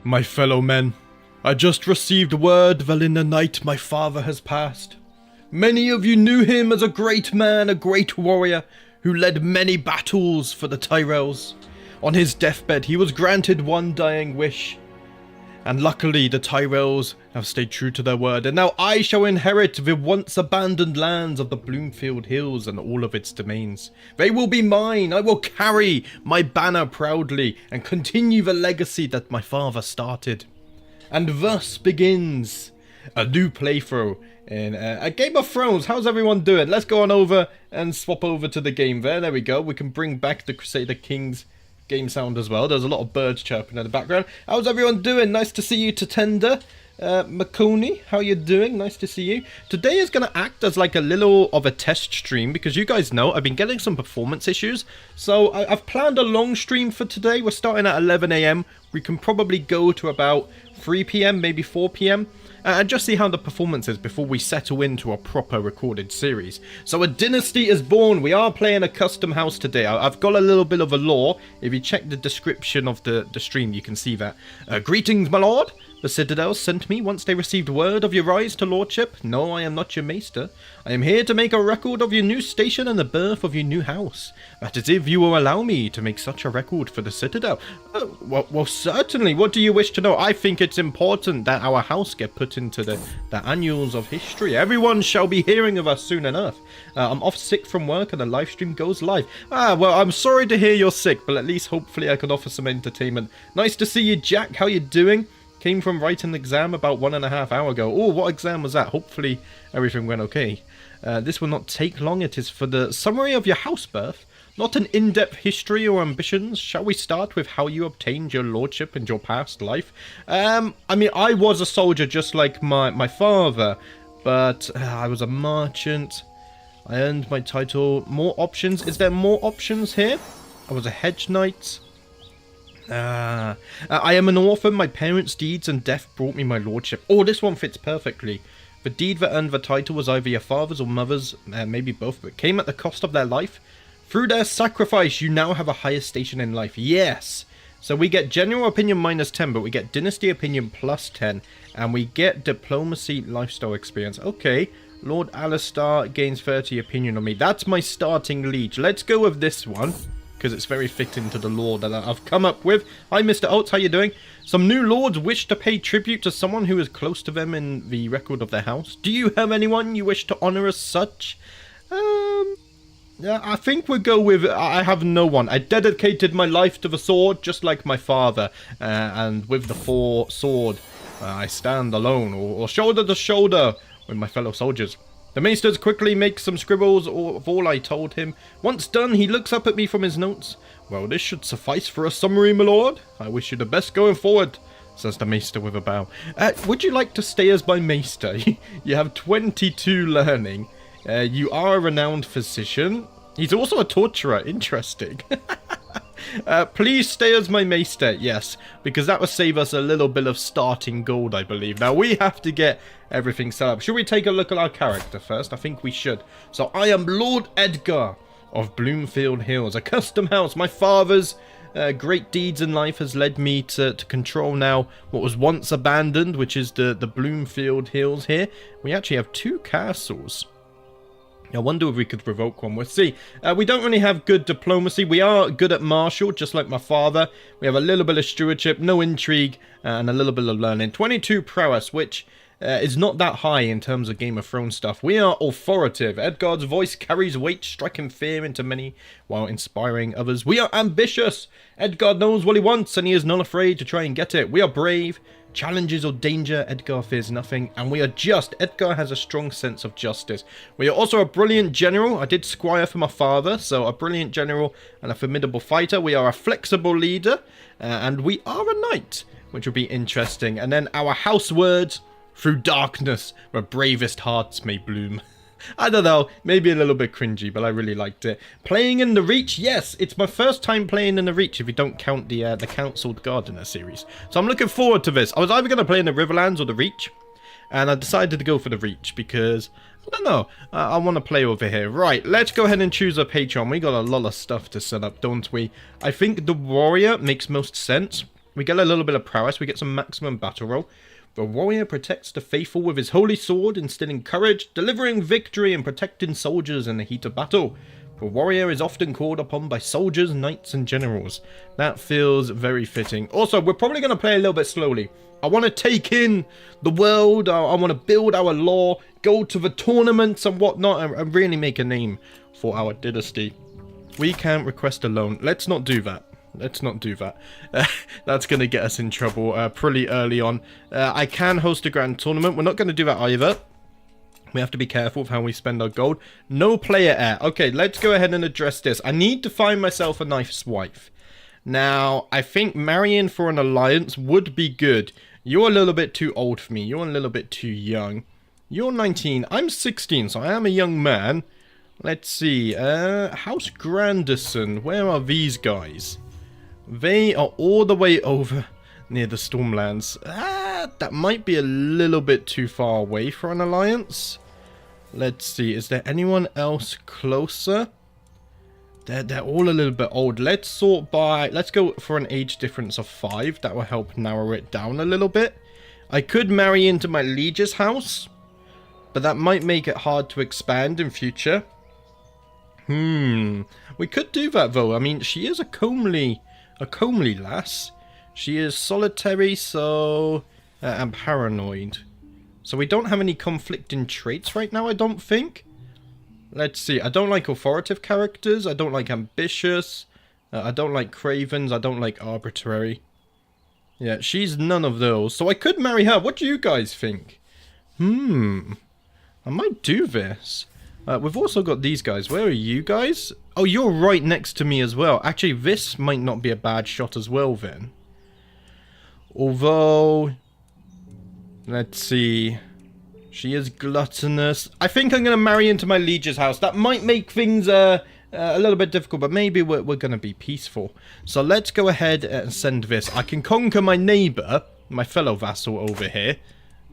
My fellow men, I just received word that in the night my father has passed. Many of you knew him as a great man, a great warrior, who led many battles for the Tyrells. On his deathbed he was granted one dying wish. And luckily the Tyrells have stayed true to their word, and now I shall inherit the once abandoned lands of the Bloomfield Hills and all of its domains. They will be mine. I will carry my banner proudly and continue the legacy that my father started. And thus begins a new playthrough in a Game of Thrones. How's everyone doing? Let's go on over and swap over to the game there. There we go. We can bring back the Crusader Kings game sound as well. There's a lot of birds chirping in the background. How's everyone doing? Nice to see you, Tatenda. Makoni, how you doing? Nice to see you. Today is going to act as like a little of a test stream because you guys know I've been getting some performance issues. So I've planned a long stream for today. We're starting at 11 AM. We can probably go to about 3 PM, maybe 4 PM. And just see how the performance is before we settle into a proper recorded series. So a dynasty is born. We are playing a custom house today. I've got a little bit of a lore. If you check the description of the stream, you can see that. Greetings, my lord. The Citadel sent me once they received word of your rise to lordship. No, I am not your maester. I am here to make a record of your new station and the birth of your new house. That is if you will allow me to make such a record for the Citadel. Well, certainly. What do you wish to know? I think it's important that our house get put into the annals of history. Everyone shall be hearing of us soon enough. I'm off sick from work and the live stream goes live. Well, I'm sorry to hear you're sick, but at least hopefully I can offer some entertainment. Nice to see you, Jack. How you doing? Came from writing an exam about 1.5 hours ago. Oh, what exam was that? Hopefully everything went okay. This will not take long. It is for the summary of your house birth, not an in-depth history or ambitions. Shall we start with how you obtained your lordship and your past life? I mean, I was a soldier just like my father, but I was a merchant. I earned my title. More options. Is there more options here? I was a hedge knight. I am an orphan. My parents' deeds and death brought me my lordship. Oh, this one fits perfectly. The deed that earned the title was either your father's or mother's, maybe both, but came at the cost of their life. Through their sacrifice, you now have a higher station in life. Yes! So we get general opinion -10, but we get dynasty opinion +10, and we get diplomacy lifestyle experience. Okay, Lord Alistar gains 30 opinion on me. That's my starting liege. Let's go with this one, because it's very fitting to the lore that I've come up with. Hi, Mr. Oates, how you doing? Some new lords wish to pay tribute to someone who is close to them in the record of their house. Do you have anyone you wish to honor as such? Yeah, I think we'll go with, I have no one. I dedicated my life to the sword, just like my father. And with the sword, I stand alone, or shoulder to shoulder with my fellow soldiers. The maesters quickly makes some scribbles of all I told him. Once done, he looks up at me from his notes. Well, this should suffice for a summary, my lord. I wish you the best going forward, says the maester with a bow. Would you like to stay as my maester? You have 22 learning. You are a renowned physician. He's also a torturer. Interesting. Please stay as my maester. Yes, because that will save us a little bit of starting gold, I believe. Now, we have to get everything set up. Should we take a look at our character first? I think we should. So, I am Lord Edgar of Bloomfield Hills, a custom house. My father's great deeds in life has led me to control now what was once abandoned, which is the Bloomfield Hills here. We actually have 2 castles. I wonder if we could revoke one. We'll see. We don't really have good diplomacy. We are good at martial, just like my father. We have a little bit of stewardship, no intrigue, and a little bit of learning. 22 prowess, which is not that high in terms of Game of Thrones stuff. We are authoritative. Edgard's voice carries weight, striking fear into many while inspiring others. We are ambitious. Edgard knows what he wants, and he is not afraid to try and get it. We are brave. Challenges or danger, Edgar fears nothing, and we are just. Edgar has a strong sense of justice. We are also a brilliant general. I did squire for my father, so a brilliant general and a formidable fighter. We are a flexible leader, and we are a knight, which will be interesting. And then our house words: through darkness, where bravest hearts may bloom. I don't know, maybe a little bit cringy, but I really liked it. Playing in the Reach, yes, it's my first time playing in the Reach if you don't count the Counciled Gardener series. So I'm looking forward to this. I was either going to play in the Riverlands or the Reach, and I decided to go for the Reach because, I don't know, I want to play over here. Right, let's go ahead and choose a Patreon. We got a lot of stuff to set up, don't we? I think the Warrior makes most sense. We get a little bit of prowess. We get some maximum battle roll. The warrior protects the faithful with his holy sword, instilling courage, delivering victory, and protecting soldiers in the heat of battle. The warrior is often called upon by soldiers, knights, and generals. That feels very fitting. Also, we're probably going to play a little bit slowly. I want to take in the world. I want to build our lore, go to the tournaments and whatnot, and really make a name for our dynasty. We can't request a loan. Let's not do that. Let's not do that. That's going to get us in trouble pretty early on. I can host a grand tournament. We're not going to do that either. We have to be careful with how we spend our gold. No player heir. Okay, let's go ahead and address this. I need to find myself a nice wife. Now, I think marrying for an alliance would be good. You're a little bit too old for me. You're a little bit too young. You're 19. I'm 16, so I am a young man. Let's see. House Granderson. Where are these guys? They are all the way over near the Stormlands. That might be a little bit too far away for an alliance. Let's see. Is there anyone else closer? They're all a little bit old. Let's sort by... Let's go for an age difference of 5. That will help narrow it down a little bit. I could marry into my liege's house, but that might make it hard to expand in future. We could do that, though. I mean, she is a comely lass. She is solitary, so... and paranoid. So we don't have any conflicting traits right now, I don't think. Let's see. I don't like authoritative characters. I don't like ambitious. I don't like cravens. I don't like arbitrary. Yeah, she's none of those. So I could marry her. What do you guys think? I might do this. We've also got these guys. Where are you guys? Oh, you're right next to me as well. Actually, this might not be a bad shot as well then. Although... Let's see. She is gluttonous. I think I'm going to marry into my liege's house. That might make things a little bit difficult, but maybe we're going to be peaceful. So let's go ahead and send this. I can conquer my neighbour, my fellow vassal over here.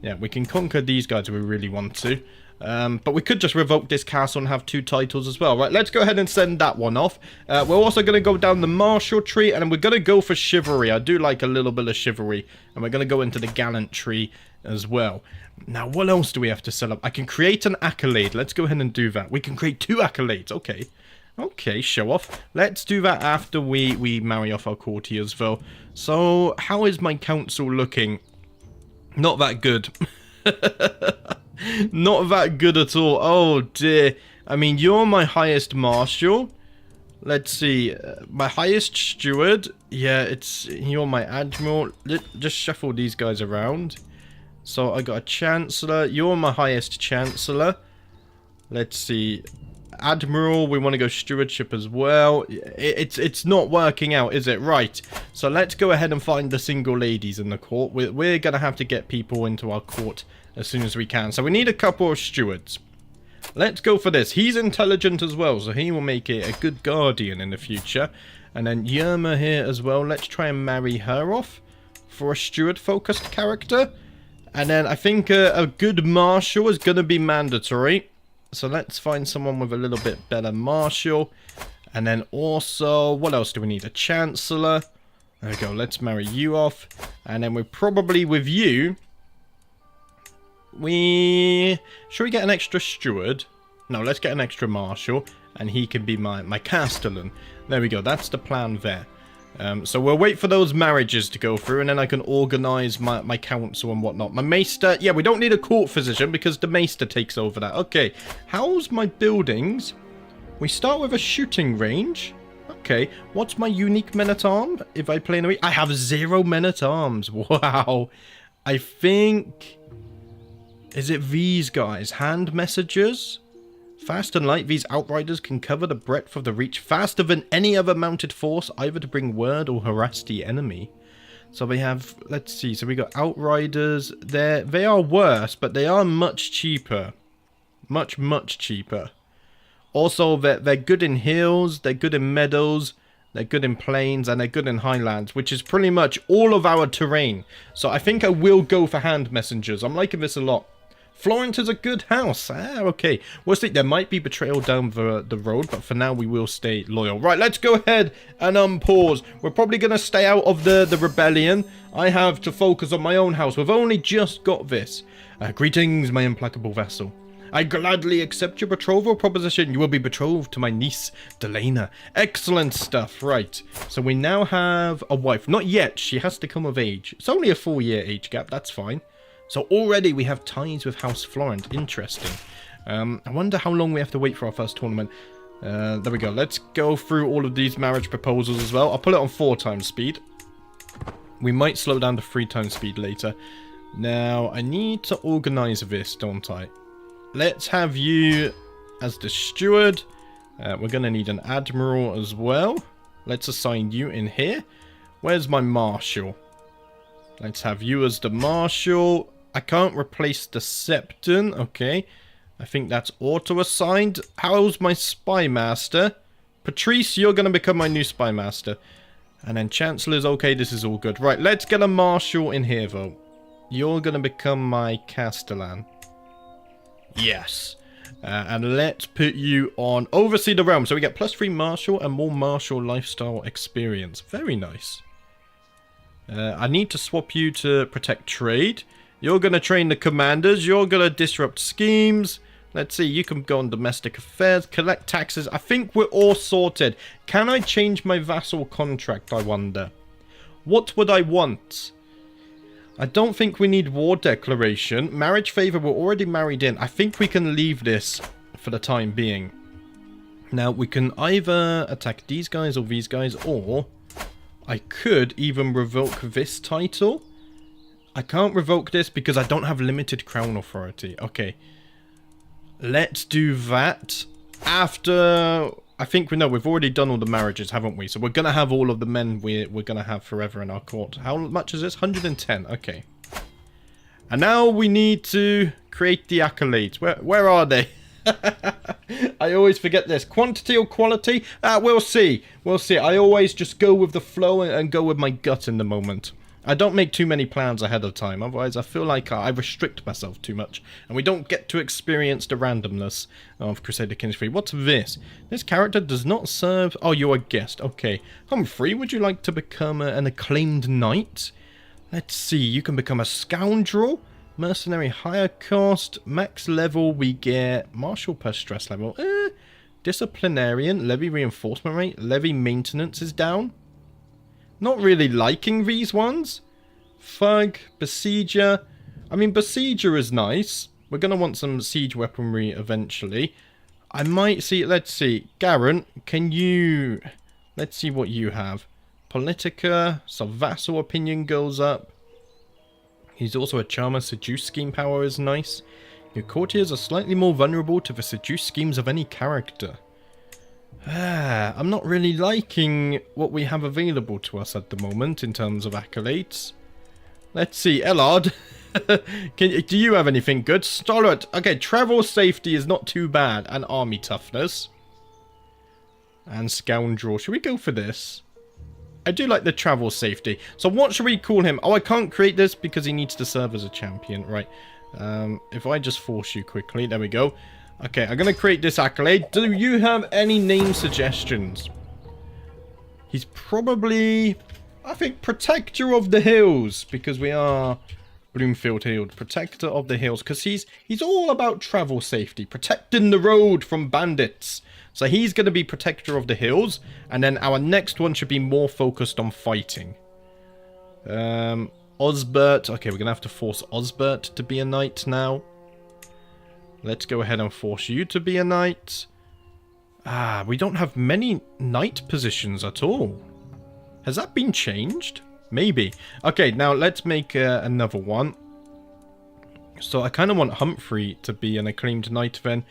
Yeah, we can conquer these guys if we really want to. But we could just revoke this castle and have 2 titles as well. Right, let's go ahead and send that one off. We're also going to go down the martial tree, and we're going to go for chivalry. I do like a little bit of chivalry. And we're going to go into the gallant tree as well. Now, what else do we have to set up? I can create an accolade. Let's go ahead and do that. We can create 2 accolades. Okay. Okay, show off. Let's do that after we marry off our courtiers, though. So, how is my council looking? Not that good. Not that good at all. Oh, dear. I mean, you're my highest marshal. Let's see. My highest steward. Yeah, you're my admiral. Just shuffle these guys around. So, I got a chancellor. You're my highest chancellor. Let's see. Admiral, we want to go stewardship as well. It's not working out, is it? Right. So, let's go ahead and find the single ladies in the court. We're going to have to get people into our court as soon as we can. So, we need a couple of stewards. Let's go for this. He's intelligent as well, so he will make it a good guardian in the future. And then Yerma here as well. Let's try and marry her off for a steward-focused character. And then I think a good marshal is going to be mandatory. So let's find someone with a little bit better marshal. And then also, what else do we need? A chancellor. There we go. Let's marry you off. And then we're probably with you. Should we get an extra steward? No, let's get an extra marshal. And he can be my castellan. There we go. That's the plan there. So we'll wait for those marriages to go through, and then I can organise my council and whatnot. My maester, yeah, we don't need a court physician because the maester takes over that. Okay, how's my buildings? We start with a shooting range. Okay, what's my unique men-at-arms? If I play in a... I have 0 men-at-arms. Wow. I think... Is it these guys? Hand messengers? Fast and light, these outriders can cover the breadth of the reach faster than any other mounted force, either to bring word or harass the enemy. So we have, let's see, so we got outriders. They are worse, but they are much cheaper. Much, much cheaper. Also, they're good in hills, they're good in meadows, they're good in plains, and they're good in highlands, which is pretty much all of our terrain. So I think I will go for hand messengers. I'm liking this a lot. Florence is a good house. Okay. We'll see. There might be betrayal down the road, but for now we will stay loyal. Right, let's go ahead and unpause. We're probably going to stay out of the rebellion. I have to focus on my own house. We've only just got this. Greetings, my implacable vassal. I gladly accept your betrothal proposition. You will be betrothed to my niece, Delena. Excellent stuff. Right. So we now have a wife. Not yet. She has to come of age. It's only a 4-year age gap. That's fine. So already we have ties with House Florent. Interesting. I wonder how long we have to wait for our first tournament. There we go. Let's go through all of these marriage proposals as well. I'll put it on 4 times speed. We might slow down to 3 times speed later. Now, I need to organize this, don't I? Let's have you as the steward. We're going to need an admiral as well. Let's assign you in here. Where's my marshal? Let's have you as the marshal. I can't replace the septon. Okay. I think that's auto-assigned. How's my spy master? Patrice, you're going to become my new spy master. And then Chancellor's okay. This is all good. Right, let's get a marshal in here, though. You're going to become my castellan. Yes. And let's put you on oversee the realm. So we get +3 martial and more martial lifestyle experience. Very nice. I need to swap you to protect trade. You're going to train the commanders. You're going to disrupt schemes. Let's see. You can go on domestic affairs. Collect taxes. I think we're all sorted. Can I change my vassal contract, I wonder? What would I want? I don't think we need war declaration. Marriage favor, we're already married in. I think we can leave this for the time being. Now, we can either attack these guys or these guys, or I could even revoke this title. I can't revoke this because I don't have limited crown authority. Okay. Let's do that after... I think we know we've already done all the marriages, haven't we? So we're going to have all of the men we're going to have forever in our court. How much is this? 110. Okay. And now we need to create the accolades. Where are they? I always forget this. Quantity or quality? We'll see. We'll see. I always just go with the flow and go with my gut in the moment. I don't make too many plans ahead of time, otherwise I feel like I restrict myself too much, and we don't get to experience the randomness of Crusader Kings 3. What's this? This character does not serve... Oh, you're a guest. Okay. Humphrey, would you like to become an acclaimed knight? Let's see, you can become a scoundrel, mercenary higher cost, max level we get, martial per stress level, disciplinarian, levy reinforcement rate, levy maintenance is down. Not really liking these ones. Thug, Besieger. I mean, Besieger is nice. We're going to want some siege weaponry eventually. I might see... Let's see. Garen, can you... Let's see what you have. Politica. So vassal opinion goes up. He's also a charmer. Seduce scheme power is nice. Your courtiers are slightly more vulnerable to the seduce schemes of any character. I'm not really liking what we have available to us at the moment in terms of accolades. Let's see, Ellard. Do you have anything good? Stollet. Okay, travel safety is not too bad. And army toughness. And scoundrel. Should we go for this? I do like the travel safety. So what should we call him? Oh, I can't create this because he needs to serve as a champion. Right. If I just force you quickly. There we go. Okay, I'm going to create this accolade. Do you have any name suggestions? He's probably, I think, Protector of the Hills. Because we are Bloomfield Hills. Protector of the Hills. Because he's all about travel safety. Protecting the road from bandits. So he's going to be Protector of the Hills. And then our next one should be more focused on fighting. Osbert. Okay, we're going to have to force Osbert to be a knight now. Let's go ahead and force you to be a knight. We don't have many knight positions at all. Has that been changed? Maybe. Okay, now let's make another one. So I kind of want Humphrey to be an acclaimed knight then.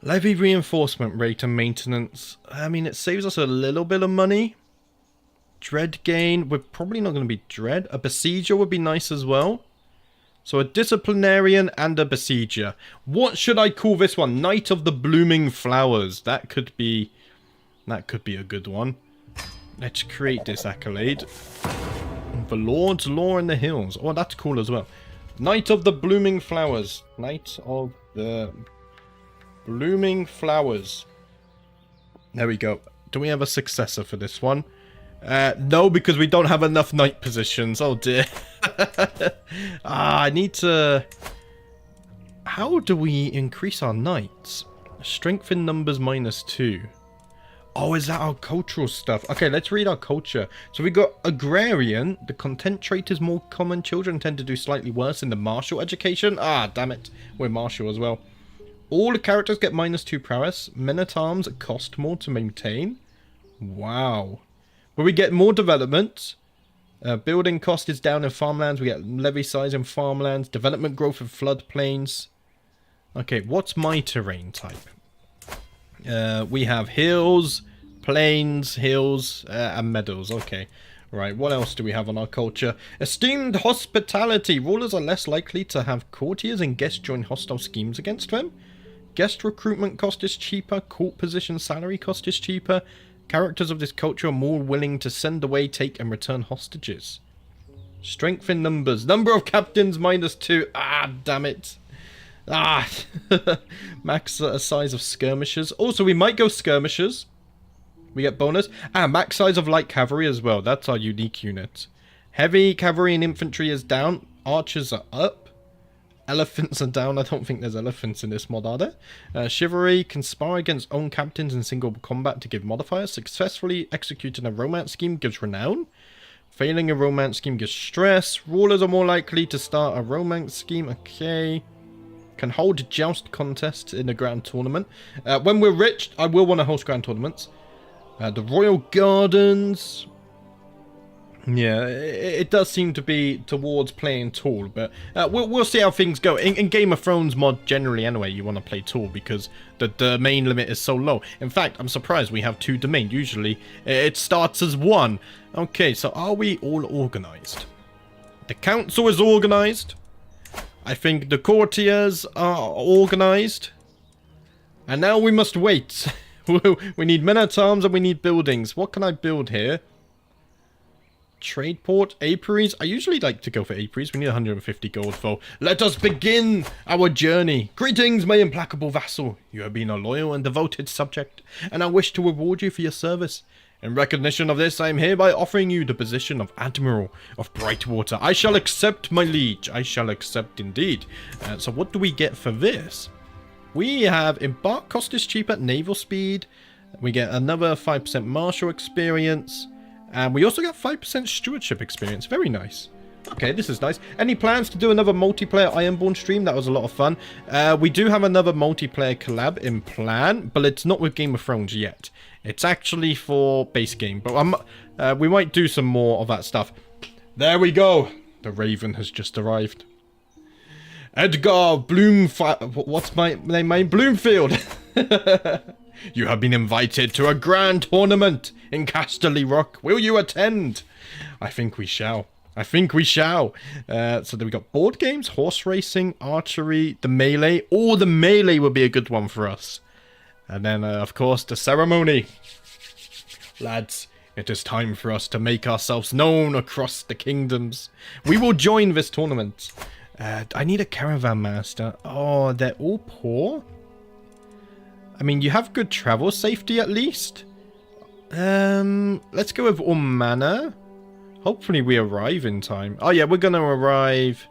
Levy reinforcement rate and maintenance. I mean, it saves us a little bit of money. Dread gain. We're probably not going to be dread. A besieger would be nice as well. So a disciplinarian and a besieger. What should I call this one? Knight of the Blooming Flowers. That could be a good one. Let's create this accolade. The Lord's Law in the Hills. Oh, that's cool as well. Night of the Blooming Flowers. Night of the Blooming Flowers. There we go. Do we have a successor for this one? No, because we don't have enough knight positions. Oh dear. I need to... How do we increase our knights? Strength in numbers -2. Oh, is that our cultural stuff? Okay, let's read our culture. So we got agrarian. The content trait is more common. Children tend to do slightly worse in the martial education. Ah, damn it. We're martial as well. All the characters get -2 prowess. Men-at-arms cost more to maintain. Wow. But we get more development. Building cost is down in farmlands. We get levy size in farmlands. Development growth in floodplains. Okay, what's my terrain type? We have hills, plains, hills, and meadows. Okay, right. What else do we have on our culture? Esteemed hospitality. Rulers are less likely to have courtiers and guests join hostile schemes against them. Guest recruitment cost is cheaper. Court position salary cost is cheaper. Characters of this culture are more willing to send away, take, and return hostages. Strength in numbers. Number of captains -2. Ah, damn it. Ah, max size of skirmishers. Also, we might go skirmishers. We get bonus. Ah, max size of light cavalry as well. That's our unique unit. Heavy cavalry and infantry is down. Archers are up. Elephants are down. I don't think there's elephants in this mod, are there? Chivalry. Conspire against own captains in single combat to give modifiers. Successfully executing a romance scheme gives renown. Failing a romance scheme gives stress. Rulers are more likely to start a romance scheme. Okay. Can hold joust contests in the grand tournament. When we're rich, I will want to host grand tournaments. The Royal Gardens. Yeah, it does seem to be towards playing tall, but we'll see how things go. In Game of Thrones mod, generally anyway, you want to play tall because the domain limit is so low. In fact, I'm surprised we have 2 domain. Usually, it starts as 1. Okay, so are we all organized? The council is organized. I think the courtiers are organized. And now we must wait. We need men-at-arms and we need buildings. What can I build here? Trade port, apiaries. I usually like to go for apiaries. We need 150 gold for. Let us begin our journey. Greetings, my implacable vassal. You have been a loyal and devoted subject, and I wish to reward you for your service. In recognition of this, I am hereby offering you the position of Admiral of Brightwater. I shall accept, my liege. I shall accept indeed. So what do we get for this? We have embark cost is cheaper, naval speed. We get another 5% martial experience. And we also got 5% stewardship experience. Very nice. Okay, this is nice. Any plans to do another multiplayer Ironborn stream? That was a lot of fun. We do have another multiplayer collab in plan, but it's not with Game of Thrones yet. It's actually for base game, but we might do some more of that stuff. There we go. The Raven has just arrived. Edgar what's my name? Bloomfield. You have been invited to a grand tournament in Casterly Rock. Will you attend? I think we shall. I think we shall. So then we got board games, horse racing, archery, the melee. Oh, the melee would be a good one for us. And then, of course, the ceremony. Lads, it is time for us to make ourselves known across the kingdoms. We will join this tournament. I need a caravan master. Oh, they're all poor? I mean, you have good travel safety at least. Let's go with Ormana. Hopefully we arrive in time. Oh yeah, we're gonna arrive.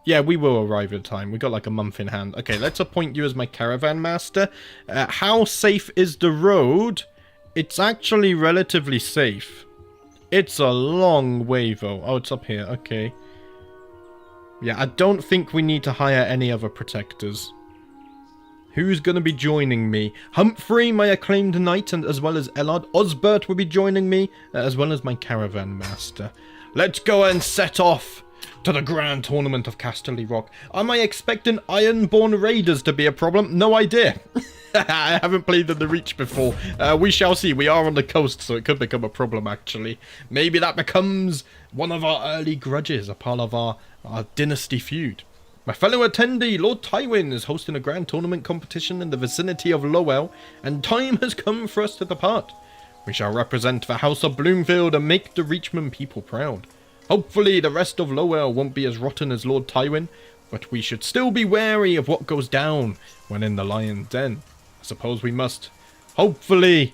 Yeah, we will arrive in time. We got like a month in hand. Okay, let's appoint you as my caravan master. How safe is the road? It's actually relatively safe. It's a long way though. Oh, it's up here. Okay. Yeah, I don't think we need to hire any other protectors. Who's going to be joining me? Humphrey, my acclaimed knight, and as well as Ellard. Osbert will be joining me, as well as my caravan master. Let's go and set off to the grand tournament of Casterly Rock. Am I expecting Ironborn Raiders to be a problem? No idea. I haven't played in the Reach before. We shall see. We are on the coast, so it could become a problem, actually. Maybe that becomes one of our early grudges, a part of our dynasty feud. My fellow attendee, Lord Tywin, is hosting a grand tournament competition in the vicinity of Lowell, and time has come for us to depart. We shall represent the House of Bloomfield and make the Reachman people proud. Hopefully the rest of Lowell won't be as rotten as Lord Tywin, but we should still be wary of what goes down when in the lion's den. I suppose we must. Hopefully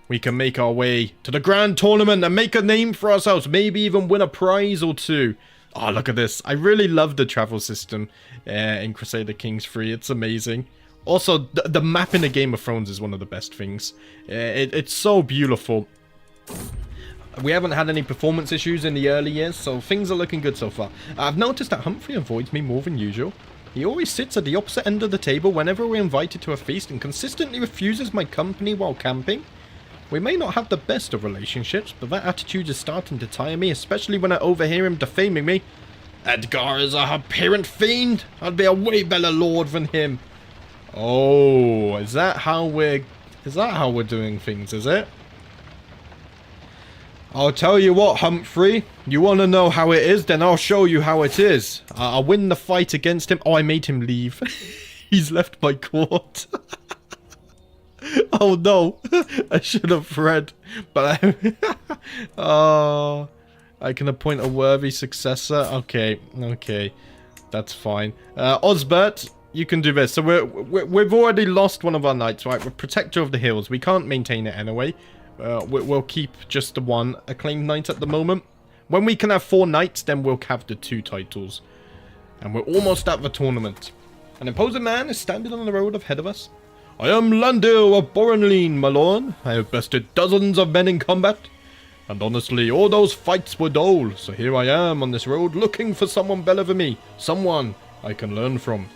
we can make our way to the grand tournament and make a name for ourselves, maybe even win a prize or two. Oh, look at this. I really love the travel system in Crusader Kings 3. It's amazing. Also, the map in the Game of Thrones is one of the best things. It's so beautiful. We haven't had any performance issues in the early years, so things are looking good so far. I've noticed that Humphrey avoids me more than usual. He always sits at the opposite end of the table whenever we're invited to a feast and consistently refuses my company while camping. We may not have the best of relationships, but that attitude is starting to tire me, especially when I overhear him defaming me. Edgar is a apparent fiend. I'd be a way better lord than him. Oh, is that how we're doing things, is it? I'll tell you what, Humphrey. You want to know how it is? Then I'll show you how it is. I'll win the fight against him. Oh, I made him leave. He's left my court. Oh, no. I should have read. But oh, I can appoint a worthy successor. Okay. That's fine. Osbert, you can do this. So we've already lost one of our knights, right? We're Protector of the Hills. We can't maintain it anyway. We'll keep just the one acclaimed knight at the moment. When we can have 4 knights, then we'll have the 2 titles. And we're almost at the tournament. An imposing man is standing on the road ahead of us. I am Landil of Borenleen, my lord. I have bested dozens of men in combat. And honestly, all those fights were dull. So here I am on this road looking for someone better than me. Someone I can learn from.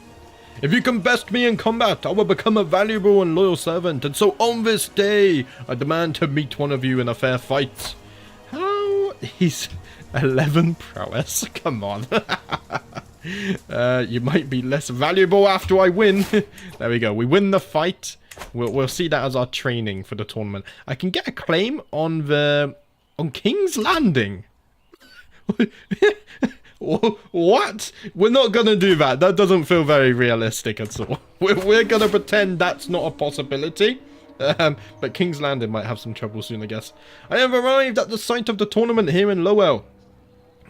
If you can best me in combat, I will become a valuable and loyal servant, and so on this day, I demand to meet one of you in a fair fight. How? He's 11 prowess? Come on. You might be less valuable after I win. There we go. We win the fight. We'll see that as our training for the tournament. I can get a claim on King's Landing. What? We're not gonna do that. That doesn't feel very realistic at all. We're gonna pretend that's not a possibility. But King's Landing might have some trouble soon, I guess. I have arrived at the site of the tournament here in Lowell.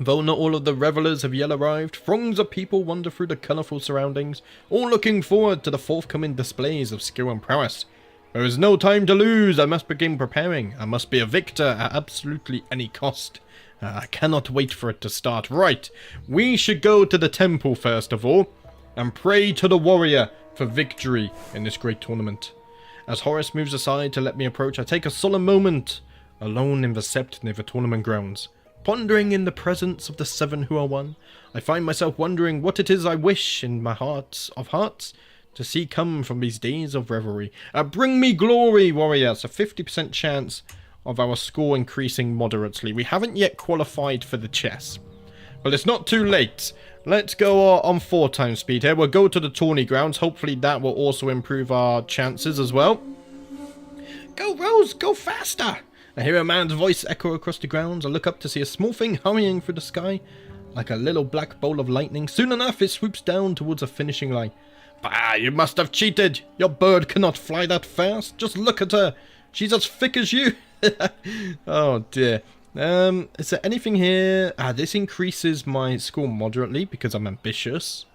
Though not all of the revelers have yet arrived, throngs of people wander through the colourful surroundings, all looking forward to the forthcoming displays of skill and prowess. There is no time to lose. I must begin preparing. I must be a victor at absolutely any cost. I cannot wait for it to start. Right, we should go to the temple first of all, and pray to the warrior for victory in this great tournament. As Horace moves aside to let me approach, I take a solemn moment, alone in the sept near the tournament grounds. Pondering in the presence of the 7 who are one, I find myself wondering what it is I wish in my heart of hearts to see come from these days of revelry. Bring me glory, warriors, a 50% chance of our score increasing moderately. We haven't yet qualified for the chess. But it's not too late. Let's go on 4 times speed here. We'll go to the tourney grounds. Hopefully that will also improve our chances as well. Go, Rose, go faster! I hear a man's voice echo across the grounds. I look up to see a small thing hurrying through the sky like a little black bolt of lightning. Soon enough, it swoops down towards a finishing line. Bah, you must have cheated. Your bird cannot fly that fast. Just look at her. She's as thick as you. Oh dear. Is there anything here? This increases my score moderately because I'm ambitious.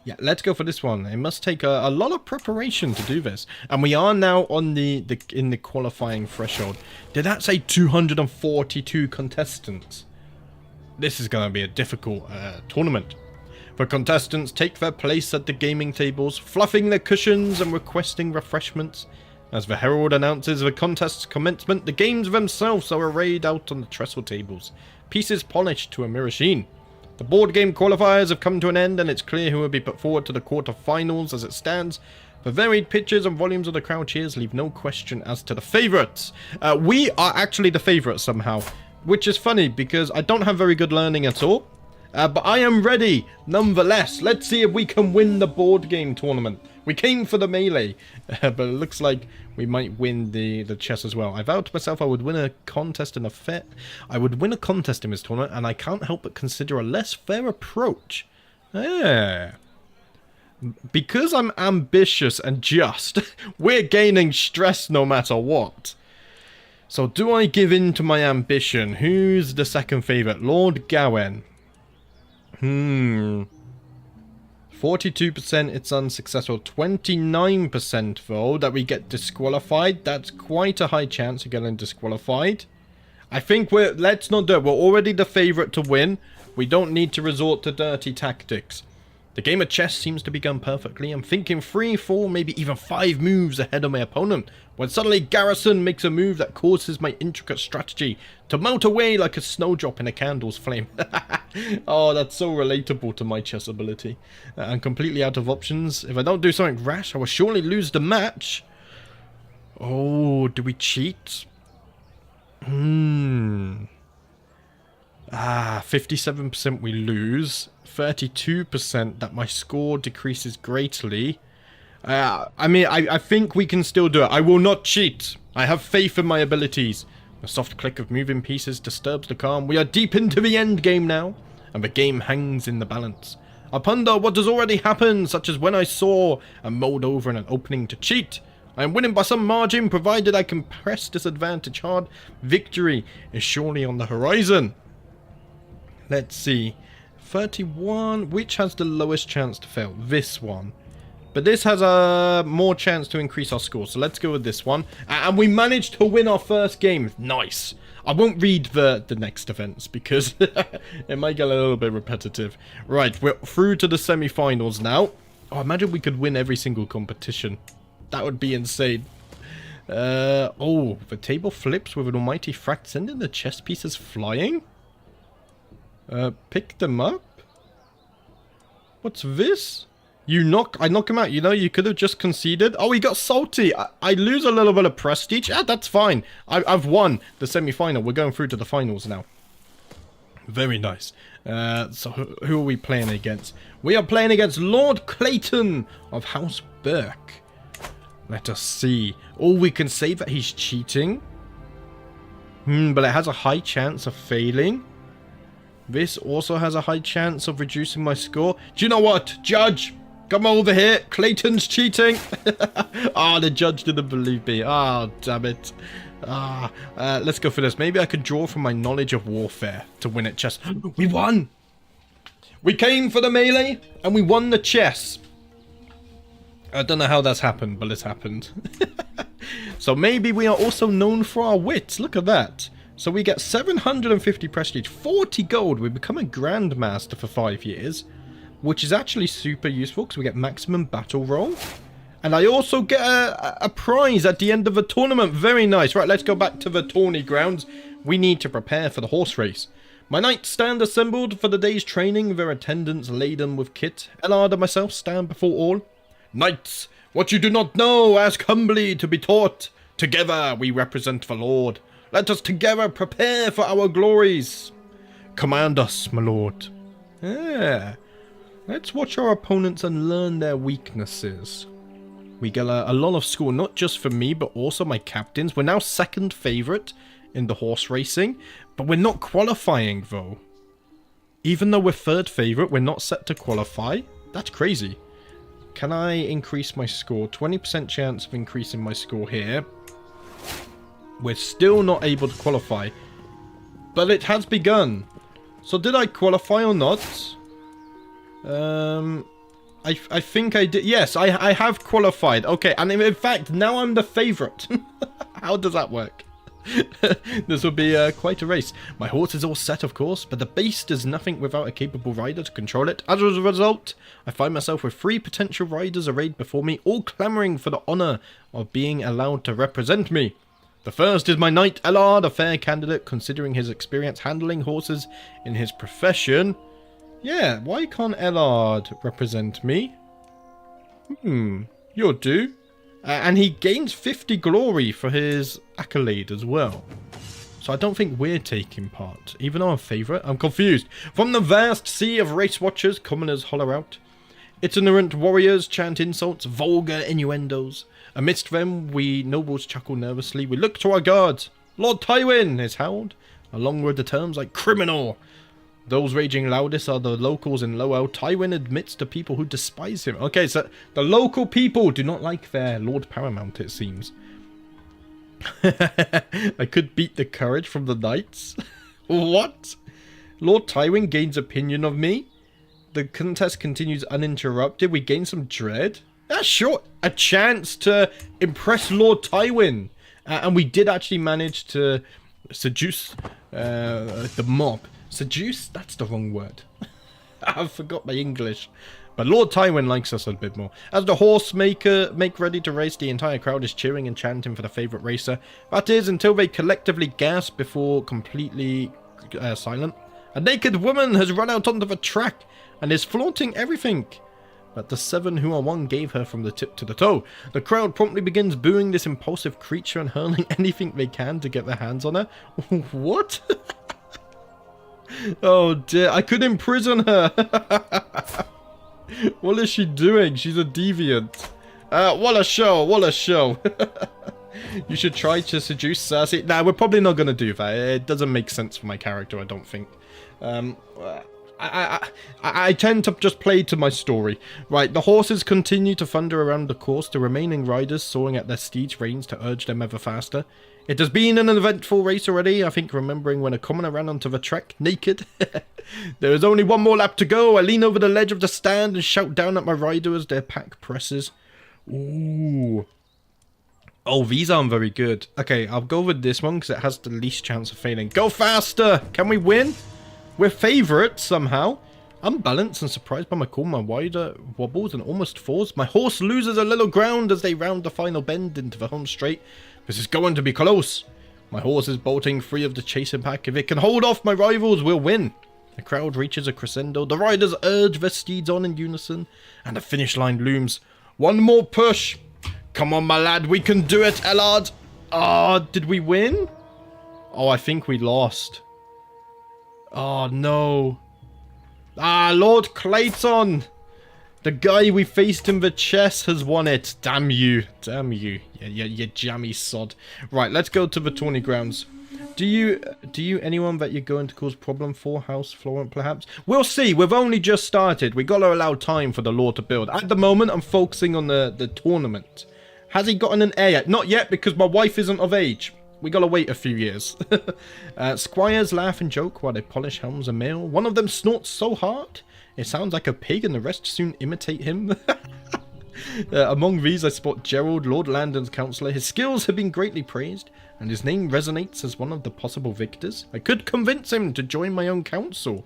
Yeah, let's go for this one. It must take a lot of preparation to do this. And we are now on in the qualifying threshold. Did that say 242 contestants? This is going to be a difficult tournament. The contestants take their place at the gaming tables, fluffing their cushions and requesting refreshments. As the herald announces the contest's commencement, the games themselves are arrayed out on the trestle tables, pieces polished to a mirror sheen. The board game qualifiers have come to an end, and it's clear who will be put forward to the quarter-finals as it stands. The varied pitches and volumes of the crowd cheers leave no question as to the favourites. We are actually the favourites somehow, which is funny because I don't have very good learning at all. But I am ready, nonetheless. Let's see if we can win the board game tournament. We came for the melee, but it looks like we might win the chess as well. I vowed to myself I would win a contest in a fair... I would win a contest in this tournament, and I can't help but consider a less fair approach. Yeah. Because I'm ambitious and just, we're gaining stress no matter what. So do I give in to my ambition? Who's the second favourite? Lord Grawen. 42% it's unsuccessful. 29% though that we get disqualified. That's quite a high chance of getting disqualified. I think let's not do it. We're already the favourite to win. We don't need to resort to dirty tactics. The game of chess seems to be going perfectly. I'm thinking 3, 4, maybe even 5 moves ahead of my opponent, when suddenly Garrison makes a move that causes my intricate strategy to melt away like a snowdrop in a candle's flame. Oh, that's so relatable to my chess ability. I'm completely out of options. If I don't do something rash, I will surely lose the match. Oh, do we cheat? 57% we lose. 32% that my score decreases greatly. I mean, I think we can still do it. I will not cheat. I have faith in my abilities. The soft click of moving pieces disturbs the calm. We are deep into the end game now, and the game hangs in the balance. I ponder what has already happened, such as when I saw and mulled over an opening to cheat. I am winning by some margin, provided I can press this advantage hard. Victory is surely on the horizon. Let's see. 31. Which has the lowest chance to fail? This one. But this has a more chance to increase our score. So let's go with this one. And we managed to win our first game. Nice. I won't read the next events because it might get a little bit repetitive. Right, we're through to the semi-finals now. Oh, imagine we could win every single competition. That would be insane. Oh, the table flips with an almighty fract, sending the chess pieces flying. Pick them up. What's this? I knock him out. You know, you could have just conceded. Oh, he got salty. I lose a little bit of prestige. Ah, that's fine. I've won the semi-final. We're going through to the finals now. Very nice. So who are we playing against? We are playing against Lord Clayton of House Burke. Let us see. Oh, we can say that he's cheating. But it has a high chance of failing. This also has a high chance of reducing my score. Do you know what? Judge, come over here. Clayton's cheating. The judge didn't believe me. Damn it. Let's go for this. Maybe I could draw from my knowledge of warfare to win at chess. We won. We came for the melee and we won the chess. I don't know how that's happened, but it's happened. So maybe we are also known for our wits. Look at that. So we get 750 prestige, 40 gold. We become a grandmaster for 5 years, which is actually super useful because we get maximum battle roll. And I also get a prize at the end of the tournament. Very nice. Right, let's go back to the tourney grounds. We need to prepare for the horse race. My knights stand assembled for the day's training, their attendants laden with kit. Ellard and myself stand before all. Knights, what you do not know, ask humbly to be taught. Together we represent the Lord. Let us together prepare for our glories. Command us, my lord. Let's watch our opponents and learn their weaknesses. We get a lot of score, not just for me, but also my captains. We're now second favourite in the horse racing, but we're not qualifying, though. Even though we're third favourite, we're not set to qualify. That's crazy. Can I increase my score? 20% chance of increasing my score here. We're still not able to qualify. But it has begun. So did I qualify or not? I think I did. Yes, I have qualified. Okay, and in fact, now I'm the favourite. How does that work? This will be quite a race. My horse is all set, of course, but the beast is nothing without a capable rider to control it. As a result, I find myself with 3 potential riders arrayed before me, all clamouring for the honour of being allowed to represent me. The first is my knight Ellard, a fair candidate considering his experience handling horses in his profession. Yeah, why can't Ellard represent me? You'll do. And he gains 50 glory for his accolade as well. So I don't think we're taking part. Even though I'm favourite, I'm confused. From the vast sea of race watchers, commoners holler out. Itinerant warriors chant insults, vulgar innuendos. Amidst them, we nobles chuckle nervously. We look to our guards. Lord Tywin is howled, along with the terms like criminal. Those raging loudest are the locals in Lowell. Tywin admits to people who despise him. Okay, so the local people do not like their Lord Paramount, it seems. I could beat the courage from the knights. What? Lord Tywin gains opinion of me. The contest continues uninterrupted. We gain some dread. Sure. A chance to impress Lord Tywin. And we did actually manage to seduce the mob. Seduce? That's the wrong word. I forgot my English. But Lord Tywin likes us a bit more. As the horse make ready to race, the entire crowd is cheering and chanting for the favourite racer. That is, until they collectively gasp before completely silent. A naked woman has run out onto the track and is flaunting everything. But the 7 who are one gave her from the tip to the toe. The crowd promptly begins booing this impulsive creature and hurling anything they can to get their hands on her. What? Oh dear, I could imprison her. What is she doing? She's a deviant. What a show, what a show. You should try to seduce Cersei. Nah, we're probably not going to do that. It doesn't make sense for my character, I don't think. I tend to just play to my story. Right, the horses continue to thunder around the course, the remaining riders sawing at their steeds' reins to urge them ever faster. It has been an eventful race already, I think, remembering when a commoner ran onto the track, naked. There is only one more lap to go. I lean over the ledge of the stand and shout down at my rider as their pack presses. Ooh. Oh, these aren't very good. Okay, I'll go with this one because it has the least chance of failing. Go faster! Can we win? We're favourites somehow. Unbalanced and surprised by my call, my rider wobbles and almost falls. My horse loses a little ground as they round the final bend into the home straight. This is going to be close. My horse is bolting free of the chasing pack. If it can hold off my rivals, we'll win. The crowd reaches a crescendo. The riders urge their steeds on in unison. And the finish line looms. One more push. Come on, my lad. We can do it, Ellard. Ah, did we win? Oh, I think we lost. Oh, no. Ah, Lord Clayton. The guy we faced in the chess has won it. Damn you. Damn you. You jammy sod. Right, let's go to the tourney grounds. Do you anyone that you're going to cause problem for, House Florent, perhaps? We'll see. We've only just started. We got to allow time for the lore to build. At the moment, I'm focusing on the tournament. Has he gotten an heir yet? Not yet, because my wife isn't of age. We gotta wait a few years. Squires laugh and joke while they polish helms and mail. One of them snorts so hard, it sounds like a pig, and the rest soon imitate him. Among these I spot Gerald, Lord Landon's counsellor. His skills have been greatly praised, and his name resonates as one of the possible victors. I could convince him to join my own council.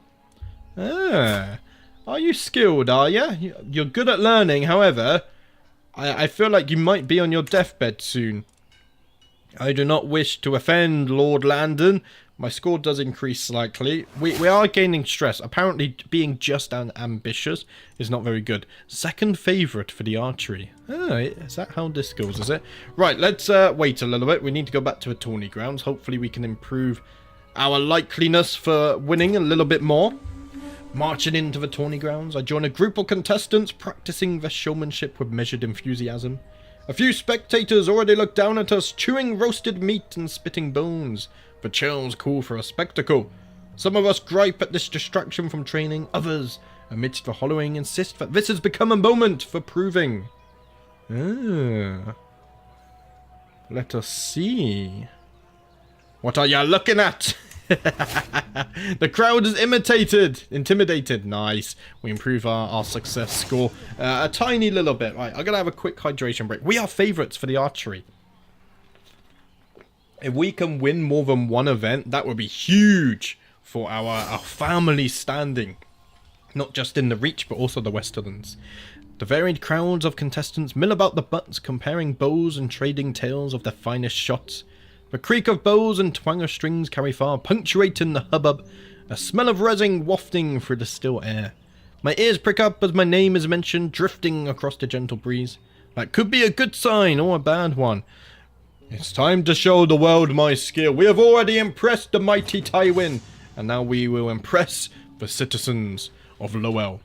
Ah, are you skilled, are you? You're good at learning, however, I feel like you might be on your deathbed soon. I do not wish to offend Lord Landon. My score does increase slightly. We are gaining stress. Apparently being just and ambitious is not very good. Second favourite for the archery. Oh, is that how this goes, is it? Right, let's wait a little bit. We need to go back to the tourney grounds. Hopefully we can improve our likeliness for winning a little bit more. Marching into the tourney grounds, I join a group of contestants practicing their showmanship with measured enthusiasm. A few spectators already look down at us, chewing roasted meat and spitting bones. The churls call for a spectacle. Some of us gripe at this distraction from training. Others, amidst the hollowing, insist that this has become a moment for proving. Ah. Let us see. What are you looking at? The crowd is intimidated. Nice. We improve our success score a tiny little bit. Right, I'm gonna have a quick hydration break. We are favourites for the archery. If we can win more than one event, that would be huge for our family standing, not just in the Reach but also the Westerlands. The varied crowds of contestants mill about the butts, comparing bows and trading tales of their finest shots. The creak of bows and twang of strings carry far, punctuating the hubbub, a smell of resin wafting through the still air. My ears prick up as my name is mentioned, drifting across the gentle breeze. That could be a good sign or a bad one. It's time to show the world my skill. We have already impressed the mighty Tywin, and now we will impress the citizens of Lowell.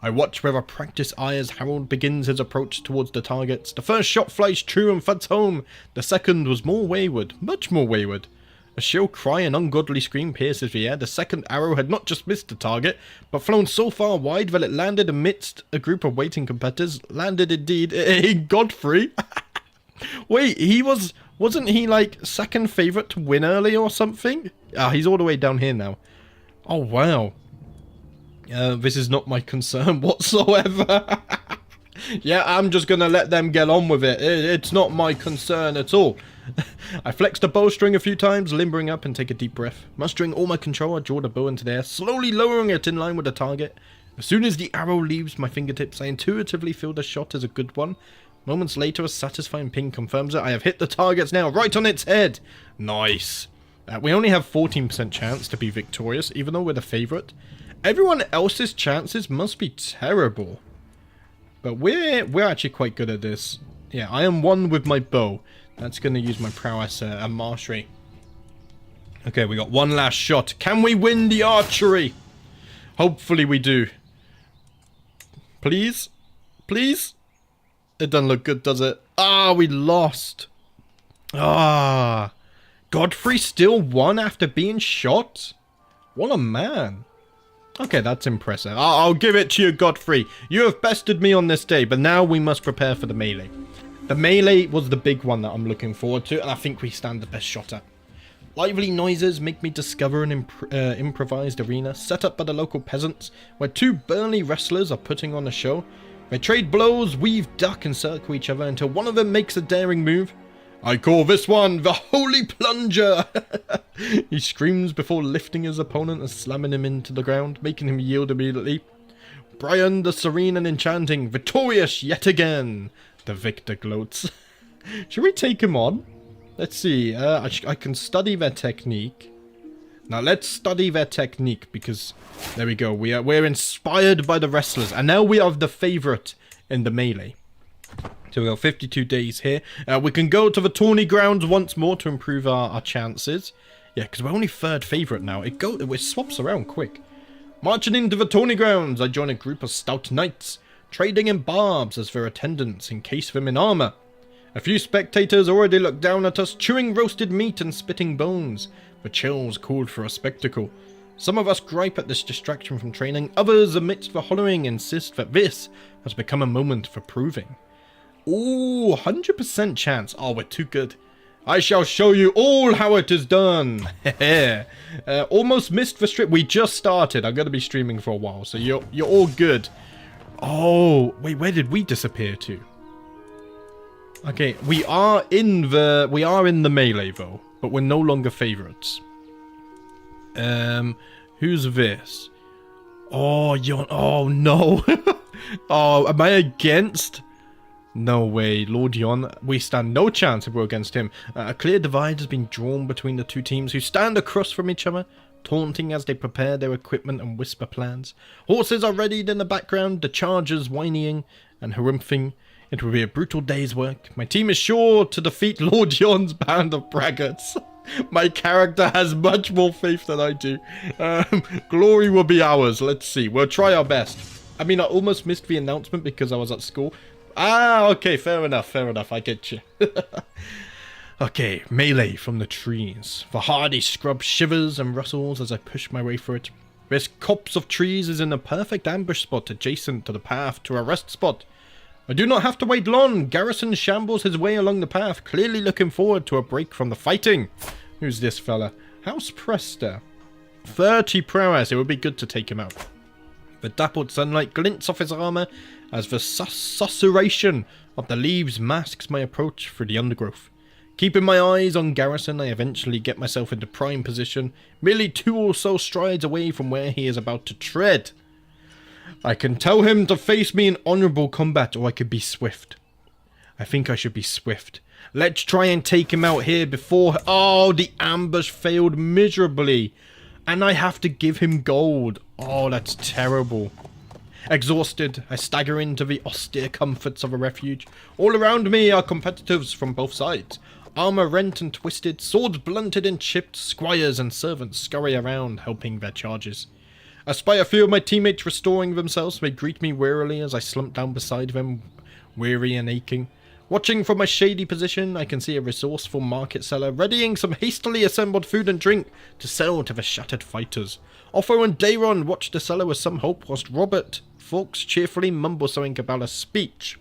I watch with a practiced eye as Harold begins his approach towards the targets. The first shot flies true and thuds home. The second was more wayward, much more wayward. A shrill cry and ungodly scream pierces the air. The second arrow had not just missed the target, but flown so far wide that it landed amidst a group of waiting competitors. Landed indeed in Godfrey. Wait, he was Wasn't he like second favourite to win early or something? Ah, he's all the way down here now. Oh, wow. This is not my concern whatsoever. Yeah, I'm just going to let them get on with it. It's not my concern at all. I flexed the bowstring a few times, limbering up and take a deep breath. Mustering all my control, I draw the bow into the air, slowly lowering it in line with the target. As soon as the arrow leaves my fingertips, I intuitively feel the shot as a good one. Moments later, a satisfying ping confirms it. I have hit the target's nail right on its head. Nice. We only have 14% chance to be victorious, even though we're the favourite. Everyone else's chances must be terrible. But we're actually quite good at this. Yeah, I am one with my bow. That's going to use my prowess and mastery. Okay, we got one last shot. Can we win the archery? Hopefully we do. Please? Please? It doesn't look good, does it? Ah, we lost. Ah. Godfrey still won after being shot? What a man. Okay, that's impressive. I'll give it to you, Godfrey. You have bested me on this day, but now we must prepare for the melee. The melee was the big one that I'm looking forward to, and I think we stand the best shot at. Lively noises make me discover an improvised arena set up by the local peasants, where two burly wrestlers are putting on a show. They trade blows, weave, duck, and circle each other until one of them makes a daring move. I call this one the Holy Plunger! He screams before lifting his opponent and slamming him into the ground, making him yield immediately. Brian the Serene and Enchanting, victorious yet again! The victor gloats. Should we take him on? Let's see, I can study their technique. Now let's study their technique because, there we go, we're inspired by the wrestlers, and now we are the favourite in the melee. So we got 52 days here. We can go to the tourney grounds once more to improve our chances. Yeah, because we're only third favourite now. It swaps around quick. Marching into the tourney grounds, I join a group of stout knights, trading in barbs as their attendants encase them in armour. A few spectators already look down at us, chewing roasted meat and spitting bones. The chills called for a spectacle. Some of us gripe at this distraction from training. Others, amidst the hollowing, insist that this has become a moment for proving. Ooh, 100% chance. Oh, we're too good. I shall show you all how it is done. Almost missed the strip. We just started. I'm going to be streaming for a while, so you're all good. Oh, wait, where did we disappear to? Okay, we are in the melee though, but we're no longer favourites. Who's this? Oh, oh no. Oh, am I against? No way, Lord Yon. We stand no chance if we're against him. A clear divide has been drawn between the two teams, who stand across from each other, taunting as they prepare their equipment and whisper plans. Horses are readied in the background, the chargers whinnying and harumphing. It will be a brutal day's work. My team is sure to defeat Lord Yon's band of braggarts. My character has much more faith than I do. Glory will be ours. Let's see. We'll try our best. I mean, I almost missed the announcement because I was at school. Ah, okay, fair enough, I get you. Okay, melee from the trees. The hardy scrub shivers and rustles as I push my way through it. This copse of trees is in a perfect ambush spot adjacent to the path to a rest spot. I do not have to wait long. Garrison shambles his way along the path, clearly looking forward to a break from the fighting. Who's this fella? House Prester. 30 prowess, it would be good to take him out. The dappled sunlight glints off his armour as the susurration of the leaves masks my approach through the undergrowth. Keeping my eyes on Garrison, I eventually get myself into prime position, merely 2 or so strides away from where he is about to tread. I can tell him to face me in honourable combat, or I could be swift. I think I should be swift. Let's try and take him out here before... Oh, the ambush failed miserably. And I have to give him gold. Oh, that's terrible. Exhausted, I stagger into the austere comforts of a refuge. All around me are competitors from both sides. Armour rent and twisted, swords blunted and chipped, squires and servants scurry around, helping their charges. I spy a few of my teammates restoring themselves. They greet me wearily as I slump down beside them, weary and aching. Watching from my shady position, I can see a resourceful market seller readying some hastily assembled food and drink to sell to the shattered fighters. Otho and Dayron watch the seller with some hope, whilst Robert Fawkes cheerfully mumble something about a speech.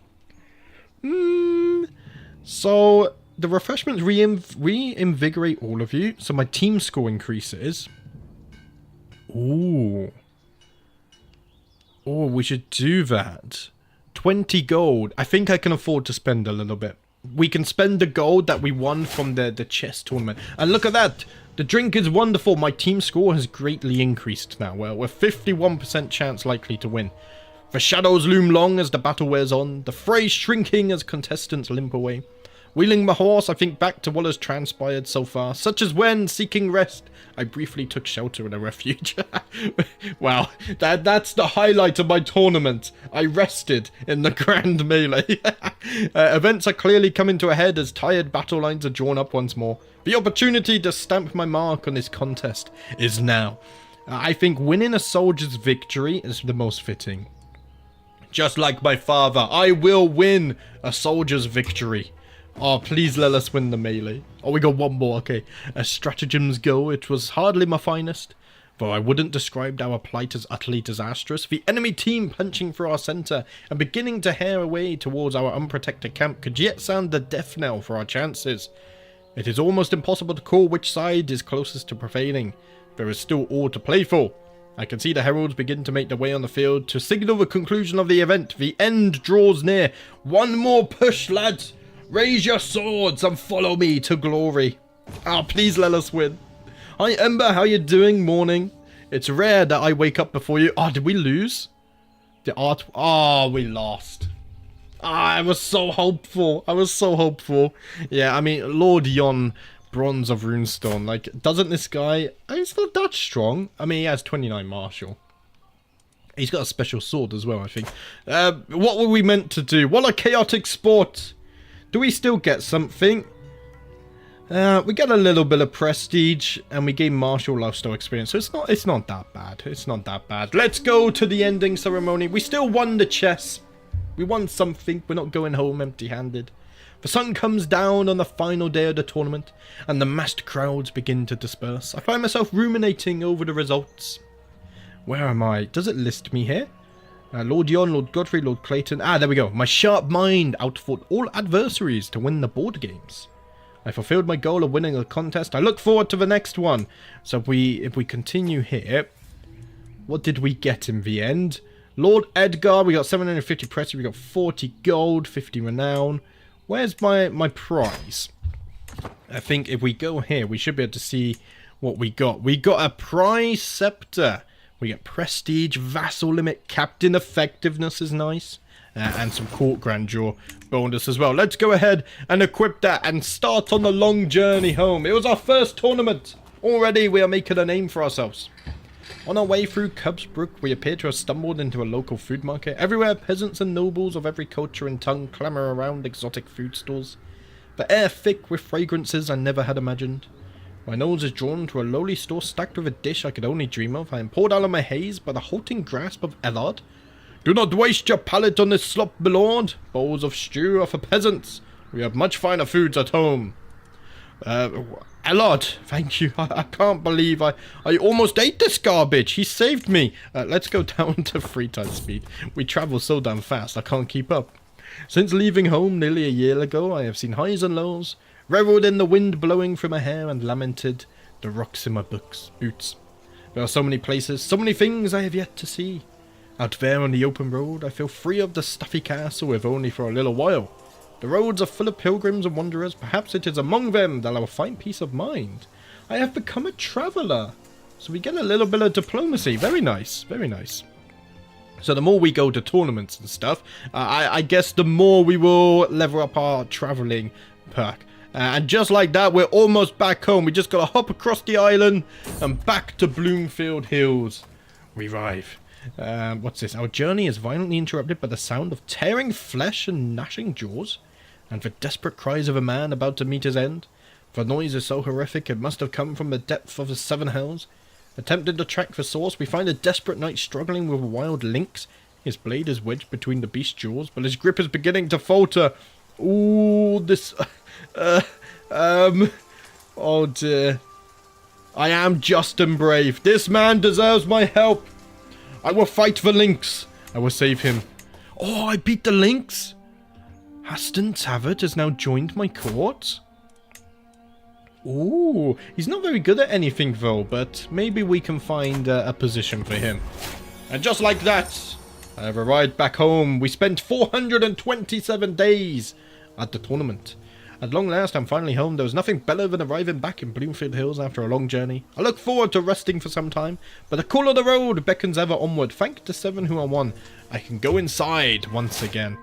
So, the refreshments reinvigorate all of you, so my team score increases. Ooh. Oh, we should do that. 20 gold. I think I can afford to spend a little bit. We can spend the gold that we won from the chess tournament. And look at that. The drink is wonderful. My team score has greatly increased now. Well, we're 51% chance likely to win. The shadows loom long as the battle wears on. The fray shrinking as contestants limp away. Wheeling my horse, I think back to what has transpired so far, such as when, seeking rest, I briefly took shelter in a refuge. Wow, that's the highlight of my tournament. I rested in the grand melee. Events are clearly coming to a head as tired battle lines are drawn up once more. The opportunity to stamp my mark on this contest is now. I think winning a soldier's victory is the most fitting. Just like my father, I will win a soldier's victory. Oh, please let us win the melee. Oh, we got one more, okay. As stratagems go, it was hardly my finest. Though I wouldn't describe our plight as utterly disastrous. The enemy team punching through our centre and beginning to hare away towards our unprotected camp could yet sound the death knell for our chances. It is almost impossible to call which side is closest to prevailing. There is still all to play for. I can see the heralds begin to make their way on the field to signal the conclusion of the event. The end draws near. One more push, lads. Raise your swords and follow me to glory. Ah, please let us win. Hi, Ember. How you doing? Morning. It's rare that I wake up before you. Oh, did we lose? The art... Oh, we lost. Ah, I was so hopeful. I was so hopeful. Yeah, I mean, Lord Yon, Bronze of Runestone. Like, doesn't this guy... He's not that strong. I mean, he has 29 martial. He's got a special sword as well, I think. What were we meant to do? What a chaotic sport. Do we still get something? We get a little bit of prestige, and we gain martial lifestyle experience. So it's not that bad. It's not that bad. Let's go to the ending ceremony. We still won the chess. We won something. We're not going home empty-handed. The sun comes down on the final day of the tournament, and the massed crowds begin to disperse. I find myself ruminating over the results. Where am I? Does it list me here? Lord Yon, Lord Godfrey, Lord Clayton. Ah, there we go. My sharp mind outfought all adversaries to win the board games. I fulfilled my goal of winning the contest. I look forward to the next one. So if we continue here, what did we get in the end? Lord Edgar, we got 750 prestige, we got 40 gold, 50 renown. Where's my prize? I think if we go here, we should be able to see what we got. We got a prize scepter. We get prestige, vassal limit, captain effectiveness is nice. And some court grandeur bonus as well. Let's go ahead and equip that and start on the long journey home. It was our first tournament. Already we are making a name for ourselves. On our way through Cubsbrook, we appear to have stumbled into a local food market. Everywhere, peasants and nobles of every culture and tongue clamour around exotic food stalls. The air thick with fragrances I never had imagined. My nose is drawn to a lowly store stacked with a dish I could only dream of. I am poured out of my haze by the halting grasp of Ellard. Do not waste your palate on this slop, my lord. Bowls of stew are for peasants. We have much finer foods at home. Ellard, thank you. I can't believe I almost ate this garbage. He saved me. Let's go down to 3 times speed. We travel so damn fast, I can't keep up. Since leaving home nearly a year ago, I have seen highs and lows, revelled in the wind blowing through my hair, and lamented the rocks in my boots. There are so many places, so many things I have yet to see. Out there on the open road, I feel free of the stuffy castle, if only for a little while. The roads are full of pilgrims and wanderers. Perhaps it is among them that I will find peace of mind. I have become a traveller. So we get a little bit of diplomacy. Very nice. Very nice. So the more we go to tournaments and stuff, I guess the more we will level up our travelling perk. And just like that, we're almost back home. We just got to hop across the island and back to Bloomfield Hills. We arrive. What's this? Our journey is violently interrupted by the sound of tearing flesh and gnashing jaws, and the desperate cries of a man about to meet his end. The noise is so horrific it must have come from the depth of the 7 hells. Attempting to track the source, we find a desperate knight struggling with a wild lynx. His blade is wedged between the beast's jaws, but his grip is beginning to falter. Ooh, this... Oh dear. I am just and brave. This man deserves my help. I will fight the lynx. I will save him. Oh, I beat the lynx. Haston Tavert has now joined my court. Ooh, he's not very good at anything though, but maybe we can find a position for him. And just like that, I have arrived back home. We spent 427 days at the tournament. At long last, I'm finally home. There was nothing better than arriving back in Bloomfield Hills after a long journey. I look forward to resting for some time, but the call of the road beckons ever onward. Thanks to 7 who are 1, I can go inside once again.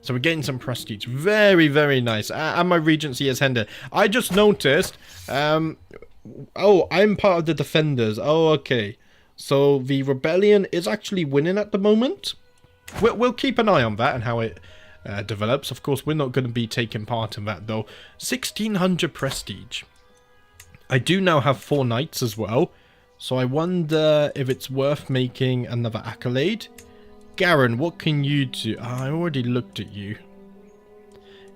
So we're getting some prestige. Very, very nice. And my regency is ended. I just noticed, oh, I'm part of the defenders. Oh, okay. So the rebellion is actually winning at the moment. We'll keep an eye on that and how it develops. Of course, we're not going to be taking part in that, though. 1600 prestige. I do now have 4 knights as well. So I wonder if it's worth making another accolade. Grawen, what can you do? Oh, I already looked at you.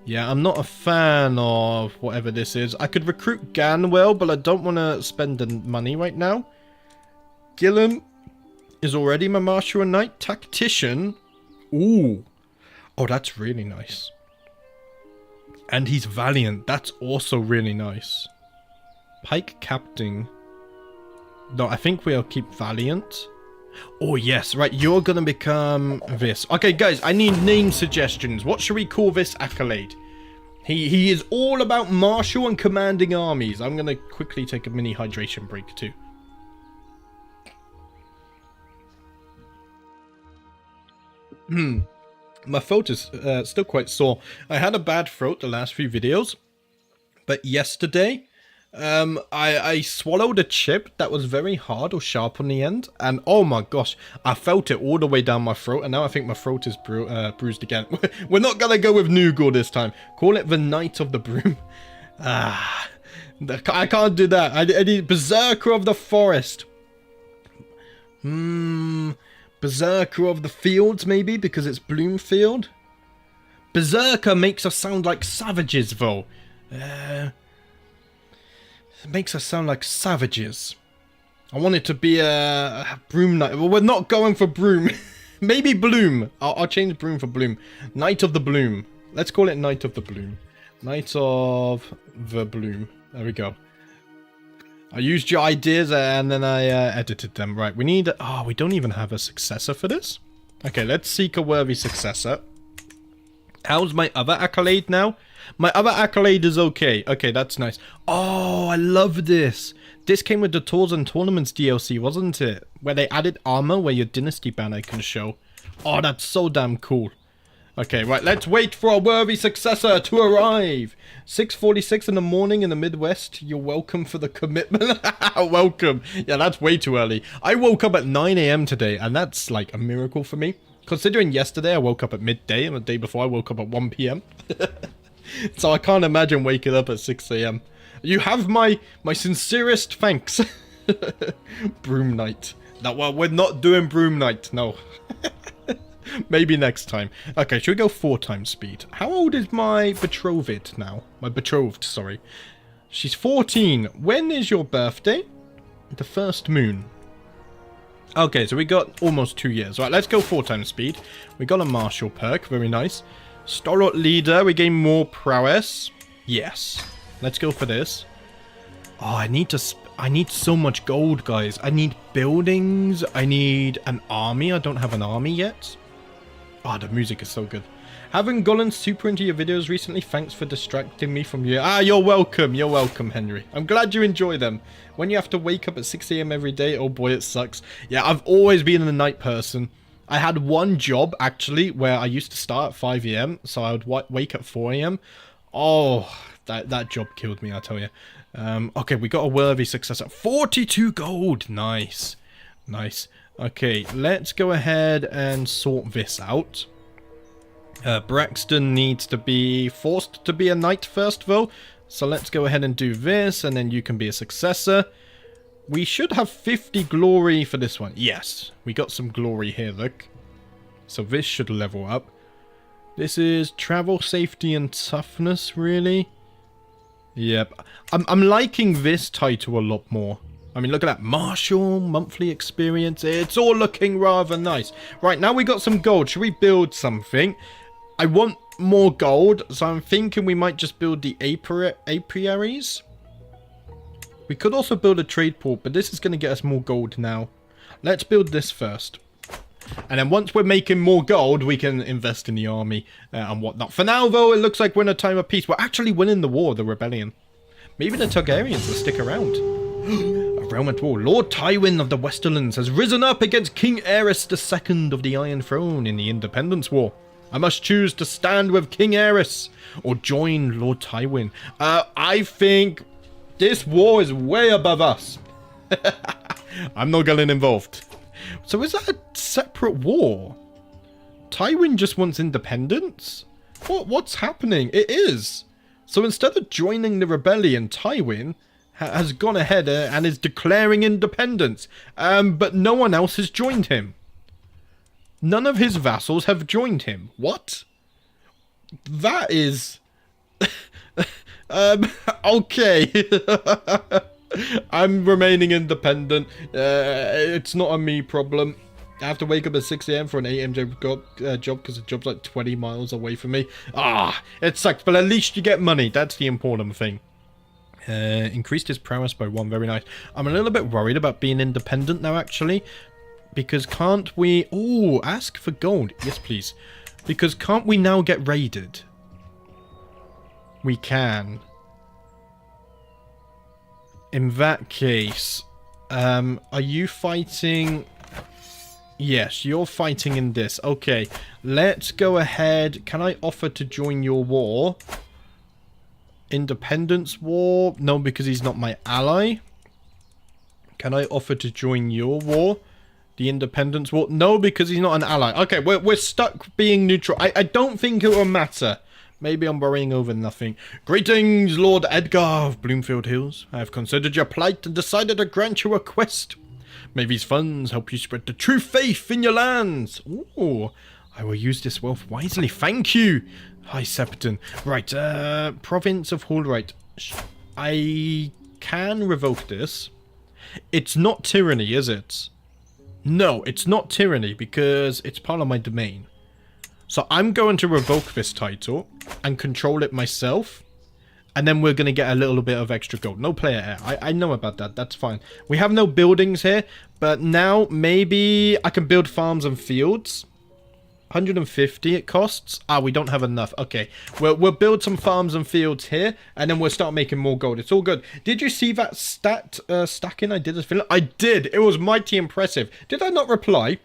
Yeah, I'm not a fan of whatever this is. I could recruit Ganwell, but I don't want to spend the money right now. Gillen is already my martial and knight. Tactician. Ooh. Oh, that's really nice. And he's valiant. That's also really nice. Pike captain. No, I think we'll keep valiant. Oh, yes. Right, you're going to become this. Okay, guys, I need name suggestions. What should we call this accolade? He is all about martial and commanding armies. I'm going to quickly take a mini hydration break, too. My throat is still quite sore. I had a bad throat the last few videos. But yesterday, I swallowed a chip that was very hard or sharp on the end. And oh my gosh, I felt it all the way down my throat. And now I think my throat is bruised again. We're not going to go with nougat this time. Call it the Knight of the Broom. I can't do that. I need Berserker of the Forest. Berserker of the Fields, maybe, because it's Bloomfield. Berserker makes us sound like savages, though. It makes us sound like savages. I want it to be a Broom Knight. Well, we're not going for Broom. Maybe Bloom. I'll change Broom for Bloom. Knight of the Bloom. Let's call it Knight of the Bloom. Knight of the Bloom. There we go. I used your ideas and then I edited them. Right, we need... Oh, we don't even have a successor for this. Okay, let's seek a worthy successor. How's my other accolade now? My other accolade is okay. Okay, that's nice. Oh, I love this. This came with the Tours and Tournaments DLC, wasn't it? Where they added armor where your dynasty banner can show. Oh, that's so damn cool. Okay, right, let's wait for a worthy successor to arrive. 6:46 in the morning in the Midwest. You're welcome for the commitment. Welcome. Yeah, that's way too early. I woke up at 9 AM today, and that's like a miracle for me. Considering yesterday I woke up at midday, and the day before I woke up at 1 PM. So I can't imagine waking up at 6 AM. You have my sincerest thanks. Broom Knight. No, well, we're not doing Broom Knight, no. Maybe next time. Okay, should we go 4 times speed? How old is my betrothed now? My betrothed, sorry. She's 14. When is your birthday? The first moon. Okay, so we got almost 2 years. Right, let's go 4 times speed. We got a martial perk. Very nice. Stalwart leader. We gain more prowess. Yes. Let's go for this. Oh, I need so much gold, guys. I need buildings. I need an army. I don't have an army yet. Oh, the music is so good. Haven't gotten super into your videos recently. Thanks for distracting me from you. Ah, you're welcome. You're welcome, Henry. I'm glad you enjoy them. When you have to wake up at 6 AM every day, oh boy, it sucks. Yeah, I've always been a night person. I had one job, actually, where I used to start at 5 AM, so I would wake at 4 AM. Oh, that job killed me, I tell you. Okay, we got a worthy successor. 42 gold. Nice. Nice. Okay, let's go ahead and sort this out. Braxton needs to be forced to be a knight first, though. So let's go ahead and do this, and then you can be a successor. We should have 50 glory for this one. Yes, we got some glory here, look. So this should level up. This is travel, safety, and toughness, really. Yep. I'm liking this title a lot more. I mean, look at that. Martial, monthly experience. It's all looking rather nice. Right, now we got some gold. Should we build something? I want more gold, so I'm thinking we might just build the apiaries. We could also build a trade port, but this is going to get us more gold now. Let's build this first. And then once we're making more gold, we can invest in the army and whatnot. For now, though, it looks like we're in a time of peace. We're actually winning the war, the rebellion. Maybe the Targaryens will stick around. A realm at war. Lord Tywin of the Westerlands has risen up against King Aerys II of the Iron Throne in the Independence War. I must choose to stand with King Aerys or join Lord Tywin. I think this war is way above us. I'm not getting involved. So is that a separate war? Tywin just wants independence? What's happening? It is. So instead of joining the rebellion, Tywin has gone ahead and is declaring independence. But no one else has joined him. None of his vassals have joined him. What? That is... okay. I'm remaining independent. It's not a me problem. I have to wake up at 6 AM for an 8 AM job because the job's like 20 miles away from me. It sucks, but at least you get money. That's the important thing. Increased his prowess by 1. Very nice. I'm a little bit worried about being independent now, actually. Because can't we... Oh, ask for gold. Yes, please. Because can't we now get raided? We can. In that case, are you fighting... Yes, you're fighting in this. Okay, let's go ahead. Can I offer to join your war? Independence war? No, because he's not my ally. Can I offer to join your war? The Independence War? No, because he's not an ally. Okay, we're stuck being neutral. I don't think it will matter. Maybe I'm worrying over nothing. Greetings, Lord Edgar of Bloomfield Hills. I have considered your plight and decided to grant you a quest. May these funds help you spread the true faith in your lands. Ooh, I will use this wealth wisely. Thank you, High Septon. Right, Province of Hallright. I can revoke this. It's not tyranny, is it? No, it's not tyranny because it's part of my domain. So I'm going to revoke this title and control it myself. And then we're going to get a little bit of extra gold. No player heir. I know about that. That's fine. We have no buildings here. But now maybe I can build farms and fields. 150 it costs. We don't have enough. Okay. We'll build some farms and fields here. And then we'll start making more gold. It's all good. Did you see that stacking I did as Finland? I did. It was mighty impressive. Did I not reply?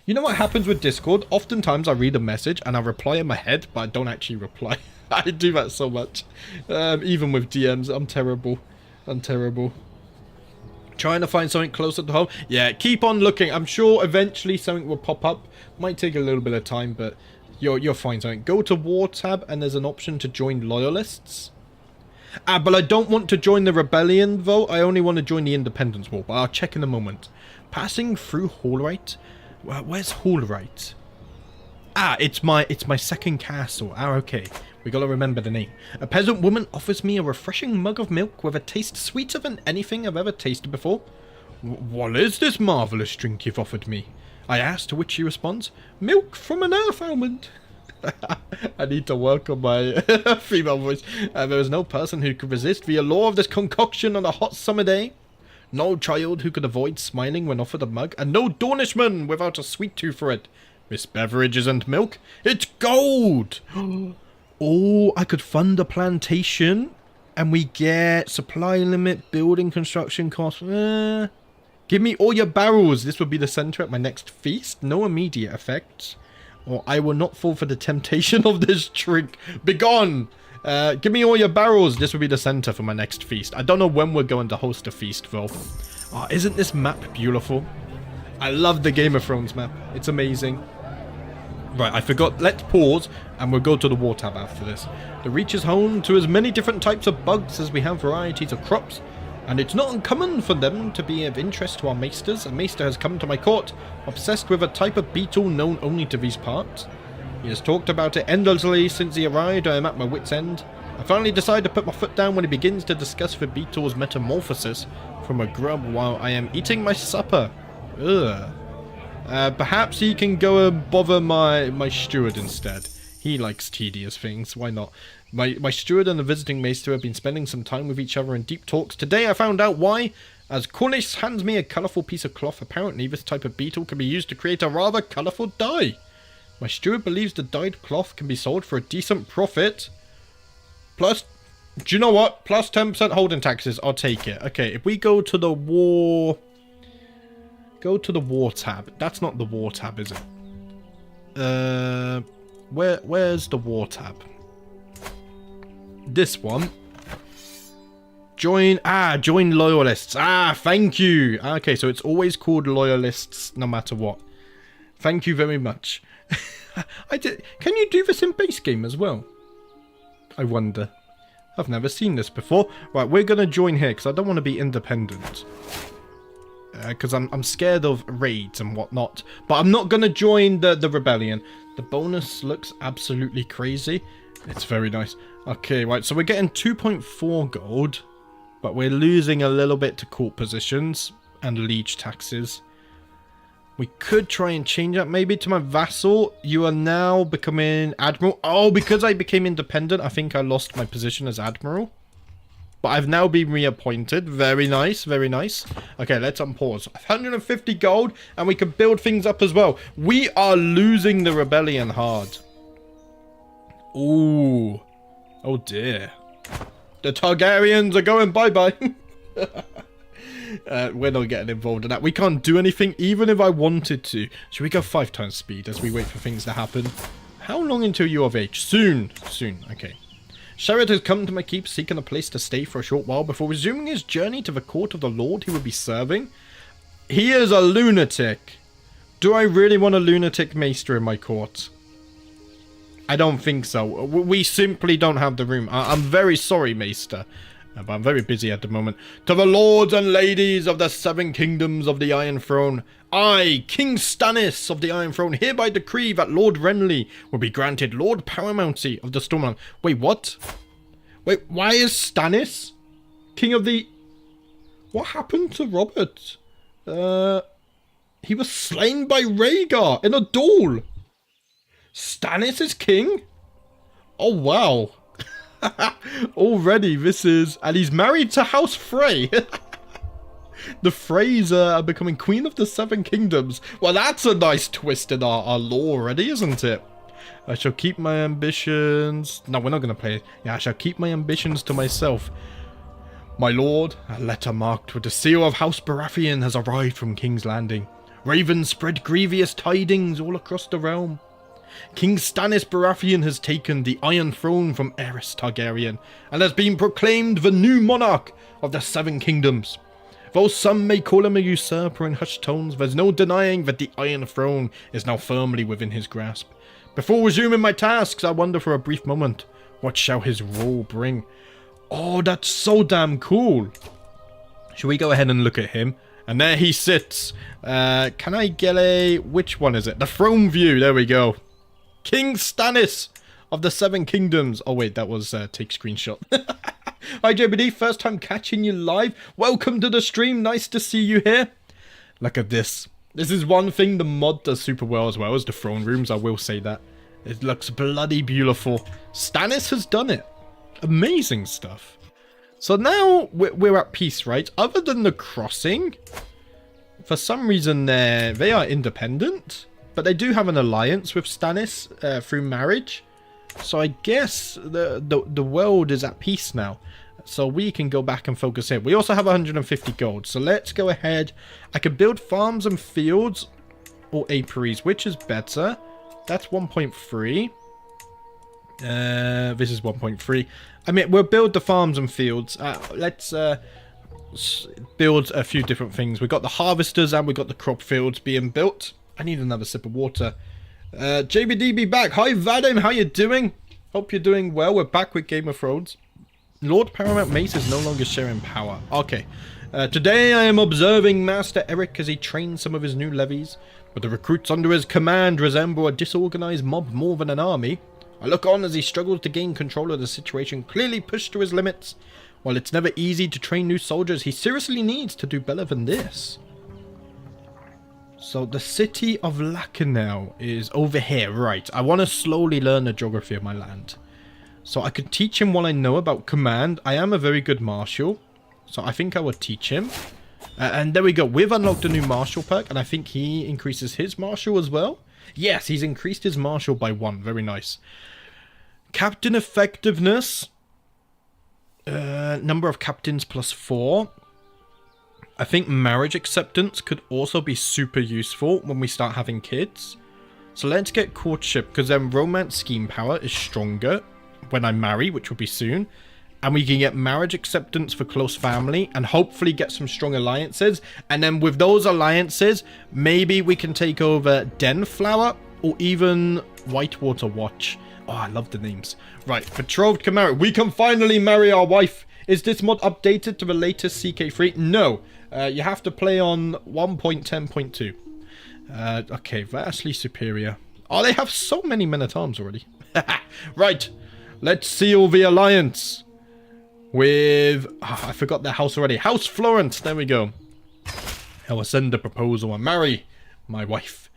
You know what happens with Discord? Oftentimes I read a message and I reply in my head, but I don't actually reply. I do that so much. Even with DMs, I'm terrible. I'm terrible. Trying to find something closer to home. Yeah, keep on looking. I'm sure eventually something will pop up. Might take a little bit of time, but you'll find something. Go to War tab and there's an option to join Loyalists. But I don't want to join the Rebellion though. I only want to join the Independence War, but I'll check in a moment. Passing through Hallright. Where's Hallright? It's my second castle. Okay. We gotta remember the name. A peasant woman offers me a refreshing mug of milk with a taste sweeter than anything I've ever tasted before. What is this marvellous drink you've offered me? I ask, to which she responds, milk from an earth almond. I need to work on my female voice. There is no person who could resist the allure of this concoction on a hot summer day. No child who could avoid smiling when offered a mug, and no Dornishman without a sweet tooth for it. This beverage isn't milk, it's gold! Oh, I could fund a plantation, and we get supply limit, building construction costs. Give me all your barrels. This would be the center at my next feast. No immediate effects. Or I will not fall for the temptation of this drink. Begone! Give me all your barrels. This will be the center for my next feast. I don't know when we're going to host a feast, though. Oh, isn't this map beautiful? I love the Game of Thrones map. It's amazing. Right, I forgot. Let's pause, and we'll go to the war tab after this. The Reach is home to as many different types of bugs as we have varieties of crops, and it's not uncommon for them to be of interest to our maesters. A maester has come to my court, obsessed with a type of beetle known only to these parts. He has talked about it endlessly since he arrived. I am at my wit's end. I finally decide to put my foot down when he begins to discuss the beetle's metamorphosis from a grub while I am eating my supper. Ugh. Perhaps he can go and bother my steward instead. He likes tedious things, why not? My steward and the visiting maester have been spending some time with each other in deep talks. Today I found out why, as Cornish hands me a colourful piece of cloth. Apparently this type of beetle can be used to create a rather colourful dye. My steward believes the dyed cloth can be sold for a decent profit. Plus, do you know what? Plus 10% holding taxes. I'll take it. Okay, if we go to the war... Go to the war tab. That's not the war tab, is it? Where's the war tab? This one. Join loyalists. Thank you. Okay, so it's always called loyalists no matter what. Thank you very much. Can you do this in base game as well? I wonder. I've never seen this before. Right, we're going to join here because I don't want to be independent. Because I'm scared of raids and whatnot. But I'm not going to join the rebellion. The bonus looks absolutely crazy. It's very nice. Okay, right, so we're getting 2.4 gold. But we're losing a little bit to court positions and liege taxes. We could try and change that maybe to my vassal. You are now becoming admiral. Oh, because I became independent, I think I lost my position as admiral. But I've now been reappointed. Very nice, very nice. Okay, let's unpause. 150 gold, and we can build things up as well. We are losing the rebellion hard. Ooh. Oh dear. The Targaryens are going bye-bye. We're not getting involved in that. We can't do anything, even if I wanted to. Should we go 5 times speed as we wait for things to happen? How long until you are of age? Soon. Soon. Okay. Sherrod has come to my keep, seeking a place to stay for a short while before resuming his journey to the court of the lord he would be serving. He is a lunatic. Do I really want a lunatic maester in my court? I don't think so. We simply don't have the room. I'm very sorry, maester. But I'm very busy at the moment. To the lords and ladies of the 7 kingdoms of the Iron Throne, I, King Stannis of the Iron Throne, hereby decree that Lord Renly will be granted Lord Paramountcy of the Stormland. Wait, what? Wait, why is Stannis King of the... What happened to Robert? He was slain by Rhaegar in a duel. Stannis is king? Oh, wow. Already this is... And he's married to House Frey. The Freys are becoming Queen of the 7 Kingdoms. Well, that's a nice twist in our lore already, isn't it? I shall keep my ambitions... No, we're not going to play it. Yeah, I shall keep my ambitions to myself. My lord, a letter marked with the seal of House Baratheon has arrived from King's Landing. Ravens spread grievous tidings all across the realm. King Stannis Baratheon has taken the Iron Throne from Aerys Targaryen and has been proclaimed the new monarch of the 7 Kingdoms. Though some may call him a usurper in hushed tones, there's no denying that the Iron Throne is now firmly within his grasp. Before resuming my tasks, I wonder for a brief moment, what shall his role bring? Oh, that's so damn cool. Should we go ahead and look at him? And there he sits. Can I get a... Which one is it? The throne view. There we go. King Stannis of the 7 Kingdoms. Oh, wait, that was take screenshot. Hi, JBD. First time catching you live. Welcome to the stream. Nice to see you here. Look at this. This is one thing the mod does super well as the throne rooms. I will say that. It looks bloody beautiful. Stannis has done it. Amazing stuff. So now we're at peace, right? Other than the crossing, for some reason they are independent. But they do have an alliance with Stannis through marriage. So I guess the world is at peace now. So we can go back and focus here. We also have 150 gold. So let's go ahead. I can build farms and fields or apiaries. Which is better? That's 1.3. This is 1.3. I mean, we'll build the farms and fields. Let's build a few different things. We've got the harvesters and we've got the crop fields being built. I need another sip of water. JBDB back. Hi, Vadim. How you doing? Hope you're doing well. We're back with Game of Thrones. Lord Paramount Mace is no longer sharing power. Okay. Today I am observing Master Eric as he trains some of his new levies. But the recruits under his command resemble a disorganized mob more than an army. I look on as he struggles to gain control of the situation, clearly pushed to his limits. While it's never easy to train new soldiers, he seriously needs to do better than this. So the city of Lacanau is over here, right. I want to slowly learn the geography of my land. So I could teach him what I know about command. I am a very good marshal. So I think I would teach him. And there we go. We've unlocked a new marshal perk. And I think he increases his marshal as well. Yes, he's increased his marshal by 1. Very nice. Captain effectiveness. Number of captains plus 4. I think marriage acceptance could also be super useful when we start having kids. So let's get courtship, because then romance scheme power is stronger when I marry, which will be soon. And we can get marriage acceptance for close family and hopefully get some strong alliances. And then with those alliances, maybe we can take over Denflower or even Whitewater Watch. Oh, I love the names. Right, betrothed can marry. We can finally marry our wife. Is this mod updated to the latest CK3? No. You have to play on 1.10.2. Okay, vastly superior. Oh, they have so many men-at-arms already. Right, let's seal the alliance with... Oh, I forgot their house already. House Florence, there we go. I will send a proposal and marry my wife.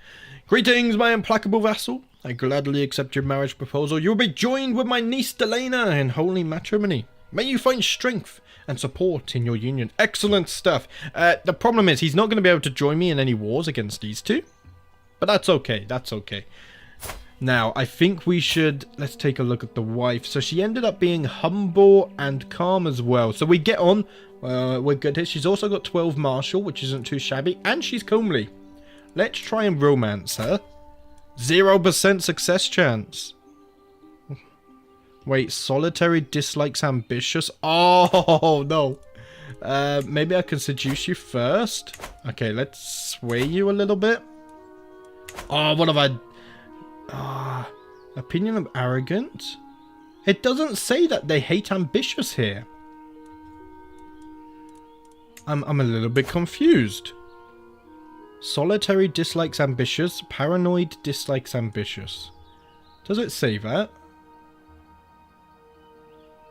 Greetings, my implacable vassal. I gladly accept your marriage proposal. You will be joined with my niece Delena in holy matrimony. May you find strength and support in your union. Excellent stuff. The problem is he's not going to be able to join me in any wars against these two. But that's okay. That's okay. Now, I think we should... Let's take a look at the wife. So she ended up being humble and calm as well. So we get on. We're good here. She's also got 12 martial, which isn't too shabby. And she's comely. Let's try and romance her. 0% success chance. Wait, solitary dislikes ambitious. Oh, no. Maybe I can seduce you first. Okay, let's sway you a little bit. Oh, what have I... opinion of arrogant? It doesn't say that they hate ambitious here. I'm a little bit confused. Solitary dislikes ambitious. Paranoid dislikes ambitious. Does it say that?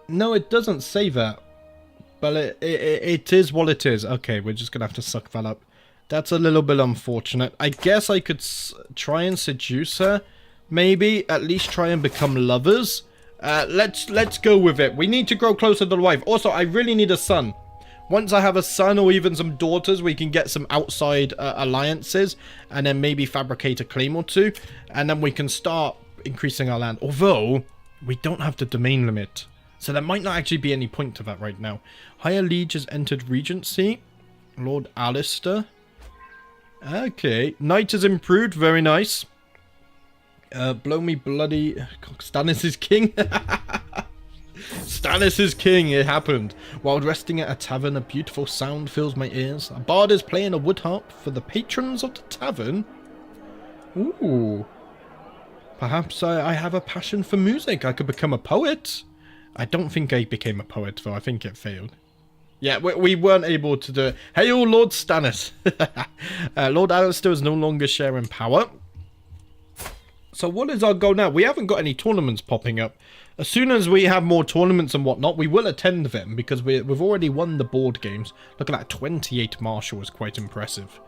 No, it doesn't say that. But it is what it is. Okay, we're just going to have to suck that up. That's a little bit unfortunate. I guess I could try and seduce her. Maybe. At least try and become lovers. Let's go with it. We need to grow closer to the wife. Also, I really need a son. Once I have a son or even some daughters, we can get some outside alliances. And then maybe fabricate a claim or two. And then we can start increasing our land. Although, we don't have the domain limit. So there might not actually be any point to that right now. Higher Liege has entered Regency. Lord Alistair. Okay. Knight has improved. Very nice. Blow me bloody... Stannis is king. Stannis is king. It happened. While resting at a tavern, a beautiful sound fills my ears. A bard is playing a wood harp for the patrons of the tavern. Ooh. Perhaps I have a passion for music. I could become a poet. I don't think I became a poet, though. I think it failed. Yeah, we weren't able to do it. Hail, Lord Stannis. Lord Alistair is no longer sharing power. So what is our goal now? We haven't got any tournaments popping up. As soon as we have more tournaments and whatnot, we will attend them because we've already won the board games. Look at that, 28 martial is quite impressive.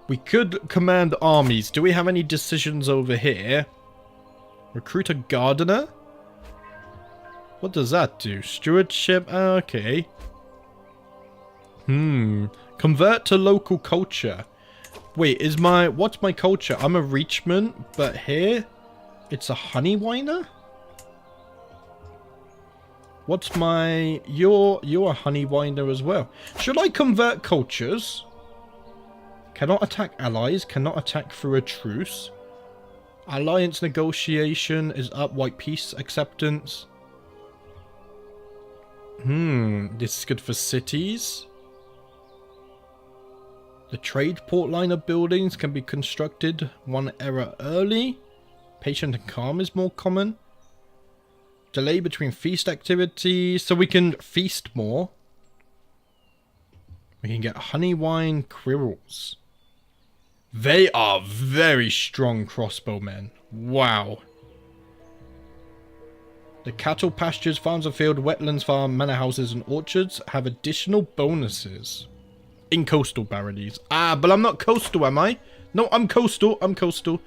We could command armies. Do we have any decisions over here? Recruit a gardener? What does that do? Stewardship? Okay. Convert to local culture. Wait, what's my culture? I'm a Reachman, but here it's a honey whiner? What's my... You're a honey whiner as well. Should I convert cultures? Cannot attack allies. Cannot attack through a truce. Alliance negotiation is up. White peace acceptance. This is good for cities. The trade port line of buildings can be constructed 1 era early. Patient and calm is more common. Delay between feast activities. So we can feast more. We can get honey wine quirrels. They are very strong crossbowmen. Wow. The cattle pastures, farms of field, wetlands farm, manor houses and orchards have additional bonuses. In coastal baronies. Ah, but I'm not coastal, am I? No, I'm coastal. I'm coastal.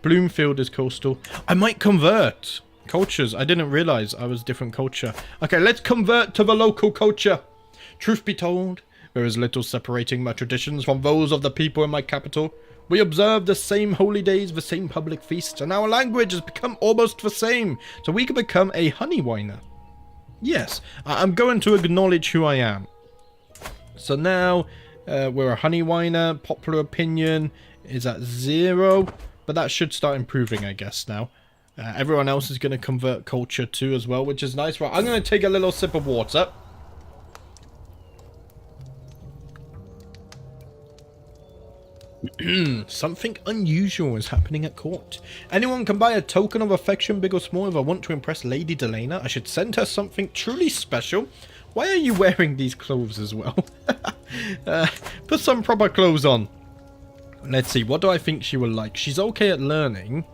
Bloomfield is coastal. I might convert. Cultures. I didn't realize I was different culture. Okay, let's convert to the local culture. Truth be told, there is little separating my traditions from those of the people in my capital. We observe the same holy days, the same public feasts, and our language has become almost the same, so we can become a honey whiner. Yes, I'm going to acknowledge who I am. So now, we're a honey whiner. Popular opinion is at 0, but that should start improving, I guess, now. Everyone else is going to convert culture too as well, which is nice. Right, I'm going to take a little sip of water. Something unusual is happening at court. Anyone can buy a token of affection, big or small. If I want to impress Lady Delena, I should send her something truly special. Why are you wearing these clothes as well? Put some proper clothes on. Let's see, what do I think she will like? She's okay at learning.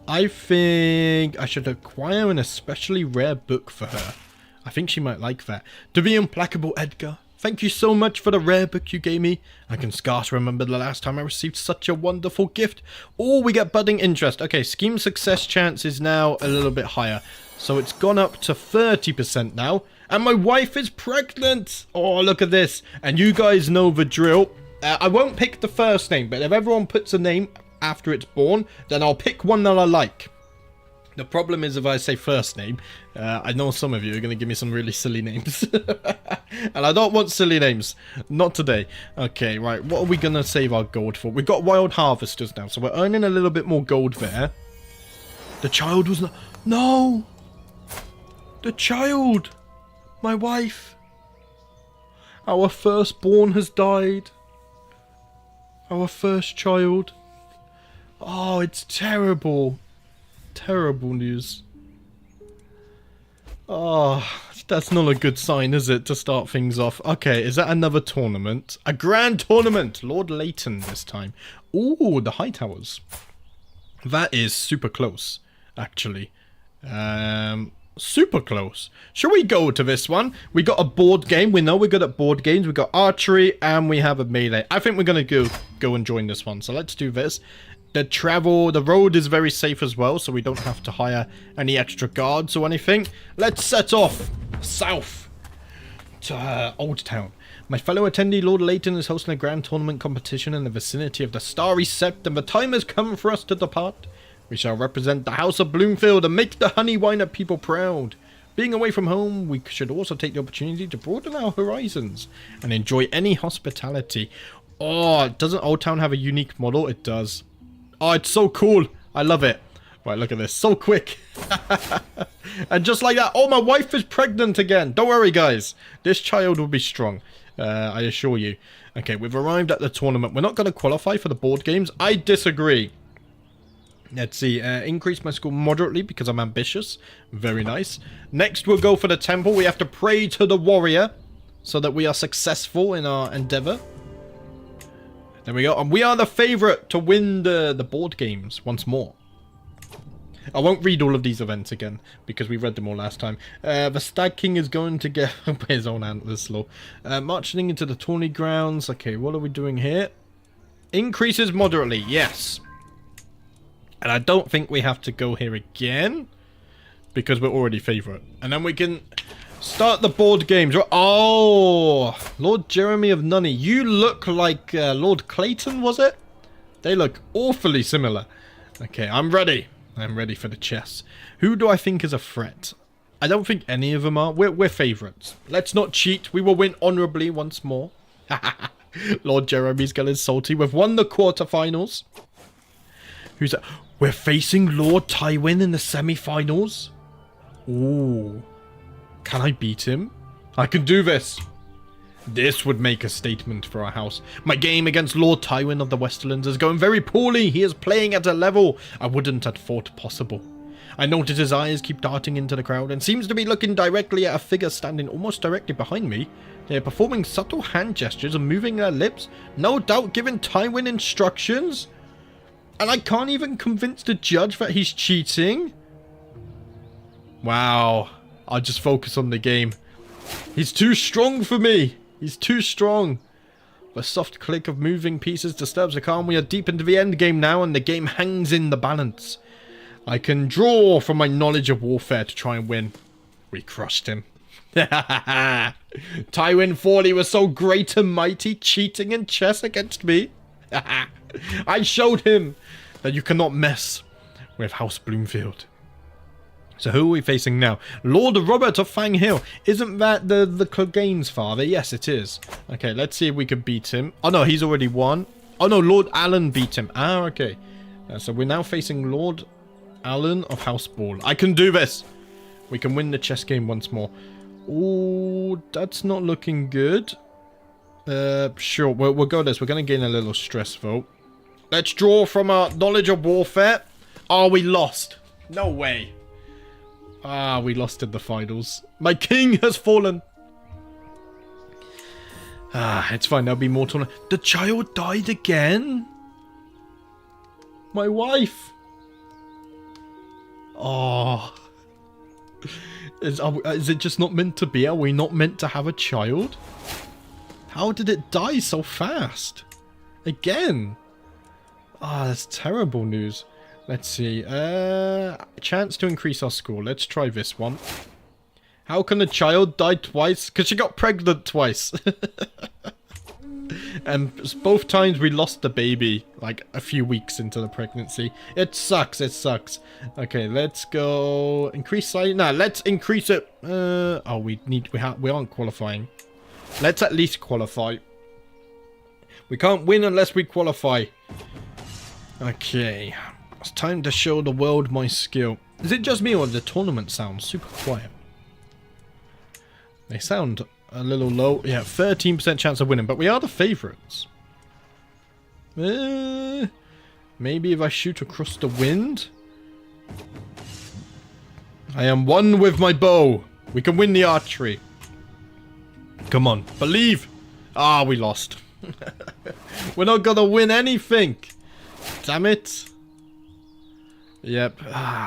I think I should acquire an especially rare book for her. I think she might like that. To be implacable, Edgar. Thank you so much for the rare book you gave me. I can scarce remember the last time I received such a wonderful gift. Oh, we get budding interest. Okay, scheme success chance is now a little bit higher. So it's gone up to 30% now. And my wife is pregnant. Oh, look at this. And you guys know the drill. I won't pick the first name, but if everyone puts a name after it's born, then I'll pick one that I like. The problem is if I say first name, I know some of you are going to give me some really silly names. And I don't want silly names. Not today. Okay, right. What are we going to save our gold for? We've got wild harvesters now, so we're earning a little bit more gold there. The child was not... No! The child! My wife! Our firstborn has died. Our first child. Oh, it's terrible. Terrible news. Oh, that's not a good sign, is it, to start things off? Okay, is that another tournament? A grand tournament! Lord Leighton this time. Ooh, the High Towers. That is super close, actually. Super close. Shall we go to this one? We got a board game. We know we're good at board games. We got archery and we have a melee. I think we're going to go and join this one. So let's do this. The road is very safe as well, so we don't have to hire any extra guards or anything. Let's set off south to Old Town. My fellow attendee, Lord Leighton, is hosting a grand tournament competition in the vicinity of the Starry Sept, and the time has come for us to depart. We shall represent the House of Bloomfield and make the honey whiner people proud. Being away from home, we should also take the opportunity to broaden our horizons and enjoy any hospitality. Oh, doesn't Old Town have a unique model? It does. Oh, it's so cool. I love it. Right, look at this. So quick. And just like that. Oh, my wife is pregnant again. Don't worry, guys. This child will be strong. I assure you. Okay, we've arrived at the tournament. We're not going to qualify for the board games. I disagree. Let's see. Increase my score moderately because I'm ambitious. Very nice. Next, we'll go for the temple. We have to pray to the warrior so that we are successful in our endeavor. There we go. And we are the favorite to win the board games once more. I won't read all of these events again because we read them all last time. The Stag King is going to get by his own antlers slow. Marching into the tourney grounds. Okay, what are we doing here? Increases moderately. Yes. And I don't think we have to go here again because we're already favorite. And then we can start the board games. Oh, Lord Jeremy of Nunney. You look like Lord Clayton, was it? They look awfully similar. Okay, I'm ready. I'm ready for the chess. Who do I think is a threat? I don't think any of them are. We're favourites. Let's not cheat. We will win honourably once more. Lord Jeremy's getting salty. We've won the quarterfinals. Who's that? We're facing Lord Tywin in the semi-finals. Ooh. Can I beat him? I can do this. This would make a statement for our house. My game against Lord Tywin of the Westerlands is going very poorly. He is playing at a level I wouldn't have thought possible. I notice his eyes keep darting into the crowd and seems to be looking directly at a figure standing almost directly behind me. They are performing subtle hand gestures and moving their lips, no doubt giving Tywin instructions. And I can't even convince the judge that he's cheating. Wow. I'll just focus on the game. He's too strong for me. He's too strong. The soft click of moving pieces disturbs the calm. We are deep into the end game now, and the game hangs in the balance. I can draw from my knowledge of warfare to try and win. We crushed him. Tywin thought he was so great and mighty, cheating in chess against me. I showed him that you cannot mess with House Bloomfield. So who are we facing now? Lord Robert of Fang Hill. Isn't that the Clegane's father? Yes, it is. Okay, let's see if we can beat him. Oh no, he's already won. Oh no, Lord Alan beat him. Ah, okay. So we're now facing Lord Alan of House Ball. I can do this. We can win the chess game once more. Oh, that's not looking good. Sure, we'll go this. We're going to gain a little stress though. Let's draw from our knowledge of warfare. Oh, we lost. No way. Ah, we lost in the finals. My king has fallen. Ah, it's fine. There'll be more tournament. The child died again? My wife. Oh. Is it just not meant to be? Are we not meant to have a child? How did it die so fast? Again? Ah, that's terrible news. Let's see. Chance to increase our score. Let's try this one. How can a child die twice? Because she got pregnant twice. And both times we lost the baby, like a few weeks into the pregnancy. It sucks, it sucks. Okay, let's go increase size. Nah, let's increase it. Oh, we aren't qualifying. Let's at least qualify. We can't win unless we qualify. Okay, it's time to show the world my skill. Is it just me or the tournament sounds super quiet? They sound a little low. Yeah, 13% chance of winning, but we are the favourites. Maybe if I shoot across the wind? I am one with my bow. We can win the archery. Come on, believe. Ah, we lost. We're not gonna win anything. Damn it. Yep.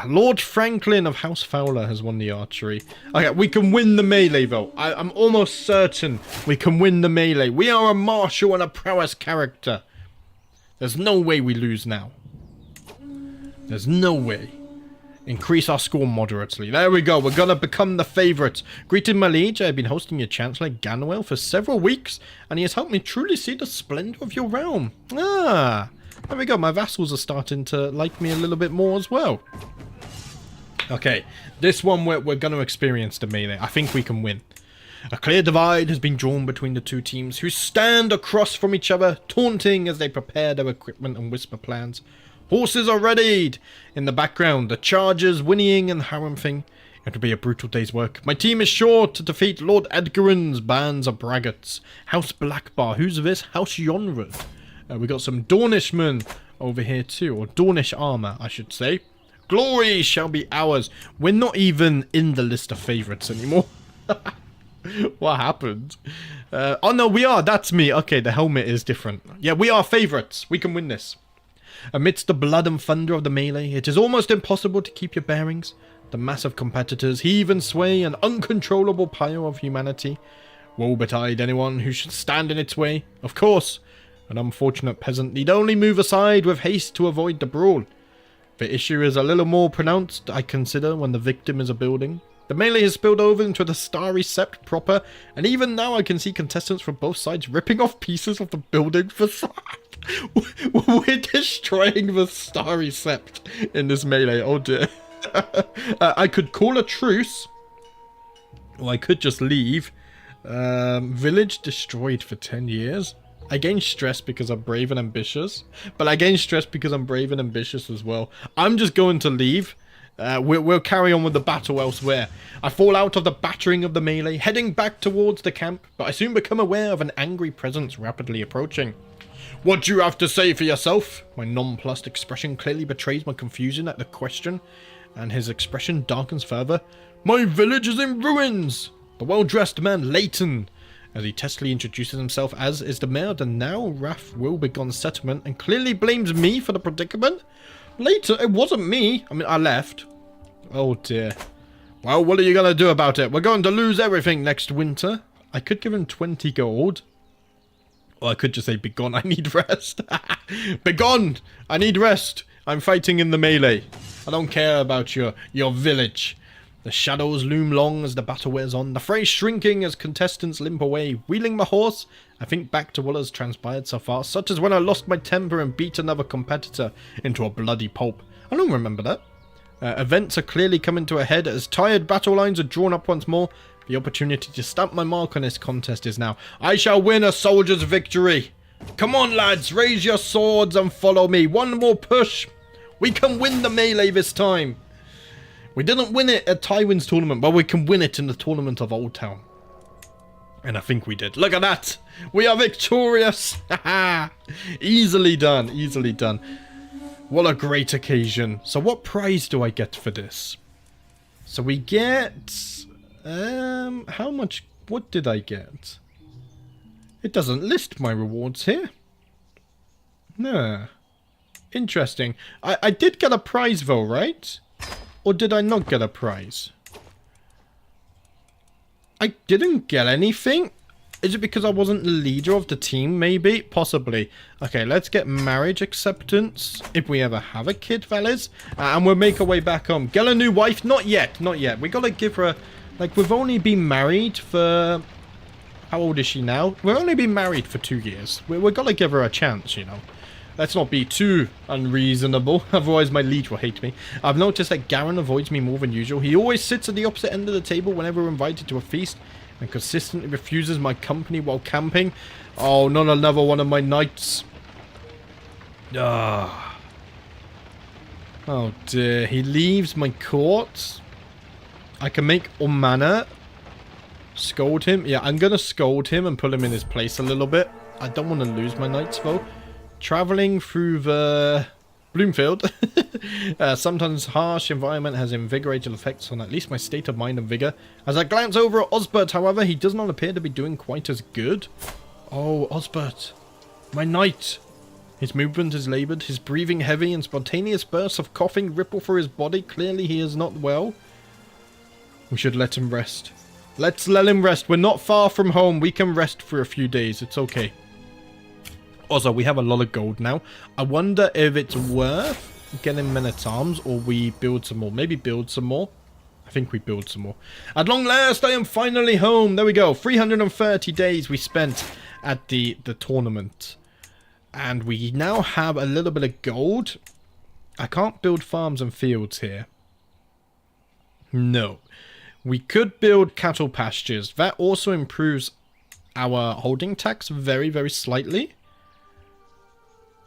Lord Franklin of House Fowler has won the archery. Okay, we can win the melee though. I'm almost certain we can win the melee. We are a martial and a prowess character. There's no way we lose now. There's no way. Increase our score moderately. There we go. We're gonna become the favourites. Greeted my liege. I have been hosting your Chancellor Ganwell for several weeks, and he has helped me truly see the splendour of your realm. Ah. There we go, my vassals are starting to like me a little bit more as well. Okay, this one we're going to experience the melee. I think we can win. A clear divide has been drawn between the two teams, who stand across from each other, taunting as they prepare their equipment and whisper plans. Horses are readied! In the background, the chargers whinnying and haranguing. It'll be a brutal day's work. My team is sure to defeat Lord Edgarin's bands of braggarts. House Blackbar, who's this? House Yonrud. We got some Dornishmen over here too, or Dornish armor, I should say. Glory shall be ours. We're not even in the list of favourites anymore. What happened? Oh no, we are. That's me. Okay, the helmet is different. Yeah, we are favourites. We can win this. Amidst the blood and thunder of the melee, it is almost impossible to keep your bearings. The massive competitors heave and sway, an uncontrollable pile of humanity. Woe betide anyone who should stand in its way. Of course, an unfortunate peasant need only move aside with haste to avoid the brawl. The issue is a little more pronounced, I consider, when the victim is a building. The melee has spilled over into the Starry Sept proper, and even now I can see contestants from both sides ripping off pieces of the building facade. We're destroying the Starry Sept in this melee, oh dear. I could call a truce, or I could just leave. Village destroyed for 10 years. I gain stress because I'm brave and ambitious, but I gain stress because I'm brave and ambitious as well. I'm just going to leave. We'll carry on with the battle elsewhere. I fall out of the battering of the melee, heading back towards the camp, but I soon become aware of an angry presence rapidly approaching. What do you have to say for yourself? My nonplussed expression clearly betrays my confusion at the question, and his expression darkens further. My village is in ruins! The well-dressed man, Leighton, as he testily introduces himself as is the mayor of the now Wrath Will-Begone settlement, and clearly blames me for the predicament. Later, it wasn't me. I mean, I left. Oh dear. Well, what are you going to do about it? We're going to lose everything next winter. I could give him 20 gold. Or I could just say, begone, I need rest. Begone! I need rest. I'm fighting in the melee. I don't care about your village. The shadows loom long as the battle wears on, the fray shrinking as contestants limp away. Wheeling my horse, I think back to what has transpired so far, such as when I lost my temper and beat another competitor into a bloody pulp. I don't remember that. Events are clearly coming to a head as tired battle lines are drawn up once more. The opportunity to stamp my mark on this contest is now. I shall win a soldier's victory. Come on, lads, raise your swords and follow me. One more push. We can win the melee this time. We didn't win it at Tywin's tournament, but we can win it in the tournament of Old Town. And I think we did. Look at that. We are victorious. Easily done. Easily done. What a great occasion. So what prize do I get for this? So we get... how much... What did I get? It doesn't list my rewards here. No. Interesting. I did get a prize though, right? Or did I not get a prize? I didn't get anything. Is it because I wasn't the leader of the team, maybe? Possibly. Okay, let's get marriage acceptance. If we ever have a kid, fellas. And we'll make our way back home. Get a new wife? Not yet. Not yet. We gotta give her a... Like, we've only been married for... How old is she now? We've only been married for 2 years. We've gotta give her a chance, you know. Let's not be too unreasonable, otherwise my liege will hate me. I've noticed that Grawen avoids me more than usual. He always sits at the opposite end of the table whenever we're invited to a feast, and consistently refuses my company while camping. Oh, not another one of my knights. Ah. Oh dear, he leaves my court. I can make Ormana scold him. Yeah, I'm gonna scold him and put him in his place a little bit. I don't want to lose my knights though. Traveling through the Bloomfield, sometimes harsh environment has invigorating effects on at least my state of mind and vigor. As I glance over at Osbert, however, he does not appear to be doing quite as good. Oh, Osbert, my knight. His movement is laboured, his breathing heavy, and spontaneous bursts of coughing ripple through his body. Clearly he is not well. We should let him rest. Let's let him rest. We're not far from home. We can rest for a few days. It's okay. Also, we have a lot of gold now. I wonder if it's worth getting men-at-arms or we build some more. Maybe build some more. I think we build some more. At long last, I am finally home. There we go. 330 days we spent at the tournament. And we now have a little bit of gold. I can't build farms and fields here. No. We could build cattle pastures. That also improves our holding tax very, very slightly.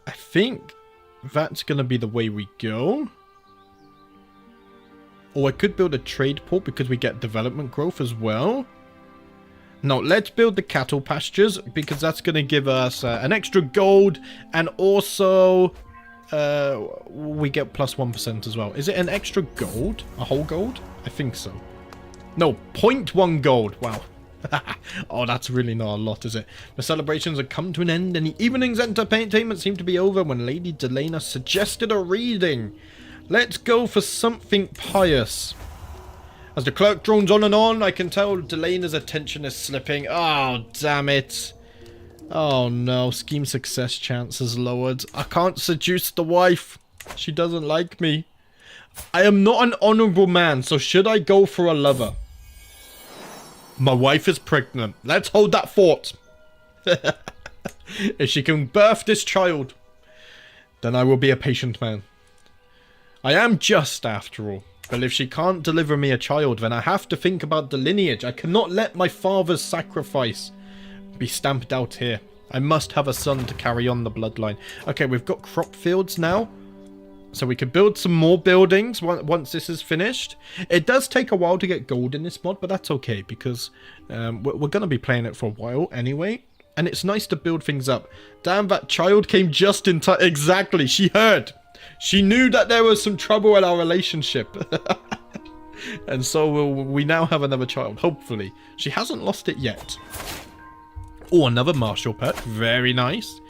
I think that's going to be the way we go. Or I could build a trade port because we get development growth as well. No, let's build the cattle pastures because that's going to give us an extra gold. And also we get plus 1% as well. Is it an extra gold? A whole gold? I think so. No, 0.1 gold. Wow. Oh, that's really not a lot, is it? The celebrations had come to an end, and the evening's entertainment seemed to be over when Lady Delena suggested a reading. Let's go for something pious. As the clerk drones on, I can tell Delena's attention is slipping. Oh, damn it. Oh, no. Scheme success chance is lowered. I can't seduce the wife. She doesn't like me. I am not an honourable man, so should I go for a lover? My wife is pregnant. Let's hold that thought. If she can birth this child, then I will be a patient man. I am just, after all. But if she can't deliver me a child, then I have to think about the lineage. I cannot let my father's sacrifice be stamped out here. I must have a son to carry on the bloodline. Okay, we've got crop fields now. So we could build some more buildings once this is finished. It does take a while to get gold in this mod, but that's okay because we're going to be playing it for a while anyway. And it's nice to build things up. Damn, that child came just in time. Exactly, she heard. She knew that there was some trouble in our relationship. And so we now have another child, hopefully. She hasn't lost it yet. Oh, another martial pet. Very nice.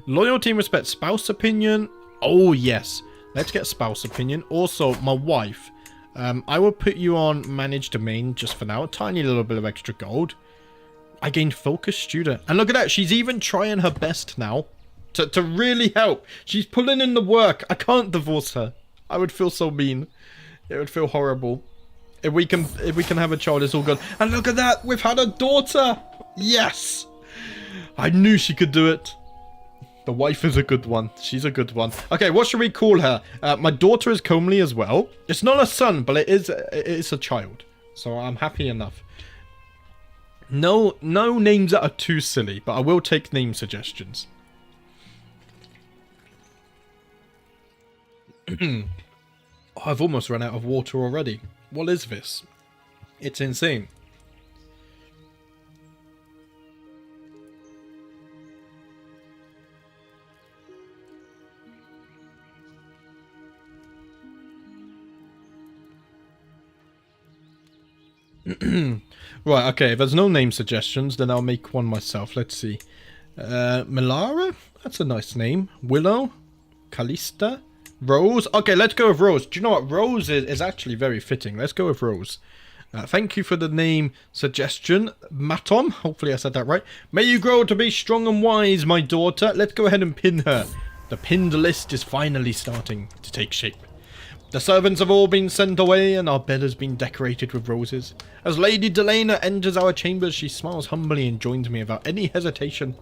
Loyalty and respect. Spouse opinion. Oh, yes. Let's get spouse opinion. Also, my wife. I will put you on manage domain just for now. A tiny little bit of extra gold. I gained focus student. And look at that. She's even trying her best now to really help. She's pulling in the work. I can't divorce her. I would feel so mean. It would feel horrible. If we can have a child, it's all good. And look at that, we've had a daughter. Yes, I knew she could do it. The wife is a good one. She's a good one. Okay, what should we call her? My daughter is comely as well. It's not a son, but it is a child. So I'm happy enough. No names that are too silly, but I will take name suggestions. Oh, I've almost run out of water already. What is this? It's insane. Right, okay, if there's no name suggestions, then I'll make one myself. Let's see. Melara? That's a nice name. Willow? Callista? Rose? Okay, let's go with Rose. Do you know what? Rose is actually very fitting. Let's go with Rose. Thank you for the name suggestion, Matom. Hopefully I said that right. May you grow to be strong and wise, my daughter. Let's go ahead and pin her. The pinned list is finally starting to take shape. The servants have all been sent away, and our bed has been decorated with roses. As Lady Delena enters our chambers, she smiles humbly and joins me without any hesitation.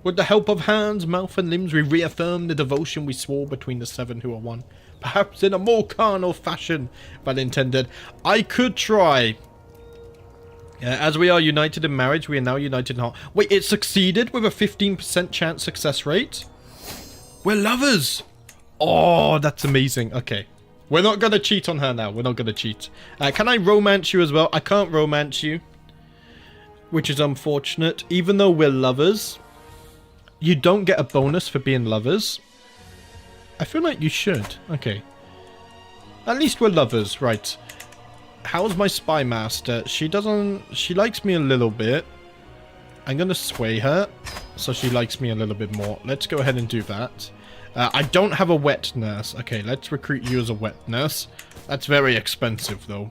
With the help of hands, mouth, and limbs, we reaffirm the devotion we swore between the seven who are one. Perhaps in a more carnal fashion than intended. I could try. As we are united in marriage, we are now united in heart. Wait, it succeeded with a 15% chance success rate? We're lovers! Oh, that's amazing. Okay. We're not going to cheat on her now. We're not going to cheat. Can I romance you as well? I can't romance you. Which is unfortunate. Even though we're lovers, you don't get a bonus for being lovers. I feel like you should. Okay. At least we're lovers. Right. How's my spy master? She likes me a little bit. I'm going to sway her so she likes me a little bit more. Let's go ahead and do that. I don't have a wet nurse. Okay, let's recruit you as a wet nurse. That's very expensive, though.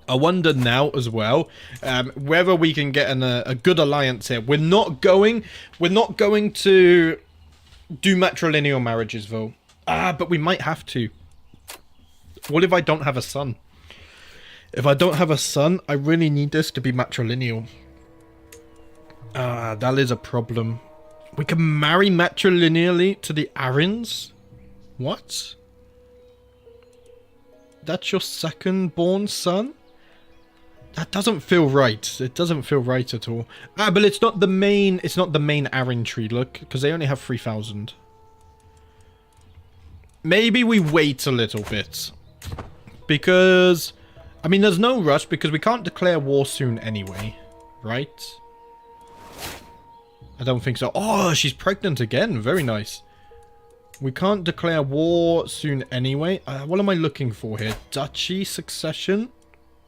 I wonder now as well whether we can get a good alliance here. We're not going to do matrilineal marriages, though. But we might have to. What if I don't have a son? If I don't have a son, I really need this to be matrilineal. That is a problem. We can marry matrilineally to the Arryns? What? That's your second born son? That doesn't feel right. It doesn't feel right at all. But it's not the main Arryn tree, look, because they only have 3,000. Maybe we wait a little bit. Because, I mean, there's no rush because we can't declare war soon anyway, right? I don't think so. Oh, she's pregnant again. Very nice. We can't declare war soon anyway. What am I looking for here? Duchy succession?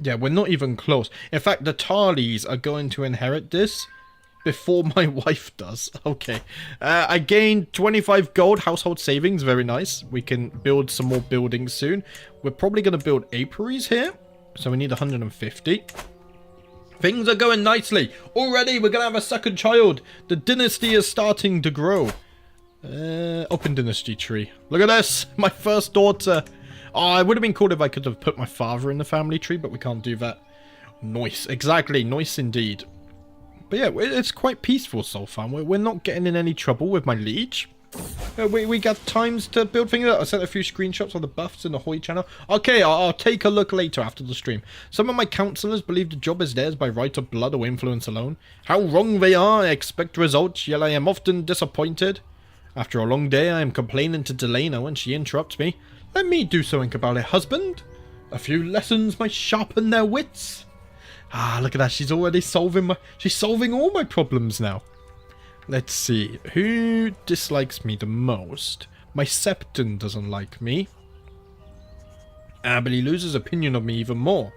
Yeah, we're not even close. In fact, the Tarleys are going to inherit this before my wife does. Okay. I gained 25 gold household savings. Very nice. We can build some more buildings soon. We're probably going to build apiaries here. So we need 150. Things are going nicely. Already, we're going to have a second child. The dynasty is starting to grow. Open dynasty tree. Look at this. My first daughter. Oh, it would have been cool if I could have put my father in the family tree, but we can't do that. Nice. Exactly. Nice indeed. But yeah, it's quite peaceful so far. We're not getting in any trouble with my liege. We got times to build things up. I sent a few screenshots of the buffs in the Hoy channel. Okay, I'll take a look later after the stream. Some of my councillors believe the job is theirs by right of blood or influence alone. How wrong they are. I expect results, yet I am often disappointed. After a long day, I am complaining to Delena when she interrupts me. Let me do something about it, husband. A few lessons might sharpen their wits. Ah, look at that. She's already solving all my problems now. Let's see. Who dislikes me the most? My Septon doesn't like me. But he loses opinion of me even more.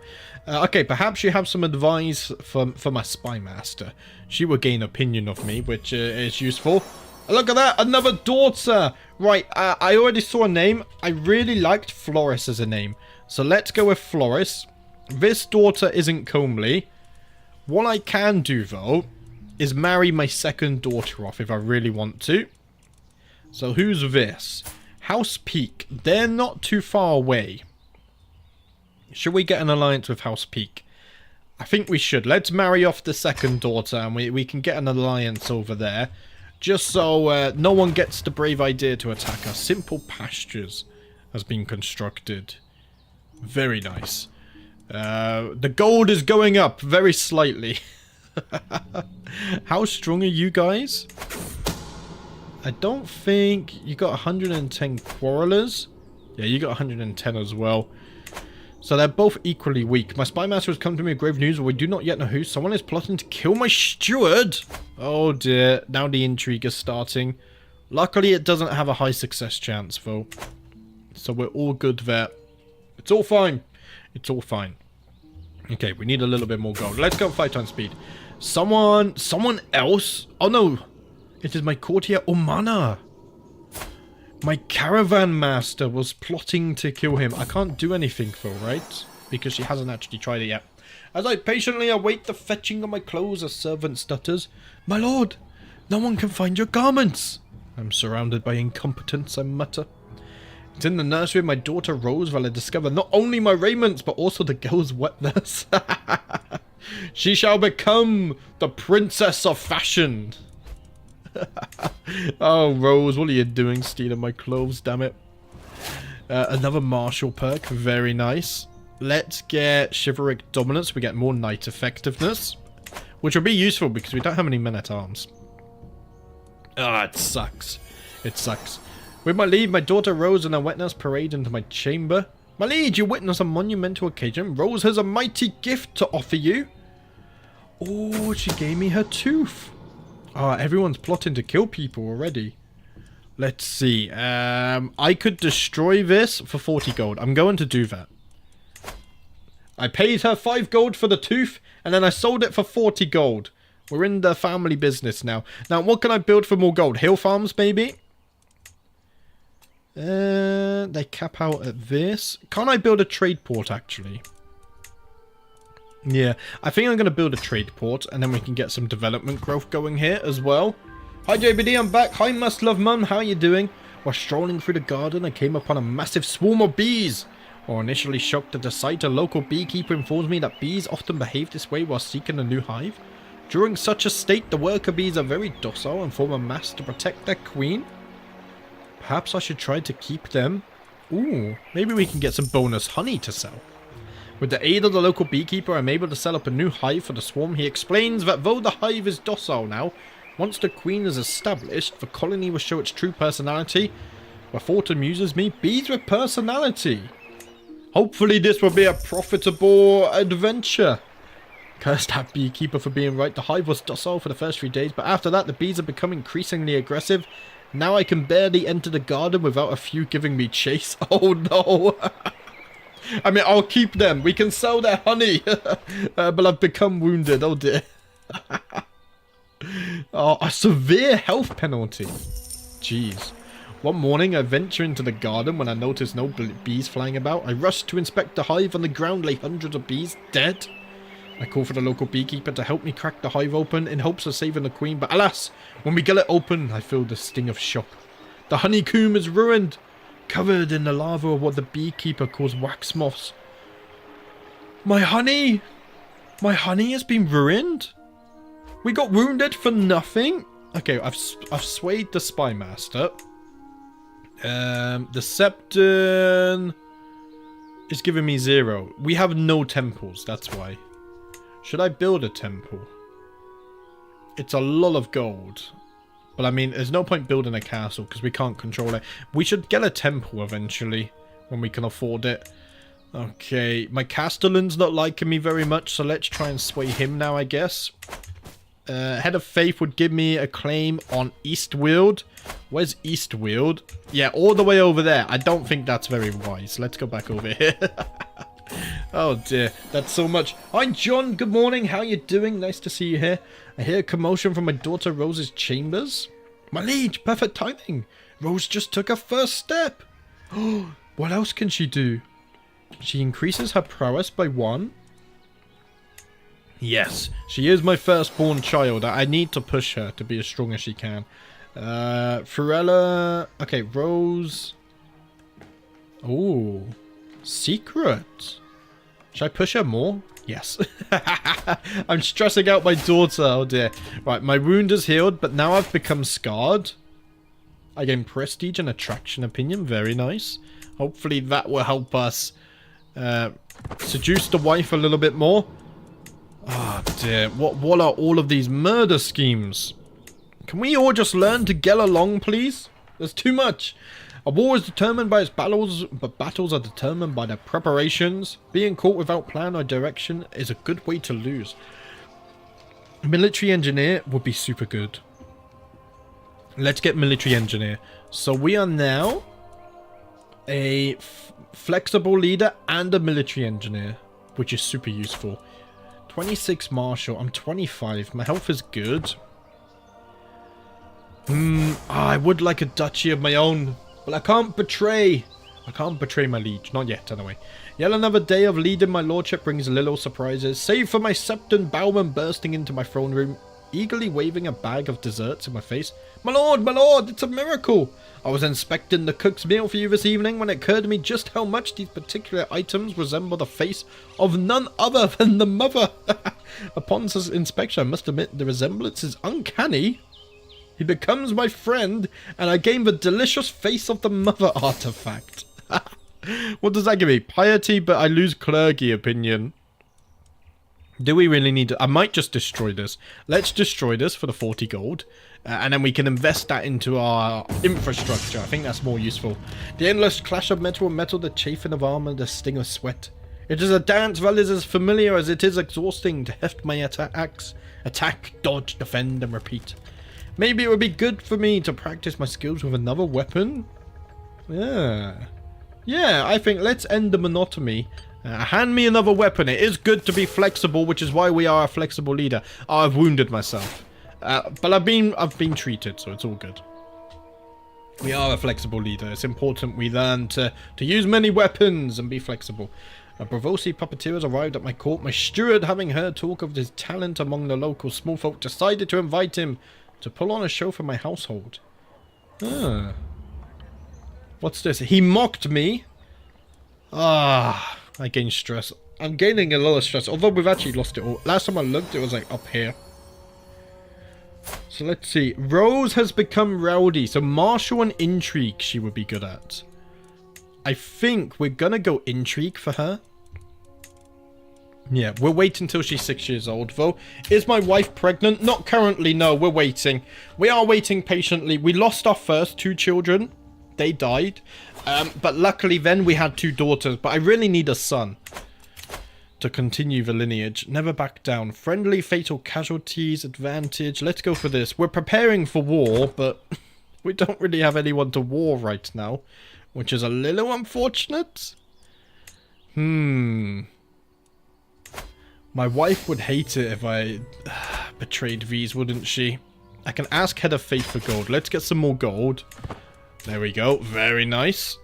Okay, perhaps you have some advice for my spy master. She will gain opinion of me, which is useful. Look at that, another daughter. Right, I already saw a name. I really liked Floris as a name. So let's go with Floris. This daughter isn't comely. What I can do, though, is marry my second daughter off if I really want to. So who's this? House Peak. They're not too far away. Should we get an alliance with House Peak? I think we should. Let's marry off the second daughter and we can get an alliance over there. Just so no one gets the brave idea to attack us. Simple Pastures has been constructed. Very nice. The gold is going up very slightly. How strong are you guys? I don't think... You got 110 quarrelers. Yeah, you got 110 as well. So they're both equally weak. My spy master has come to me with grave news, but we do not yet know who. Someone is plotting to kill my steward. Oh dear. Now the intrigue is starting. Luckily, it doesn't have a high success chance, though. So we're all good there. It's all fine. It's all fine. Okay, we need a little bit more gold. Let's go 5 times speed. Someone else? Oh no. It is my courtier Omana. My caravan master was plotting to kill him. I can't do anything though, right? Because she hasn't actually tried it yet. As I patiently await the fetching of my clothes, a servant stutters. My lord, no one can find your garments. I'm surrounded by incompetence, I mutter. It's in the nursery of my daughter Rose while I discover not only my raiments, but also the girl's wetness. She shall become the princess of fashion. Oh, Rose, what are you doing stealing my clothes, damn it. Another martial perk, very nice. Let's get chivalric dominance, we get more knight effectiveness, which will be useful because we don't have any men-at-arms. Ah, it sucks. It sucks. With my leave, my daughter Rose and her wet nurse parade into my chamber. My liege, you witness a monumental occasion. Rose has a mighty gift to offer you. Oh, she gave me her tooth. Ah, everyone's plotting to kill people already. Let's see. I could destroy this for 40 gold. I'm going to do that. I paid her 5 gold for the tooth, and then I sold it for 40 gold. We're in the family business now. Now, what can I build for more gold? Hill farms, maybe? They cap out at this. Can't I build a trade port, actually? Yeah, I think I'm going to build a trade port, and then we can get some development growth going here as well. Hi JBD, I'm back. Hi Must Love Mum, how are you doing? While strolling through the garden, I came upon a massive swarm of bees. While initially shocked at the sight, a local beekeeper informs me that bees often behave this way while seeking a new hive. During such a state, the worker bees are very docile and form a mass to protect their queen. Perhaps I should try to keep them. Ooh, maybe we can get some bonus honey to sell. With the aid of the local beekeeper, I'm able to set up a new hive for the swarm. He explains that though the hive is docile now, once the queen is established, the colony will show its true personality. The thought amuses me. Bees with personality. Hopefully this will be a profitable adventure. Curse that beekeeper for being right. The hive was docile for the first 3 days, but after that the bees have become increasingly aggressive. Now I can barely enter the garden without a few giving me chase. Oh no. I mean, I'll keep them. We can sell their honey. But I've become wounded. Oh dear. Oh, a severe health penalty. Jeez. One morning, I venture into the garden when I notice no bees flying about. I rush to inspect the hive. On the ground lay hundreds of bees, dead. I call for the local beekeeper to help me crack the hive open in hopes of saving the queen. But alas, when we get it open, I feel the sting of shock. The honeycomb is ruined. Covered in the larva of what the beekeeper calls wax moths. My honey! My honey has been ruined? We got wounded for nothing? Okay, I've swayed the spy master. The Septon is giving me 0. We have no temples, that's why. Should I build a temple? It's a lot of gold. But I mean, there's no point building a castle because we can't control it. We should get a temple eventually when we can afford it. Okay, my Castellan's not liking me very much, so let's try and sway him now, I guess. Head of Faith would give me a claim on Eastweald. Where's Eastweald? Yeah, all the way over there. I don't think that's very wise. Let's go back over here. Oh dear, that's so much. Hi John, good morning, how you doing? Nice to see you here. I hear a commotion from my daughter Rose's chambers. My liege, perfect timing. Rose just took her first step. Oh, what else can she do? She increases her prowess by 1. Yes, she is my firstborn child. I need to push her to be as strong as she can. Ferella. Okay, Rose. Ooh. Secret. Should I push her more? Yes. I'm stressing out my daughter. Oh dear. Right, my wound is healed, but now I've become scarred. I gain prestige and attraction opinion. Very nice. Hopefully that will help us seduce the wife a little bit more. Oh dear. What are all of these murder schemes? Can we all just learn to get along, please? There's too much. A war is determined by its battles, but battles are determined by their preparations. Being caught without plan or direction is a good way to lose. Military engineer would be super good. Let's get military engineer. So we are now a flexible leader and a military engineer, which is super useful. 26 martial. I'm 25. My health is good. I would like a duchy of my own. But I can't betray my liege. Not yet, anyway. Yet another day of leading my lordship brings little surprises. Save for my Septon bowman bursting into my throne room, eagerly waving a bag of desserts in my face. My lord, it's a miracle! I was inspecting the cook's meal for you this evening when it occurred to me just how much these particular items resemble the face of none other than the mother. Upon this inspection, I must admit the resemblance is uncanny. He becomes my friend, and I gain the delicious face of the mother artifact. What does that give me? Piety, but I lose clergy opinion. Do we really need to? I might just destroy this. Let's destroy this for the 40 gold. And then we can invest that into our infrastructure. I think that's more useful. The endless clash of metal and metal, the chafing of armor, the sting of sweat. It is a dance that is as familiar as it is exhausting to heft my attacks. Attack, dodge, defend, and repeat. Maybe it would be good for me to practice my skills with another weapon. Yeah, I think let's end the monotony. Hand me another weapon. It is good to be flexible, which is why we are a flexible leader. Oh, I've wounded myself. But I've been treated, so it's all good. We are a flexible leader. It's important we learn to use many weapons and be flexible. A Bravosi puppeteer has arrived at my court. My steward, having heard talk of his talent among the local small folk, decided to invite him to pull on a show for my household. What's this? He mocked me. I gain stress. I'm gaining a lot of stress, although we've actually lost it all. Last time I looked, it was like up here. So let's see. Rose has become rowdy, so martial and intrigue she would be good at. I think we're gonna go intrigue for her. Yeah, we'll wait until she's 6 years old, though. Is my wife pregnant? Not currently, no. We're waiting. We are waiting patiently. We lost our first 2 children. They died. But luckily then we had 2 daughters. But I really need a son to continue the lineage. Never back down. Friendly, fatal casualties, advantage. Let's go for this. We're preparing for war, but we don't really have anyone to war right now, which is a little unfortunate. My wife would hate it if I betrayed these, wouldn't she? I can ask Head of Faith for gold. Let's get some more gold. There we go. Very nice.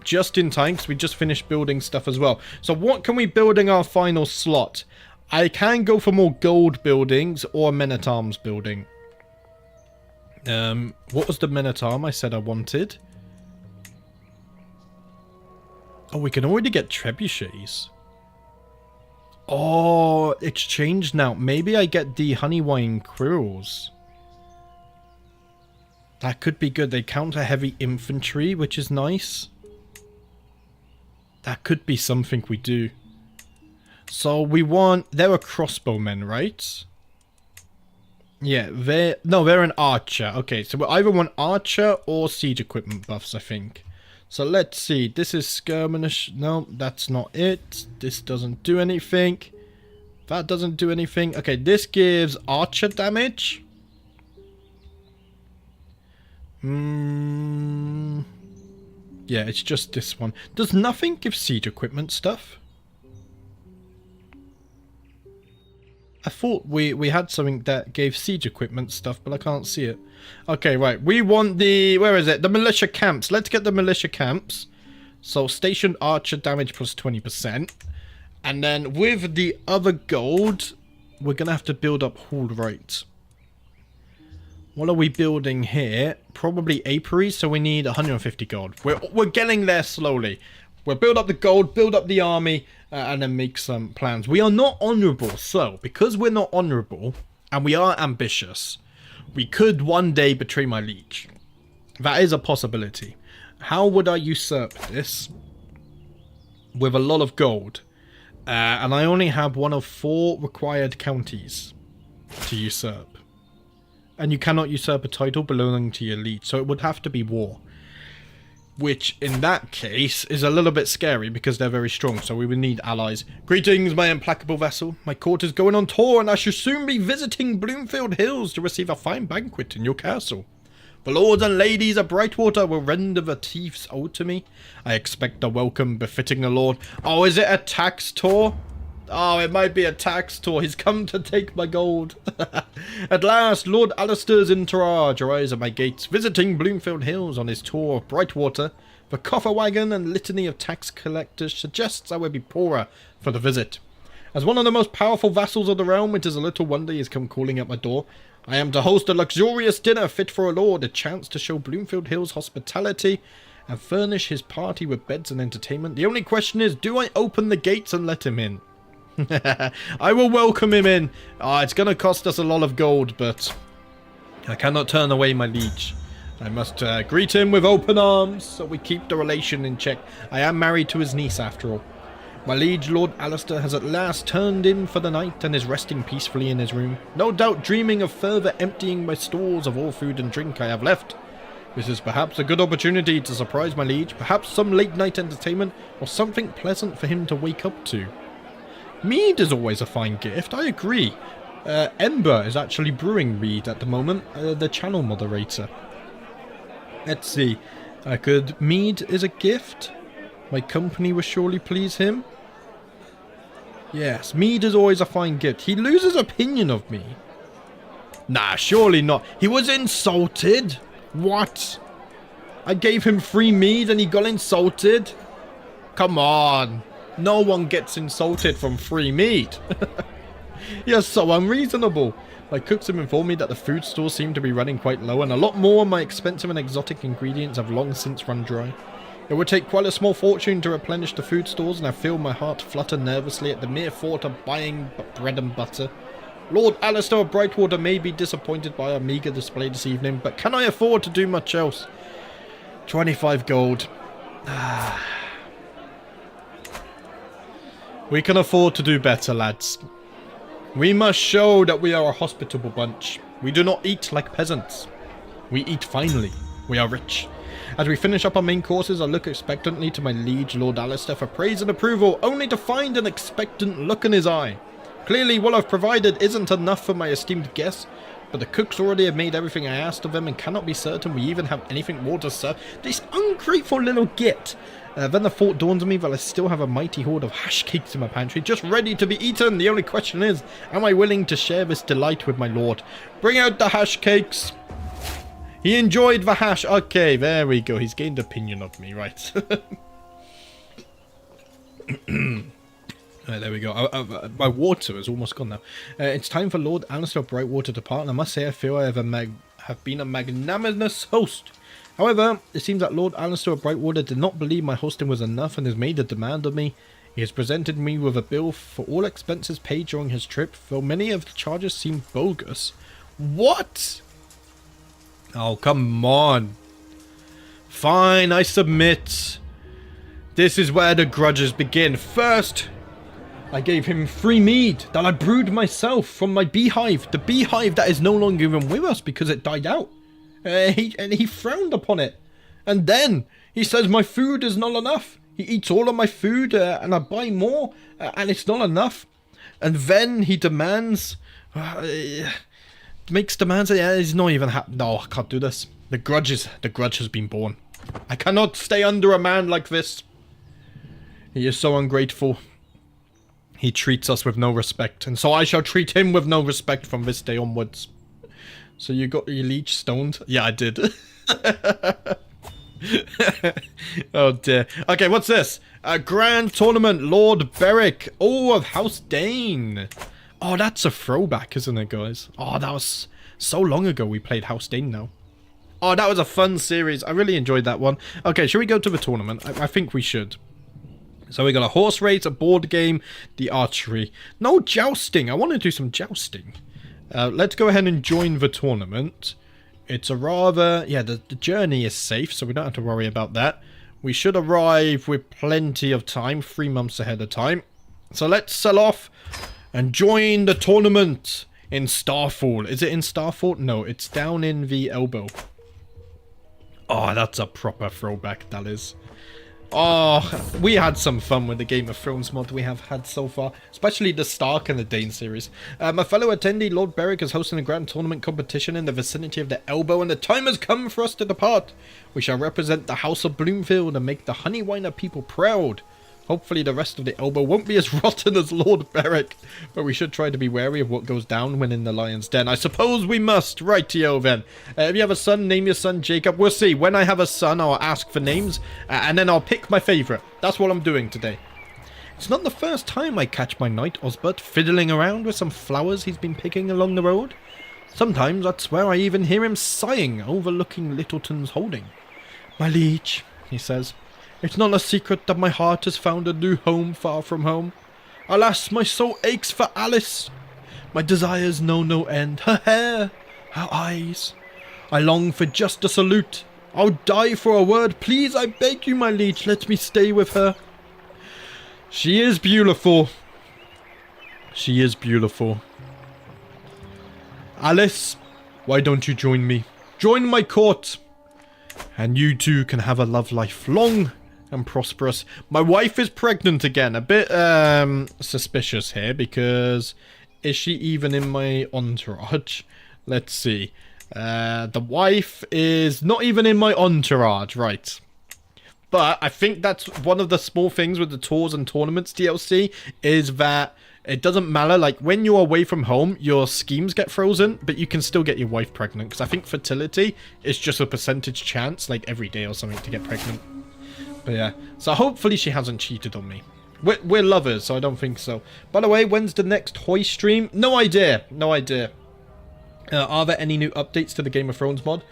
Just in time, because we just finished building stuff as well. So what can we build in our final slot? I can go for more gold buildings or a men-at-arms building. What was the men-at-arm I said I wanted? Oh, we can already get trebuchets. Oh, it's changed now. Maybe I get the Honeywine Quirrells. That could be good. They counter heavy infantry, which is nice. That could be something we do. So we want... They're a crossbowmen, right? Yeah, they're an archer. Okay, so we either want archer or siege equipment buffs, I think. So let's see. This is skirmish. No, that's not it. This doesn't do anything. That doesn't do anything. Okay, this gives archer damage. Yeah, it's just this one. Does nothing give siege equipment stuff? I thought we had something that gave siege equipment stuff, but I can't see it. Okay, right. We want the... Where is it? The militia camps. Let's get the militia camps. So, stationed archer damage plus 20%. And then with the other gold, we're going to have to build up Hall right. What are we building here? Probably apiaries, so we need 150 gold. We're getting there slowly. We'll build up the gold, build up the army, and then make some plans. We are not honourable, so because we're not honourable, and we are ambitious, we could one day betray my liege. That is a possibility. How would I usurp this? With a lot of gold. And I only have one of 4 required counties to usurp. And you cannot usurp a title belonging to your liege, so it would have to be war. Which, in that case, is a little bit scary because they're very strong, so we would need allies. Greetings, my implacable vassal. My court is going on tour, and I shall soon be visiting Bloomfield Hills to receive a fine banquet in your castle. The lords and ladies of Brightwater will render the chiefs owed to me. I expect a welcome befitting a lord. Oh, is it a tax tour? Oh, it might be a tax tour. He's come to take my gold. At last, Lord Alistair's entourage arrives at my gates, visiting Bloomfield Hills on his tour of Brightwater. The coffer wagon and litany of tax collectors suggests I will be poorer for the visit. As one of the most powerful vassals of the realm, it is a little wonder he has come calling at my door. I am to host a luxurious dinner fit for a lord, a chance to show Bloomfield Hills hospitality and furnish his party with beds and entertainment. The only question is, do I open the gates and let him in? I will welcome him in. It's going to cost us a lot of gold, but I cannot turn away my liege. I must greet him with open arms, so we keep the relation in check. I am married to his niece, after all. My liege, Lord Alistair, has at last turned in for the night and is resting peacefully in his room, no doubt dreaming of further emptying my stores of all food and drink I have left. This is perhaps a good opportunity to surprise my liege, perhaps some late-night entertainment, or something pleasant for him to wake up to. Mead is always a fine gift, I agree. Ember is actually brewing mead at the moment, the channel moderator. Let's see, mead is a gift? My company will surely please him? Yes, mead is always a fine gift. He loses opinion of me. Nah, surely not. He was insulted. What? I gave him free mead and he got insulted? Come on. No one gets insulted from free meat. You're so unreasonable. My cooks have informed me that the food stores seem to be running quite low, and a lot more of my expensive and exotic ingredients have long since run dry. It would take quite a small fortune to replenish the food stores, and I feel my heart flutter nervously at the mere thought of buying bread and butter. Lord Alistair of Brightwater may be disappointed by our meagre display this evening, but can I afford to do much else? 25 gold. We can afford to do better, lads. We must show that we are a hospitable bunch. We do not eat like peasants. We eat finely. We are rich. As we finish up our main courses, I look expectantly to my liege, Lord Alistair, for praise and approval, only to find an expectant look in his eye. Clearly, what I've provided isn't enough for my esteemed guests, but the cooks already have made everything I asked of them and cannot be certain we even have anything more to serve. This ungrateful little git. Then the thought dawns on me that I still have a mighty hoard of hash cakes in my pantry, just ready to be eaten. The only question is, am I willing to share this delight with my lord? Bring out the hash cakes. He enjoyed the hash. Okay, there we go. He's gained opinion of me, right? There we go. My water is almost gone now. It's time for Lord Alistair of Brightwater to depart, and I must say I feel I have been a magnanimous host. However, it seems that Lord Alistair of Brightwater did not believe my hosting was enough and has made a demand of me. He has presented me with a bill for all expenses paid during his trip, though many of the charges seem bogus. What? Oh, come on. Fine, I submit. This is where the grudges begin. First, I gave him free mead that I brewed myself from my beehive. The beehive that is no longer even with us because it died out. He frowned upon it. And then he says my food is not enough. He eats all of my food and I buy more and it's not enough. And then he demands... makes demands that he's not even happy. No, I can't do this. The grudge has been born. I cannot stay under a man like this. He is so ungrateful. He treats us with no respect, and so I shall treat him with no respect from this day onwards. So you got your liege stoned? Yeah, I did. Oh dear. Okay, what's this? A grand tournament, Lord Beric. Oh, of House Dane. Oh, that's a throwback, isn't it, guys? Oh, that was So long ago we played House Dane now. Oh, that was a fun series. I really enjoyed that one. Okay, should we go to the tournament? I think we should. So we got a horse race, a board game, the archery. No jousting. I want to do some jousting. Let's go ahead and join the tournament. It's a rather... Yeah, the journey is safe, so we don't have to worry about that. We should arrive with plenty of time, 3 months ahead of time. So let's sell off and join the tournament in Starfall. Is it in Starfall? No, it's down in the elbow. Oh, that's a proper throwback, that is. Oh, we had some fun with the Game of Thrones mod we have had so far, especially the Stark and the Dane series. My fellow attendee, Lord Beric, is hosting a grand tournament competition in the vicinity of the Elbow, and the time has come for us to depart. We shall represent the House of Bloomfield and make the Honeywiner people proud. Hopefully the rest of the Elbow won't be as rotten as Lord Beric, but we should try to be wary of what goes down when in the Lion's Den. I suppose we must. Rightio then. If you have a son, name your son Jacob. We'll see. When I have a son, I'll ask for names, and then I'll pick my favourite. That's what I'm doing today. It's not the first time I catch my knight Osbert fiddling around with some flowers he's been picking along the road. Sometimes I'd swear I even hear him sighing, overlooking Littleton's holding. My liege, he says. It's not a secret that my heart has found a new home far from home. Alas, my soul aches for Alice. My desires know no end. Her hair, her eyes. I long for just a salute. I'll die for a word. Please, I beg you, my liege, let me stay with her. She is beautiful. She is beautiful. Alice, why don't you join me? Join my court. And you two can have a love life long and prosperous. My wife is pregnant again. A bit suspicious here, because is she even in my entourage? Let's see. The wife is not even in my entourage, right? But I think that's one of the small things with the tours and tournaments DLC, is that it doesn't matter, like when you're away from home, your schemes get frozen, but you can still get your wife pregnant, because I think fertility is just a percentage chance, like every day or something, to get pregnant. But yeah, so hopefully she hasn't cheated on me. We're lovers, so I don't think so. By the way, when's the next Hoy stream? No idea, no idea. Are there any new updates to the Game of Thrones mod?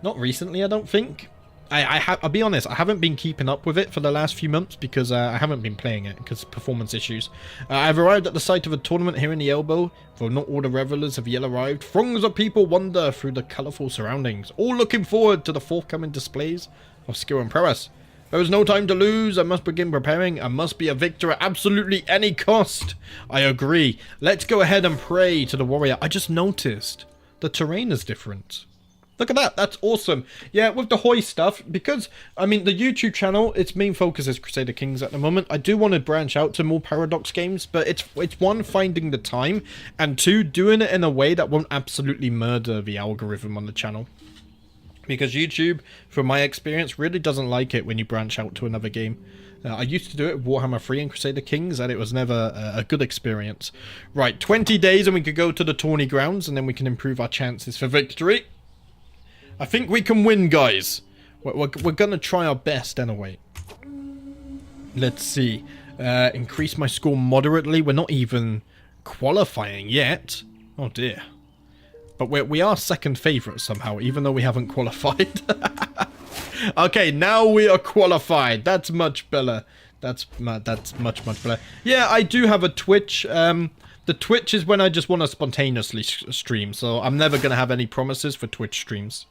Not recently, I don't think. I'll be honest, I haven't been keeping up with it for the last few months because I haven't been playing it because of performance issues. I've arrived at the site of a tournament here in the Elbow, though not all the revelers have yet arrived. Throngs of people wander through the colourful surroundings, all looking forward to the forthcoming displays of skill and prowess. There is no time to lose. I must begin preparing. I must be a victor at absolutely any cost. I agree. Let's go ahead and pray to the warrior. I just noticed the terrain is different. Look at that. That's awesome. Yeah, with the Hoy stuff, because, I mean, the YouTube channel, its main focus is Crusader Kings at the moment. I do want to branch out to more Paradox games, but it's one, finding the time, and two, doing it in a way that won't absolutely murder the algorithm on the channel. Because YouTube, from my experience, really doesn't like it when you branch out to another game. I used to do it with Warhammer 3 and Crusader Kings, and it was never a good experience. Right, 20 days and we could go to the tourney grounds, and then we can improve our chances for victory. I think we can win, guys. We're going to try our best anyway. Let's see. Increase my score moderately. We're not even qualifying yet. Oh, dear. But we are second favourite somehow, even though we haven't qualified. Okay, now we are qualified. That's much better. That's much better. Yeah, I do have a Twitch. The Twitch is when I just want to spontaneously stream, so I'm never going to have any promises for Twitch streams,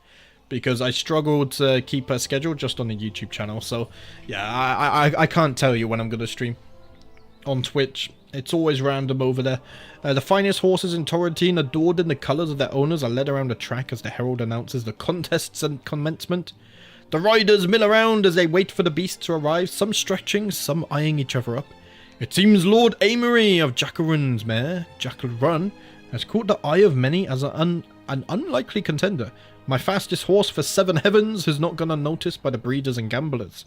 because I struggle to keep a schedule just on the YouTube channel. So, yeah, I can't tell you when I'm going to stream on Twitch. It's always random over there. The finest horses in Torrentine, adored in the colours of their owners, are led around the track as the herald announces the contest's commencement. The riders mill around as they wait for the beasts to arrive, some stretching, some eyeing each other up. It seems Lord Amory of Jackarun's mare, Jackal Run, has caught the eye of many as an unlikely contender. My fastest horse for 7 heavens has not gone unnoticed by the breeders and gamblers.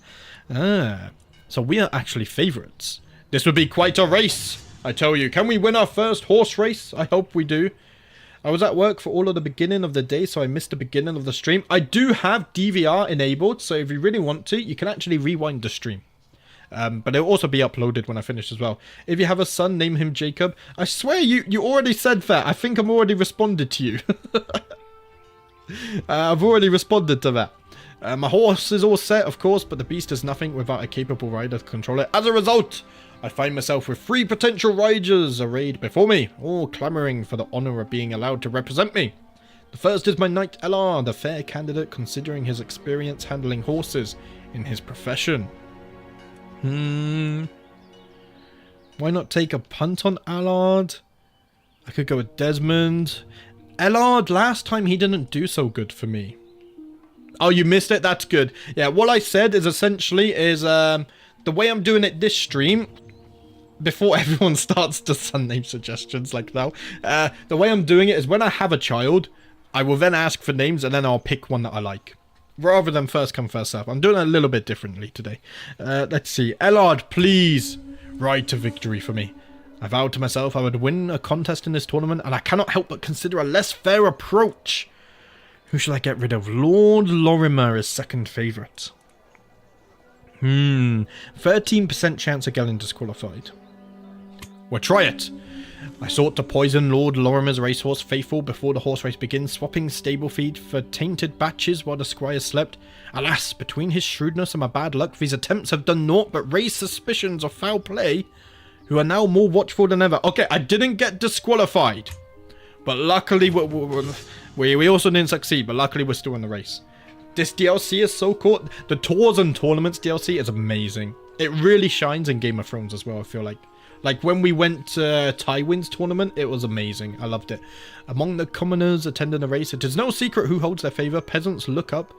Ah, so we are actually favourites. This would be quite a race, I tell you. Can we win our first horse race? I hope we do. I was at work for all of the beginning of the day, so I missed the beginning of the stream. I do have DVR enabled, so if you really want to, you can actually rewind the stream. But it'll also be uploaded when I finish as well. If you have a son, name him Jacob. I swear you already said that. I think I'm already responded to you. I've already responded to that. My horse is all set, of course, but the beast is nothing without a capable rider to control it. As a result, I find myself with 3 potential riders arrayed before me, all clamouring for the honour of being allowed to represent me. The first is my knight Allard, a fair candidate considering his experience handling horses in his profession. Why not take a punt on Allard? I could go with Desmond. Allard, last time he didn't do so good for me. Oh, you missed it? That's good. Yeah, what I said is essentially the way I'm doing it this stream, before everyone starts to send name suggestions like that, the way I'm doing it is when I have a child, I will then ask for names and then I'll pick one that I like. Rather than first come, first serve. I'm doing it a little bit differently today. Let's see. Allard, please ride to victory for me. I vowed to myself I would win a contest in this tournament, and I cannot help but consider a less fair approach. Who shall I get rid of? Lord Lorimer is second favourite. 13% chance of getting disqualified. Well, try it. I sought to poison Lord Lorimer's racehorse Faithful before the horse race begins, swapping stable feed for tainted batches while the squire slept. Alas, between his shrewdness and my bad luck, these attempts have done naught but raise suspicions of foul play, who are now more watchful than ever. Okay, I didn't get disqualified, but luckily we also didn't succeed, but luckily we're still in the race. This DLC is so cool. The Tours and Tournaments DLC is amazing. It really shines in Game of Thrones as well, I feel like. Like when we went to Tywin's tournament, it was amazing. I loved it. Among the commoners attending the race, it is no secret who holds their favour. Peasants look up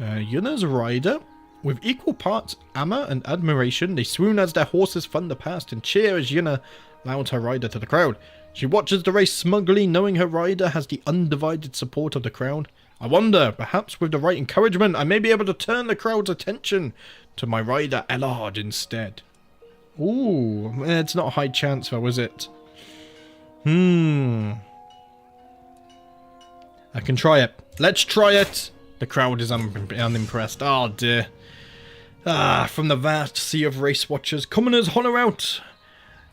Yuna's rider. With equal parts amour and admiration, they swoon as their horses thunder past and cheer as Yuna louds her rider to the crowd. She watches the race smugly, knowing her rider has the undivided support of the crowd. I wonder, perhaps with the right encouragement, I may be able to turn the crowd's attention to my rider Allard instead. Ooh, it's not a high chance though, is it? I can try it. Let's try it. The crowd is unimpressed. Oh dear. From the vast sea of race watchers, commoners holler out.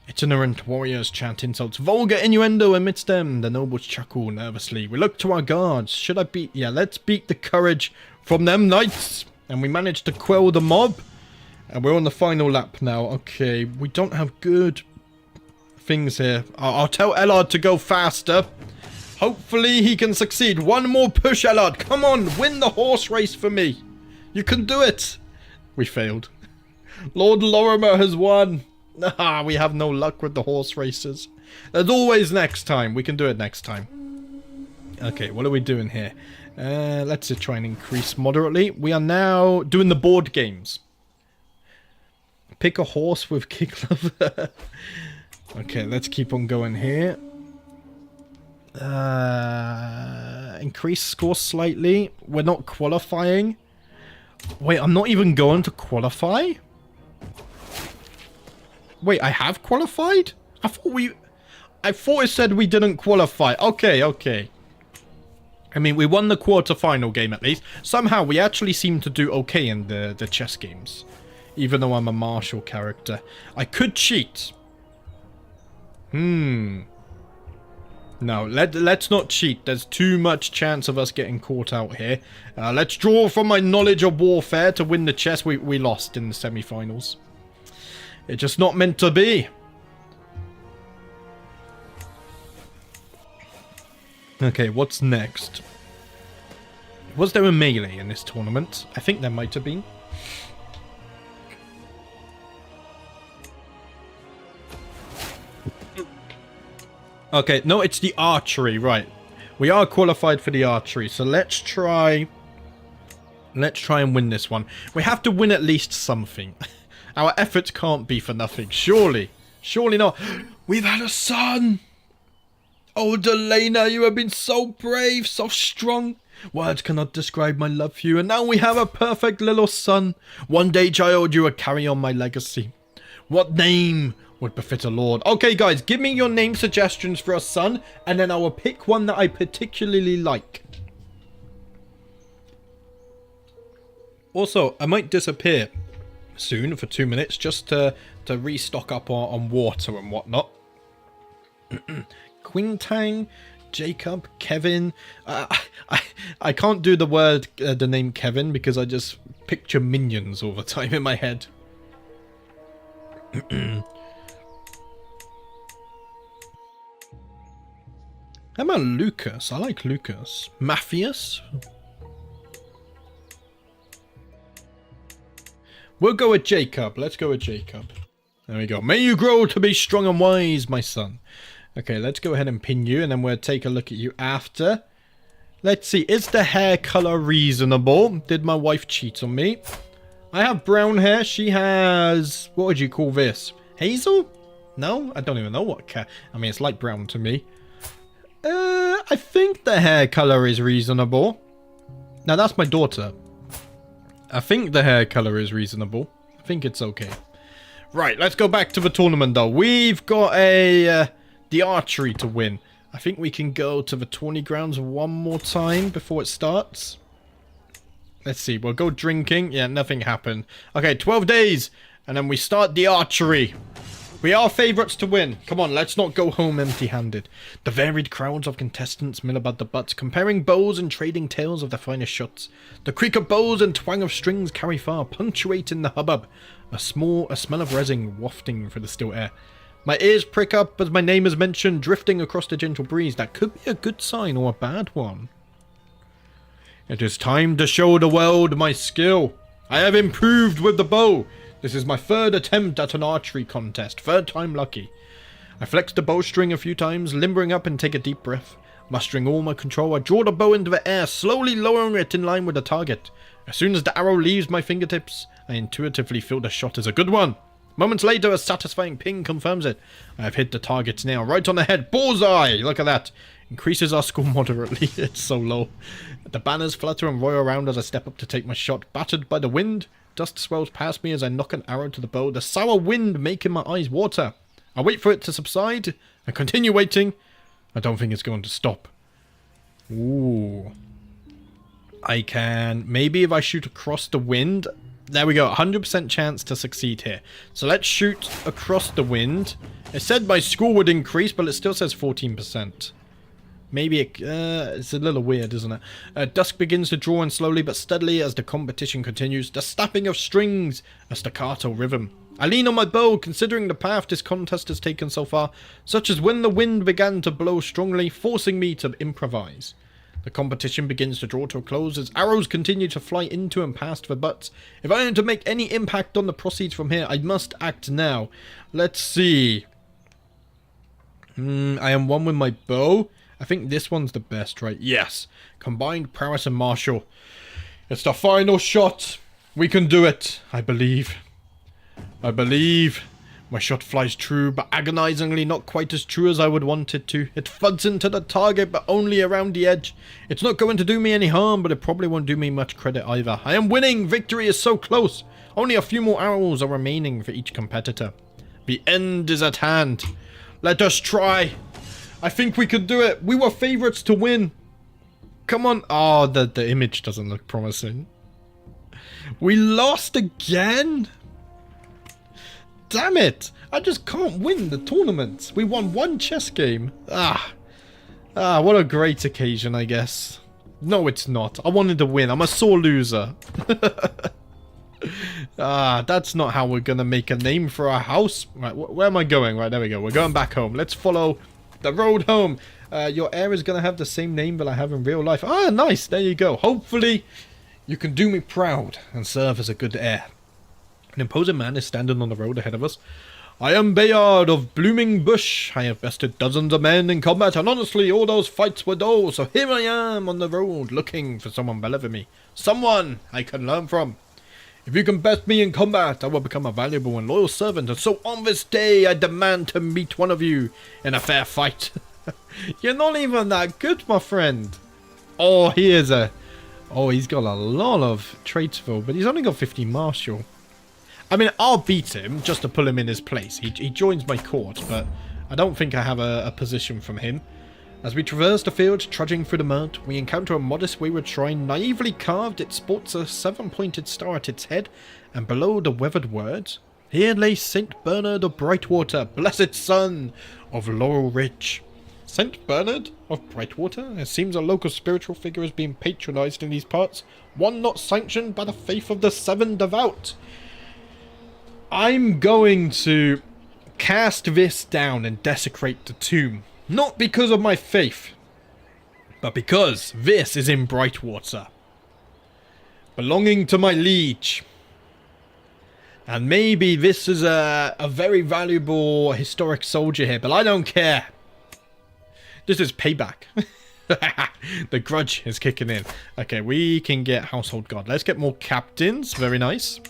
Itinerant warriors chant insults, vulgar innuendo amidst them. The nobles chuckle nervously. We look to our guards. Should I beat? Yeah, let's beat the courage from them knights. And we managed to quell the mob. And we're on the final lap now. Okay, we don't have good things here. I'll tell Allard to go faster. Hopefully he can succeed. One more push, Allard. Come on, win the horse race for me. You can do it. We failed. Lord Lorimer has won. We have no luck with the horse races. There's always next time. We can do it next time. Okay, what are we doing here? Let's just try and increase moderately. We are now doing the board games. Pick a horse with kick love. Okay, let's keep on going here. Increase score slightly. We're not qualifying. Wait, I'm not even going to qualify? Wait, I have qualified? I thought it said we didn't qualify. Okay. I mean, we won the quarter-final game at least. Somehow, we actually seem to do okay in the chess games. Even though I'm a martial character. I could cheat. No, let's not cheat. There's too much chance of us getting caught out here. Let's draw from my knowledge of warfare to win the chess. We lost in the semi-finals. It's just not meant to be. Okay, what's next? Was there a melee in this tournament? I think there might have been. Okay, no, it's the archery, right. We are qualified for the archery, so let's try and win this one. We have to win at least something. Our efforts can't be for nothing, surely. Surely not. We've had a son! Oh, Delena, you have been so brave, so strong. Words cannot describe my love for you, and now we have a perfect little son. One day, child, you will carry on my legacy. What name would befit a lord? Okay, guys, give me your name suggestions for a son, and then I will pick one that I particularly like. Also, I might disappear soon for 2 minutes just to restock up on water and whatnot. Quintang, Jacob, Kevin. I can't do the name Kevin because I just picture minions all the time in my head. How about Lucas? I like Lucas. Matthias? We'll go with Jacob. Let's go with Jacob. There we go. May you grow to be strong and wise, my son. Okay, let's go ahead and pin you, and then we'll take a look at you after. Let's see. Is the hair color reasonable? Did my wife cheat on me? I have brown hair. She has... What would you call this? Hazel? No? I don't even know what... I mean, it's light brown to me. I think the hair color is reasonable. Now, that's my daughter. I think the hair color is reasonable. I think it's okay. Right, let's go back to the tournament, though. We've got the archery to win. I think we can go to the 20 grounds one more time before it starts. Let's see. We'll go drinking. Yeah, nothing happened. Okay, 12 days. And then we start the archery. We are favourites to win. Come on, let's not go home empty-handed. The varied crowds of contestants mill about the butts, comparing bows and trading tales of the finest shots. The creak of bows and twang of strings carry far, punctuating the hubbub. A smell of resin wafting through the still air. My ears prick up as my name is mentioned, drifting across the gentle breeze. That could be a good sign or a bad one. It is time to show the world my skill. I have improved with the bow. This is my third attempt at an archery contest. Third time lucky. I flex the bowstring a few times, limbering up and take a deep breath. Mustering all my control, I draw the bow into the air, slowly lowering it in line with the target. As soon as the arrow leaves my fingertips, I intuitively feel the shot is a good one. Moments later, a satisfying ping confirms it. I have hit the target's nail right on the head. Bullseye! Look at that. Increases our score moderately. It's so low. The banners flutter and roar around as I step up to take my shot. Battered by the wind, dust swells past me as I knock an arrow to the bow. The sour wind making my eyes water. I wait for it to subside. I continue waiting. I don't think it's going to stop. Ooh. I can... Maybe if I shoot across the wind... There we go, 100% chance to succeed here. So let's shoot across the wind. It said my score would increase, but it still says 14%. Maybe it's a little weird, isn't it? Dusk begins to draw in slowly but steadily as the competition continues. The snapping of strings, a staccato rhythm. I lean on my bow, considering the path this contest has taken so far, such as when the wind began to blow strongly, forcing me to improvise. The competition begins to draw to a close as arrows continue to fly into and past the butts. If I am to make any impact on the proceeds from here, I must act now. Let's see. I am one with my bow. I think this one's the best, right? Yes. Combined prowess and martial. It's the final shot. We can do it. I believe. I believe. My shot flies true, but agonizingly not quite as true as I would want it to. It thuds into the target, but only around the edge. It's not going to do me any harm, but it probably won't do me much credit either. I am winning! Victory is so close! Only a few more arrows are remaining for each competitor. The end is at hand. Let us try! I think we could do it! We were favourites to win! Come on! Oh, the image doesn't look promising. We lost again? Damn it! I just can't win the tournament. We won one chess game. What a great occasion, I guess. No, it's not. I wanted to win. I'm a sore loser. That's not how we're gonna make a name for our house. Right, where am I going? Right, there we go. We're going back home. Let's follow the road home. Your heir is gonna have the same name that I have in real life. Ah, nice. There you go. Hopefully, you can do me proud and serve as a good heir. An imposing man is standing on the road ahead of us. I am Bayard of Blooming Bush. I have bested dozens of men in combat, and honestly, all those fights were dull, so here I am on the road, looking for someone better than me. Someone I can learn from. If you can best me in combat, I will become a valuable and loyal servant, and so on this day, I demand to meet one of you in a fair fight. You're not even that good, my friend. Oh, he's got a lot of traits, though, but he's only got 50 martial. I mean, I'll beat him just to pull him in his place. He joins my court, but I don't think I have a position from him. As we traverse the field, trudging through the mud, we encounter a modest wayward shrine, naively carved. It sports a 7-pointed star at its head, and below the weathered words, "Here lay Saint Bernard of Brightwater, blessed son of Laurel Ridge." Saint Bernard of Brightwater? It seems a local spiritual figure is being patronized in these parts. One not sanctioned by the faith of the seven devout. I'm going to cast this down and desecrate the tomb. Not because of my faith, but because this is in Brightwater. Belonging to my liege. And maybe this is a very valuable historic soldier here, but I don't care. This is payback. The grudge is kicking in. Okay, we can get household god. Let's get more captains. Very nice.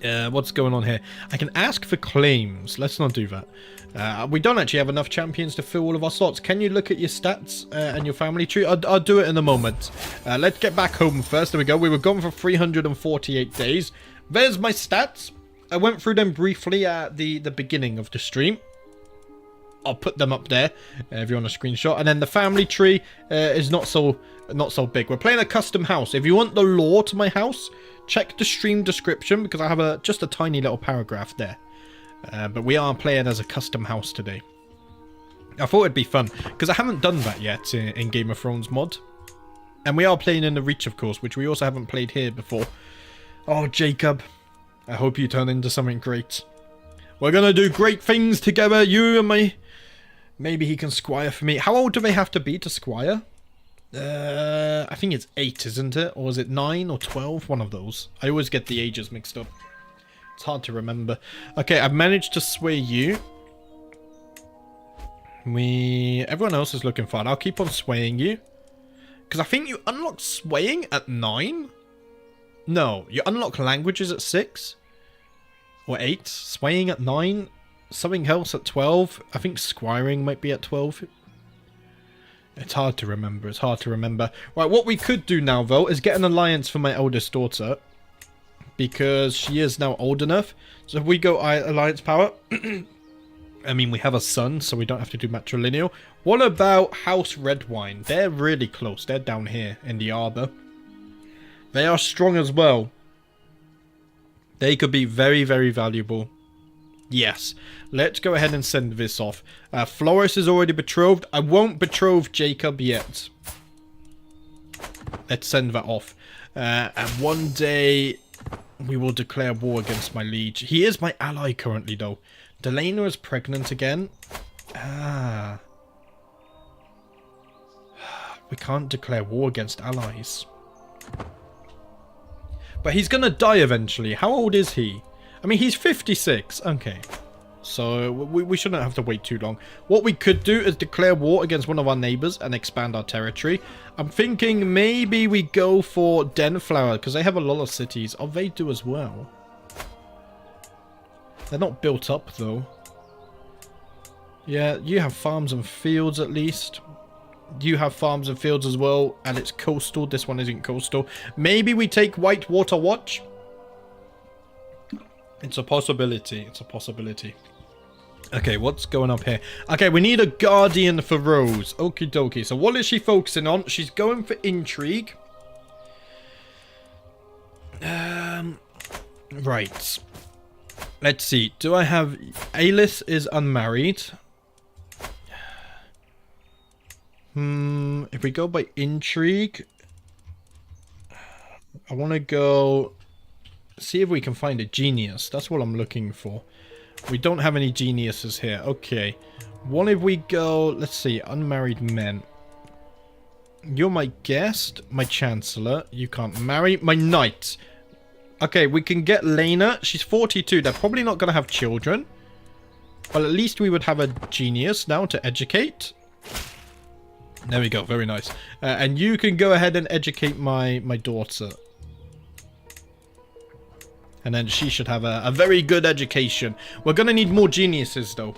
What's going on here? I can ask for claims. Let's not do that. We don't actually have enough champions to fill all of our slots. Can you look at your stats and your family tree? I'll do it in a moment. Let's get back home first. There we go. We were gone for 348 days. There's my stats. I went through them briefly at the beginning of the stream. I'll put them up there if you want a screenshot. And then the family tree is not so big. We're playing a custom house. If you want the lore to my house, check the stream description because I have just a tiny little paragraph there. But we are playing as a custom house today. I thought it'd be fun because I haven't done that yet in Game of Thrones mod. And we are playing in the Reach, of course, which we also haven't played here before. Oh, Jacob. I hope you turn into something great. We're going to do great things together, you and me. Maybe he can squire for me. How old do they have to be to squire? I think it's 8, isn't it? Or is it 9 or 12? One of those. I always get the ages mixed up. It's hard to remember. Okay, I've managed to sway you. Everyone else is looking fine. I'll keep on swaying you. Because I think you unlock swaying at 9? No, you unlock languages at 6? Or 8? Swaying at 9? Something else at 12? I think squiring might be at 12. It's hard to remember. It's hard to remember. Right, what we could do now, though, is get an alliance for my eldest daughter. Because she is now old enough. So if we go alliance power... I mean, we have a son, so we don't have to do matrilineal. What about House Redwine? They're really close. They're down here in the arbor. They are strong as well. They could be very, very valuable. Yes. Let's go ahead and send this off. Floris is already betrothed. I won't betroth Jacob yet. Let's send that off. And one day we will declare war against my liege. He is my ally currently, though. Delana is pregnant again. Ah. We can't declare war against allies. But he's going to die eventually. How old is he? I mean, he's 56. Okay. So we shouldn't have to wait too long. What we could do is declare war against one of our neighbors and expand our territory. I'm thinking maybe we go for Denflower because they have a lot of cities. Oh, they do as well. They're not built up though. Yeah, you have farms and fields at least. You have farms and fields as well, and it's coastal. This one isn't coastal. Maybe we take Whitewater Watch. It's a possibility. It's a possibility. Okay, what's going up here? Okay, we need a guardian for Rose. Okie dokie. So what is she focusing on? She's going for intrigue. Right. Let's see. Do I have... Alice is unmarried. If we go by intrigue... I want to go... See if we can find a genius. That's what I'm looking for. We don't have any geniuses here. Okay. What if we go... Let's see. Unmarried men. You're my guest. My chancellor. You can't marry. My knight. Okay, we can get Lena. She's 42. They're probably not going to have children. Well, at least we would have a genius now to educate. There we go. Very nice. And you can go ahead and educate my daughter. And then she should have a very good education. We're going to need more geniuses, though.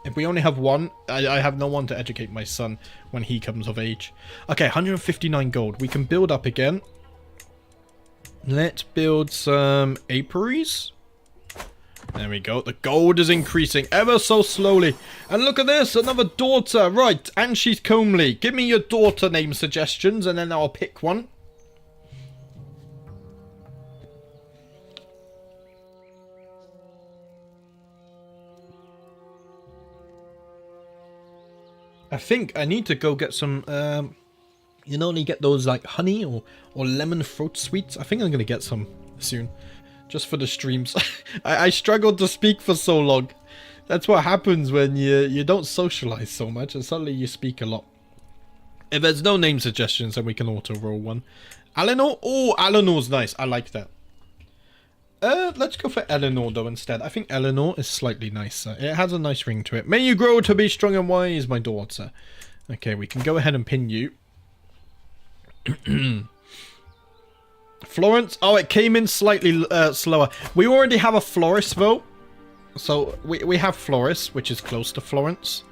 If we only have one, I have no one to educate my son when he comes of age. Okay, 159 gold. We can build up again. Let's build some apiaries. There we go. The gold is increasing ever so slowly. And look at this, another daughter. Right, and she's comely. Give me your daughter name suggestions and then I'll pick one. I think I need to go get some, you know, you get those like honey or lemon fruit sweets. I think I'm going to get some soon. Just for the streams. I struggled to speak for so long. That's what happens when you don't socialize so much and suddenly you speak a lot. If there's no name suggestions, then we can auto-roll one. Eleanor? Oh, Eleanor's nice. I like that. Let's go for Eleanor, though, instead. I think Eleanor is slightly nicer. It has a nice ring to it. May you grow to be strong and wise, my daughter. Okay, we can go ahead and pin you. Florence? Oh, it came in slightly slower. We already have a Florist, though. So, we have Floris, which is close to Florence.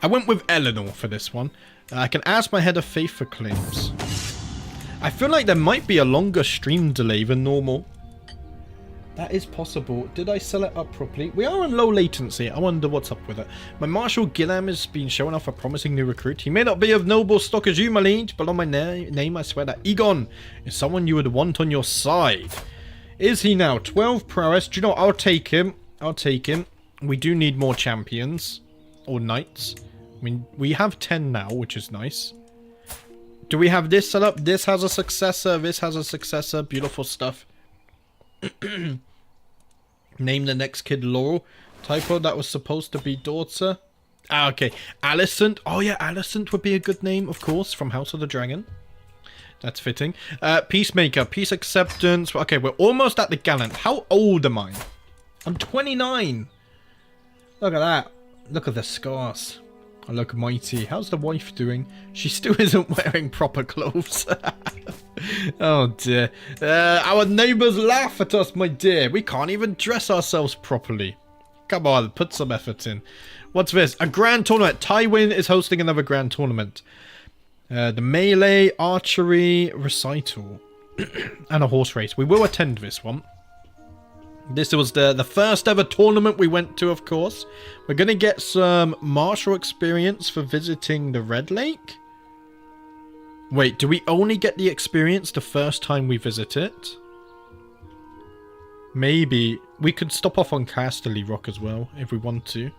I went with Eleanor for this one. I can ask my head of faith for claims. I feel like there might be a longer stream delay than normal. That is possible. Did I sell it up properly? We are on low latency. I wonder what's up with it. My Marshal Gillam has been showing off a promising new recruit. He may not be of noble stock as you, my liege, but on my name I swear that Egon is someone you would want on your side. Is he now? 12 prowess. Do you know what? I'll take him. I'll take him. We do need more champions. Or knights. I mean, we have 10 now, which is nice. Do we have this set up? This has a successor. This has a successor. Beautiful stuff. Name the next kid Laurel. Typo, that was supposed to be daughter. Ah, okay. Alicent. Oh, yeah, Alicent would be a good name, of course, from House of the Dragon. That's fitting. Peacemaker. Peace acceptance. Okay, we're almost at the gallant. How old am I? I'm 29. Look at that. Look at the scars. I look mighty. How's the wife doing? She still isn't wearing proper clothes. Oh dear. Our neighbours laugh at us, my dear. We can't even dress ourselves properly. Come on, put some effort in. What's this? A grand tournament. Tywin is hosting another grand tournament. The melee, archery, recital, and a horse race. We will attend this one. This was the first ever tournament we went to, of course. We're going to get some martial experience for visiting the Red Lake. Wait, do we only get the experience the first time we visit it? Maybe. We could stop off on Casterly Rock as well, if we want to.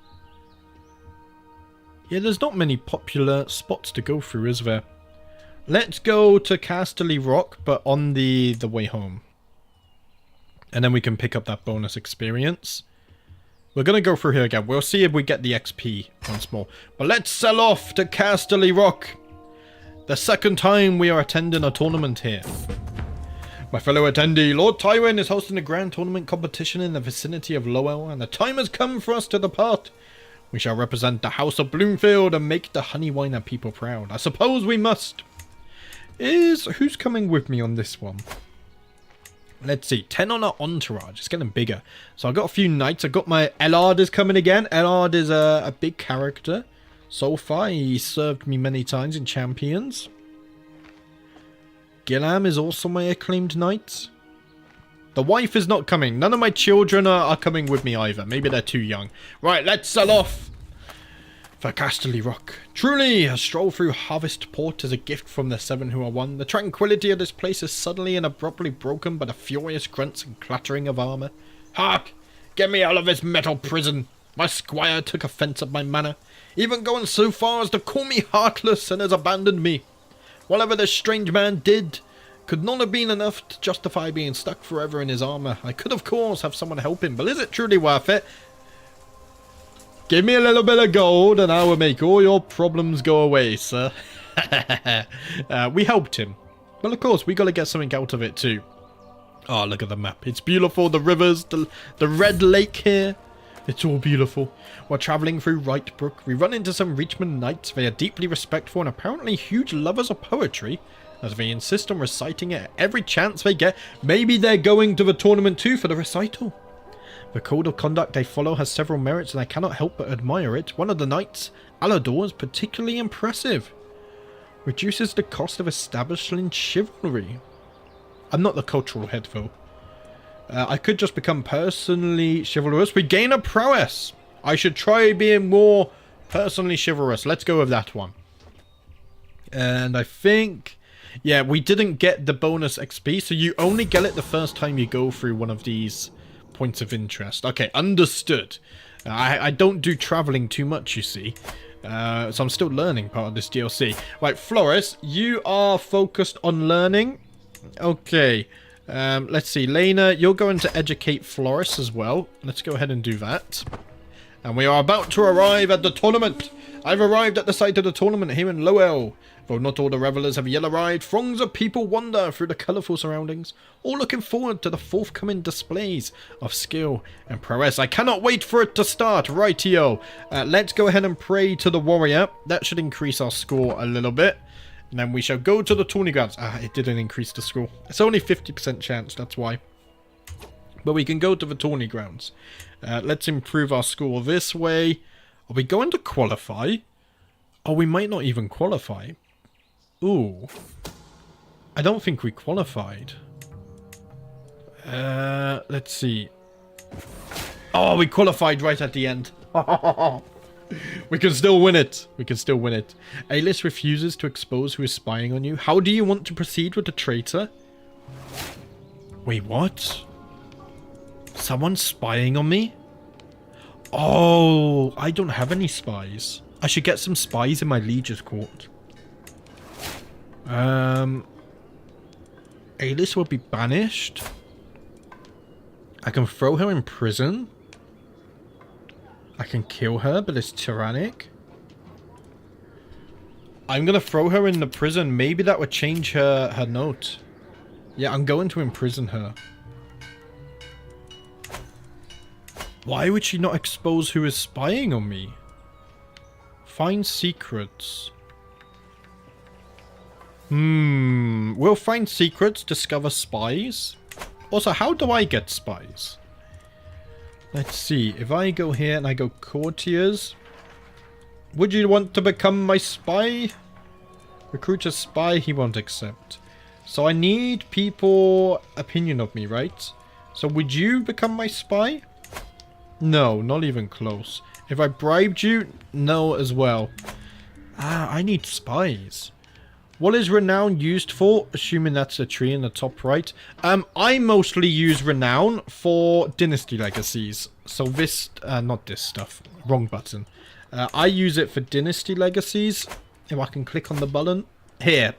Yeah, there's not many popular spots to go through, is there? Let's go to Casterly Rock, but on the way home. And then we can pick up that bonus experience. We're going to go through here again. We'll see if we get the XP once more. But let's sell off to Casterly Rock. The second time we are attending a tournament here. My fellow attendee, Lord Tywin is hosting a grand tournament competition in the vicinity of Lowell, and the time has come for us to depart. We shall represent the House of Bloomfield and make the Honeywiner people proud. I suppose we must. Who's coming with me on this one? Let's see. 10 on our entourage. It's getting bigger. So I've got a few knights. I've got my Ellard is coming again. Ellard is a big character. So far, he served me many times in Champions. Gillam is also my acclaimed knight. The wife is not coming. None of my children are coming with me either. Maybe they're too young. Right, let's sell off for Casterly Rock. Truly, a stroll through Harvest Port is a gift from the seven who are one. The tranquility of this place is suddenly and abruptly broken by the furious grunts and clattering of armour. Hark! Get me out of this metal prison! My squire took offence at my manner, even going so far as to call me heartless and has abandoned me. Whatever this strange man did could not have been enough to justify being stuck forever in his armour. I could, of course, have someone help him, but is it truly worth it? Give me a little bit of gold and I will make all your problems go away, sir. We helped him. Well, of course, we got to get something out of it too. Oh, look at the map. It's beautiful. The rivers, the Red Lake here. It's all beautiful. While travelling through Wrightbrook, we run into some Reachman knights. They are deeply respectful and apparently huge lovers of poetry, as they insist on reciting it at every chance they get. Maybe they're going to the tournament too for the recital. The code of conduct they follow has several merits and I cannot help but admire it. One of the knights, Alador, is particularly impressive. Reduces the cost of establishing chivalry. I'm not the cultural head though. I could just become personally chivalrous. We gain a prowess. I should try being more personally chivalrous. Let's go with that one. And I think, yeah, we didn't get the bonus XP, so you only get it the first time you go through one of these points of interest. Okay, understood. I don't do traveling too much, you see. So I'm still learning part of this DLC. Right, Floris, you are focused on learning. Okay. Let's see. Lena, you're going to educate Floris as well. Let's go ahead and do that. And we are about to arrive at the tournament. I've arrived at the site of the tournament here in Lowell. Though not all the revelers have yet arrived, throngs of people wander through the colourful surroundings, all looking forward to the forthcoming displays of skill and prowess. I cannot wait for it to start. Rightio. Let's go ahead and pray to the warrior. That should increase our score a little bit. And then we shall go to the tourney grounds. It didn't increase the score. It's only 50% chance, that's why. But we can go to the tourney grounds. Let's improve our score this way. Are we going to qualify? Oh, we might not even qualify. Ooh. I don't think we qualified. Let's see. Oh, we qualified right at the end. We can still win it. We can still win it. A-list refuses to expose who is spying on you. How do you want to proceed with the traitor? Wait, what? Someone's spying on me? Oh, I don't have any spies. I should get some spies in my liege's court. A-list will be banished. I can throw her in prison. I can kill her, but it's tyrannic. I'm gonna throw her in the prison. Maybe that would change her note. Yeah, I'm going to imprison her. Why would she not expose who is spying on me? Find secrets. We'll find secrets, discover spies. Also, how do I get spies? Let's see. If I go here and I go courtiers. Would you want to become my spy? Recruit a spy, he won't accept. So I need people opinion of me, right? So would you become my spy? No, not even close. If I bribed you, no as well. I need spies. What is renown used for? Assuming that's a tree in the top right. I mostly use renown for dynasty legacies. So this, not this stuff. Wrong button. I use it for dynasty legacies. If I can click on the button. Here.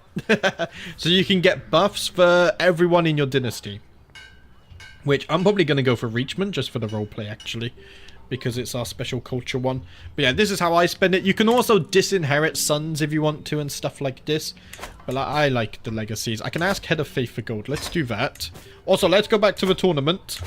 So you can get buffs for everyone in your dynasty. Which I'm probably going to go for Reachman just for the roleplay actually. Because it's our special culture one. But yeah, this is how I spend it. You can also disinherit sons if you want to and stuff like this. But I like the legacies. I can ask Head of Faith for gold. Let's do that. Also, let's go back to the tournament.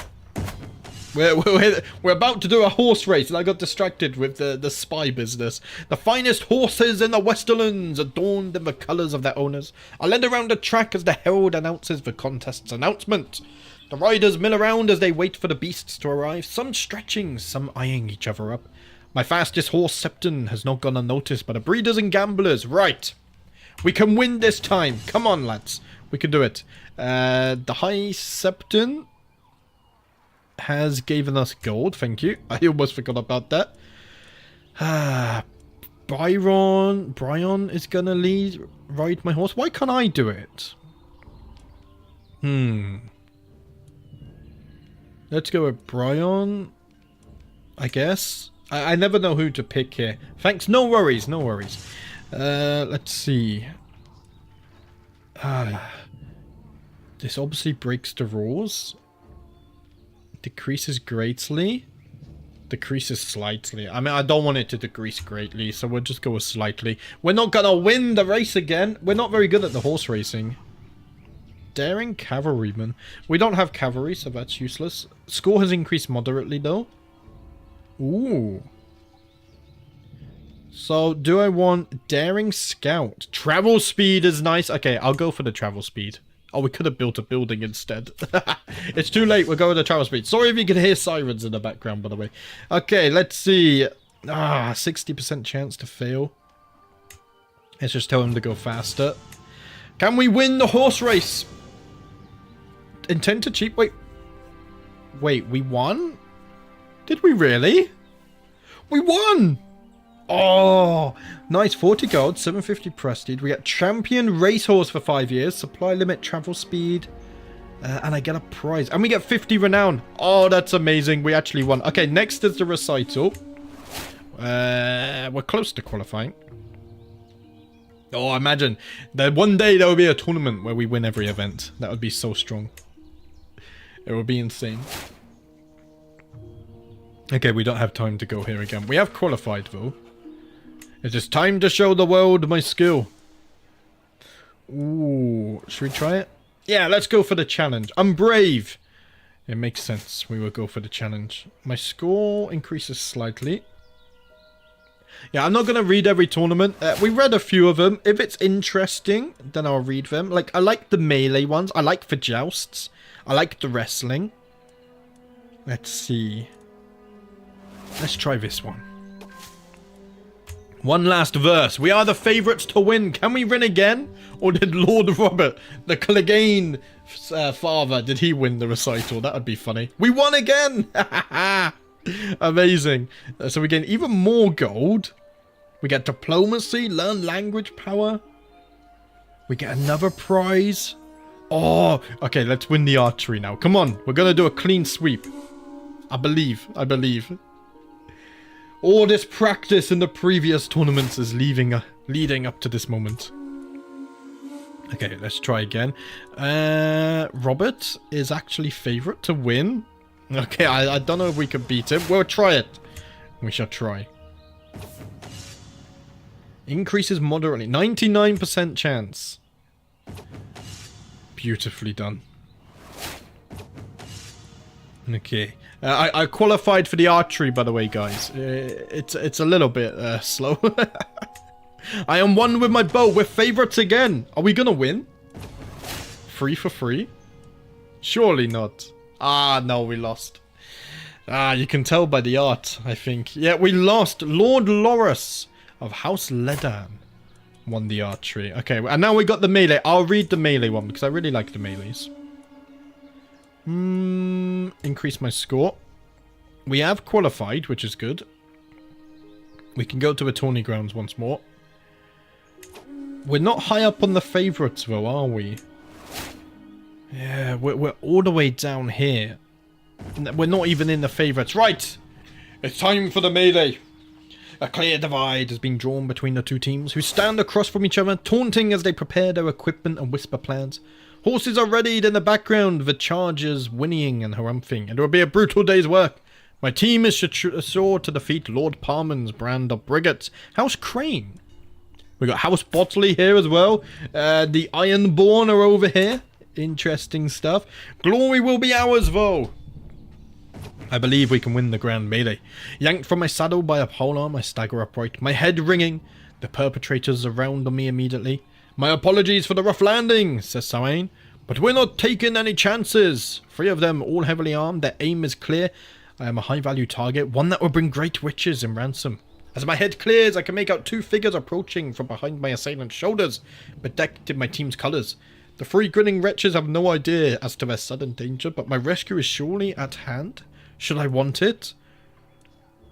We're about to do a horse race and I got distracted with the spy business. The finest horses in the Westerlands, adorned in the colours of their owners, are led around the track as the herald announces the contest's announcement. The riders mill around as they wait for the beasts to arrive, some stretching, some eyeing each other up. My fastest horse, Septon, has not gone unnoticed by the breeders and gamblers. Right. We can win this time. Come on, lads. We can do it. The high Septon has given us gold. Thank you. I almost forgot about that. Bryon is going to ride my horse. Why can't I do it? Let's go with Bryon, I guess. I never know who to pick here. Thanks. No worries. No worries. Let's see. This obviously breaks the rules. Decreases greatly. Decreases slightly. I mean, I don't want it to decrease greatly, so we'll just go with slightly. We're not going to win the race again. We're not very good at the horse racing. Daring cavalryman. We don't have cavalry, so that's useless. Score has increased moderately, though. Ooh. So, do I want daring scout? Travel speed is nice. Okay, I'll go for the travel speed. Oh, we could have built a building instead. It's too late. We're going to travel speed. Sorry if you can hear sirens in the background, by the way. Okay, let's see. 60% chance to fail. Let's just tell him to go faster. Can we win the horse race? Intend to cheat? Wait, we won? Did we really? We won! Oh, nice. 40 gold, 750 prestige. We get champion racehorse for 5 years. Supply limit, travel speed. And I get a prize. And we get 50 renown. Oh, that's amazing. We actually won. Okay, next is the recital. We're close to qualifying. Oh, imagine that one day there will be a tournament where we win every event. That would be so strong. It would be insane. Okay, we don't have time to go here again. We have qualified though. It is time to show the world my skill. Ooh, should we try it? Yeah, let's go for the challenge. I'm brave. It makes sense. We will go for the challenge. My score increases slightly. Yeah, I'm not going to read every tournament. We read a few of them. If it's interesting, then I'll read them. Like, I like the melee ones. I like the jousts. I like the wrestling. Let's see. Let's try this one. One last verse. We are the favourites to win. Can we win again? Or did Lord Robert, the Clegane father, did he win the recital? That would be funny. We won again! Amazing. So we gain even more gold. We get diplomacy, learn language power. We get another prize. Oh, okay, let's win the archery now. Come on, we're going to do a clean sweep. I believe. All this practice in the previous tournaments is leading up to this moment. Okay, let's try again. Robert is actually favourite to win. Okay, I don't know if we can beat him. We'll try it. We shall try. Increases moderately. 99% chance. Beautifully done. Okay. I qualified for the archery, by the way, guys. It's a little bit slow. I am one with my bow. We're favourites again. Are we gonna win? 3 for 3? Surely not. Ah, no, we lost. Ah, you can tell by the art, I think. Yeah, we lost. Lord Loris of House Ledan won the archery. Okay, and now we got the melee. I'll read the melee one because I really like the melees. Increase my score. We have qualified, which is good. We can go to the tourney grounds once more. We're not high up on the favourites though, are we? Yeah, we're all the way down here. We're not even in the favourites. Right! It's time for the melee. A clear divide has been drawn between the two teams, who stand across from each other, taunting as they prepare their equipment and whisper plans. Horses are readied in the background, the chargers whinnying and harumphing, and it will be a brutal day's work. My team is sure to defeat Lord Parman's brand of brigates. House Crane. We got House Botley here as well. The Ironborn are over here. Interesting stuff. Glory will be ours, though. I believe we can win the grand melee. Yanked from my saddle by a polearm, I stagger upright, my head ringing. The perpetrators are round on me immediately. My apologies for the rough landing, says Sawain, but we're not taking any chances. 3 of them, all heavily armed, their aim is clear. I am a high-value target, one that will bring great riches in ransom. As my head clears, I can make out 2 figures approaching from behind my assailant's shoulders, bedecked in my team's colours. The 3 grinning wretches have no idea as to their sudden danger, but my rescue is surely at hand. Should I want it?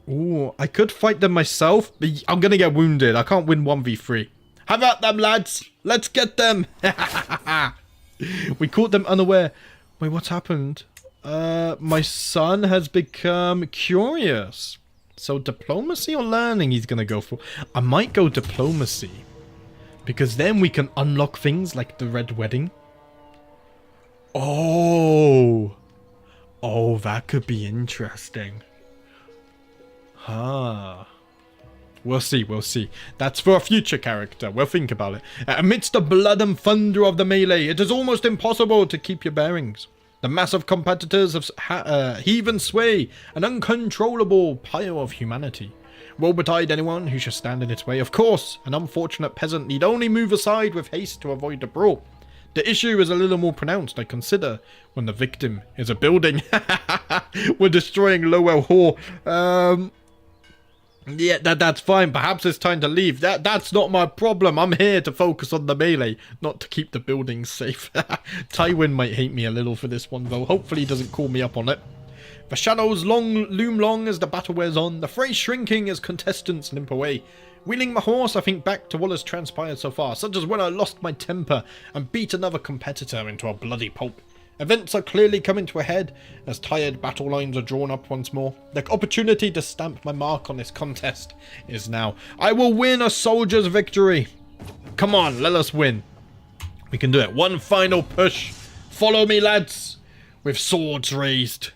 Ooh, I could fight them myself, but I'm gonna get wounded. I can't win 1v3. Have at them, lads! Let's get them! We caught them unaware. Wait, what's happened? My son has become curious. So diplomacy or learning he's gonna go for? I might go diplomacy. Because then we can unlock things like the Red Wedding. Oh! Oh, that could be interesting. Huh. We'll see, we'll see. That's for a future character. We'll think about it. Amidst the blood and thunder of the melee, it is almost impossible to keep your bearings. The mass of competitors have heave sway, an uncontrollable pile of humanity. Woe betide anyone who should stand in its way. Of course, an unfortunate peasant need only move aside with haste to avoid the brawl. The issue is a little more pronounced, I consider, when the victim is a building. We're destroying Lowell Hall. Yeah, that's fine. Perhaps it's time to leave. That's not my problem. I'm here to focus on the melee, not to keep the buildings safe. Tywin might hate me a little for this one, though. Hopefully he doesn't call me up on it. The shadows loom long as the battle wears on, the fray shrinking as contestants limp away. Wheeling my horse, I think back to what has transpired so far, such as when I lost my temper and beat another competitor into a bloody pulp. Events are clearly coming to a head as tired battle lines are drawn up once more. The opportunity to stamp my mark on this contest is now. I will win a soldier's victory. Come on, let us win. We can do it. One final push. Follow me, lads. With swords raised.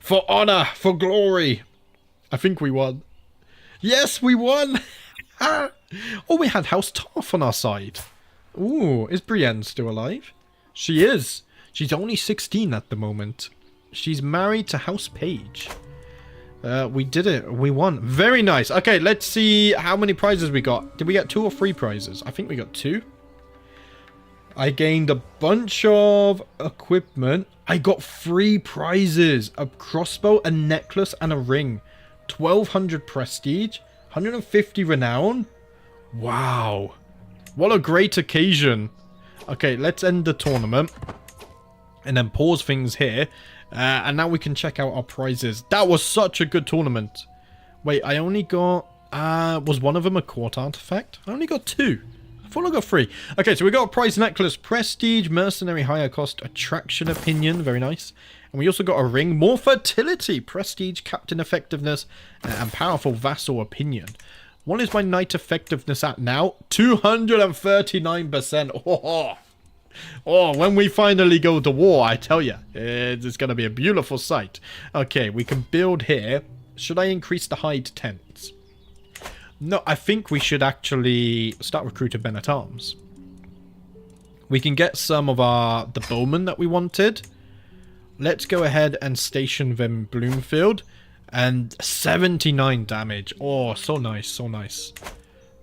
For honor, for glory. I think we won. Yes, we won. Oh, we had House Tarth on our side. Ooh, is Brienne still alive? She is. She's only 16 at the moment. She's married to House Page. We did it. We won. Very nice. Okay, let's see how many prizes we got. Did we get 2 or 3 prizes? I think we got 2. I gained a bunch of equipment. I got 3 prizes. A crossbow, a necklace, and a ring. 1200 prestige. 150 renown. Wow. What a great occasion. Okay, let's end the tournament. And then pause things here. And now we can check out our prizes. That was such a good tournament. Wait, I only got... was one of them a court artifact? I only got 2. I thought I got 3. Okay, so we got a prize necklace. Prestige, mercenary, higher cost, attraction opinion. Very nice. And we also got a ring. More fertility. Prestige, captain effectiveness, and powerful vassal opinion. What is my knight effectiveness at now? 239%. Oh, oh, when we finally go to war, I tell you, it's going to be a beautiful sight. Okay, we can build here. Should I increase the hide tents? No, I think we should actually start recruiting men-at-arms. We can get some of the bowmen that we wanted. Let's go ahead and station them in Bloomfield. And 79 damage. Oh, so nice, so nice.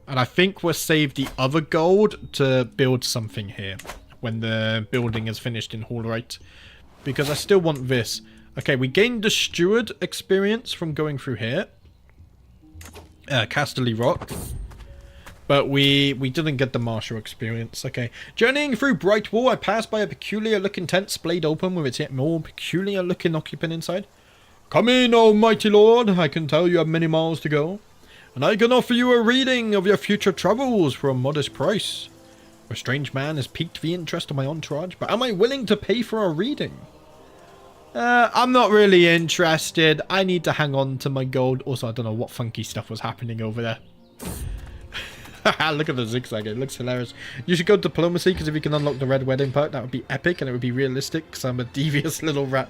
And I think we'll save the other gold to build something here when the building is finished in Hallright, because I still want this. Okay, we gained the steward experience from going through here. Casterly Rock. But we didn't get the martial experience. Okay. Journeying through Bright Wall, I passed by a peculiar looking tent splayed open with its yet more peculiar looking occupant inside. Come in, oh mighty lord. I can tell you have many miles to go. And I can offer you a reading of your future travels for a modest price. A strange man has piqued the interest of my entourage, but am I willing to pay for a reading? I'm not really interested. I need to hang on to my gold. Also, I don't know what funky stuff was happening over there. Look at the zigzag. It looks hilarious. You should go diplomacy, because if you can unlock the red wedding perk, that would be epic, and it would be realistic, because I'm a devious little rat.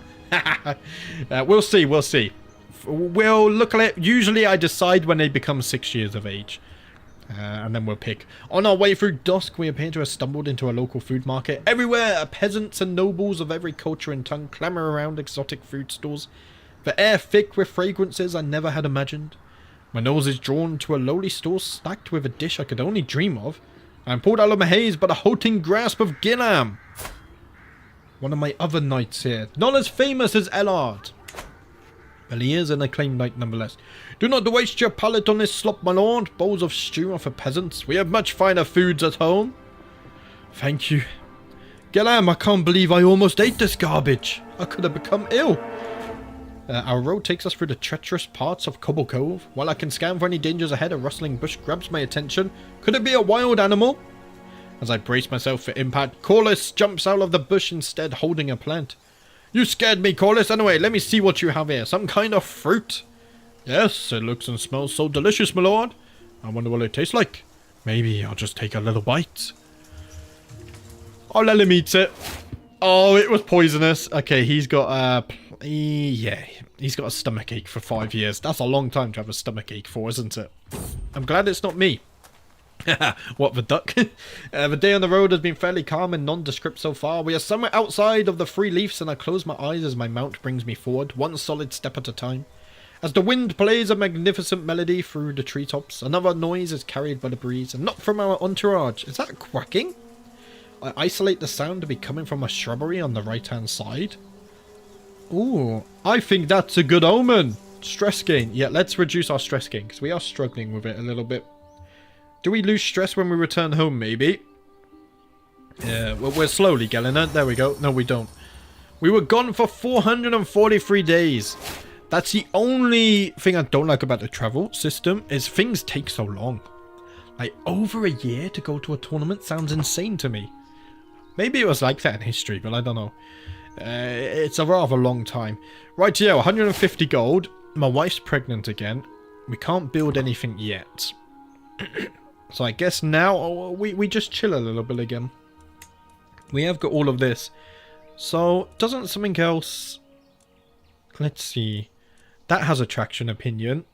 We'll see, we'll see. We'll look at it. Usually I decide when they become 6 years of age. And then we'll pick. On our way through dusk, we appear to have stumbled into a local food market. Everywhere are peasants and nobles of every culture and tongue clamor around exotic food stalls. The air thick with fragrances I never had imagined. My nose is drawn to a lowly stall stacked with a dish I could only dream of. I am pulled out of my haze by the halting grasp of Gillam. One of my other knights here. Not as famous as Ellard. Well, he is an acclaimed knight nonetheless. Do not waste your palate on this slop, my lord. Bowls of stew are for peasants. We have much finer foods at home. Thank you. Gillam, I can't believe I almost ate this garbage. I could have become ill. Our road takes us through the treacherous parts of Cobble Cove. While I can scan for any dangers ahead, a rustling bush grabs my attention. Could it be a wild animal? As I brace myself for impact, Corliss jumps out of the bush instead, holding a plant. You scared me, Corliss. Anyway, let me see what you have here. Some kind of fruit? Yes, it looks and smells so delicious, my lord. I wonder what it tastes like. Maybe I'll just take a little bite. I'll let him eat it. Oh, it was poisonous. Okay, he's got he's got a stomachache for 5 years. That's a long time to have a stomachache for, isn't it? I'm glad it's not me. What, the duck? The day on the road has been fairly calm and nondescript so far. We are somewhere outside of the Free Leafs, and I close my eyes as my mount brings me forward, one solid step at a time. As the wind plays a magnificent melody through the treetops, another noise is carried by the breeze, and not from our entourage. Is that quacking? I isolate the sound to be coming from a shrubbery on the right-hand side. Ooh, I think that's a good omen. Stress gain. Yeah, let's reduce our stress gain, because we are struggling with it a little bit. Do we lose stress when we return home, maybe? Yeah, well, we're slowly getting it. There we go. No, we don't. We were gone for 443 days. That's the only thing I don't like about the travel system, is things take so long. Like, over a year to go to a tournament sounds insane to me. Maybe it was like that in history, but I don't know. It's a rather long time. Right, yeah, 150 gold. My wife's pregnant again. We can't build anything yet. So I guess now we just chill a little bit again. We have got all of this. So, doesn't something else... Let's see. That has attraction opinion.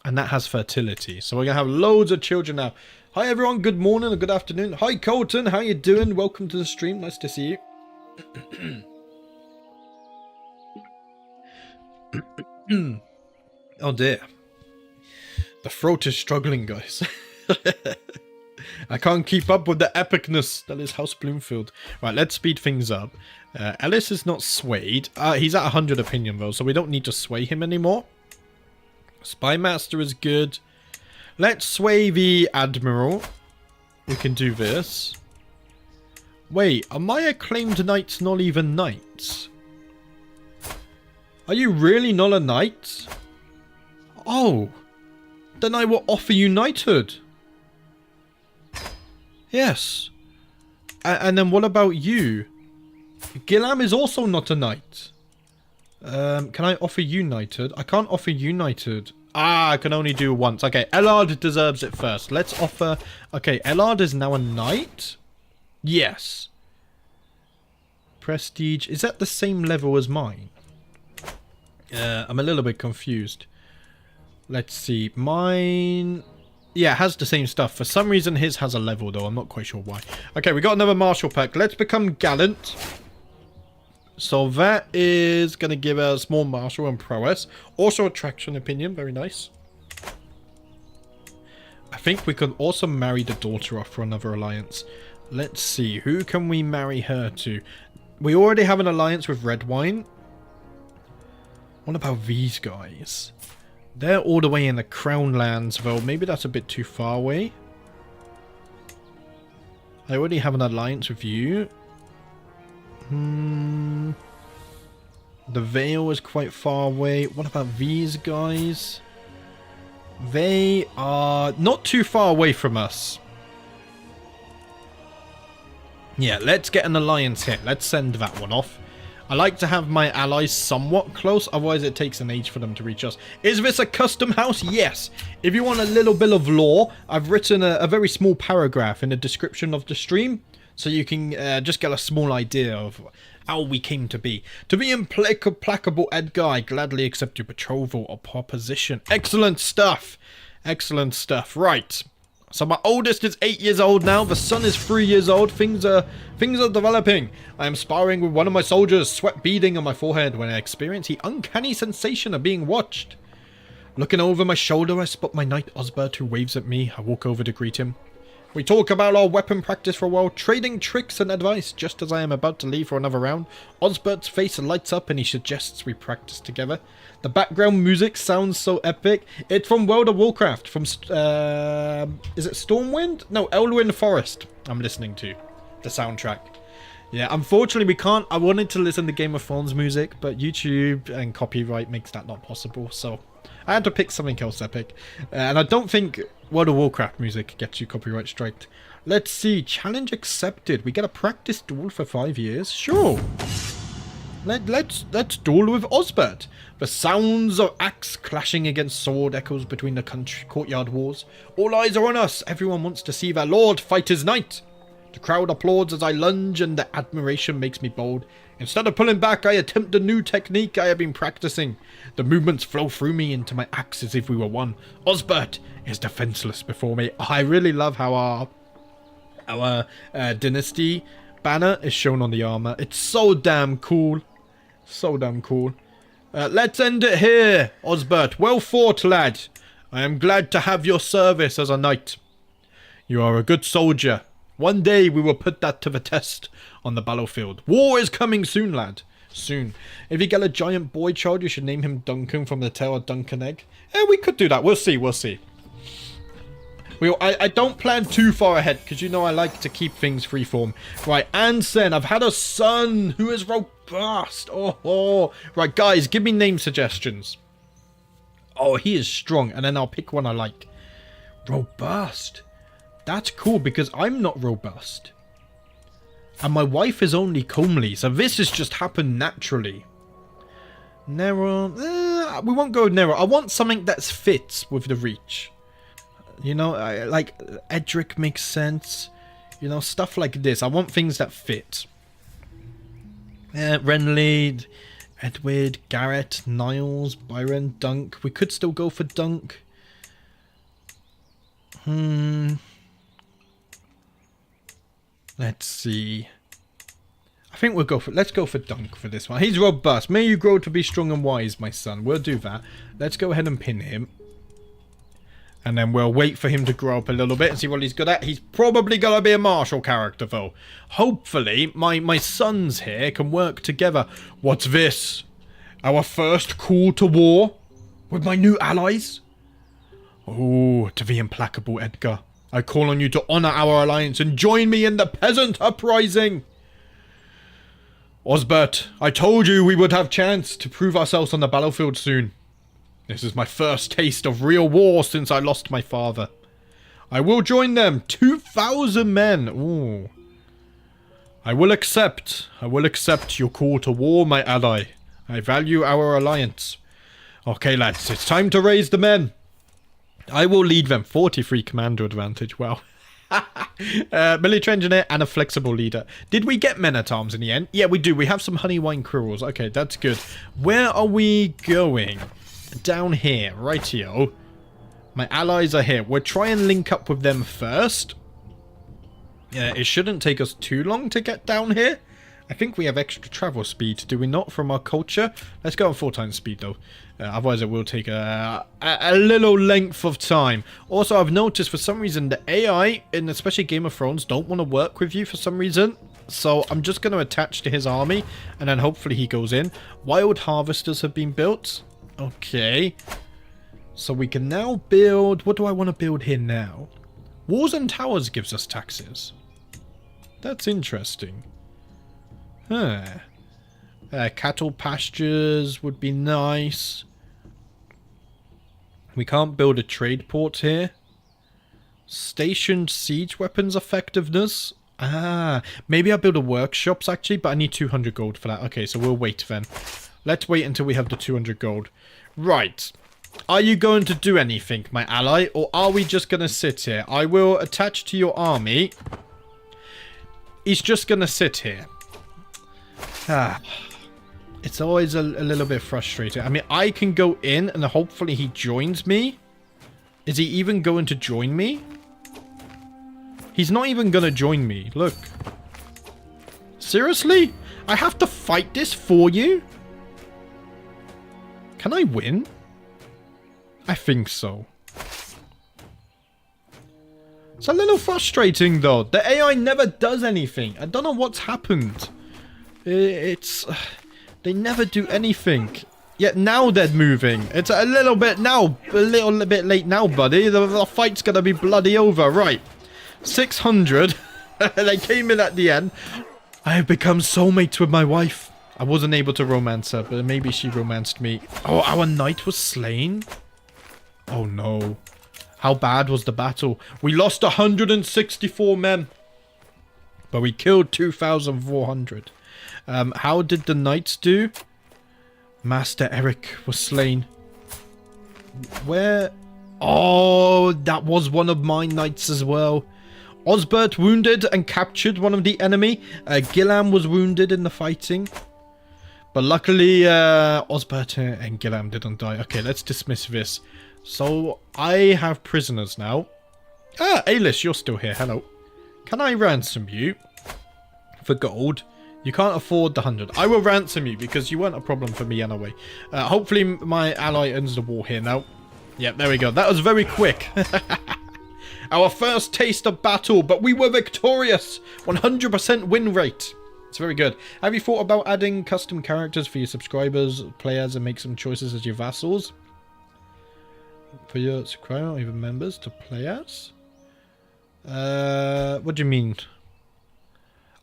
And that has fertility. So we're going to have loads of children now. Hi everyone, good morning or good afternoon. Hi Colton, how you doing? Welcome to the stream, nice to see you. Oh dear. The throat is struggling, guys. I can't keep up with the epicness that is House Bloomfield. Right, let's speed things up. Ellis is not swayed. He's at 100 opinion though, so we don't need to sway him anymore. Spymaster is good. Let's sway the Admiral. We can do this. Wait, are my acclaimed knights not even knights? Are you really not a knight? Oh. Then I will offer you knighthood. Yes. And then what about you? Gillam is also not a knight. Can I offer you knighthood? I can't offer you knighthood. I can only do once. Okay, Ellard deserves it first. Let's offer... Okay, Ellard is now a knight? Yes. Prestige. Is that the same level as mine? I'm a little bit confused. Let's see. Mine... Yeah, it has the same stuff. For some reason, his has a level, though. I'm not quite sure why. Okay, we got another martial perk. Let's become gallant. So that is going to give us more martial and prowess. Also attraction opinion. Very nice. I think we could also marry the daughter off for another alliance. Let's see. Who can we marry her to? We already have an alliance with Redwine. What about these guys? They're all the way in the Crown Lands, though. Maybe that's a bit too far away. I already have an alliance with you. The Vale is quite far away. What about these guys? They are not too far away from us. Yeah, let's get an alliance here. Let's send that one off. I like to have my allies somewhat close, otherwise it takes an age for them to reach us. Is this a custom house? Yes. If you want a little bit of lore, I've written a very small paragraph in the description of the stream, so you can just get a small idea of how we came to be. To be implacable, Edgar, I gladly accept your betrothal or proposition. Excellent stuff. Excellent stuff. Right. So my oldest is 8 years old now. The son is 3 years old. Things are developing. I am sparring with one of my soldiers, sweat beading on my forehead when I experience the uncanny sensation of being watched. Looking over my shoulder, I spot my knight Osbert, who waves at me. I walk over to greet him. We talk about our weapon practice for a while, trading tricks and advice. Just as I am about to leave for another round, Osbert's face lights up and he suggests we practice together. The background music sounds so epic. It's from World of Warcraft, from, is it Stormwind? No, Elwyn Forest I'm listening to, the soundtrack. Yeah, unfortunately we can't. I wanted to listen to Game of Thrones music, but YouTube and copyright makes that not possible, so I had to pick something else epic. And I don't think World of Warcraft music gets you copyright striked. Let's see. Challenge accepted. We get a practice duel for 5 years. Sure. Let's duel with Osbert. The sounds of axe clashing against sword echoes between the courtyard walls. All eyes are on us. Everyone wants to see their lord fight his knight. The crowd applauds as I lunge and the admiration makes me bold. Instead of pulling back, I attempt a new technique I have been practicing. The movements flow through me into my axe as if we were one. Osbert is defenseless before me. I really love how our dynasty banner is shown on the armor. It's so damn cool. So damn cool. Let's end it here, Osbert. Well fought, lad. I am glad to have your service as a knight. You are a good soldier. One day we will put that to the test on the battlefield. War is coming soon, lad. Soon. If you get a giant boy child, you should name him Duncan from the tale of Duncan Egg. We could do that. We'll see. We'll see. I don't plan too far ahead because you know I like to keep things freeform. Right, Ansen, I've had a son who is robust. Oh. Right, guys, give me name suggestions. Oh, he is strong, and then I'll pick one I like. Robust. That's cool because I'm not robust. And my wife is only comely, so this has just happened naturally. Narrow, we won't go narrow. I want something that's fits with the reach. You know, like Edric makes sense. You know, stuff like this. I want things that fit. Renly, Edward, Garrett, Niles, Byron, Dunk. We could still go for Dunk. Let's see. I think we'll go for... Let's go for Dunk for this one. He's robust. May you grow to be strong and wise, my son. We'll do that. Let's go ahead and pin him. And then we'll wait for him to grow up a little bit and see what he's good at. He's probably going to be a martial character, though. Hopefully, my sons here can work together. What's this? Our first call to war? With my new allies? Oh, to the implacable Edgar. I call on you to honor our alliance and join me in the peasant uprising. Osbert, I told you we would have chance to prove ourselves on the battlefield soon. This is my first taste of real war since I lost my father. I will join them. 2,000 men. Ooh. I will accept your call to war, my ally. I value our alliance. Okay, lads, it's time to raise the men. I will lead them. 43 commander advantage. Wow. Military engineer and a flexible leader. Did we get men-at-arms in the end? Yeah, we do. We have some honeywine quirrels. Okay, that's good. Where are we going? Down here. Rightio. My allies are here. We'll try and link up with them first. Yeah, it shouldn't take us too long to get down here. I think we have extra travel speed, do we not, from our culture? Let's go on 4 times speed, though. Otherwise, it will take a little length of time. Also, I've noticed for some reason the AI, in especially Game of Thrones, don't want to work with you for some reason. So I'm just going to attach to his army, and then hopefully he goes in. Wild harvesters have been built. Okay. So we can now build... What do I want to build here now? Walls and towers gives us taxes. That's interesting. Huh. Cattle pastures would be nice. We can't build a trade port here. Stationed siege weapons effectiveness. Ah, maybe I'll build a workshops actually, but I need 200 gold for that. Okay, so we'll wait then. Let's wait until we have the 200 gold. Right. Are you going to do anything, my ally, or are we just going to sit here? I will attach to your army. He's just going to sit here. Ah. It's always a little bit frustrating. I mean, I can go in and hopefully he joins me. Is he even going to join me? He's not even going to join me. Look. Seriously? I have to fight this for you? Can I win? I think so. It's a little frustrating though. The AI never does anything. I don't know what's happened. It's... They never do anything. Yet now they're moving. It's a little bit late now, buddy. The fight's gonna be bloody over. Right. 600. They came in at the end. I have become soulmates with my wife. I wasn't able to romance her, but maybe she romanced me. Oh, our knight was slain? Oh no. How bad was the battle? We lost 164 men. But we killed 2,400. How did the knights do? Master Eric was slain. Where? Oh, that was one of my knights as well. Osbert wounded and captured one of the enemy. Gillam was wounded in the fighting. But luckily, Osbert and Gillam didn't die. Okay, let's dismiss this. So, I have prisoners now. Ah, Ailish, you're still here. Hello. Can I ransom you? For gold? You can't afford the 100. I will ransom you because you weren't a problem for me anyway. Hopefully my ally ends the war here now. Yep, there we go. That was very quick. Our first taste of battle, but we were victorious. 100% win rate. It's very good. Have you thought about adding custom characters for your subscribers, players, and make some choices as your vassals? For your subscribers or even members to play as? What do you mean?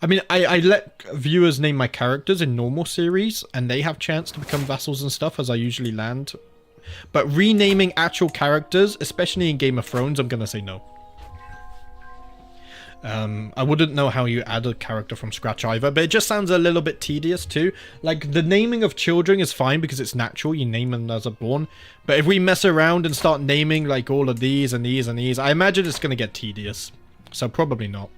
I mean, I let viewers name my characters in normal series, and they have chance to become vassals and stuff as I usually land. But renaming actual characters, especially in Game of Thrones, I'm going to say no. I wouldn't know how you add a character from scratch either, but it just sounds a little bit tedious too. Like, the naming of children is fine because it's natural, you name them as they're born. But if we mess around and start naming, like, all of these and these and these, I imagine it's going to get tedious. So probably not.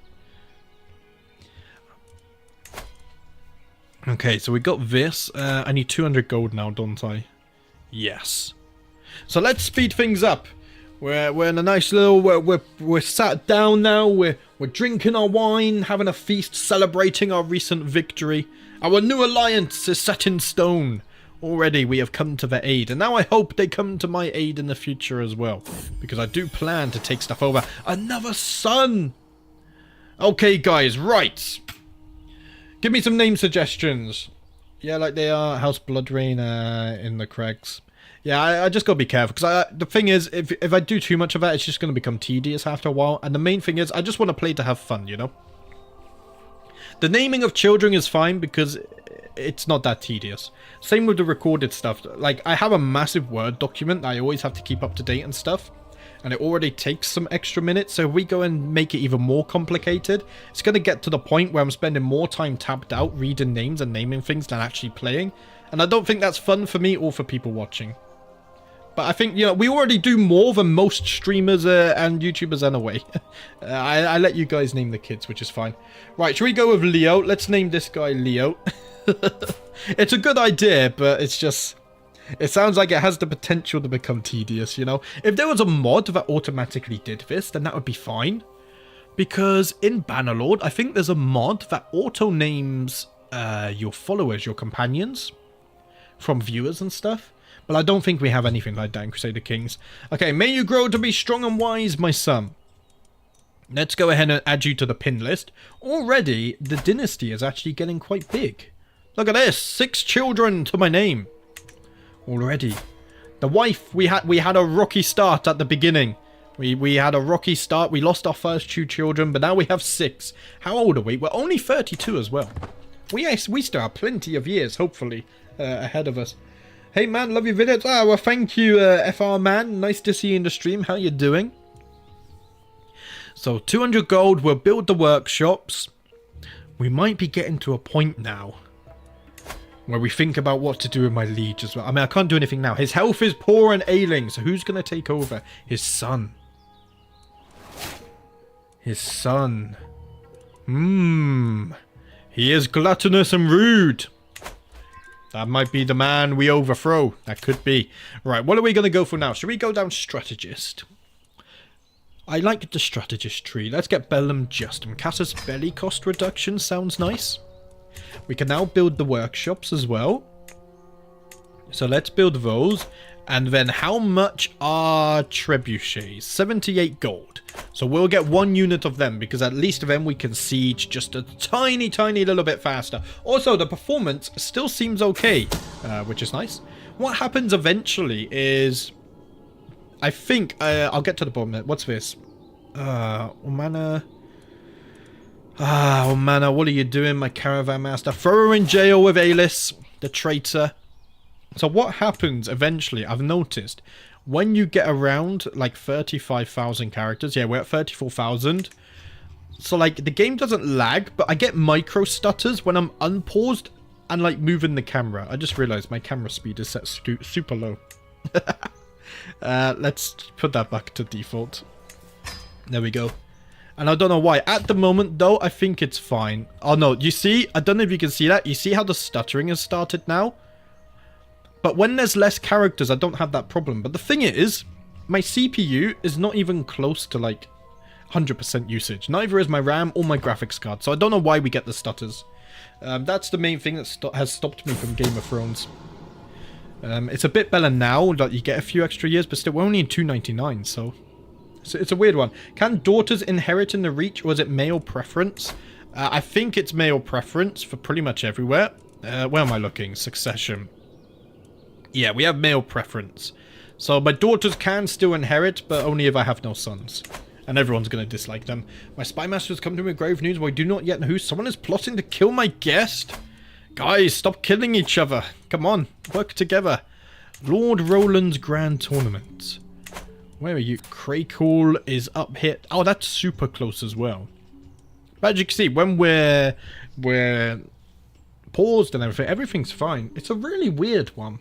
Okay, so we got this. I need 200 gold now, don't I? Yes. So let's speed things up. We're in a nice little... We're sat down now. We're drinking our wine, having a feast, celebrating our recent victory. Our new alliance is set in stone. Already we have come to their aid, and now I hope they come to my aid in the future as well, because I do plan to take stuff over. Another son! Okay, guys, right. Give me some name suggestions. Yeah, like they are House Bloodrain in the Craigs. Yeah, I just gotta be careful, because the thing is, if I do too much of that, it's just gonna become tedious after a while, and the main thing is, I just want to play to have fun, you know? The naming of children is fine, because it's not that tedious. Same with the recorded stuff. Like, I have a massive Word document that I always have to keep up to date and stuff, and it already takes some extra minutes, so if we go and make it even more complicated, it's gonna get to the point where I'm spending more time tabbed out reading names and naming things than actually playing, and I don't think that's fun for me or for people watching. But I think, you know, we already do more than most streamers and YouTubers anyway. I let you guys name the kids, which is fine. Right, should we go with Leo? Let's name this guy Leo. It's a good idea, but it's just... It sounds like it has the potential to become tedious, you know? If there was a mod that automatically did this, then that would be fine. Because in Bannerlord, I think there's a mod that auto-names your followers, your companions, from viewers and stuff. But I don't think we have anything like that in Crusader Kings. Okay, may you grow to be strong and wise, my son. Let's go ahead and add you to the pin list. Already, the dynasty is actually getting quite big. Look at this, 6 children to my name. Already. The wife, we had a rocky start at the beginning. We had a rocky start. We lost our first 2 children, but now we have 6. How old are we? We're only 32 as well. We still have plenty of years, hopefully, ahead of us. Hey man, love your videos. Ah, well thank you, FR man. Nice to see you in the stream. How you doing? So 200 gold. We'll build the workshops. We might be getting to a point now where we think about what to do with my liege as well. I mean, I can't do anything now. His health is poor and ailing, so who's going to take over? His son. His son. He is gluttonous and rude. That might be the man we overthrow. That could be. Right, what are we going to go for now? Should we go down strategist? I like the strategist tree. Let's get Bellum Justum. Casus Belli cost reduction sounds nice. We can now build the workshops as well. So let's build those. And then how much are trebuchets? 78 gold. So we'll get 1 unit of them, because at least then we can siege just a tiny little bit faster. Also, the performance still seems okay, which is nice. What happens eventually is... I think... I'll get to the bottom of it. What's this? Omana... Omana, what are you doing, my caravan master? Throw her in jail with Alice, the traitor. So what happens eventually, I've noticed, when you get around like 35,000 characters, yeah, we're at 34,000. So like the game doesn't lag, but I get micro stutters when I'm unpaused and like moving the camera. I just realized my camera speed is set super low. Let's put that back to default. There we go. And I don't know why. At the moment, though, I think it's fine. Oh, no. You see? I don't know if you can see that. You see how the stuttering has started now? But when there's less characters, I don't have that problem. But the thing is, my CPU is not even close to, like, 100% usage. Neither is my RAM or my graphics card. So I don't know why we get the stutters. That's the main thing that has stopped me from Game of Thrones. It's a bit better now that you get a few extra years, but still, we're only in 299, so... It's a weird one. Can daughters inherit in the Reach, or is it male preference? I think it's male preference for pretty much everywhere. Where am I looking? Succession. Yeah, we have male preference. So my daughters can still inherit, but only if I have no sons. And everyone's going to dislike them. My spy master has come to me with grave news, but we do not yet know who. Someone is plotting to kill my guest. Guys, stop killing each other. Come on, work together. Lord Roland's Grand Tournament. Where are you? Craykle is up here. Oh, that's super close as well. But as you can see, when we're paused and everything, everything's fine. It's a really weird one.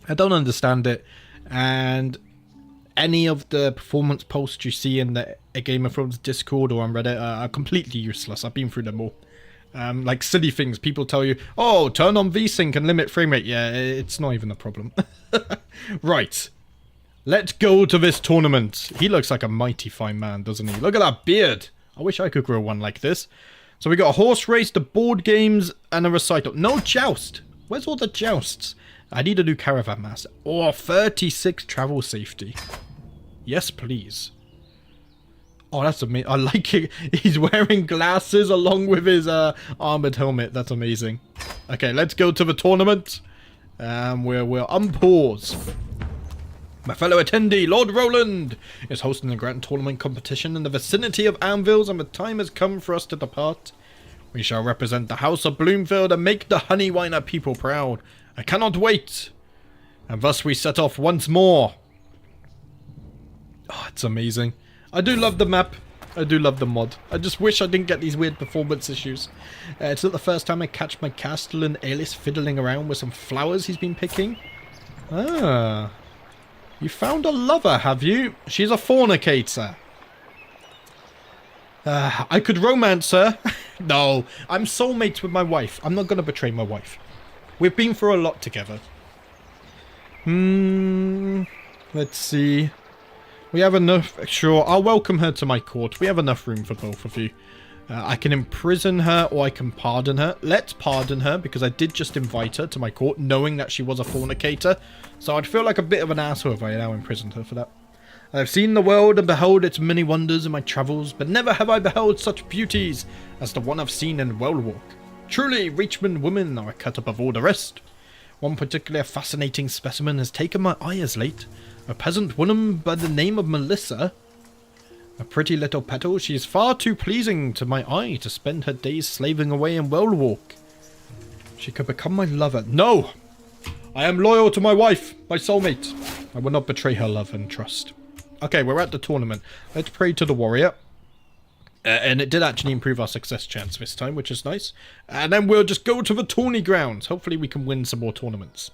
I don't understand it. And any of the performance posts you see in the Game of Thrones Discord or on Reddit are completely useless. I've been through them all. Like silly things. People tell you, oh, turn on VSync and limit frame rate. Yeah, it's not even a problem. Right. Let's go to this tournament. He looks like a mighty fine man, doesn't he? Look at that beard. I wish I could grow one like this. So we got a horse race, the board games, and a recital. No joust. Where's all the jousts? I need a new caravan master. Oh, 36 travel safety. Yes, please. Oh, that's amazing. I like it. He's wearing glasses along with his armored helmet. That's amazing. Okay, let's go to the tournament. We're unpause. My fellow attendee, Lord Roland, is hosting a grand tournament competition in the vicinity of Anvils, and the time has come for us to depart. We shall represent the House of Bloomfield and make the Honeywiner people proud. I cannot wait. And thus we set off once more. Oh, it's amazing. I do love the map. I do love the mod. I just wish I didn't get these weird performance issues. It's not the first time I catch my castellan Alice fiddling around with some flowers he's been picking. Ah. You found a lover, have you? She's a fornicator. I could romance her. No, I'm soulmates with my wife. I'm not going to betray my wife. We've been through a lot together. Let's see. We have enough. Sure, I'll welcome her to my court. We have enough room for both of you. I can imprison her or I can pardon her. Let's pardon her because I did just invite her to my court knowing that she was a fornicator. So I'd feel like a bit of an asshole if I now imprisoned her for that. I have seen the world and beheld its many wonders in my travels, but never have I beheld such beauties as the one I've seen in Wellwalk. Truly, Reachman women are cut above all the rest. One particular fascinating specimen has taken my eye as late. A peasant woman by the name of Melissa. A pretty little petal, she is far too pleasing to my eye to spend her days slaving away in Wellwalk. She could become my lover. No! I am loyal to my wife, my soulmate. I will not betray her love and trust. Okay, we're at the tournament. Let's pray to the warrior. And it did actually improve our success chance this time, which is nice. And then we'll just go to the tourney grounds. Hopefully we can win some more tournaments.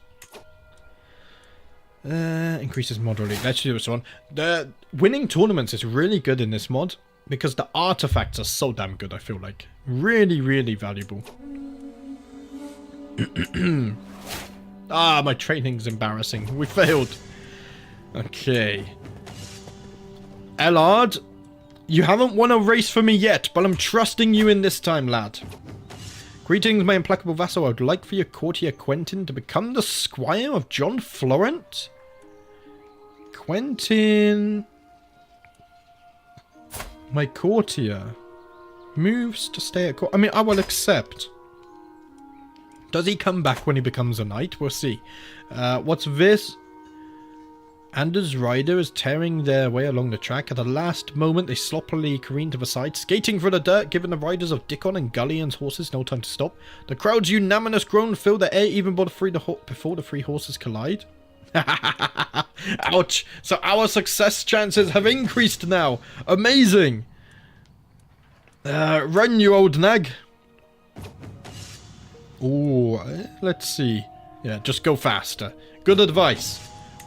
Increases moderately. Let's do this one. The winning tournaments is really good in this mod because the artifacts are so damn good, I feel like. Really, really valuable. Ah, my training's embarrassing. We failed. Okay. Ellard, you haven't won a race for me yet, but I'm trusting you in this time, lad. Greetings, my implacable vassal. I would like for your courtier Quentin to become the squire of John Florent. Quentin, my courtier, moves to stay at court. I mean, I will accept. Does he come back when he becomes a knight? We'll see. What's this? Anders' rider is tearing their way along the track. At the last moment, they sloppily careen to the side, skating through the dirt, giving the riders of Dickon and Gullian's horses no time to stop. The crowd's unanimous groan filled the air even before the three horses collide. Ouch! So our success chances have increased now. Amazing! Run, you old nag. Ooh, let's see. Yeah, just go faster. Good advice.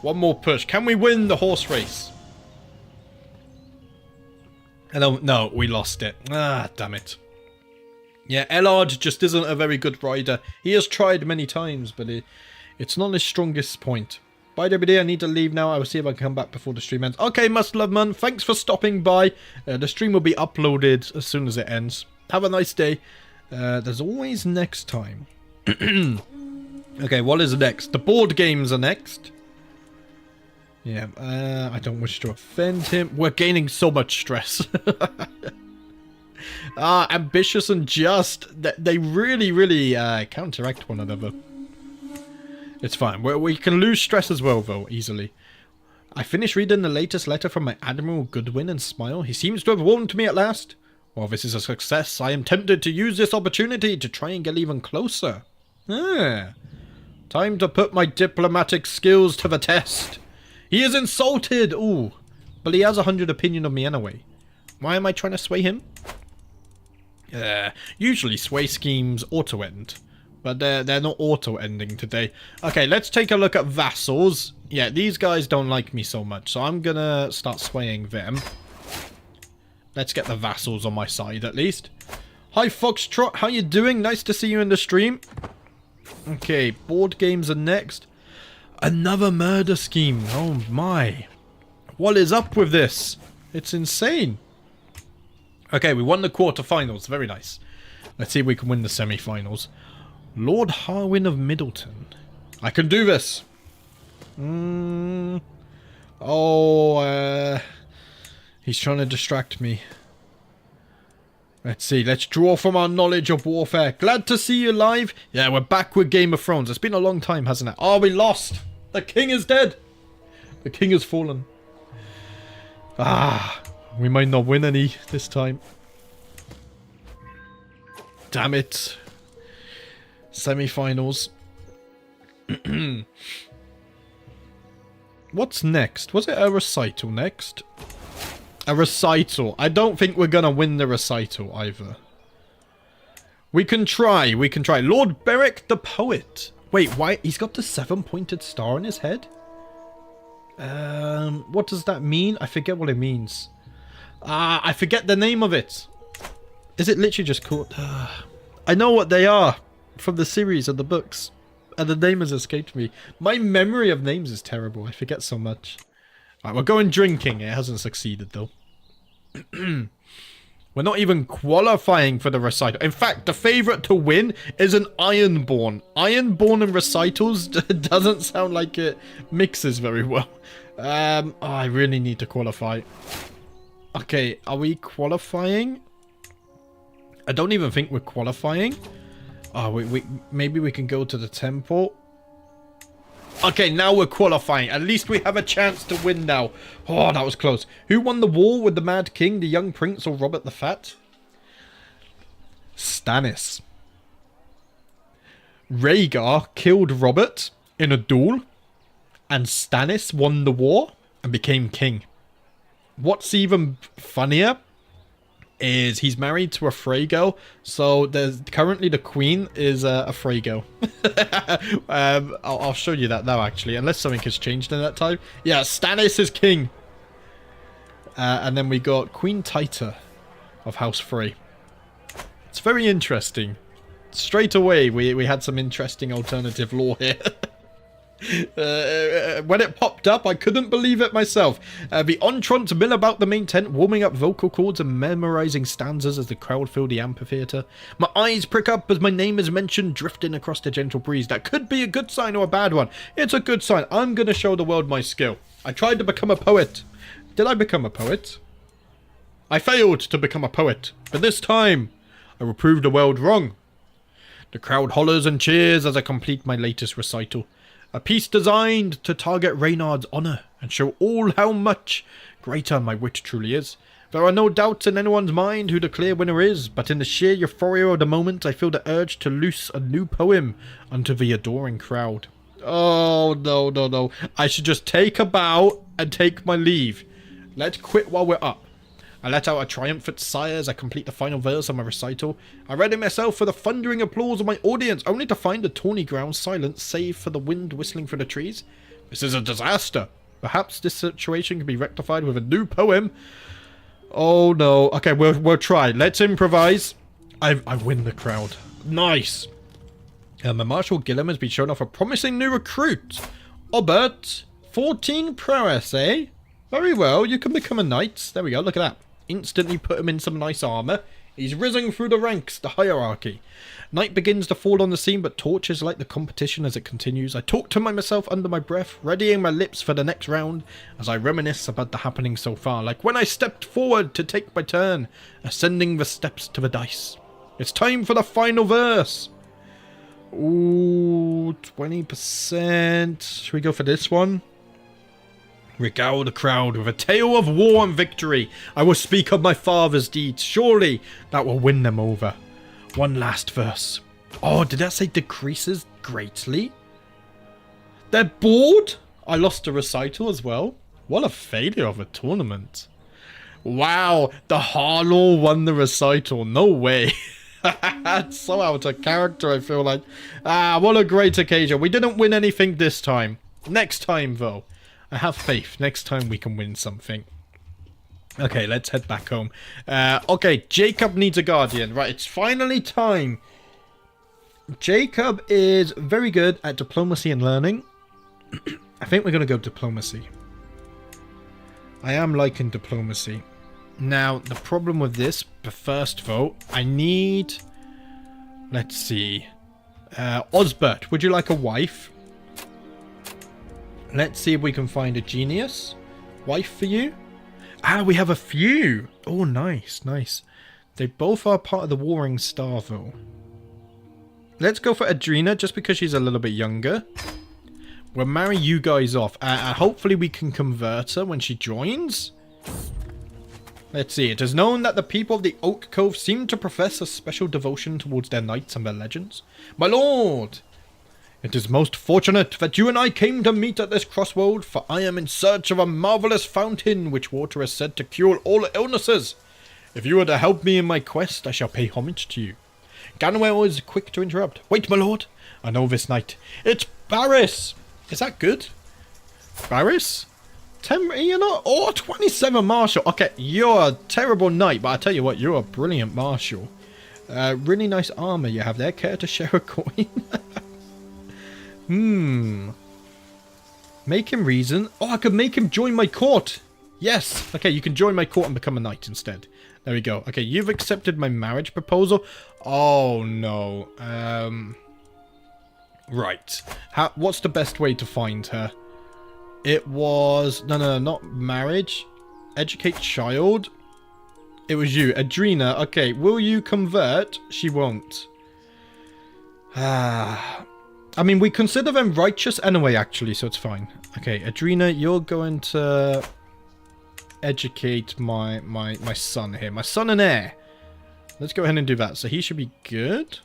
One more push. Can we win the horse race? Hello. No, we lost it. Ah, damn it. Yeah, Ellard just isn't a very good rider. He has tried many times, but it's not his strongest point. Bye, everybody. I need to leave now. I will see if I can come back before the stream ends. Okay, Must Love Man. Thanks for stopping by. The stream will be uploaded as soon as it ends. Have a nice day. There's always next time. Okay, what is next? The board games are next. Yeah, I don't wish to offend him. We're gaining so much stress. Ambitious and just. They really, really counteract one another. It's fine. We can lose stress as well, though, easily. I finished reading the latest letter from my Admiral Goodwin and smile. He seems to have warmed to me at last. While this is a success, I am tempted to use this opportunity to try and get even closer. Time to put my diplomatic skills to the test. He is insulted! Ooh. But he has 100 opinion of me anyway. Why am I trying to sway him? Usually sway schemes auto-end. But they're not auto-ending today. Okay, let's take a look at vassals. Yeah, these guys don't like me so much. So I'm gonna start swaying them. Let's get the vassals on my side at least. Hi Foxtrot, how you doing? Nice to see you in the stream. Okay, board games are next. Another murder scheme. Oh my. What is up with this? It's insane. Okay, we won the quarterfinals. Very nice. Let's see if we can win the semi-finals. Lord Harwin of Middleton. I can do this. He's trying to distract me. Let's see. Let's draw from our knowledge of warfare. Glad to see you live. Yeah, we're back with Game of Thrones. It's been a long time, hasn't it? Oh, we lost. The king is dead. The king has fallen. Ah, we might not win any this time. Damn it. Semi-finals. What's next? Was it a recital next? A recital. I don't think we're gonna win the recital either. We can try. We can try. Lord Beric the Poet. Wait, why? He's got the 7-pointed star on his head? What does that mean? I forget what it means. I forget the name of it. Is it literally just called... I know what they are from the series and the books. And the name has escaped me. My memory of names is terrible. I forget so much. Alright, we're going drinking. It hasn't succeeded though. We're not even qualifying for the recital. In fact, the favourite to win is an Ironborn. Ironborn and recitals doesn't sound like it mixes very well. Oh, I really need to qualify. Okay, are we qualifying? I don't even think we're qualifying. Oh, maybe we can go to the temple. Okay, now we're qualifying. At least we have a chance to win now. Oh, that was close. Who won the war with the Mad King, the Young Prince, or Robert the Fat? Stannis. Rhaegar killed Robert in a duel, and Stannis won the war and became king. What's even funnier is he's married to a Frey girl, so there's currently the queen is a Frey girl. I'll show you that now actually, unless something has changed in that time. Yeah, Stannis is king. And then we got Queen Taita of House Frey. It's very interesting. Straight away we had some interesting alternative lore here. When it popped up, I couldn't believe it myself. The entrants mill about the main tent, warming up vocal cords and memorizing stanzas as the crowd fill the amphitheater. My eyes prick up as my name is mentioned, drifting across the gentle breeze. That could be a good sign or a bad one. It's a good sign. I'm going to show the world my skill. I tried to become a poet. Did I become a poet? I failed to become a poet, but this time I will prove the world wrong. The crowd hollers and cheers as I complete my latest recital. A piece designed to target Reynard's honour and show all how much greater my wit truly is. There are no doubts in anyone's mind who the clear winner is, but in the sheer euphoria of the moment I feel the urge to loose a new poem unto the adoring crowd. Oh, no, no, no. I should just take a bow and take my leave. Let's quit while we're up. I let out a triumphant sigh as I complete the final verse of my recital. I ready myself for the thundering applause of my audience, only to find the tawny ground silent, save for the wind whistling through the trees. This is a disaster. Perhaps this situation can be rectified with a new poem. Oh no. Okay, we'll try. Let's improvise. I win the crowd. Nice. My Marshal Gilliam has been shown off a promising new recruit. Obert, 14 prowess, eh? Very well, you can become a knight. There we go, look at that. Instantly put him in some nice armour. He's risen through the ranks, the hierarchy. Night begins to fall on the scene, but torches light the competition as it continues. I talk to myself under my breath, readying my lips for the next round, as I reminisce about the happenings so far, like when I stepped forward to take my turn, ascending the steps to the dice. It's time for the final verse. Ooh, 20%. Should we go for this one? Regale the crowd with a tale of war and victory. I will speak of my father's deeds. Surely that will win them over. One last verse. Oh, did that say decreases greatly? They're bored? I lost a recital as well. What a failure of a tournament. Wow, the Harlaw won the recital. No way. That's so out of character, I feel like. Ah, what a great occasion. We didn't win anything this time. Next time, though. I have faith. Next time we can win something. Okay, let's head back home. Okay, Jacob needs a guardian. Right, it's finally time. Jacob is very good at diplomacy and learning. I think we're going to go diplomacy. I am liking diplomacy. Now, the problem with this, the first vote, I need... Let's see. Osbert, would you like a wife? Let's see if we can find a genius wife for you. Ah, we have a few. Oh, nice, nice. They both are part of the Warring Star, though. Let's go for Adrena, just because she's a little bit younger. We'll marry you guys off. Hopefully we can convert her when she joins. Let's see. It is known that the people of the Oak Cove seem to profess a special devotion towards their knights and their legends. My lord! It is most fortunate that you and I came to meet at this crossroad, for I am in search of a marvellous fountain which water is said to cure all illnesses. If you are to help me in my quest, I shall pay homage to you. Ganwell is quick to interrupt. Wait, my lord. I know this knight. It's Barris. Is that good? Barris? 10, you know, oh, 27 marshal. Okay, you're a terrible knight, but I tell you what, you're a brilliant marshal. Really nice armor you have there. Care to share a coin? Make him reason. Oh, I could make him join my court. Yes. Okay, you can join my court and become a knight instead. There we go. Okay, you've accepted my marriage proposal. Oh, no. Right. What's the best way to find her? It was... No, not marriage. Educate child. It was you. Adrena. Okay, will you convert? She won't. I mean, we consider them righteous anyway, actually, so it's fine. Okay, Adrena, you're going to educate my son here. My son and heir. Let's go ahead and do that. So he should be good.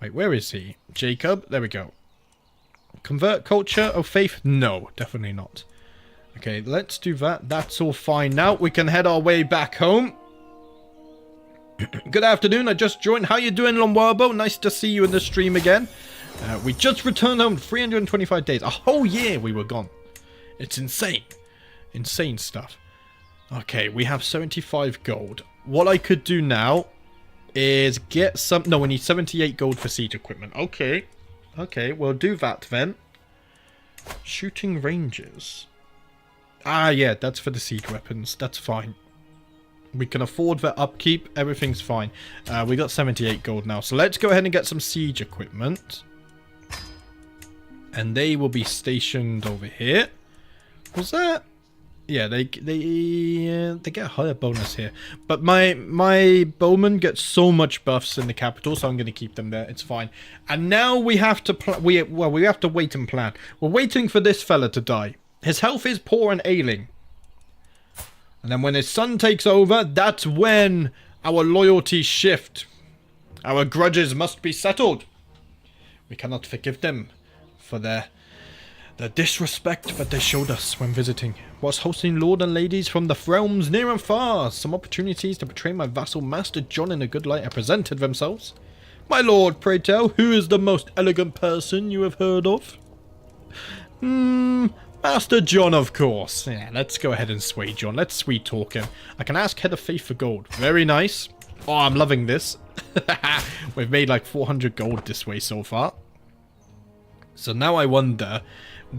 Wait, where is he? Jacob. There we go. Convert culture of faith? No, definitely not. Okay, let's do that. That's all fine. Now we can head our way back home. Good afternoon. I just joined. How you doing, Lomwarbo? Nice to see you in the stream again. We just returned home 325 days. A whole year we were gone. It's insane. Insane stuff. Okay, we have 75 gold. What I could do now is get some... No, we need 78 gold for siege equipment. Okay. Okay, we'll do that then. Shooting ranges. Ah, yeah, that's for the siege weapons. That's fine. We can afford their upkeep. Everything's fine. We got 78 gold now. So let's go ahead and get some siege equipment. And they will be stationed over here. Was that... Yeah, they get a higher bonus here. But my bowmen get so much buffs in the capital, so I'm going to keep them there. It's fine. And now we have to we have to wait and plan. We're waiting for this fella to die. His health is poor and ailing. And then when his son takes over, that's when our loyalties shift. Our grudges must be settled. We cannot forgive them for the disrespect that they showed us when visiting. Was hosting lord and ladies from the realms near and far. Some opportunities to portray my vassal Master John in a good light have presented themselves. My lord, pray tell, who is the most elegant person you have heard of? Master John, of course. Yeah, let's go ahead and sway John. Let's sweet talk him. I can ask Head of Faith for gold. Very nice. Oh, I'm loving this. We've made like 400 gold this way so far. So now I wonder,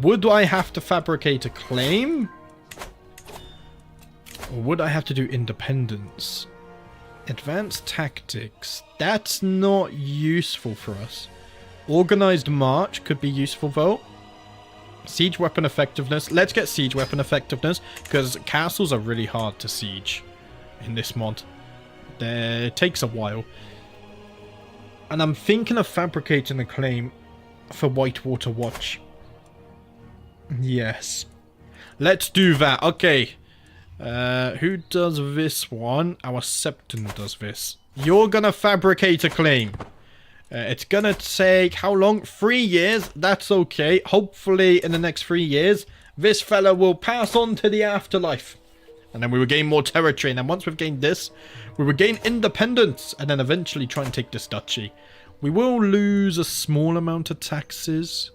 would I have to fabricate a claim? Or would I have to do independence? Advanced tactics. That's not useful for us. Organized march could be useful though. Siege weapon effectiveness. Let's get siege weapon effectiveness, because castles are really hard to siege in this mod. It takes a while. And I'm thinking of fabricating a claim for Whitewater Watch. Yes. Let's do that. Okay. Who does this one? Our Septon does this. You're gonna fabricate a claim. It's gonna take how long? 3 years. That's okay. Hopefully in the next 3 years, this fella will pass on to the afterlife. And then we would gain more territory. And then once we've gained this, we would gain independence. And then eventually try and take this duchy. We will lose a small amount of taxes.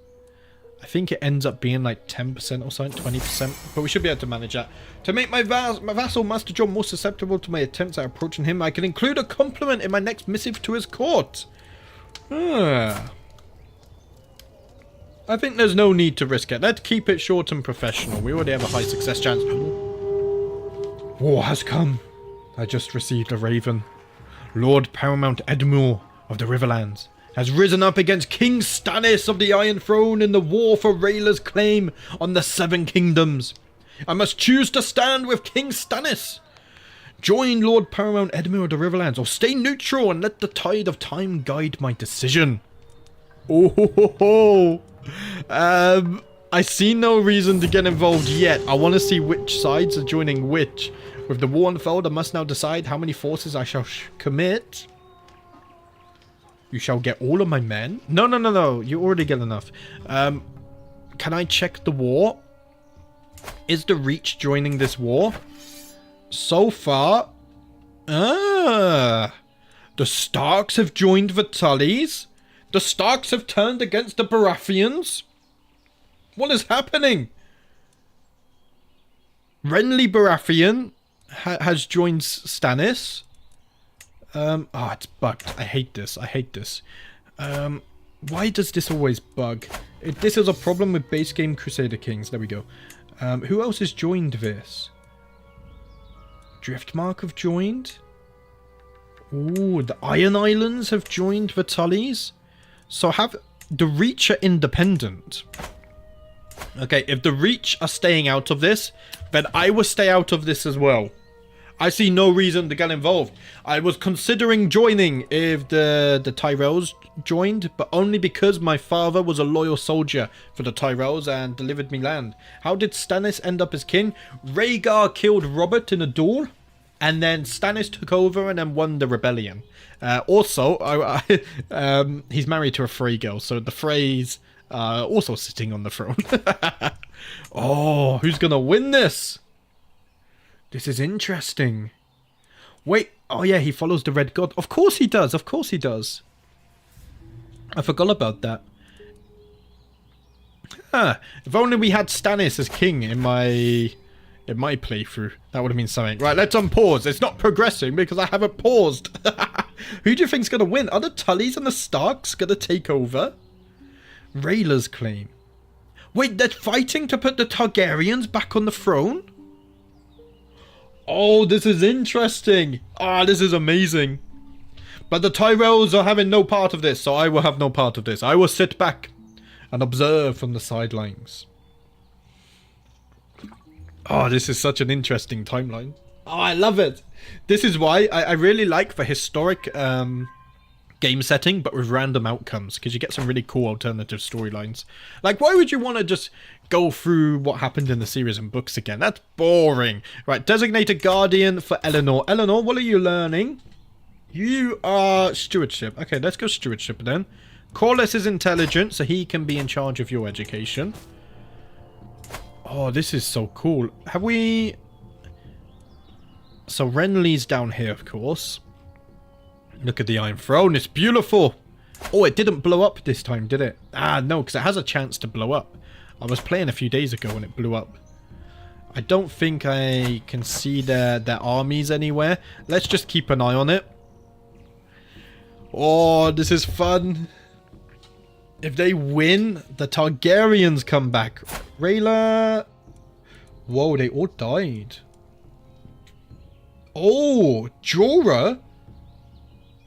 I think it ends up being like 10% or something, 20%. But we should be able to manage that. To make my vassal, Master John, more susceptible to my attempts at approaching him, I can include a compliment in my next missive to his court. I think there's no need to risk it. Let's keep it short and professional. We already have a high success chance. War has come. I just received a raven. Lord Paramount Edmure of the Riverlands has risen up against King Stannis of the Iron Throne in the war for Rhaella's claim on the Seven Kingdoms. I must choose to stand with King Stannis. Join Lord Paramount Edmure of the Riverlands, or stay neutral and let the tide of time guide my decision. Oh ho ho ho. I see no reason to get involved yet. I want to see which sides are joining which. With the war unfold, I must now decide how many forces I shall commit. You shall get all of my men. No. You already get enough. Can I check the war? Is the Reach joining this war? So far... the Starks have joined the Tullys. The Starks have turned against the Baratheons. What is happening? Renly Baratheon has joined Stannis. It's bugged. I hate this. Why does this always bug? This is a problem with base game Crusader Kings. There we go. Who else has joined this? Driftmark have joined. Ooh, the Iron Islands have joined the Tullys. So have the Reach are independent. Okay, if the Reach are staying out of this, then I will stay out of this as well. I see no reason to get involved. I was considering joining if the Tyrells joined, but only because my father was a loyal soldier for the Tyrells and delivered me land. How did Stannis end up as king? Rhaegar killed Robert in a duel, and then Stannis took over and then won the rebellion. Also, he's married to a Frey girl, so the Freys are also sitting on the throne. Oh, who's gonna win this? This is interesting. Wait, oh yeah, he follows the Red God. Of course he does, I forgot about that. If only we had Stannis as king in my playthrough. That would have been something. Right, let's unpause. It's not progressing because I haven't paused. Who do you think's going to win? Are the Tullys and the Starks going to take over? Rhaella's claim. Wait, they're fighting to put the Targaryens back on the throne? Oh, this is interesting. This is amazing. But the Tyrells are having no part of this, so I will have no part of this. I will sit back and observe from the sidelines. Oh, this is such an interesting timeline. Oh, I love it. This is why I really like the historic game setting, but with random outcomes, because you get some really cool alternative storylines. Like, why would you want to just go through what happened in the series and books again? That's boring. Right, designate a guardian for Eleanor. Eleanor, what are you learning? You are stewardship. Okay, let's go stewardship then. Corlys is intelligent, so he can be in charge of your education. Oh, this is so cool. Have we... So Renly's down here, of course. Look at the Iron Throne. It's beautiful. Oh, it didn't blow up this time, did it? No, because it has a chance to blow up. I was playing a few days ago and it blew up. I don't think I can see their armies anywhere. Let's just keep an eye on it. Oh, this is fun. If they win, the Targaryens come back. Rhaella... Whoa, they all died. Oh, Jorah...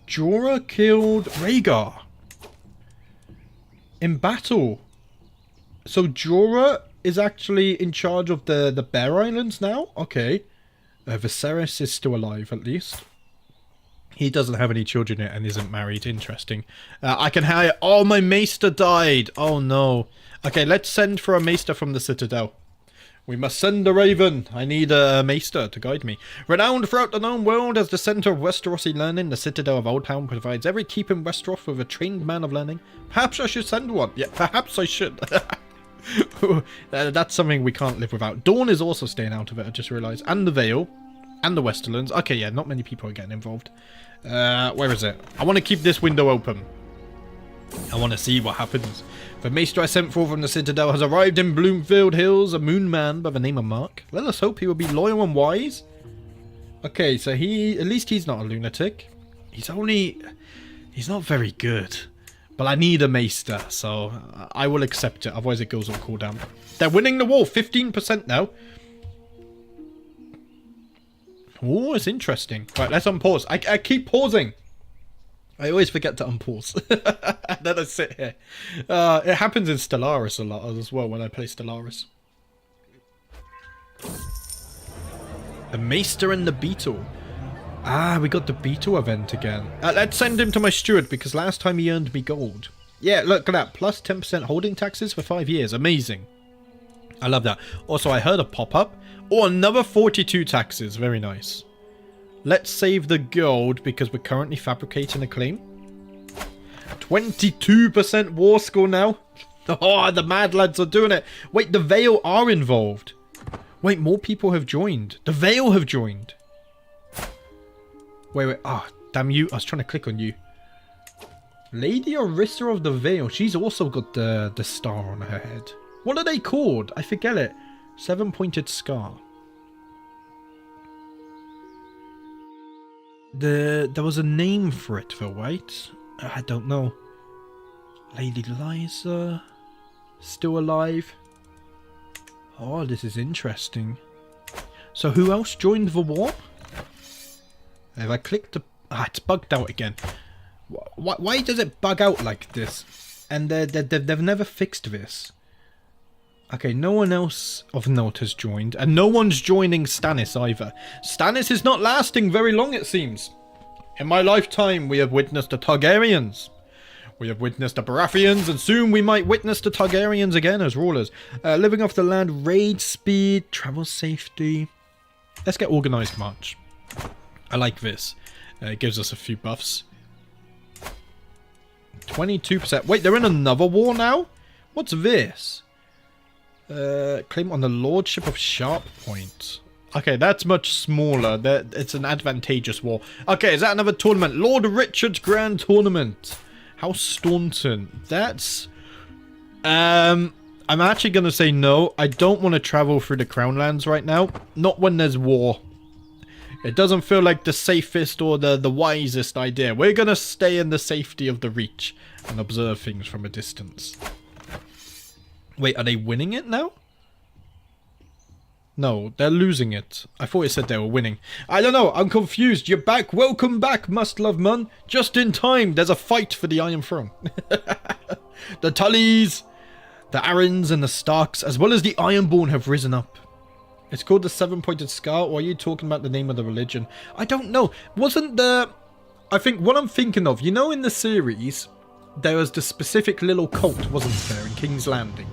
Jorah killed Rhaegar in battle. So Jorah is actually in charge of the Bear Islands now? Okay. Viserys is still alive, at least. He doesn't have any children yet and isn't married. Interesting. I can hire... Oh, my Maester died. Oh, no. Okay, let's send for a Maester from the Citadel. We must send a raven. I need a Maester to guide me. Renowned throughout the known world as the centre of Westerosi learning, the Citadel of Oldtown provides every keep in Westeros with a trained man of learning. Perhaps I should send one. Yeah, perhaps I should. That's something we can't live without. Dawn is also staying out of it, I just realised. And the Vale. And the Westerlands. Okay, yeah, not many people are getting involved. Where is it? I want to keep this window open. I want to see what happens. The maester I sent for from the Citadel has arrived in Bloomfield Hills, a moon man by the name of Mark. Let us hope he will be loyal and wise. Okay, so at least he's not a lunatic. He's not very good. But I need a maester, so I will accept it, otherwise it goes on cooldown. They're winning the war, 15% now. Oh, it's interesting. Right, let's unpause. I keep pausing. I always forget to unpause. Then I sit here. It happens in Stellaris a lot as well when I play Stellaris. The Maester and the Beetle. Ah, we got the Beetle event again. Let's send him to my steward because last time he earned me gold. Yeah, look at that. Plus 10% holding taxes for 5 years. Amazing. I love that. Also, I heard a pop-up. Oh, another 42 taxes. Very nice. Let's save the gold because we're currently fabricating a claim. 22% war score now. Oh, the mad lads are doing it. Wait, the Vale are involved. Wait, more people have joined. The Vale have joined. Wait. Ah, oh, damn you. I was trying to click on you. Lady Orissa of the Vale. She's also got the star on her head. What are they called? I forget it. 7-pointed scar. There was a name for it though, right? I don't know. Lady Liza. Still alive. Oh, this is interesting. So who else joined the war? If I click the... Ah, it's bugged out again. Why does it bug out like this? And they've never fixed this. Okay, no one else of note has joined. And no one's joining Stannis either. Stannis is not lasting very long, it seems. In my lifetime, we have witnessed the Targaryens. We have witnessed the Baratheons, and soon we might witness the Targaryens again as rulers. Living off the land, raid speed, travel safety. Let's get organised march. I like this. It gives us a few buffs. 22%. Wait, they're in another war now? What's this? Claim on the Lordship of Sharp Point. Okay, that's much smaller. It's an advantageous war. Okay, is that another tournament? Lord Richard's Grand Tournament. House Staunton. That's... I'm actually going to say no. I don't want to travel through the Crown Lands right now. Not when there's war. It doesn't feel like the safest or the wisest idea. We're going to stay in the safety of the Reach and observe things from a distance. Wait, are they winning it now? No, they're losing it. I thought it said they were winning. I don't know, I'm confused. You're back. Welcome back, Must Love Mun. Just in time. There's a fight for the Iron Throne. The Tullys, the Arryns and the Starks, as well as the Ironborn have risen up. It's called the 7-pointed scar, or are you talking about the name of the religion? I don't know. Wasn't the... I think what I'm thinking of, you know in the series, there was the specific little cult, wasn't there, in King's Landing?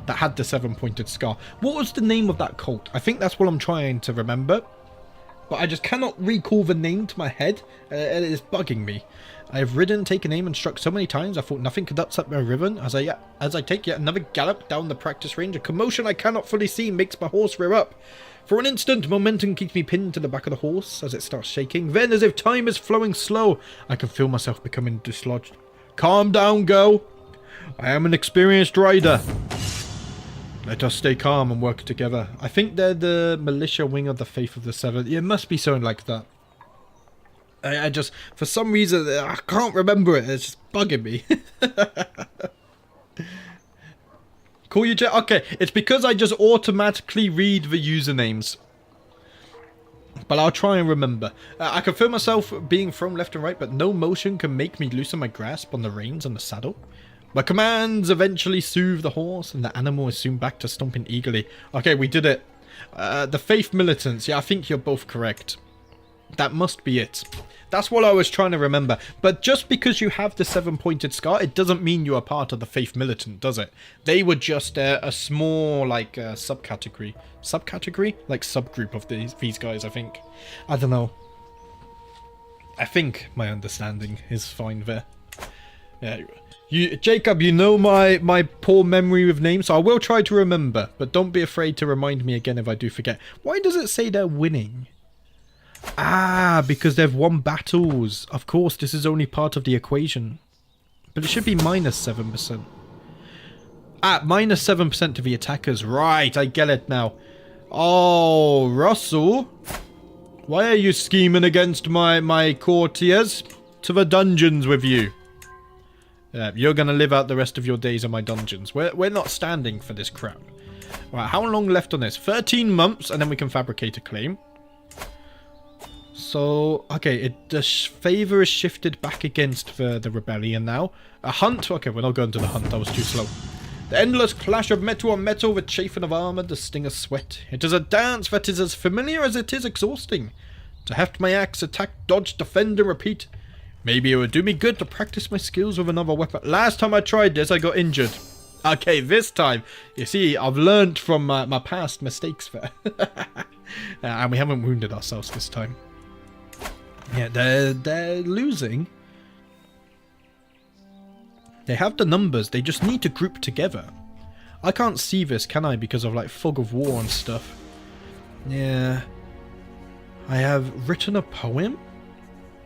That had the 7-pointed scar. What was the name of that cult? I think that's what I'm trying to remember. But I just cannot recall the name to my head. It is bugging me. I have ridden, taken aim and struck so many times I thought nothing could upset my ribbon. As I take yet another gallop down the practice range, a commotion I cannot fully see makes my horse rear up. For an instant, momentum keeps me pinned to the back of the horse as it starts shaking. Then, as if time is flowing slow, I can feel myself becoming dislodged. Calm down, girl. I am an experienced rider. Let us stay calm and work together. I think they're the militia wing of the Faith of the Seven. It must be something like that. I just, for some reason, I can't remember it. It's just bugging me. Call you Jet? Okay, it's because I just automatically read the usernames. But I'll try and remember. I can feel myself being thrown left and right, but no motion can make me loosen my grasp on the reins and the saddle. My commands eventually soothe the horse, and the animal is soon back to stomping eagerly. Okay, we did it. The Faith Militants. Yeah, I think you're both correct. That must be it. That's what I was trying to remember. But just because you have the 7-pointed scar, it doesn't mean you are part of the Faith Militant, does it? They were just a small, like, subcategory. Subcategory? Like, subgroup of these guys, I think. I don't know. I think my understanding is fine there. Yeah. Jacob, you know my poor memory with names, so I will try to remember, but don't be afraid to remind me again if I do forget. Why does it say they're winning? Ah, because they've won battles. Of course, this is only part of the equation. But it should be -7%. Ah, -7% to the attackers. Right, I get it now. Oh, Russell. Why are you scheming against my courtiers? To the dungeons with you. You're going to live out the rest of your days in my dungeons. We're not standing for this crap. Right, how long left on this? 13 months, and then we can fabricate a claim. So, okay, the favour is shifted back against the rebellion now. A hunt? Okay, we're not going to the hunt. That was too slow. The endless clash of metal on metal, the chafing of armour, the sting of sweat. It is a dance that is as familiar as it is exhausting. To heft my axe, attack, dodge, defend, and repeat. Maybe it would do me good to practice my skills with another weapon. Last time I tried this, I got injured. Okay, this time, you see, I've learned from my past mistakes there. And we haven't wounded ourselves this time. Yeah, they're losing. They have the numbers, they just need to group together. I can't see this, can I, because of like fog of war and stuff. Yeah. I have written a poem?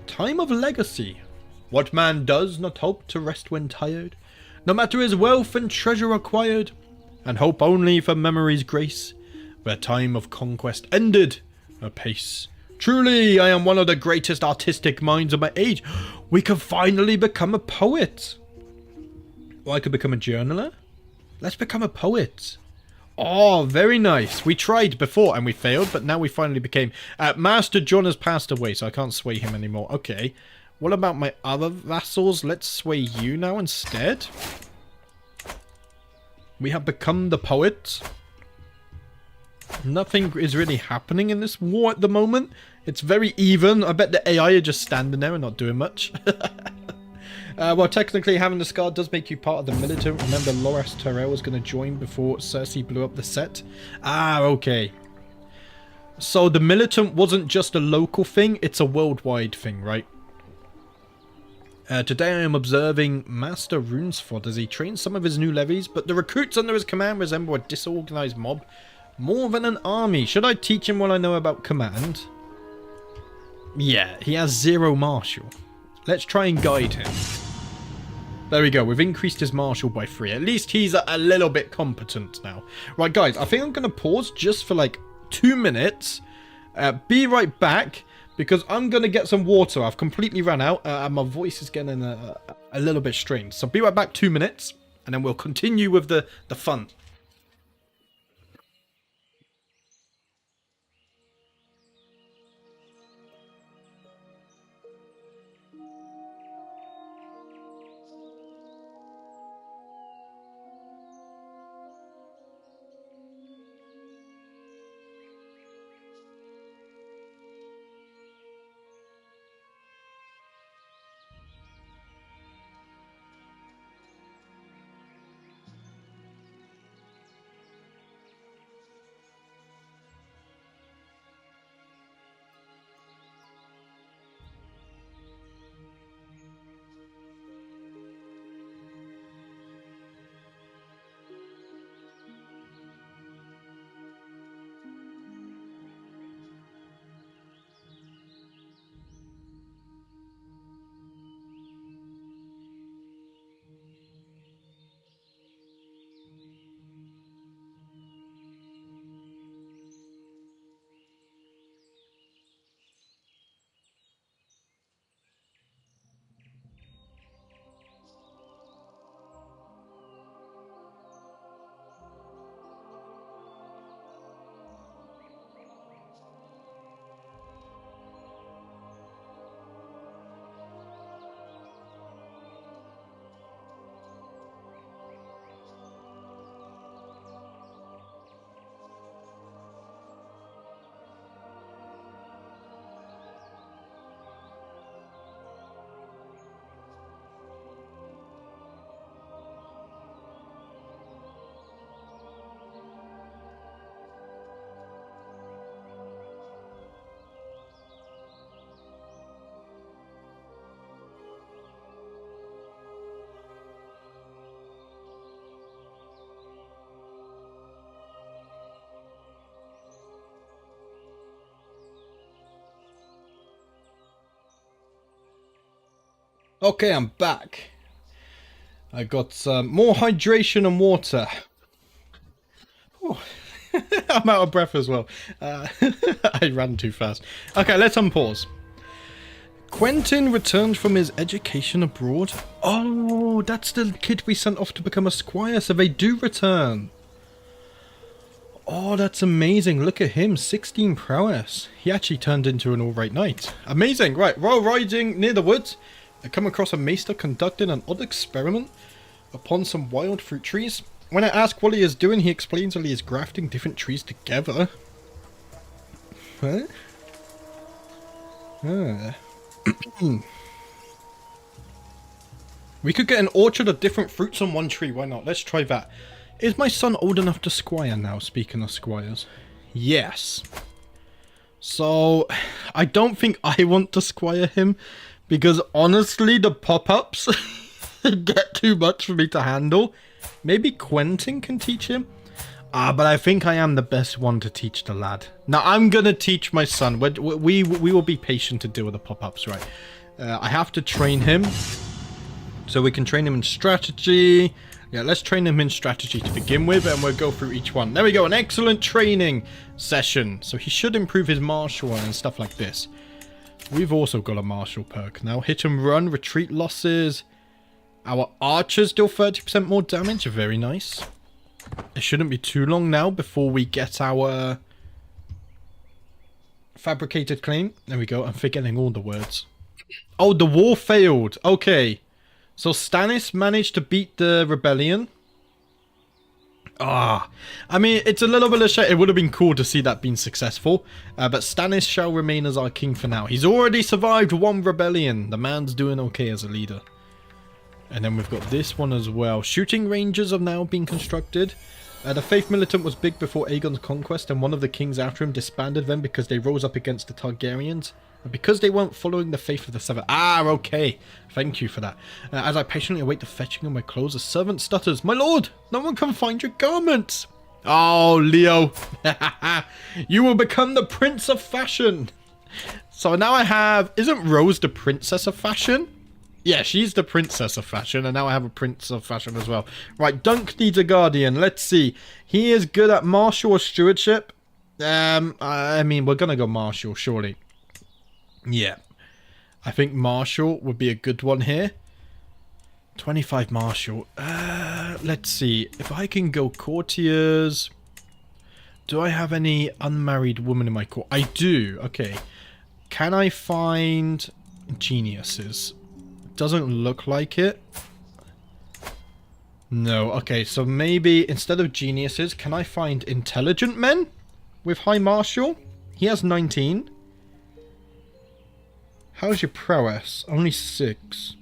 Time of legacy. What man does not hope to rest when tired, no matter his wealth and treasure acquired, and hope only for memory's grace, where time of conquest ended apace. Truly, I am one of the greatest artistic minds of my age. We can finally become a poet. Or I could become a journaler? Let's become a poet. Oh, very nice. We tried before and we failed, but now we finally became... Master John has passed away, so I can't sway him anymore. Okay. What about my other vassals? Let's sway you now instead. We have become the poet. Nothing is really happening in this war at the moment. It's very even. I bet the AI are just standing there and not doing much. Well, technically, having the scar does make you part of the militant. Remember, Loras Tyrell was going to join before Cersei blew up the set. Ah, okay. So the militant wasn't just a local thing, it's a worldwide thing, right? Today I am observing Master Runesford as he trains some of his new levies, but the recruits under his command resemble a disorganized mob. More than an army. Should I teach him what I know about command? Yeah, he has 0 martial. Let's try and guide him. There we go. We've increased his martial by 3. At least he's a little bit competent now. Right, guys. I think I'm going to pause just for like 2 minutes. Be right back because I'm going to get some water. I've completely run out and my voice is getting a little bit strained. So be right back 2 minutes and then we'll continue with the fun. Okay, I'm back. I got more hydration and water. Oh. I'm out of breath as well. I ran too fast. Okay, let's unpause. Quentin returned from his education abroad. Oh, that's the kid we sent off to become a squire, so they do return. Oh, that's amazing. Look at him, 16 prowess. He actually turned into an alright knight. Amazing. Right, while riding near the woods, I come across a maester conducting an odd experiment upon some wild fruit trees. When I ask what he is doing, he explains that he is grafting different trees together. Huh? We could get an orchard of different fruits on one tree. Why not? Let's try that. Is my son old enough to squire now, speaking of squires? Yes. So, I don't think I want to squire him, because honestly, the pop-ups get too much for me to handle. Maybe Quentin can teach him? But I think I am the best one to teach the lad. Now, I'm going to teach my son. We will be patient to deal with the pop-ups, right? I have to train him. So we can train him in strategy. Yeah, let's train him in strategy to begin with, and we'll go through each one. There we go, an excellent training session. So he should improve his martial and stuff like this. We've also got a martial perk now. Hit and run, retreat losses. Our archers deal 30% more damage. Very nice. It shouldn't be too long now before we get our fabricated claim. There we go. I'm forgetting all the words. Oh, the war failed. Okay. So Stannis managed to beat the rebellion. I mean, it's a little bit of shit. It would have been cool to see that being successful. But Stannis shall remain as our king for now. He's already survived one rebellion. The man's doing okay as a leader. And then we've got this one as well. Shooting ranges have now been constructed. The Faith Militant was big before Aegon's conquest, and one of the kings after him disbanded them because they rose up against the Targaryens. And because they weren't following the faith of the Seven. Okay. Thank you for that. As I patiently await the fetching of my clothes, a servant stutters. My lord, no one can find your garments. Oh, Leo. You will become the prince of fashion. So now I have... Isn't Rose the princess of fashion? Yeah, she's the princess of fashion, and now I have a prince of fashion as well. Right, Dunk needs a guardian. Let's see. He is good at martial or stewardship. I mean, we're going to go martial, surely. Yeah. I think martial would be a good one here. 25 martial. Let's see. If I can go courtiers... Do I have any unmarried women in my court? I do. Okay. Can I find geniuses? Doesn't look like it. No. Okay, so maybe instead of geniuses, can I find intelligent men with high martial? He has 19. How's your prowess? Only 6.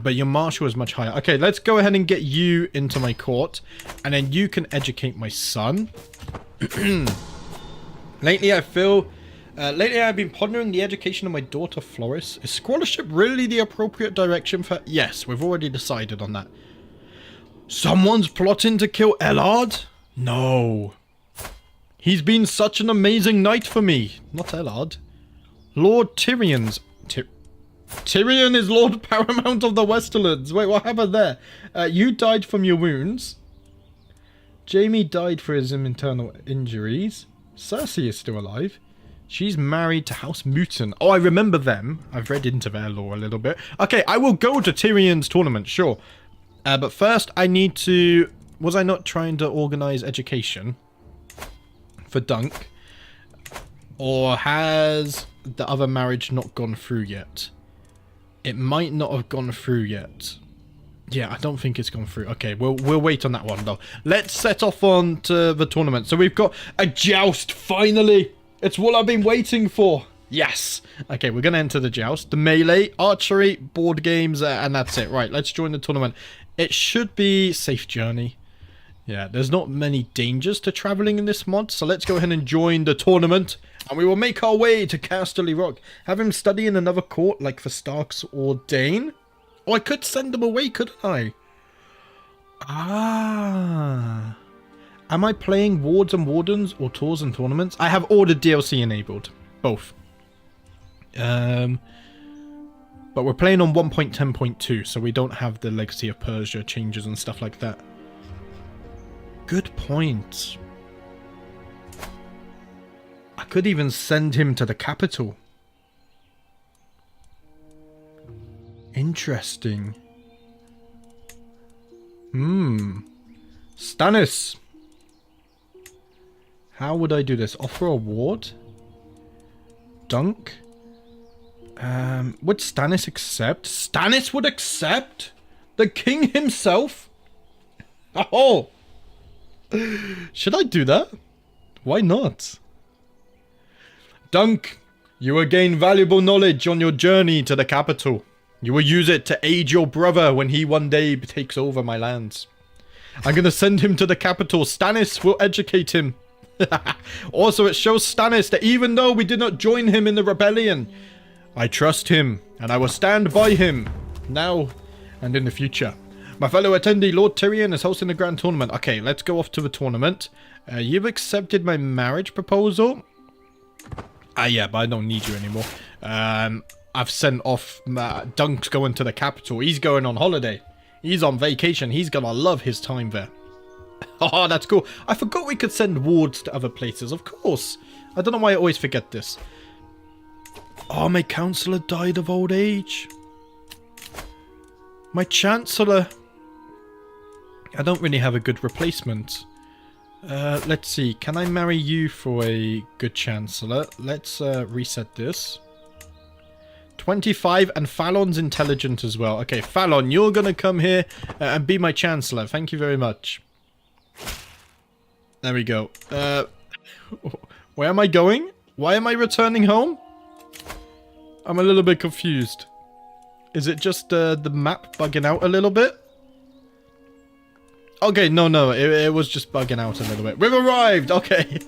But your martial is much higher. Okay, let's go ahead and get you into my court, and then you can educate my son. Lately, I've been pondering the education of my daughter, Floris. Is scholarship really the appropriate direction for... Yes, we've already decided on that. Someone's plotting to kill Ellard? No. He's been such an amazing knight for me. Not Ellard. Lord Tyrion's... Tyrion is Lord Paramount of the Westerlands. Wait, what happened there? You died from your wounds. Jaime died for his internal injuries. Cersei is still alive. She's married to House Mutin. Oh, I remember them. I've read into their lore a little bit. Okay, I will go to Tyrion's tournament, sure. But first, I need to... Was I not trying to organize education for Dunk? Or has the other marriage not gone through yet? It might not have gone through yet. Yeah, I don't think it's gone through. Okay, we'll wait on that one, though. Let's set off on to the tournament. So we've got a joust, finally! It's what I've been waiting for. Yes. Okay, we're going to enter the joust. The melee, archery, board games, and that's it. Right, let's join the tournament. It should be safe journey. Yeah, there's not many dangers to traveling in this mod, so let's go ahead and join the tournament. And we will make our way to Casterly Rock. Have him study in another court, like for Starks or Dane. Oh, I could send them away, couldn't I? Ah... Am I playing Wards and Wardens or Tours and Tournaments? I have ordered DLC enabled. Both. Both But we're playing on 1.10.2, so we don't have the Legacy of Persia changes and stuff like that. Good point. I could even send him to the capital. Interesting. Stannis. How would I do this? Offer a ward? Dunk? Would Stannis accept? Stannis would accept? The king himself? Oh! Should I do that? Why not? Dunk, you will gain valuable knowledge on your journey to the capital. You will use it to aid your brother when he one day takes over my lands. I'm going to send him to the capital. Stannis will educate him. Also, it shows Stannis that even though we did not join him in the rebellion, I trust him and I will stand by him now and in the future. My fellow attendee, Lord Tyrion, is hosting a grand tournament. Okay, let's go off to the tournament. You've accepted my marriage proposal? Yeah, but I don't need you anymore. I've sent off Dunk's going to the capital. He's going on holiday. He's on vacation. He's gonna love his time there. Oh, that's cool. I forgot we could send wards to other places. Of course. I don't know why I always forget this. Oh, my councillor died of old age. My chancellor. I don't really have a good replacement. Let's see. Can I marry you for a good chancellor? Let's reset this. 25, and Fallon's intelligent as well. Okay, Fallon, you're gonna come here and be my chancellor. Thank you very much. There we go. Where am I going? Why am I returning home? I'm a little bit confused. Is it just the map bugging out a little bit? Okay, no, it was just bugging out a little bit. We've arrived! Okay.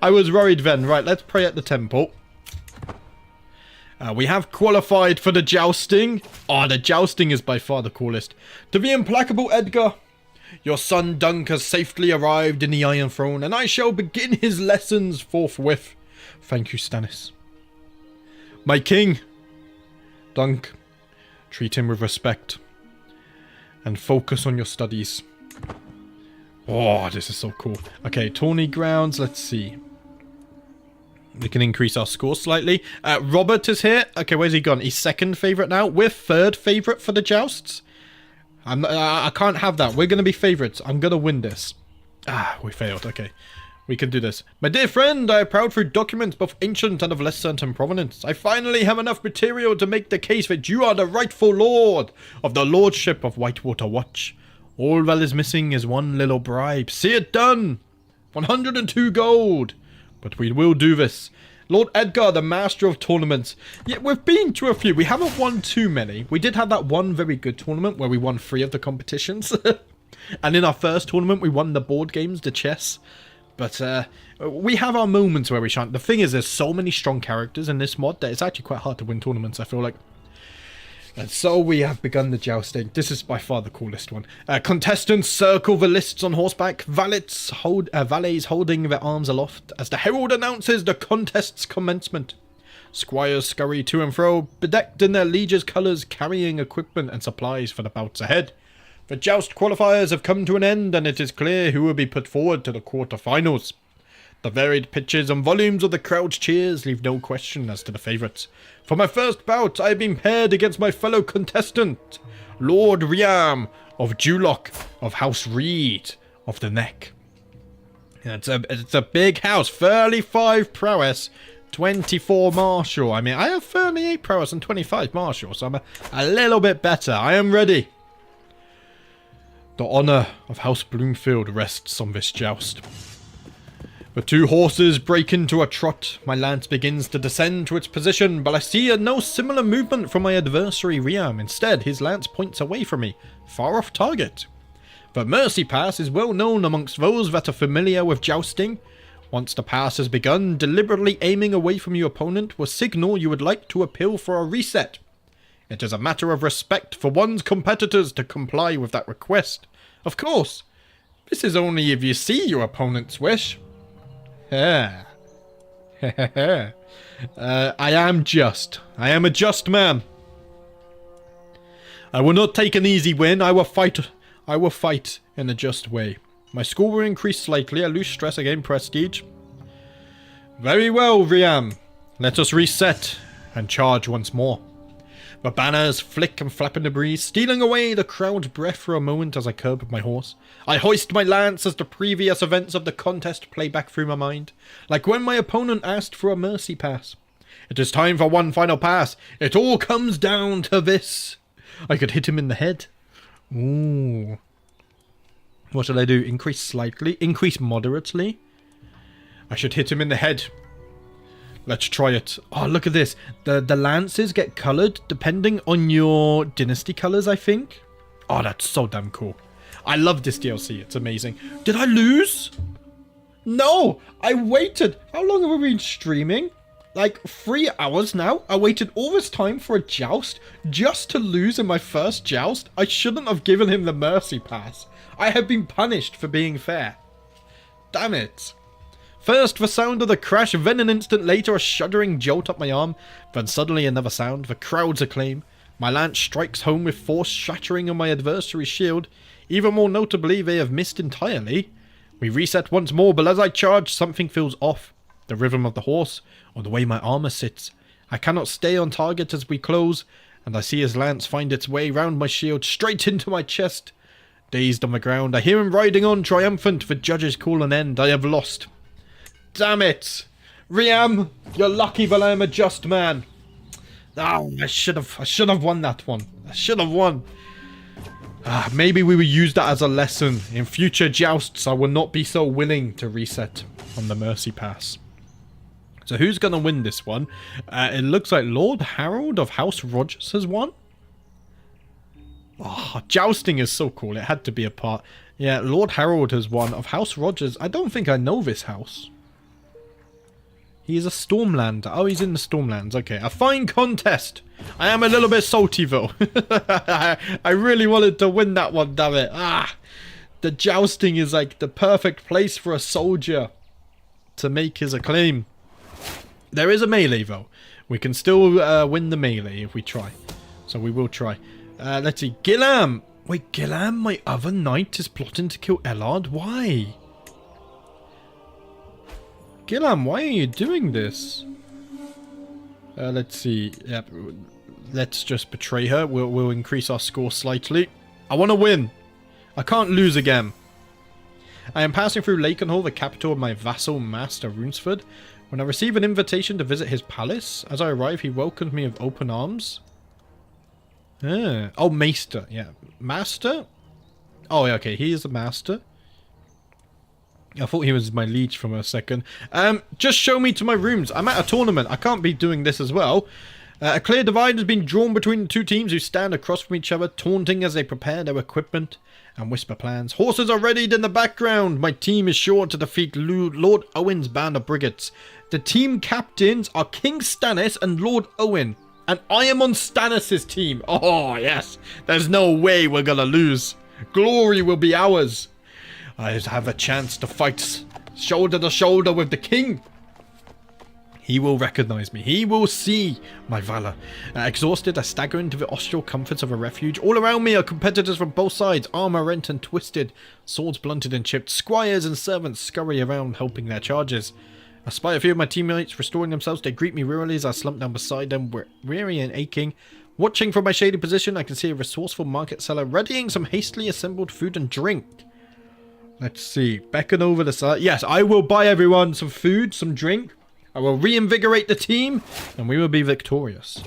I was worried then. Right, let's pray at the temple. We have qualified for the jousting. Oh, the jousting is by far the coolest. To the implacable Edgar, your son Dunk has safely arrived in the Iron Throne, and I shall begin his lessons forthwith. Thank you, Stannis. My king, Dunk, treat him with respect and focus on your studies. Oh, this is so cool. Okay, tourney grounds, let's see. We can increase our score slightly. Robert is here. Okay, where's he gone? He's second favourite now. We're third favourite for the jousts. I can't have that. We're going to be favourites. I'm going to win this. Ah, we failed. Okay. We can do this. My dear friend, I am proud through documents both ancient and of less certain provenance. I finally have enough material to make the case that you are the rightful lord of the lordship of Whitewater Watch. All that is missing is one little bribe. See it done! 102 gold! But we will do this. Lord Edgar, the master of tournaments. Yeah, we've been to a few. We haven't won too many. We did have that one very good tournament where we won 3 of the competitions. And in our first tournament, we won the board games, the chess. But we have our moments where we shine. The thing is, there's so many strong characters in this mod that it's actually quite hard to win tournaments, I feel like. And so we have begun the jousting. This is by far the coolest one. Contestants circle the lists on horseback. Valets holding their arms aloft as the herald announces the contest's commencement. Squires scurry to and fro, bedecked in their liege's colours, carrying equipment and supplies for the bouts ahead. The joust qualifiers have come to an end, and it is clear who will be put forward to the quarter-finals. The varied pitches and volumes of the crowd's cheers leave no question as to the favourites. For my first bout, I have been paired against my fellow contestant, Lord Riam of Duloc of House Reed of the Neck. It's a big house, 35 prowess, 24 martial. I mean, I have 38 prowess and 25 martial, so I'm a little bit better. I am ready. The honour of House Bloomfield rests on this joust. The 2 horses break into a trot. My lance begins to descend to its position, but I see no similar movement from my adversary Riam. Instead, his lance points away from me, far off target. The Mercy Pass is well known amongst those that are familiar with jousting. Once the pass has begun, deliberately aiming away from your opponent will signal you would like to appeal for a reset. It is a matter of respect for one's competitors to comply with that request. Of course, this is only if you see your opponent's wish. I am just. I am a just man. I will not take an easy win. I will fight in a just way. My score will increase slightly. I lose stress, I gain prestige. Very well, Riam. Let us reset and charge once more. The banners flick and flap in the breeze, stealing away the crowd's breath for a moment as I curb my horse. I hoist my lance as the previous events of the contest play back through my mind, like when my opponent asked for a mercy pass. It is time for one final pass. It all comes down to this. I could hit him in the head. Ooh. What should I do? Increase slightly? Increase moderately? I should hit him in the head. Let's try it. Oh, look at this. The lances get coloured depending on your dynasty colours, I think. Oh, that's so damn cool. I love this DLC. It's amazing. Did I lose? No, I waited. How long have we been streaming? Like 3 hours now. I waited all this time for a joust just to lose in my first joust. I shouldn't have given him the mercy pass. I have been punished for being fair. Damn it. First, the sound of the crash, then an instant later, a shuddering jolt up my arm, then suddenly another sound, the crowd's acclaim. My lance strikes home with force, shattering on my adversary's shield. Even more notably, they have missed entirely. We reset once more, but as I charge, something feels off. The rhythm of the horse, or the way my armor sits. I cannot stay on target as we close, and I see his lance find its way round my shield, straight into my chest. Dazed on the ground, I hear him riding on, triumphant. The judges call an end. I have lost. Damn it! Riam, you're lucky that I am a just man. Oh, I should have won that one. I should have won. Maybe we will use that as a lesson. In future jousts, I will not be so willing to reset on the Mercy Pass. So who's going to win this one? It looks like Lord Harold of House Rogers has won. Oh, jousting is so cool. It had to be a part. Yeah, Lord Harold has won of House Rogers. I don't think I know this house. He is a Stormlander. Oh, he's in the Stormlands. Okay, a fine contest. I am a little bit salty, though. I really wanted to win that one, damn it. The jousting is like the perfect place for a soldier to make his acclaim. There is a melee, though. We can still win the melee if we try. So we will try. Let's see. Gillam. Wait, Gillam, my other knight, is plotting to kill Ellard? Why? Gillam, why are you doing this? Let's see. Yep. Let's just betray her. We'll increase our score slightly. I want to win. I can't lose again. I am passing through Lakenhall, the capital of my vassal master Runesford, when I receive an invitation to visit his palace. As I arrive, he welcomes me with open arms. Oh, Maester. Yeah. Master? Oh, okay. He is a master. I thought he was my liege for a second. Just show me to my rooms. I'm at a tournament. I can't be doing this as well. A clear divide has been drawn between the two teams who stand across from each other, taunting as they prepare their equipment and whisper plans. Horses are readied in the background. My team is sure to defeat Lord Owen's band of brigands. The team captains are King Stannis and Lord Owen. And I am on Stannis' team. Oh, yes. There's no way we're gonna lose. Glory will be ours. I have a chance to fight shoulder to shoulder with the king. He will recognize me. He will see my valor. Exhausted, I stagger into the austral comforts of a refuge. All around me are competitors from both sides, armor rent and twisted, swords blunted and chipped. Squires and servants scurry around helping their charges. I spy a few of my teammates restoring themselves. They greet me wearily as I slump down beside them, weary and aching. Watching from my shady position, I can see a resourceful market seller readying some hastily assembled food and drink. Let's see. Beckon over the side. Yes, I will buy everyone some food, some drink. I will reinvigorate the team, and we will be victorious.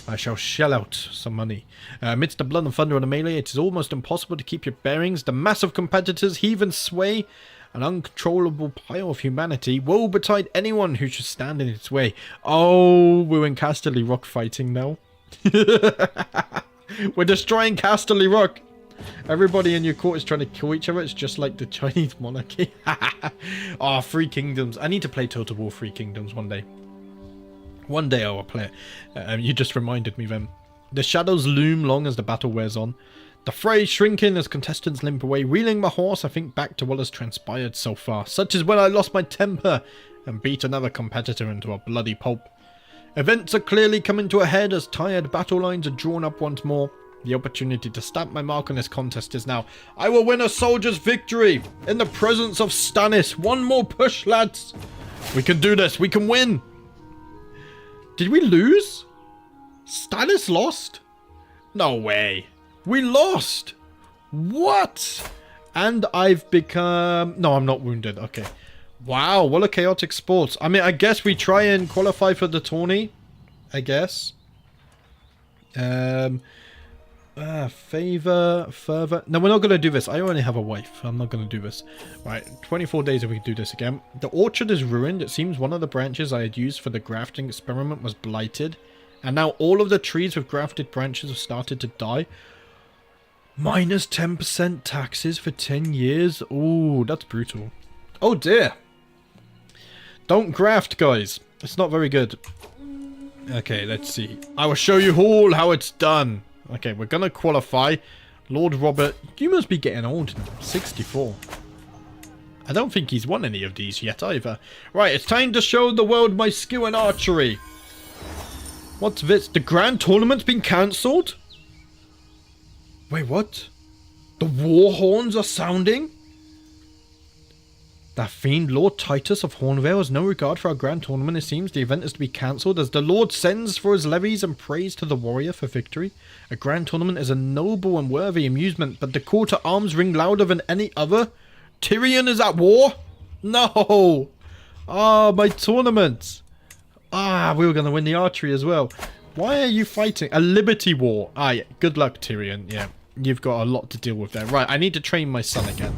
I shall shell out some money. Amidst the blood and thunder of the melee, it is almost impossible to keep your bearings. The mass of competitors heave and sway. An uncontrollable pile of humanity. Woe betide anyone who should stand in its way. Oh, we're in Casterly Rock fighting now. We're destroying Casterly Rock. Everybody in your court is trying to kill each other. It's just like the Chinese monarchy. Oh, Three Kingdoms. I need to play Total War Three Kingdoms one day. One day I will play it. You just reminded me then. The shadows loom long as the battle wears on. The fray shrinking as contestants limp away. Wheeling my horse, I think back to what has transpired so far. Such as when I lost my temper and beat another competitor into a bloody pulp. Events are clearly coming to a head as tired battle lines are drawn up once more. The opportunity to stamp my mark on this contest is now. I will win a soldier's victory in the presence of Stannis. One more push, lads. We can do this. We can win. Did we lose? Stannis lost? No way. We lost. What? And I've become... No, I'm not wounded. Okay. Wow, what a chaotic sport. I mean, I guess we try and qualify for the tourney. I guess. Favor, further. No, we're not going to do this. I already have a wife. I'm not going to do this. Right, 24 days if we do this again. The orchard is ruined. It seems one of the branches I had used for the grafting experiment was blighted. And now all of the trees with grafted branches have started to die. Minus 10% taxes for 10 years. Ooh, that's brutal. Oh dear. Don't graft, guys. It's not very good. Okay, let's see. I will show you all how it's done. Okay, we're gonna qualify. Lord Robert, you must be getting old now. 64. I don't think he's won any of these yet either. Right, it's time to show the world my skill in archery. What's this? The grand tournament's been cancelled? Wait, what? The war horns are sounding? That fiend Lord Titus of Hornvale has no regard for our grand tournament. It seems the event is to be cancelled as the Lord sends for his levies and prays to the warrior for victory. A grand tournament is a noble and worthy amusement, but the call to arms ring louder than any other. Tyrion is at war? No! Ah, my tournament! Ah, we were going to win the archery as well. Why are you fighting? A liberty war. Ah, yeah. Good luck, Tyrion. Yeah, you've got a lot to deal with there. Right, I need to train my son again.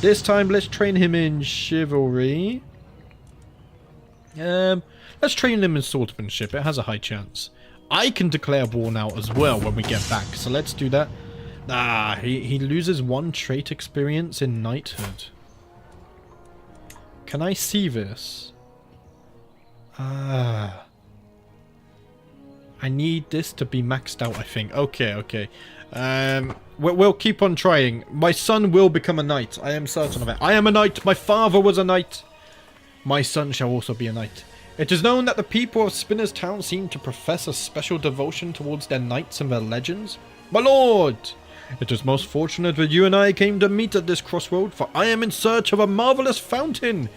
This time, let's train him in chivalry. Let's train him in swordsmanship. It has a high chance. I can declare war now as well when we get back. So let's do that. Ah, he loses 1 trait experience in knighthood. Can I see this? Ah. I need this to be maxed out, I think. Okay, okay. We'll keep on trying. My son will become a knight. I am certain of it. I am a knight. My father was a knight. My son shall also be a knight. It is known that the people of Spinner's Town seem to profess a special devotion towards their knights and their legends. My lord! It is most fortunate that you and I came to meet at this crossroad, for I am in search of a marvellous fountain,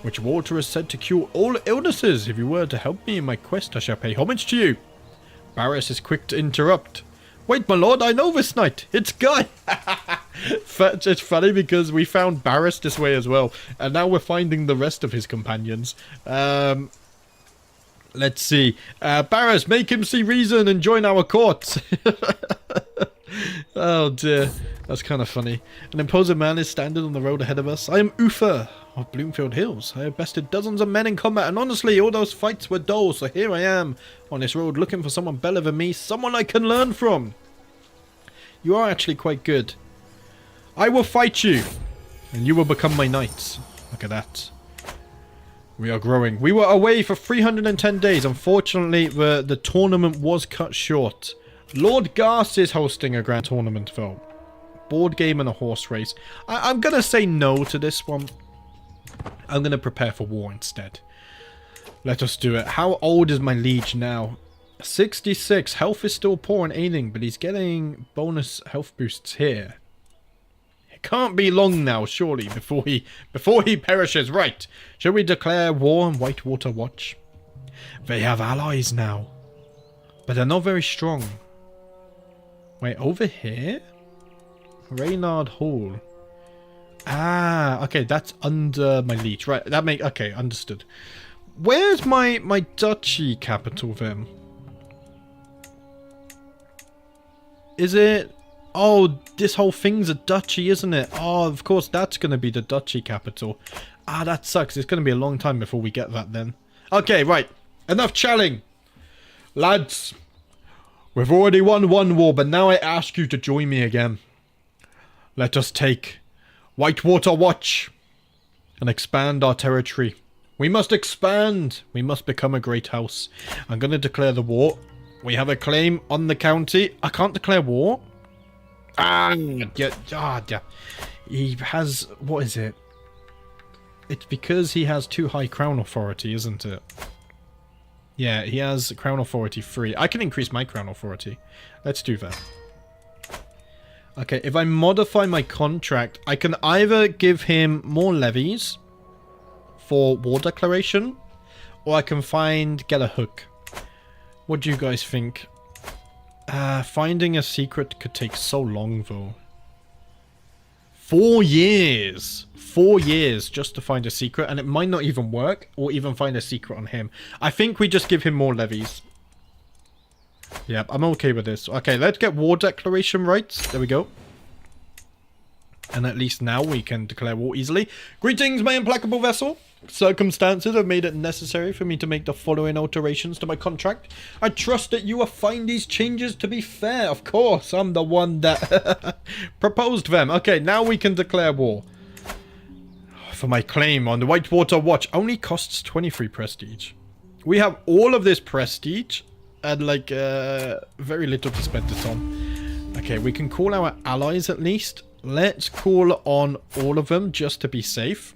which water is said to cure all illnesses. If you were to help me in my quest, I shall pay homage to you. Barris is quick to interrupt. Wait, my lord, I know this knight. It's Guy. It's funny because we found Barris this way as well, and now we're finding the rest of his companions. Let's see. Barris, make him see reason and join our court. Oh dear, that's kind of funny. An imposing man is standing on the road ahead of us. I am Uther of Bloomfield Hills. I have bested dozens of men in combat, and honestly, all those fights were dull, so here I am on this road looking for someone better than me, someone I can learn from. You are actually quite good. I will fight you, and you will become my knight. Look at that. We are growing. We were away for 310 days. Unfortunately, the tournament was cut short. Lord Garth is hosting a grand tournament, though. Board game and a horse race. I'm going to say no to this one. I'm going to prepare for war instead. Let us do it. How old is my liege now? 66. Health is still poor and ailing, but he's getting bonus health boosts here. It can't be long now, surely, before he perishes. Right. Shall we declare war on Whitewater Watch? They have allies now, but they're not very strong. Wait, over here? Reynard Hall. Ah, okay, that's under my liege. Right, okay, understood. Where's my duchy capital then? Is it... Oh, this whole thing's a duchy, isn't it? Oh, of course, that's going to be the duchy capital. Ah, that sucks. It's going to be a long time before we get that then. Okay, right. Enough chatting. Lads, we've already won one war, but now I ask you to join me again. Let us take Whitewater Watch and expand our territory. We must expand. We must become a great house. I'm going to declare the war. We have a claim on the county. I can't declare war. Yeah. He has... What is it? It's because he has too high crown authority, isn't it? Yeah, he has crown authority 3. I can increase my crown authority. Let's do that. Okay, if I modify my contract, I can either give him more levies for war declaration, or I can get a hook. What do you guys think? Finding a secret could take so long, though. 4 years! 4 years just to find a secret, and it might not even work, or even find a secret on him. I think we just give him more levies. Yep, I'm okay with this. Okay, let's get war declaration rights. There we go. And at least now we can declare war easily. Greetings, my implacable vessel. Circumstances have made it necessary for me to make the following alterations to my contract. I trust that you will find these changes to be fair. Of course, I'm the one that proposed them. Okay, now we can declare war. For my claim on the Whitewater Watch, only costs 23 prestige. We have all of this prestige and like very little to spend it on. Okay, we can call our allies at least. Let's call on all of them just to be safe.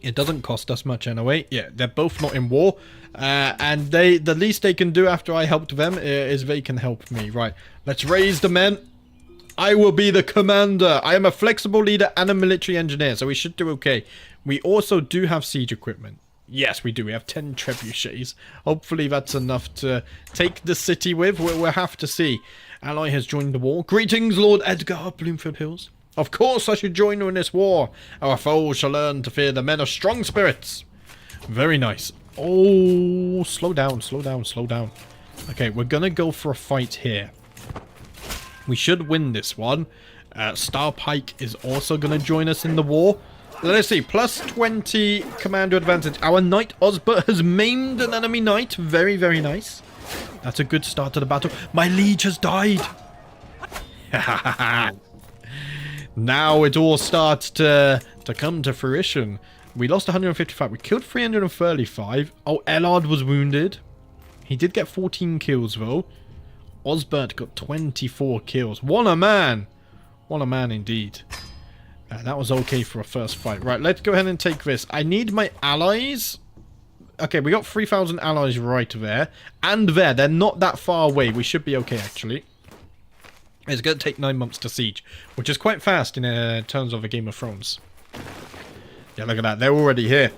It doesn't cost us much anyway. Yeah, they're both not in war. And the least they can do after I helped them is they can help me. Right, let's raise the men. I will be the commander. I am a flexible leader and a military engineer, so we should do okay. We also do have siege equipment. Yes, we do. We have 10 trebuchets. Hopefully that's enough to take the city with. We'll have to see. Ally has joined the war. Greetings, Lord Edgar of Bloomfield Hills. Of course I should join you in this war. Our foes shall learn to fear the men of strong spirits. Very nice. Oh, slow down, slow down, slow down. Okay, we're going to go for a fight here. We should win this one. Starpike is also going to join us in the war. Let's see, plus 20 commander advantage. Our knight Osbert has maimed an enemy knight. Very, very nice. That's a good start to the battle. My liege has died. Now it all starts to come to fruition. We lost 155. We killed 335. Oh, Ellard was wounded. He did get 14 kills, though. Osbert got 24 kills. What a man. What a man indeed. That was okay for a first fight. Right, let's go ahead and take this. I need my allies. Okay, we got 3,000 allies right there. And there. They're not that far away. We should be okay, actually. It's going to take 9 months to siege, which is quite fast in terms of a Game of Thrones. Yeah, look at that. They're already here.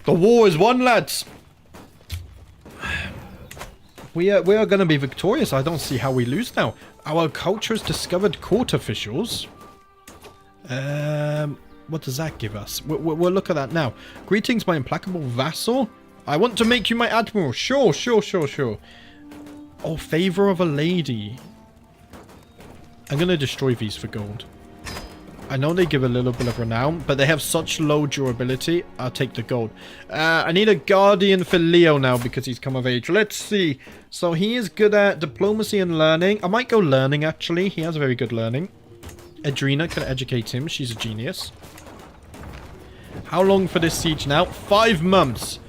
The war is won, lads. We are going to be victorious. I don't see how we lose now. Our culture has discovered court officials. What does that give us? We'll look at that now. Greetings, my implacable vassal. I want to make you my admiral. Sure, sure, sure, sure. Oh, favor of a lady. I'm going to destroy these for gold. I know they give a little bit of renown, but they have such low durability. I'll take the gold. I need a guardian for Leo now because he's come of age. Let's see. So he is good at diplomacy and learning. I might go learning, actually. He has very good learning. Adrena can educate him. She's a genius. How long for this siege now? 5 months.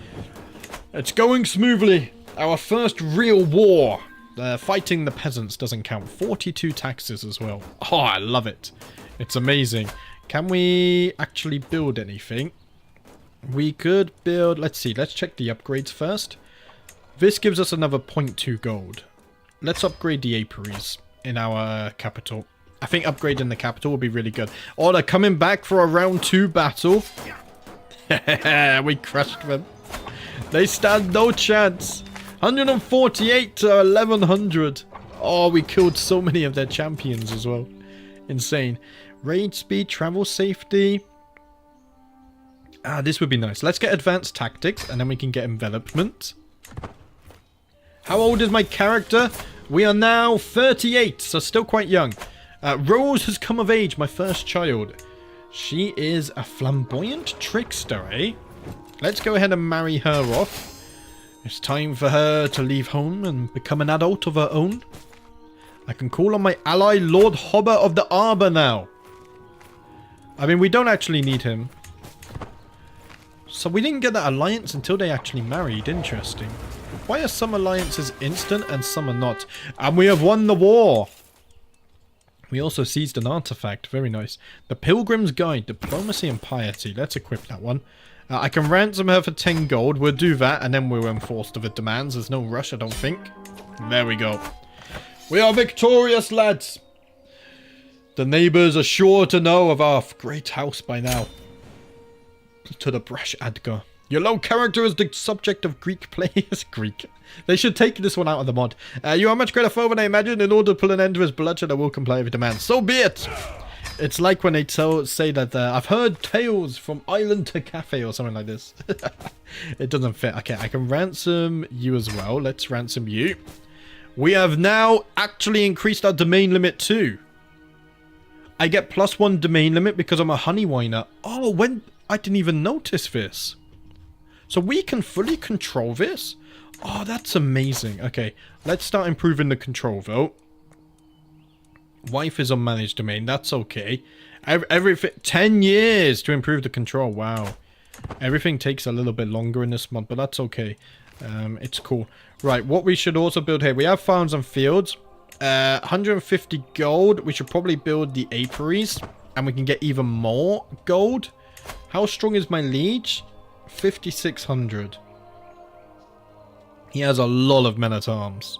It's going smoothly. Our first real war. Fighting the peasants doesn't count. 42 taxes as well. Oh, I love it. It's amazing. Can we actually build anything? We could build... Let's see. Let's check the upgrades first. This gives us another 0.2 gold. Let's upgrade the apiaries in our capital. I think upgrading the capital will be really good. Oh, they're coming back for a round 2 battle. We crushed them. They stand no chance. 148 to 1100. Oh, we killed so many of their champions as well. Insane. Raid speed, travel safety. This would be nice. Let's get advanced tactics and then we can get envelopment. How old is my character? We are now 38, so still quite young. Rose has come of age, my first child. She is a flamboyant trickster, eh? Let's go ahead and marry her off. It's time for her to leave home and become an adult of her own. I can call on my ally, Lord Hobber of the Arbor now. I mean, we don't actually need him. So we didn't get that alliance until they actually married. Interesting. Why are some alliances instant and some are not? And we have won the war. We also seized an artifact. Very nice. The Pilgrim's Guide, Diplomacy and Piety. Let's equip that one. I can ransom her for 10 gold. We'll do that and then we'll enforce the demands. There's no rush, I don't think. There we go. We are victorious, lads. The neighbours are sure to know of our great house by now. To the brash Adgar. Your low character is the subject of Greek players. Greek. They should take this one out of the mod. You are much greater foe than I imagined. In order to put an end to his bloodshed, I will comply with demand. So be it! It's like when they say that I've heard tales from island to cafe or something like this. It doesn't fit. Okay, I can ransom you as well. Let's ransom you. We have now actually increased our domain limit too. I get +1 domain limit because I'm a honey winer. Oh, when I didn't even notice this. So we can fully control this? Oh, that's amazing. Okay, let's start improving the control though. Wife is on managed domain. That's okay. Everything 10 years to improve the control. Wow. Everything takes a little bit longer in this mod, but that's okay. It's cool. Right, what we should also build here. We have farms and fields. 150 gold. We should probably build the apiaries, and we can get even more gold. How strong is my liege? 5,600. He has a lot of men-at-arms.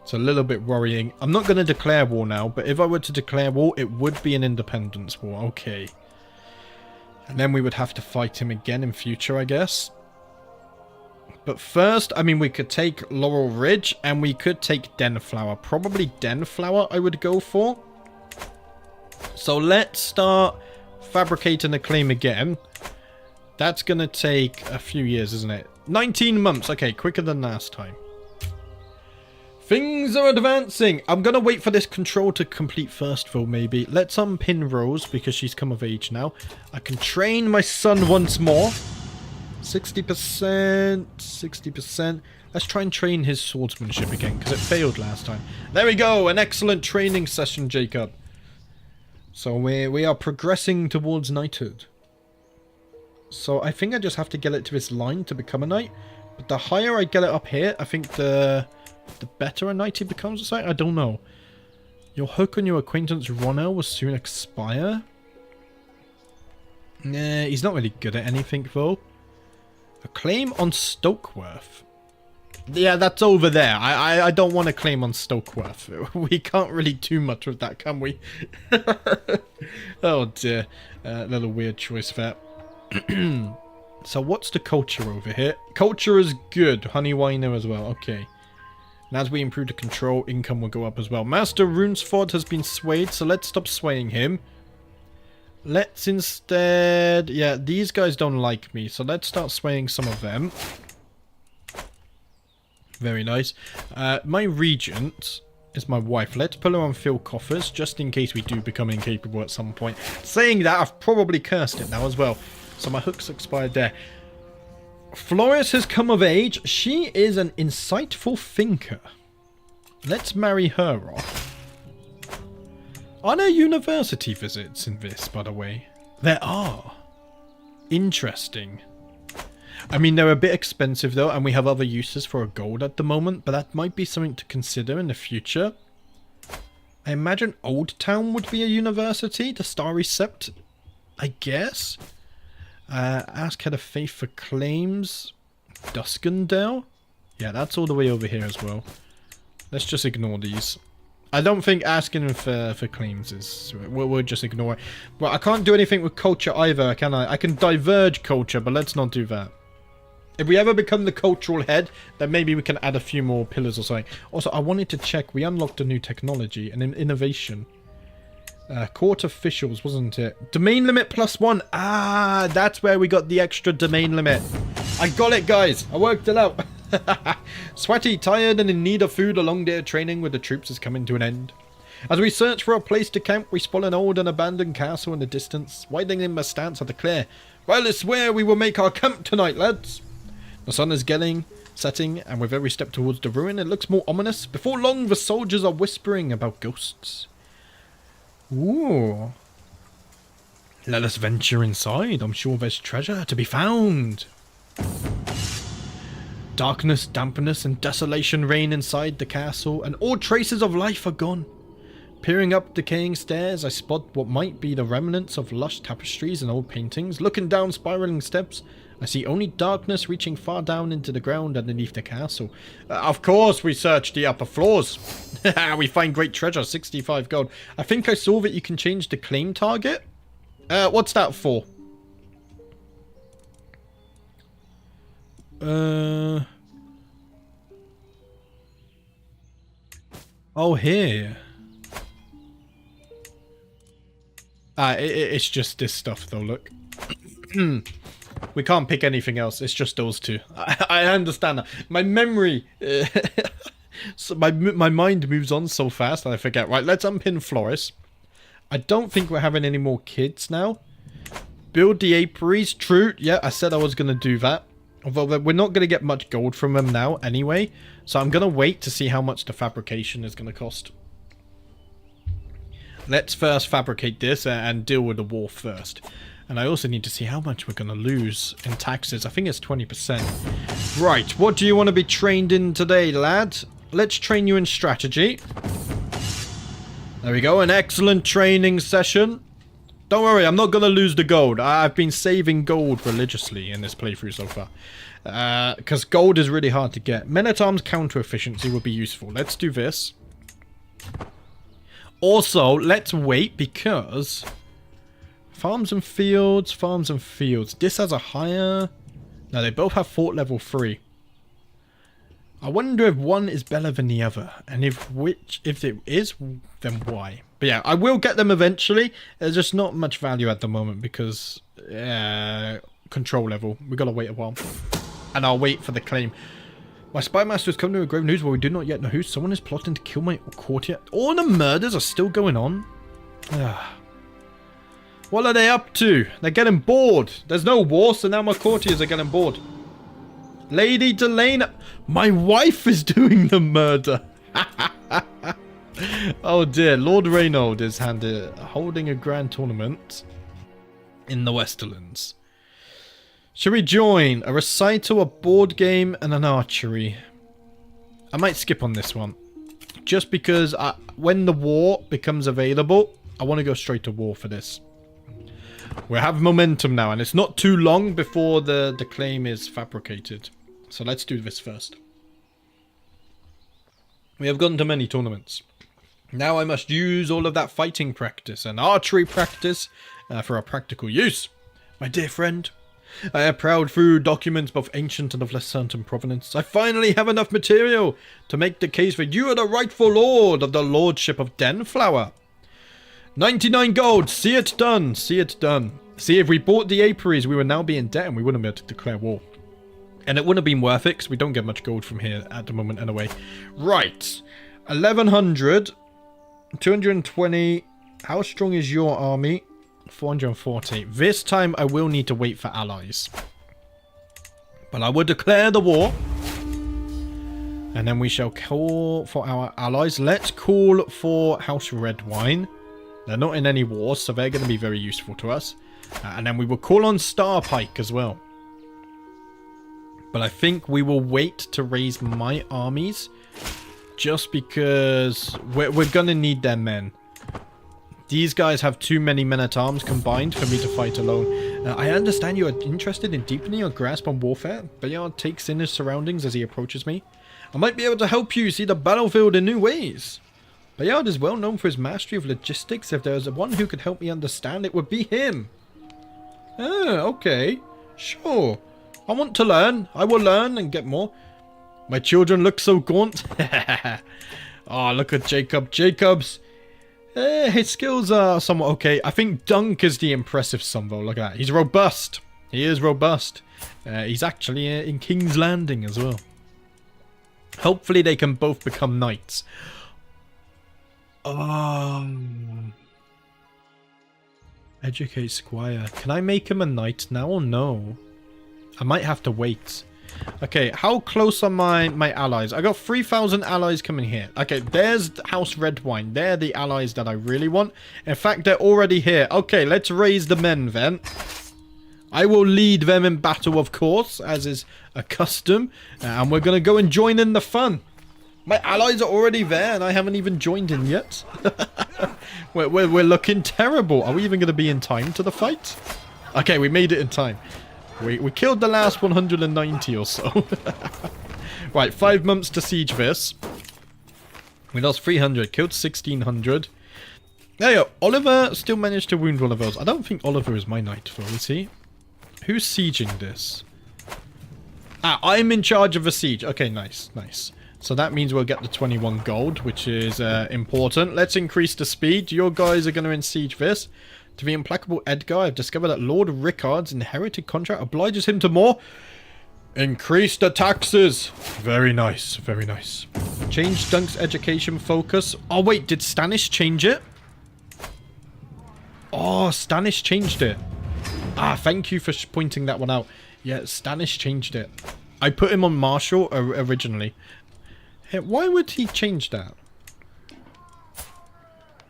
It's a little bit worrying. I'm not going to declare war now, but if I were to declare war, it would be an independence war. Okay. And then we would have to fight him again in future, I guess. But first, I mean, we could take Laurel Ridge, and we could take Denflower. Probably Denflower I would go for. So let's start fabricating a claim again. That's going to take a few years, isn't it? 19 months. Okay, quicker than last time. Things are advancing. I'm going to wait for this control to complete first, though, maybe. Let's unpin Rose, because she's come of age now. I can train my son once more. 60%. 60%. Let's try and train his swordsmanship again, because it failed last time. There we go. An excellent training session, Jacob. So we are progressing towards knighthood. So I think I just have to get it to this line to become a knight. But the higher I get it up here, I think the better a knight he becomes. I don't know. Your hook on your acquaintance Ronel will soon expire. Nah, he's not really good at anything though. A claim on Stokeworth. Yeah, that's over there. I don't want to claim on Stokeworth. We can't really do much with that, can we? Oh dear. Another weird choice there. So what's the culture over here? Culture is good. Honey winer as well. Okay. And as we improve the control, income will go up as well. Master Runesford has been swayed, so let's stop swaying him. Let's instead... Yeah, these guys don't like me, so let's start swaying some of them. Very nice. My regent is my wife. Let's put her on fill coffers, just in case we do become incapable at some point. Saying that, I've probably cursed it now as well. So my hook's expired there. Floris has come of age. She is an insightful thinker. Let's marry her off. Are there university visits in this, by the way? There are. Interesting. I mean, they're a bit expensive though, and we have other uses for a gold at the moment, but that might be something to consider in the future. I imagine Old Town would be a university, the Starry Sept, I guess. Ask Head of Faith for claims. Duskendale? Yeah, that's all the way over here as well. Let's just ignore these. I don't think asking for claims is... We'll just ignore it. Well, I can't do anything with culture either, can I? I can diverge culture, but let's not do that. If we ever become the cultural head, then maybe we can add a few more pillars or something. Also, I wanted to check. We unlocked a new technology, an innovation. Court officials, wasn't it? Domain limit +1. Ah, that's where we got the extra domain limit. I got it, guys. I worked it out. Sweaty, tired, and in need of food, a long day of training with the troops is coming to an end. As we search for a place to camp, we spot an old and abandoned castle in the distance. Widening my stance at the clear. Well, it's where we will make our camp tonight, lads. The sun is setting, and with every step towards the ruin, it looks more ominous. Before long, the soldiers are whispering about ghosts. Ooh. Let us venture inside. I'm sure there's treasure to be found. Darkness, dampness, and desolation reign inside the castle, and all traces of life are gone. Peering up decaying stairs, I spot what might be the remnants of lush tapestries and old paintings. Looking down spiraling steps, I see only darkness reaching far down into the ground underneath the castle. Of course we search the upper floors. We find great treasure, 65 gold. I think I saw that you can change the claim target. What's that for? Oh, here. It's just this stuff though, look. We can't pick anything else. It's just those two. I understand that. My memory... so my mind moves on so fast that I forget. Right, let's unpin Floris. I don't think we're having any more kids now. Build the apiaries. True. Yeah, I said I was going to do that. Although we're not going to get much gold from them now anyway. So I'm going to wait to see how much the fabrication is going to cost. Let's first fabricate this and deal with the war first. And I also need to see how much we're going to lose in taxes. I think it's 20%. Right, what do you want to be trained in today, lad? Let's train you in strategy. There we go, an excellent training session. Don't worry, I'm not going to lose the gold. I've been saving gold religiously in this playthrough so far. Because gold is really hard to get. Men-at-Arms counter efficiency would be useful. Let's do this. Also, let's wait because... Farms and fields, farms and fields. This has a higher... No, they both have fort level 3. I wonder if one is better than the other. And if it is, then why? But yeah, I will get them eventually. There's just not much value at the moment because... control level. We've got to wait a while. And I'll wait for the claim. My spy master has come to a grave news where we do not yet know who. Someone is plotting to kill my courtier. All the murders are still going on. What are they up to? They're getting bored. There's no war, so now my courtiers are getting bored. Lady Delana. My wife is doing the murder. Oh dear. Lord Reynold is holding a grand tournament in the Westerlands. Should we join? A recital, a board game, and an archery. I might skip on this one. Just because when the war becomes available, I want to go straight to war for this. We have momentum now, and it's not too long before the claim is fabricated. So let's do this first. We have gone to many tournaments. Now I must use all of that fighting practice and archery practice for our practical use. My dear friend, I have prowled through documents both ancient and of less certain provenance. I finally have enough material to make the case that you are the rightful lord of the lordship of Denflower. 99 gold. See it done. See it done. See, if we bought the apiaries, we would now be in debt and we wouldn't be able to declare war. And it wouldn't have been worth it because we don't get much gold from here at the moment anyway. Right. 1100. 220. How strong is your army? 440. This time I will need to wait for allies. But I will declare the war. And then we shall call for our allies. Let's call for House Redwine. They're not in any wars, so they're going to be very useful to us. And then we will call on Starpike as well. But I think we will wait to raise my armies. Just because we're going to need their men. These guys have too many men-at-arms combined for me to fight alone. I understand you are interested in deepening your grasp on warfare. Bayard takes in his surroundings as he approaches me. I might be able to help you see the battlefield in new ways. Bayard is well known for his mastery of logistics. If there is one who could help me understand, it would be him. Ah, okay. Sure. I want to learn. I will learn and get more. My children look so gaunt. Oh, look at Jacob. Jacob's... his skills are somewhat okay. I think Dunk is the impressive son, though. Look at that. He's robust. He is robust. He's actually in King's Landing as well. Hopefully they can both become knights. Educate Squire. Can I make him a knight now or no? I might have to wait. Okay, how close are my allies? I got 3,000 allies coming here. Okay, there's House Redwine. They're the allies that I really want. In fact, they're already here. Okay, let's raise the men then. I will lead them in battle, of course, as is a custom. And we're going to go and join in the fun. My allies are already there and I haven't even joined in yet. we're looking terrible. Are we even going to be in time to the fight? Okay, we made it in time. We killed the last 190 or so. Right, 5 months to siege this. We lost 300, killed 1600. There you go. Oliver still managed to wound one of those. I don't think Oliver is my knight, though, is he? Who's sieging this? Ah, I'm in charge of the siege. Okay, nice, nice. So that means we'll get the 21 gold, which is important. Let's increase the speed. Your guys are going to siege this. To the implacable Edgar, I've discovered that Lord Rickard's inherited contract obliges him to more. Increase the taxes. Very nice, very nice. Change Dunk's education focus. Oh, wait, did Stannis change it? Oh, Stannis changed it. Ah, thank you for pointing that one out. Yeah, Stannis changed it. I put him on Marshal originally. Hey, why would he change that?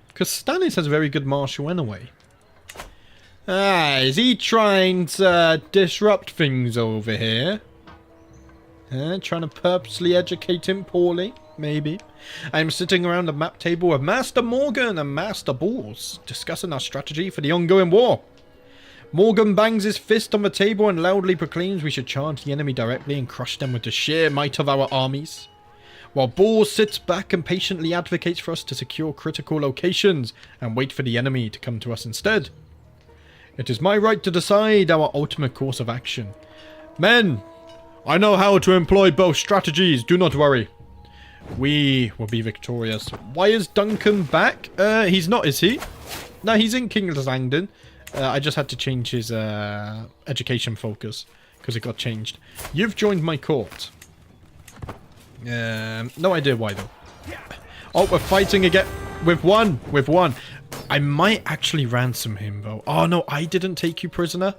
Because Stannis has a very good Marshal anyway. Ah, is he trying to disrupt things over here? Trying to purposely educate him poorly? Maybe. I'm sitting around the map table with Master Morgan and Master Balls, discussing our strategy for the ongoing war. Morgan bangs his fist on the table and loudly proclaims we should charge the enemy directly and crush them with the sheer might of our armies. While Balls sits back and patiently advocates for us to secure critical locations and wait for the enemy to come to us instead. It is my right to decide our ultimate course of action. Men, I know how to employ both strategies, do not worry. We will be victorious. Why is Duncan back? He's not, is he? No, he's in King's Landing. I just had to change his education focus because it got changed. You've joined my court. No idea why though. Oh, we're fighting again with one. With one. I might actually ransom him though. Oh no, I didn't take you prisoner.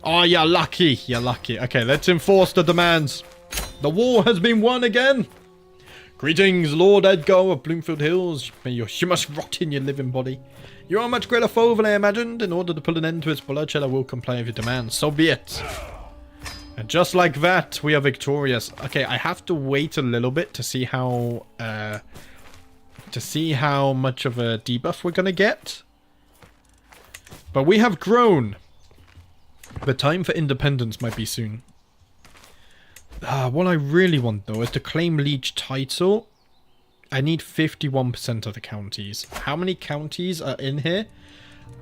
Oh, you're lucky. You're lucky. Okay, let's enforce the demands. The war has been won again. Greetings, Lord Edgar of Bloomfield Hills. You must rot in your living body. You are a much greater foe than I imagined. In order to put an end to its bloodshed, I will comply with your demands. So be it. And just like that, we are victorious. Okay, I have to wait a little bit to see how much of a debuff we're gonna get. But we have grown. The time for independence might be soon. What I really want though is to claim Liege title. I need 51% of the counties. How many counties are in here?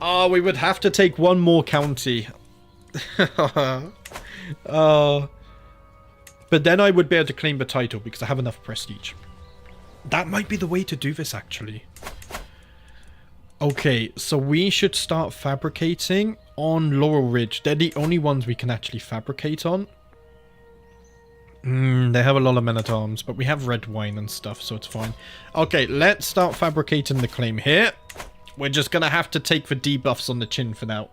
Oh, we would have to take one more county. But then I would be able to claim the title because I have enough prestige. That might be the way to do this actually. Okay, so we should start fabricating on Laurel Ridge. They're the only ones we can actually fabricate on. They have a lot of men-at-arms, but we have red wine and stuff, so it's fine. Okay, let's start fabricating the claim here. We're just going to have to take the debuffs on the chin for now.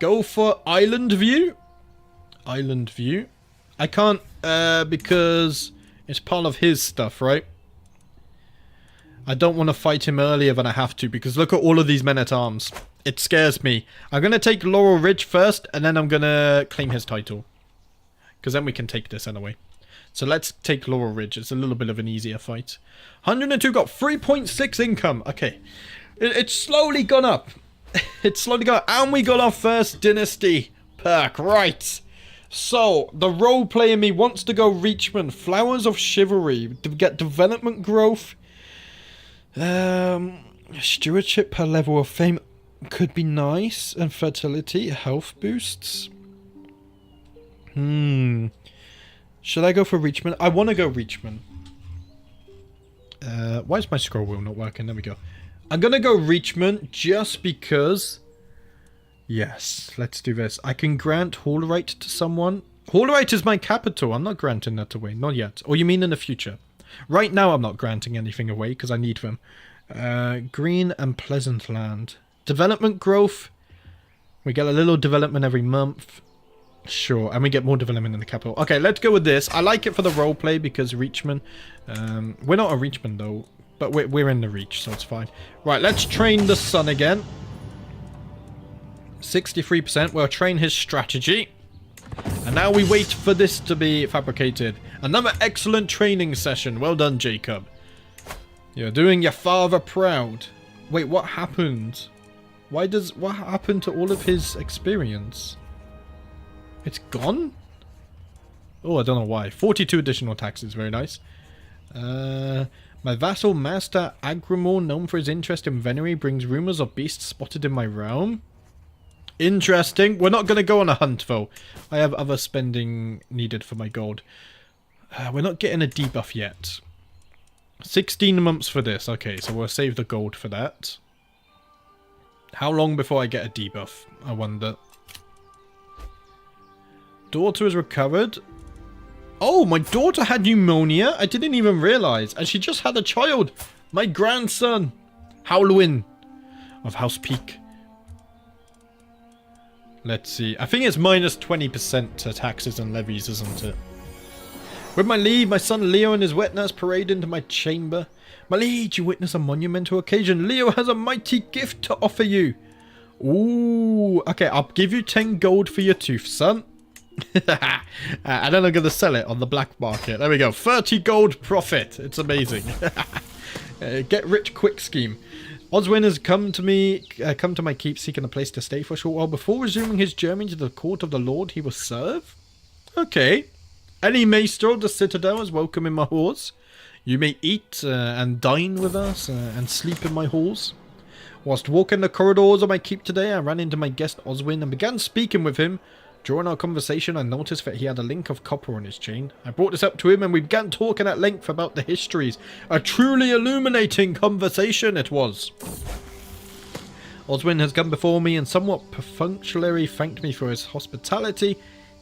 Go for Island View. Island View. I can't, because it's part of his stuff, right? I don't want to fight him earlier than I have to, because look at all of these men-at-arms. It scares me. I'm going to take Laurel Ridge first, and then I'm going to claim his title. Because then we can take this anyway. So let's take Laurel Ridge. It's a little bit of an easier fight. 102 got 3.6 income. Okay. It's slowly gone up. It's slowly gone up. And we got our first dynasty perk. Right. So, the roleplay in me wants to go Reachman. Flowers of Chivalry. To get development growth. Stewardship per level of fame could be nice. And fertility. Health boosts. Should I go for Reachman? I want to go Reachman. Why is my scroll wheel not working? There we go. I'm going to go Reachman just because... Yes, let's do this. I can grant Hallright to someone. Hallright is my capital. I'm not granting that away. Not yet. Or you mean in the future? Right now I'm not granting anything away because I need them. Green and Pleasant Land. Development growth. We get a little development every month. Sure, and we get more development in the capital. Okay, let's go with this. I like it for the roleplay because Reachman. We're not a Reachman though, but we're in the Reach, so it's fine. Right, let's train the son again. 63%. We'll train his strategy. And now we wait for this to be fabricated. Another excellent training session. Well done, Jacob. You're doing your father proud. Wait, what happened? What happened to all of his experience? It's gone? Oh, I don't know why. 42 additional taxes. Very nice. My vassal master Agrimor, known for his interest in venery, brings rumors of beasts spotted in my realm. Interesting. We're not going to go on a hunt, though. I have other spending needed for my gold. We're not getting a debuff yet. 16 months for this. Okay, so we'll save the gold for that. How long before I get a debuff? I wonder. Daughter has recovered. Oh, my daughter had pneumonia? I didn't even realise. And she just had a child. My grandson. Howlwyn of House Peak. Let's see. I think it's minus 20% to taxes and levies, isn't it? With my leave, my son Leo and his wet nurse parade into my chamber. My liege, you witness a monumental occasion. Leo has a mighty gift to offer you. Ooh. Okay, I'll give you 10 gold for your tooth, son. And then I'm going to sell it on the black market. There we go. 30 gold profit. It's amazing. Get rich quick scheme. Oswin has come to my keep seeking a place to stay for a short while. Before resuming his journey to the court of the Lord, he will serve. Okay. Any maester of the citadel is welcome in my halls. You may eat and dine with us and sleep in my halls. Whilst walking the corridors of my keep today, I ran into my guest Oswin and began speaking with him. During our conversation, I noticed that he had a link of copper on his chain. I brought this up to him and we began talking at length about the histories. A truly illuminating conversation it was. Oswin has come before me and somewhat perfunctorily thanked me for his hospitality.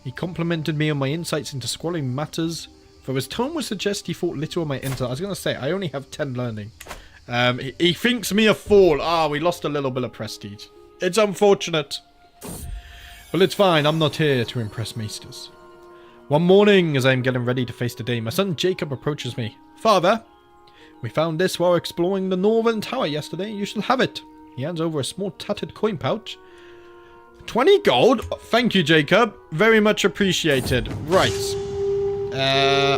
He complimented me on my insights into squalling matters, though his tone would suggest he thought little of my intel. I was going to say, I only have 10 learning. He thinks me a fool. We lost a little bit of prestige. It's unfortunate. Well, it's fine. I'm not here to impress maesters. One morning, as I am getting ready to face the day, my son Jacob approaches me. Father, we found this while exploring the northern tower yesterday. You shall have it. He hands over a small tattered coin pouch. 20 gold? Thank you, Jacob. Very much appreciated. Right.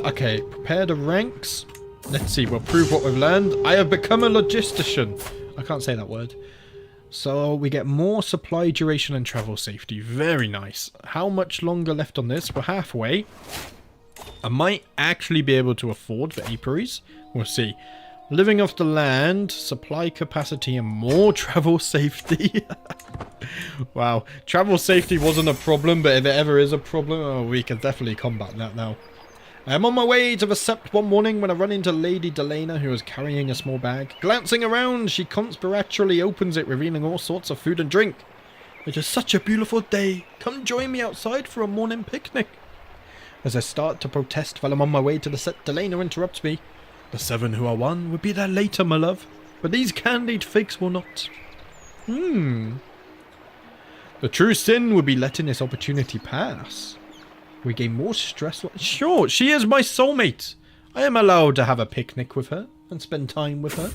Okay. Prepare the ranks. Let's see. We'll prove what we've learned. I have become a logistician. I can't say that word. So we get more supply duration and travel safety. Very nice. How much longer left on this? We're halfway. I might actually be able to afford the apiaries. We'll see. Living off the land, supply capacity, and more travel safety. Wow. Travel safety wasn't a problem, but if it ever is a problem, we can definitely combat that now. I am on my way to the sept one morning when I run into Lady Delana, who is carrying a small bag. Glancing around, she conspiratorially opens it, revealing all sorts of food and drink. It is such a beautiful day. Come join me outside for a morning picnic. As I start to protest while I'm on my way to the set, Delana interrupts me. The 7 who are one will be there later, my love. But these candied figs will not. The true sin would be letting this opportunity pass. We gain more stress. Sure, she is my soulmate. I am allowed to have a picnic with her and spend time with her.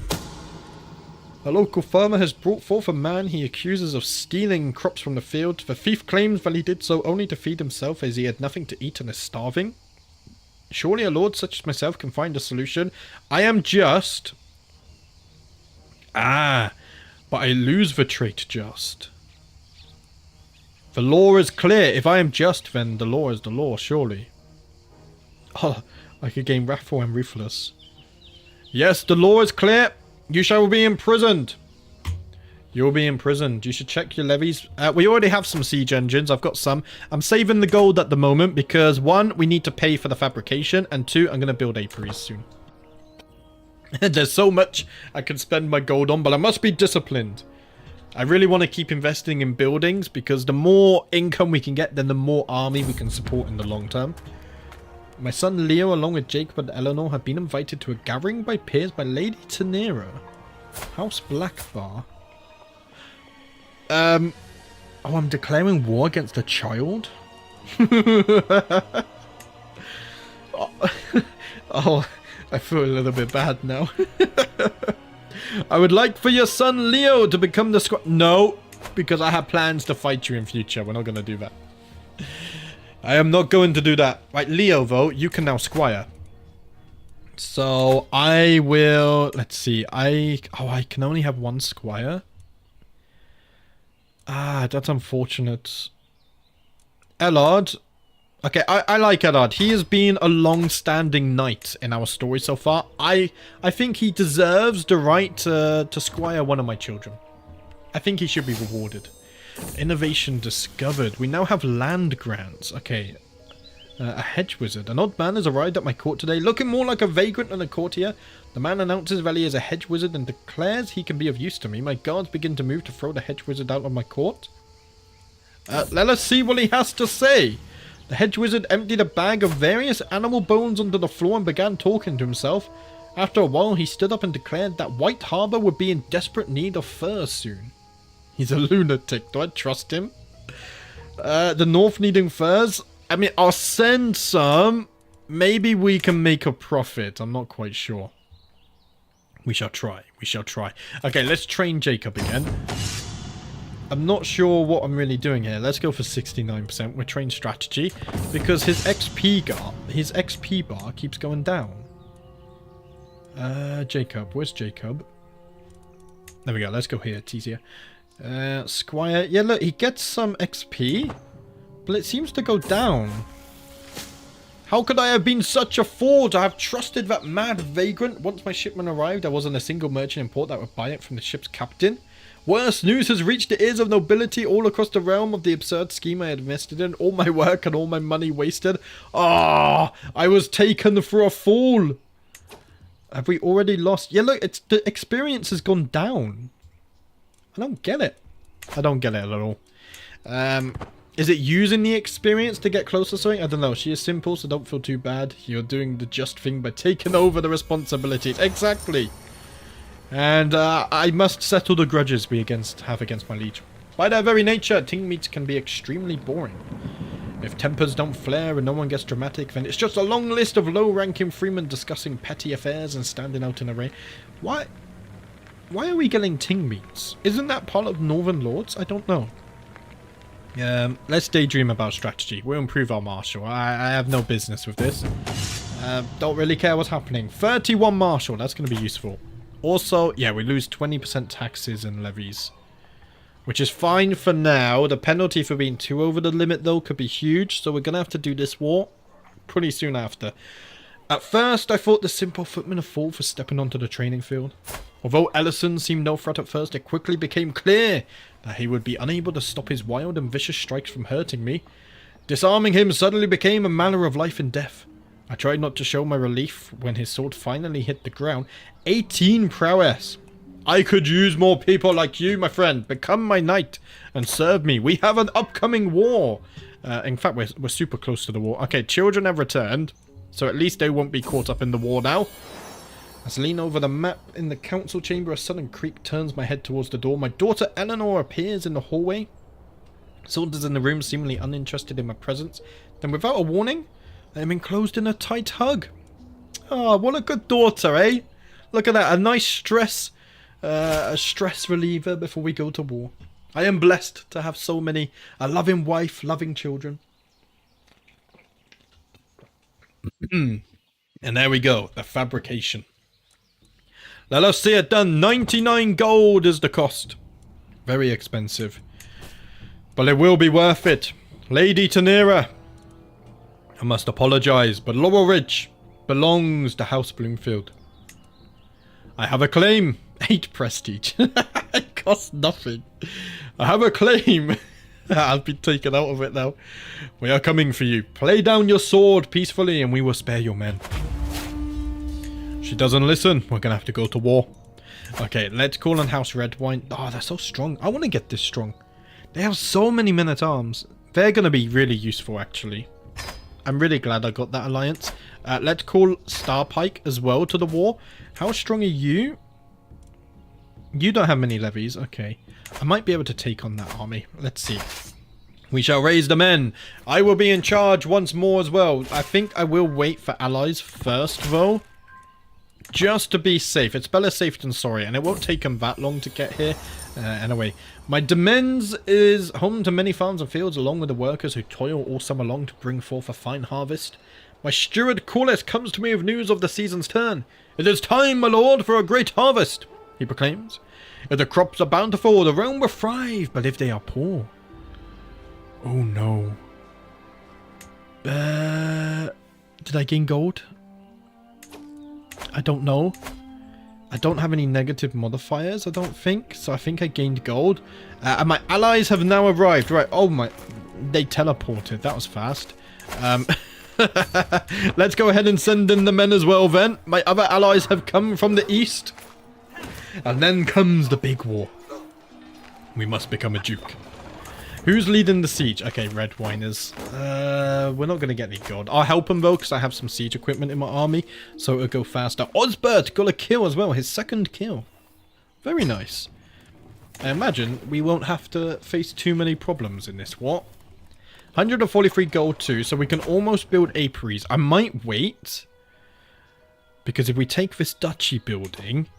A local farmer has brought forth a man he accuses of stealing crops from the field. The thief claims that he did so only to feed himself as he had nothing to eat and is starving. Surely a lord such as myself can find a solution. I am just. But I lose the trait just. The law is clear. If I am just, then the law is the law, surely. Oh, I could gain wrathful and ruthless. Yes, the law is clear. You shall be imprisoned. You'll be imprisoned. You should check your levies. We already have some siege engines. I've got some. I'm saving the gold at the moment because 1, we need to pay for the fabrication, and 2, I'm going to build apiaries soon. There's so much I can spend my gold on, but I must be disciplined. I really want to keep investing in buildings because the more income we can get, then the more army we can support in the long term. My son Leo, along with Jacob and Eleanor, have been invited to a gathering by peers by Lady Tenera. House Blackbar. I'm declaring war against a child? Oh, I feel a little bit bad now. I would like for your son Leo to become the No, because I have plans to fight you in future. We're not going to do that. I am not going to do that. Right, Leo, though, you can now squire. So, I will... Let's see. I can only have 1 squire. That's unfortunate. Ellard. Okay, I like Ellard. He has been a long-standing knight in our story so far. I think he deserves the right to squire one of my children. I think he should be rewarded. Innovation discovered. We now have land grants. Okay. A hedge wizard. An odd man has arrived at my court today, looking more like a vagrant than a courtier. The man announces that he is a hedge wizard and declares he can be of use to me. My guards begin to move to throw the hedge wizard out of my court. Let us see what he has to say. The hedge wizard emptied a bag of various animal bones onto the floor and began talking to himself. After a while, he stood up and declared that White Harbour would be in desperate need of furs soon. He's a lunatic. Do I trust him? The North needing furs? I mean, I'll send some. Maybe we can make a profit. I'm not quite sure. We shall try. We shall try. Okay, let's train Jacob again. I'm not sure what I'm really doing here. Let's go for 69%. We're trained strategy because his XP bar keeps going down. Jacob. Where's Jacob? There we go. Let's go here. It's easier. Squire. Yeah, look, he gets some XP, but it seems to go down. How could I have been such a fool to have trusted that mad vagrant? Once my shipment arrived, there wasn't a single merchant in port that would buy it from the ship's captain. Worse news has reached the ears of nobility all across the realm of the absurd scheme I had invested in. All my work and all my money wasted. Ah, I was taken for a fool. Have we already lost? Yeah, look, the experience has gone down. I don't get it. I don't get it at all. Is it using the experience to get closer to something? I don't know. She is simple, so don't feel too bad. You're doing the just thing by taking over the responsibilities. Exactly. And I must settle the grudges we have against my liege. By their very nature, team meets can be extremely boring. If tempers don't flare and no one gets dramatic, then it's just a long list of low-ranking freemen discussing petty affairs and standing out in array. Why are we getting ting meets? Isn't that part of Northern Lords? I don't know. Let's daydream about strategy. We'll improve our martial. I have no business with this. Don't really care what's happening. 31 martial. That's going to be useful. Also, yeah, we lose 20% taxes and levies, which is fine for now. The penalty for being too over the limit, though, could be huge, so we're going to have to do this war pretty soon after. At first, I thought the simple footmen a fool for stepping onto the training field. Although Ellison seemed no threat at first, it quickly became clear that he would be unable to stop his wild and vicious strikes from hurting me. Disarming him suddenly became a matter of life and death. I tried not to show my relief when his sword finally hit the ground. 18 prowess. I could use more people like you, my friend. Become my knight and serve me. We have an upcoming war. In fact, we're super close to the war. Okay, children have returned, so at least they won't be caught up in the war now. As I lean over the map in the council chamber, a sudden creep turns my head towards the door. My daughter Eleanor appears in the hallway. Soldiers in the room seemingly uninterested in my presence. Then without a warning, I am enclosed in a tight hug. Oh, what a good daughter, eh? Look at that, a nice stress reliever before we go to war. I am blessed to have so many, a loving wife, loving children. And there we go, the fabrication. Let us see it done. 99 gold is the cost. Very expensive. But it will be worth it. Lady Tanira, I must apologize, but Laurel Ridge belongs to House Bloomfield. I have a claim. 8 prestige. It costs nothing. I have a claim. I've been taken out of it now. We are coming for you. Play down your sword peacefully and we will spare your men. She doesn't listen. We're going to have to go to war. Okay, let's call on House Redwine. Oh, they're so strong. I want to get this strong. They have so many men-at-arms. They're going to be really useful, actually. I'm really glad I got that alliance. Let's call Starpike as well to the war. How strong are you? You don't have many levies. Okay. I might be able to take on that army. Let's see. We shall raise the men. I will be in charge once more as well. I think I will wait for allies first, though. Just to be safe. It's better safe than sorry, and it won't take them that long to get here. Anyway, my demesne is home to many farms and fields, along with the workers who toil all summer long to bring forth a fine harvest. My steward Corliss comes to me with news of the season's turn. It is time, my lord, for a great harvest, he proclaims. If the crops are bountiful, the realm will thrive, but if they are poor... Oh no. Did I gain gold? I don't know. I don't have any negative modifiers, I don't think. So I think I gained gold. And my allies have now arrived. Right. Oh my. They teleported. That was fast. Let's go ahead and send in the men as well then. My other allies have come from the east. And then comes the big war. We must become a duke. Who's leading the siege? Okay, red whiners. We're not going to get any gold. I'll help him though, because I have some siege equipment in my army. So it'll go faster. Osbert got a kill as well. His second kill. Very nice. I imagine we won't have to face too many problems in this war. 143 gold too, so we can almost build apiaries. I might wait. Because if we take this duchy building,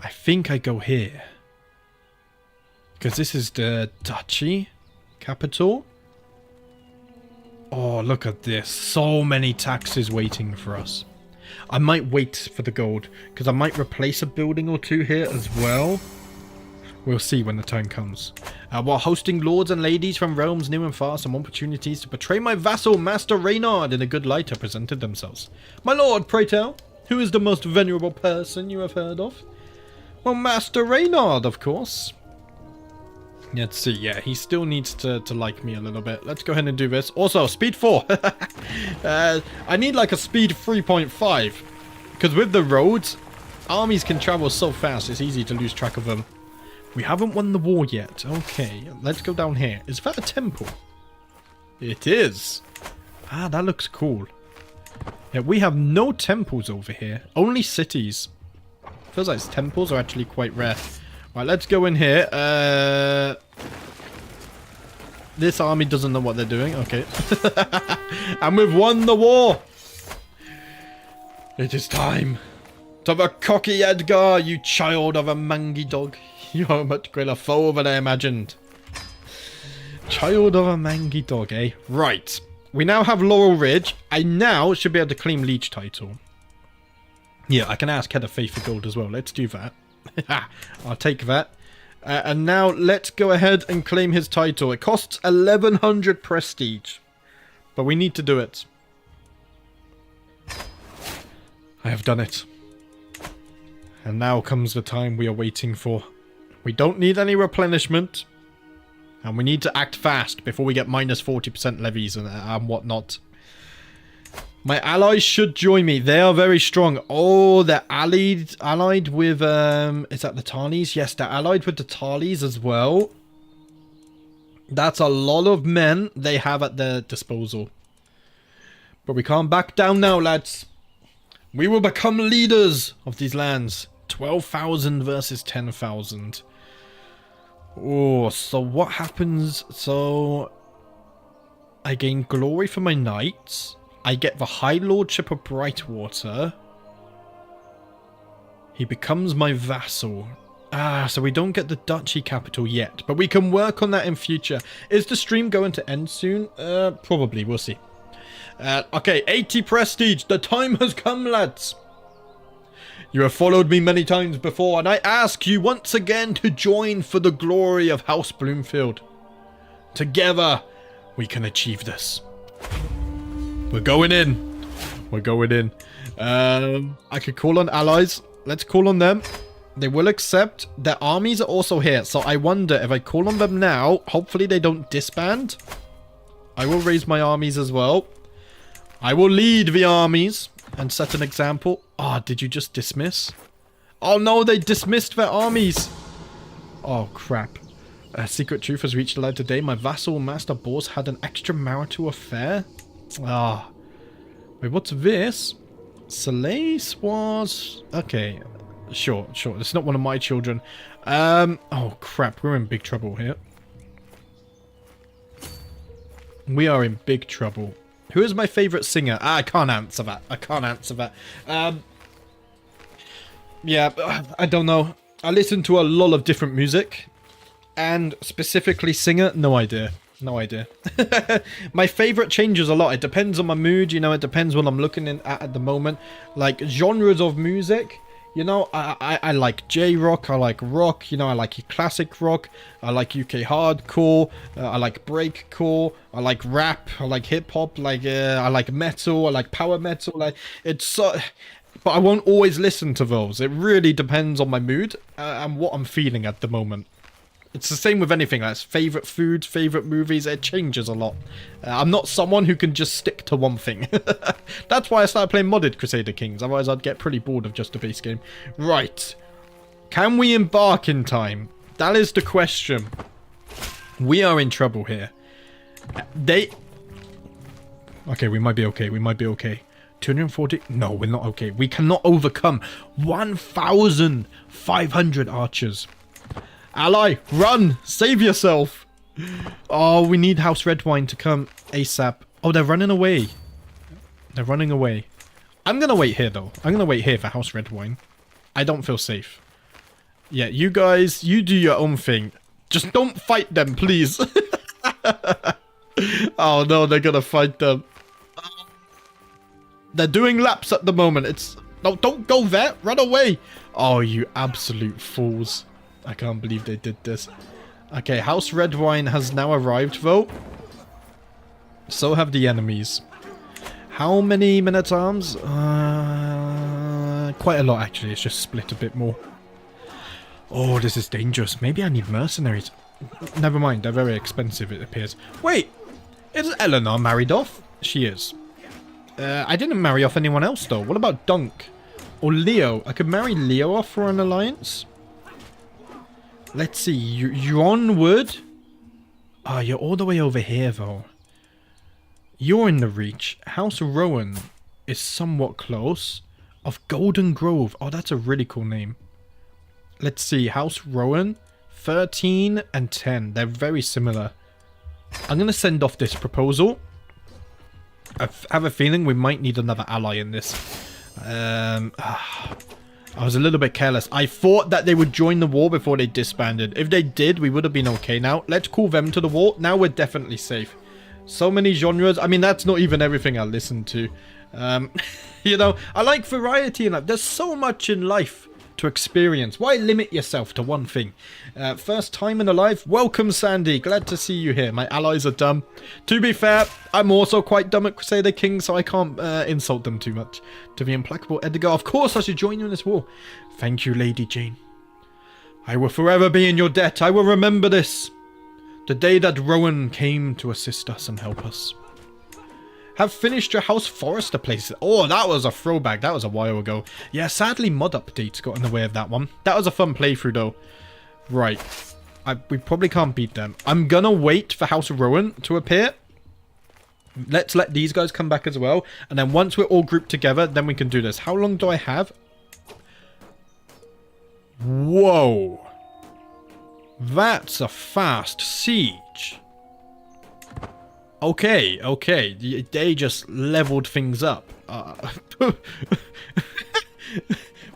I think I go here. Because this is the duchy capital. Oh, look at this. So many taxes waiting for us. I might wait for the gold. Because I might replace a building or two here as well. We'll see when the time comes. While hosting lords and ladies from realms near and far, some opportunities to portray my vassal, Master Reynard, in a good light have presented themselves. My lord, pray tell, who is the most venerable person you have heard of? Well, Master Reynard, of course. Let's see, yeah, he still needs to like me a little bit. Let's go ahead and do this. Also, speed 4. I need like a speed 3.5. Because with the roads, armies can travel so fast, it's easy to lose track of them. We haven't won the war yet. Okay, let's go down here. Is that a temple? It is. Ah, that looks cool. Yeah, we have no temples over here. Only cities. Feels like temples are actually quite rare. Right, let's go in here. This army doesn't know what they're doing. Okay. And we've won the war. It is time. To the cocky Edgar, you child of a mangy dog. You are a much greater foe than I imagined. Child of a mangy dog, eh? Right. We now have Laurel Ridge. I now should be able to claim Liege title. Yeah, I can ask Head of Faith for gold as well. Let's do that. I'll take that. And now let's go ahead and claim his title. It costs 1100 prestige. But we need to do it. I have done it. And now comes the time we are waiting for. We don't need any replenishment. And we need to act fast before we get minus 40% levies and whatnot. My allies should join me. They are very strong. Oh, they're allied with, is that the Tarleys? Yes, they're allied with the Tarleys as well. That's a lot of men they have at their disposal. But we can't back down now, lads. We will become leaders of these lands. 12,000 versus 10,000. Oh, so what happens? So I gain glory for my knights. I get the High Lordship of Brightwater. He becomes my vassal. Ah, so we don't get the duchy capital yet, but we can work on that in future. Is the stream going to end soon? Probably. We'll see. Okay, 80 prestige. The time has come, lads. You have followed me many times before, and I ask you once again to join for the glory of House Bloomfield. Together, we can achieve this. We're going in. We're going in. I could call on allies. Let's call on them. They will accept. Their armies are also here, so I wonder if I call on them now, hopefully they don't disband. I will raise my armies as well. I will lead the armies and set an example. Ah, did you just dismiss? Oh no, they dismissed their armies. Oh crap. A secret truth has reached the light today. My vassal Master Boss had an extramarital affair. Ah. Wait, what's this? Soleil was... Okay. Sure. It's not one of my children. Oh crap, we're in big trouble here. We are in big trouble. Who is my favourite singer? I can't answer that. Yeah, I don't know. I listen to a lot of different music. And specifically singer, no idea. My favourite changes a lot. It depends on my mood, you know, it depends what I'm looking at the moment. Like, genres of music You know, I like J-Rock, I like rock, you know, I like classic rock, I like UK hardcore, I like breakcore, I like rap, I like hip-hop, like, I like metal, I like power metal, like, it's so... But I won't always listen to those. It really depends on my mood and what I'm feeling at the moment. It's the same with anything. That's favorite foods, favorite movies. It changes a lot. I'm not someone who can just stick to one thing. That's why I started playing modded Crusader Kings. Otherwise, I'd get pretty bored of just a base game. Right. Can we embark in time? That is the question. We are in trouble here. Okay, we might be okay. We might be okay. 240? No, we're not okay. We cannot overcome 1,500 archers. Ally, run! Save yourself! Oh, we need House Redwine to come ASAP. Oh, they're running away. They're running away. I'm gonna wait here, though. I'm gonna wait here for House Redwine. I don't feel safe. Yeah, you guys, you do your own thing. Just don't fight them, please. Oh, no, they're gonna fight them. They're doing laps at the moment. It's... No, don't go there. Run away. Oh, you absolute fools. I can't believe they did this. Okay, House Redwine has now arrived, though. So have the enemies. How many men-at-arms? Quite a lot, actually. It's just split a bit more. Oh, this is dangerous. Maybe I need mercenaries. Never mind. They're very expensive, it appears. Wait. Is Eleanor married off? She is. I didn't marry off anyone else, though. What about Dunk? Or Leo? I could marry Leo off for an alliance. Let's see. You're on wood? Ah, you're all the way over here, though. You're in the reach. House Rowan is somewhat close. Of Golden Grove. Oh, that's a really cool name. Let's see. House Rowan. 13 and 10. They're very similar. I'm going to send off this proposal. I have a feeling we might need another ally in this. I was a little bit careless. I thought that they would join the war before they disbanded. If they did, we would have been okay now. Let's call them to the war. Now we're definitely safe. So many genres. I mean, that's not even everything I listen to. You know, I like variety in life. There's so much in life to experience. Why limit yourself to one thing? First time in a life. Welcome, Sandy. Glad to see you here. My allies are dumb. To be fair, I'm also quite dumb at Crusader Kings, so I can't insult them too much. To the implacable Edgar, of course I should join you in this war. Thank you, Lady Jane. I will forever be in your debt. I will remember this. The day that Rowan came to assist us and help us. Have finished your House Forester places. Oh, that was a throwback. That was a while ago. Yeah, sadly mod updates got in the way of that one. That was a fun playthrough though. Right. We probably can't beat them. I'm gonna wait for House Rowan to appear. Let's let these guys come back as well. And then once we're all grouped together, then we can do this. How long do I have? Whoa. That's a fast siege. Okay, okay. They just leveled things up.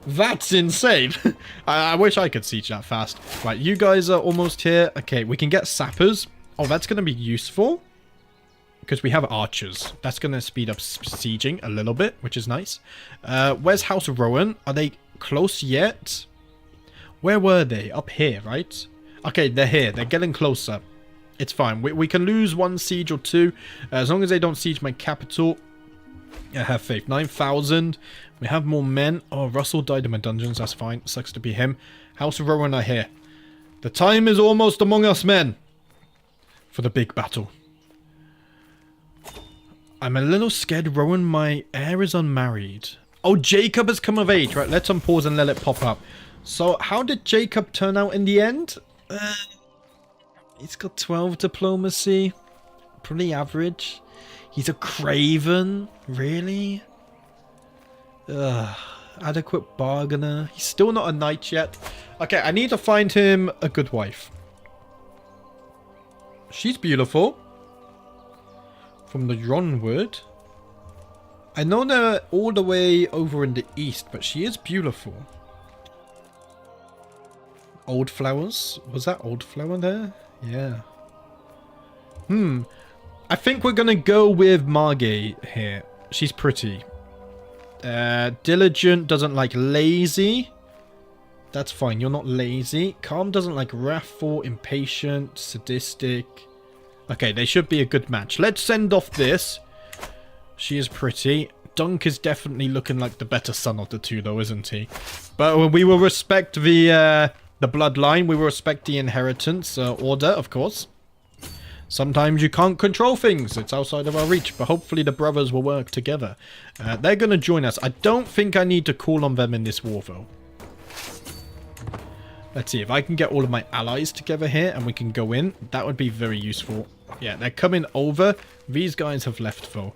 That's insane. I wish I could siege that fast. Right, you guys are almost here. Okay, we can get sappers. Oh, that's going to be useful. Because we have archers. That's going to speed up sieging a little bit, which is nice. Where's House Rowan? Are they close yet? Where were they? Up here, right? Okay, they're here. They're getting closer. It's fine. We can lose one siege or two. As long as they don't siege my capital. I have faith. 9,000. We have more men. Oh, Russell died in my dungeons. That's fine. Sucks to be him. House of Rowan are here. The time is almost among us, men. For the big battle. I'm a little scared, Rowan. My heir is unmarried. Oh, Jacob has come of age. Right, let's unpause and let it pop up. So, how did Jacob turn out in the end? He's got 12 diplomacy. Pretty average. He's a craven. Really? Adequate bargainer. He's still not a knight yet. Okay, I need to find him a good wife. She's beautiful. From the Ronwood. I know they're all the way over in the east, but she is beautiful. Old flowers? Was that old flower there? Yeah. I think we're gonna go with Margay here. She's pretty. Diligent doesn't like lazy. That's fine. You're not lazy. Calm doesn't like wrathful, impatient, sadistic. Okay, they should be a good match. Let's send off this. She is pretty. Dunk is definitely looking like the better son of the two, though, isn't he? But we will respect the bloodline. We will respect the inheritance order, of course. Sometimes you can't control things. It's outside of our reach. But hopefully the brothers will work together. They're going to join us. I don't think I need to call on them in this war, though. Let's see if I can get all of my allies together here and we can go in. That would be very useful. Yeah, they're coming over. These guys have left, though.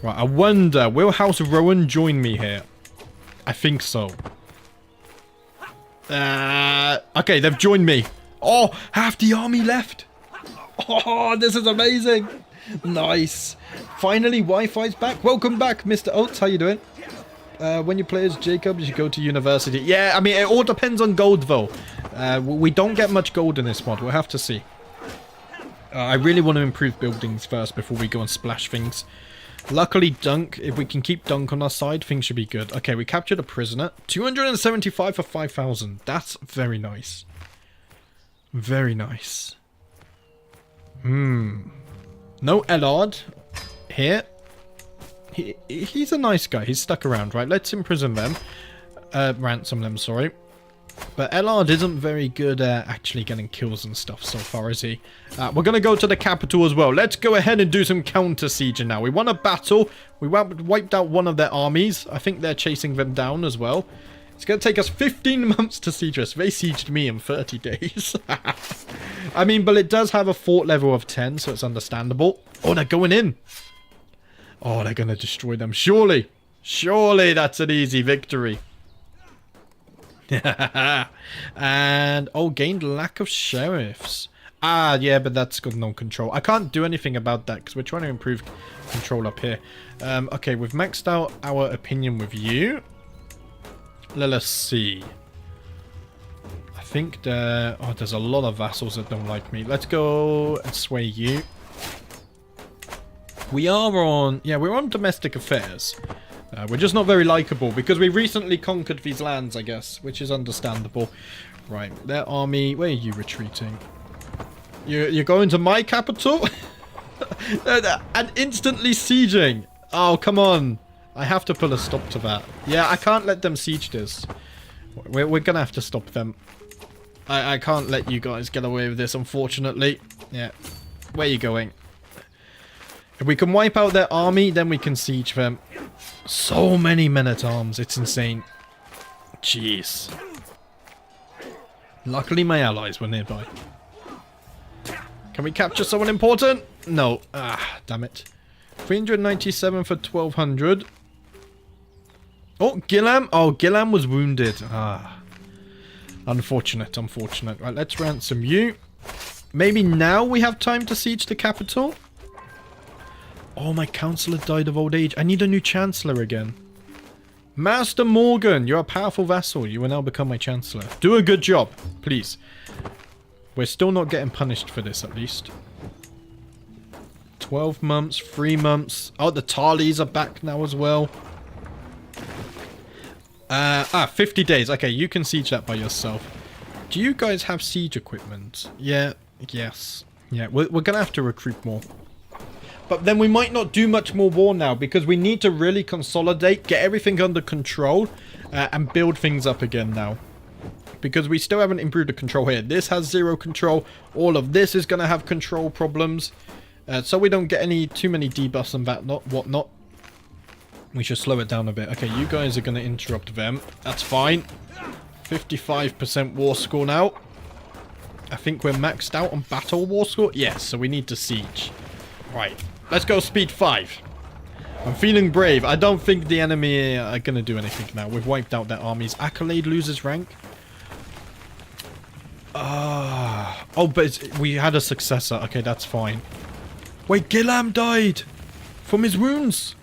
Right, I wonder, will House Rowan join me here? I think so. Okay, they've joined me. Oh, half the army left. Oh, this is amazing. Nice. Finally, Wi-Fi's back. Welcome back, Mr. Oates. How you doing? When you play as Jacob, you should go to university. Yeah, I mean, it all depends on gold, though. We don't get much gold in this mod. We'll have to see. I really want to improve buildings first before we go and splash things. Luckily, Dunk, if we can keep Dunk on our side, things should be good. Okay, we captured a prisoner. 275 for 5,000. That's very nice. Very nice. No Ellard here. He's a nice guy. He's stuck around, right? Let's imprison them. Ransom them, sorry. But Ellard isn't very good at actually getting kills and stuff so far, is he? We're going to go to the capital as well. Let's go ahead and do some counter-sieging now. We won a battle. We wiped out one of their armies. I think they're chasing them down as well. It's going to take us 15 months to siege us. They sieged me in 30 days. I mean, but it does have a fort level of 10, so it's understandable. Oh, they're going in. Oh, they're going to destroy them. Surely. Surely that's an easy victory. And, oh, gained lack of sheriffs. Ah, yeah, but that's got no control. I can't do anything about that because we're trying to improve control up here. Okay, we've maxed out our opinion with you. Let us see. I think there's a lot of vassals that don't like me. Let's go and sway you. We are on... Yeah, we're on domestic affairs. We're just not very likable because we recently conquered these lands, I guess, which is understandable. Right, their army... Where are you retreating? You're going to my capital? And instantly sieging. Oh, come on. I have to put a stop to that. Yeah, I can't let them siege this. We're going to have to stop them. I can't let you guys get away with this, unfortunately. Yeah. Where are you going? If we can wipe out their army, then we can siege them. So many men-at-arms. It's insane. Jeez. Luckily, my allies were nearby. Can we capture someone important? No. Ah, damn it. 397 for 1,200. Oh, Gillam. Oh, Gillam was wounded. Ah. Unfortunate, unfortunate. Right, let's ransom you. Maybe now we have time to siege the capital? Oh, my councillor died of old age. I need a new chancellor again. Master Morgan, you're a powerful vassal. You will now become my chancellor. Do a good job, please. We're still not getting punished for this, at least. 12 months, 3 months. Oh, the Tarleys are back now as well. 50 days. Okay, you can siege that by yourself. Do you guys have siege equipment? Yeah, yes. Yeah, we're going to have to recruit more. But then we might not do much more war now because we need to really consolidate, get everything under control, and build things up again now. Because we still haven't improved the control here. This has 0 control. All of this is going to have control problems. So we don't get too many debuffs and whatnot. We should slow it down a bit. Okay, you guys are going to interrupt them. That's fine. 55% war score now. I think we're maxed out on battle war score. Yes, so we need to siege. Right. Let's go speed 5. I'm feeling brave. I don't think the enemy are going to do anything now. We've wiped out their armies. Accolade loses rank. Oh, but we had a successor. Okay, that's fine. Wait, Gillam died from his wounds.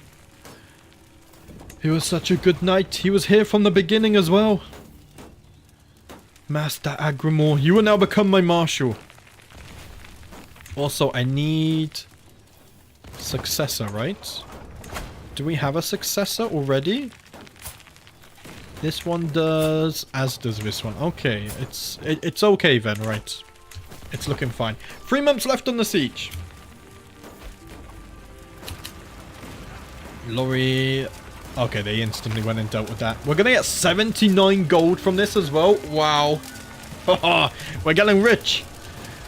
He was such a good knight. He was here from the beginning as well. Master Agrimore, you will now become my marshal. Also, I need... successor, right? Do we have a successor already? This one does, as does this one. Okay, it's okay then, right? It's looking fine. 3 months left on the siege. Lorry. Okay, they instantly went and dealt with that. We're gonna get 79 gold from this as well. Wow. We're getting rich.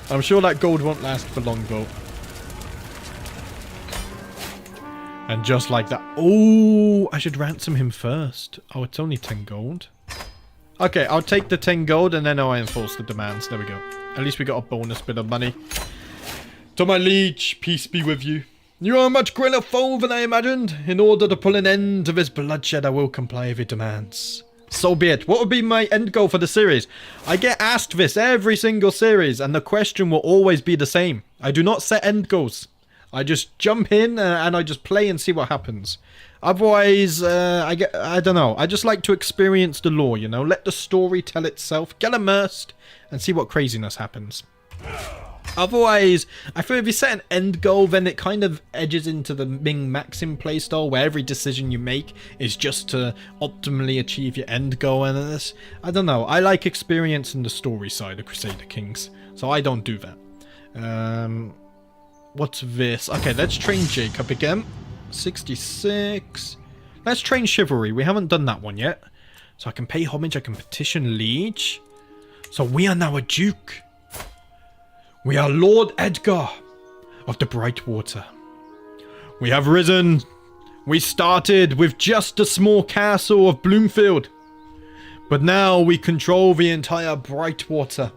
I'm sure that gold won't last for long though. And just like that. Oh, I should ransom him first. Oh, it's only 10 gold. Okay, I'll take the 10 gold and then I'll enforce the demands. There we go. At least we got a bonus bit of money. To my liege, peace be with you. You are a much greater foe than I imagined. In order to pull an end to this bloodshed, I will comply with your demands. So be it. What would be my end goal for the series? I get asked this every single series, and the question will always be the same. I do not set end goals. I just jump in and I just play and see what happens. Otherwise, I don't know. I just like to experience the lore, you know. Let the story tell itself. Get immersed and see what craziness happens. Otherwise, I feel if you set an end goal, then it kind of edges into the Ming Maxim playstyle, where every decision you make is just to optimally achieve your end goal. And this, I don't know. I like experiencing the story side of Crusader Kings, so I don't do that. What's this? Okay, let's train Jacob again. 66. Let's train Chivalry. We haven't done that one yet. So I can pay homage. I can petition Liege. So we are now a Duke. We are Lord Edgar of the Brightwater. We have risen. We started with just the small castle of Bloomfield. But now we control the entire Brightwater.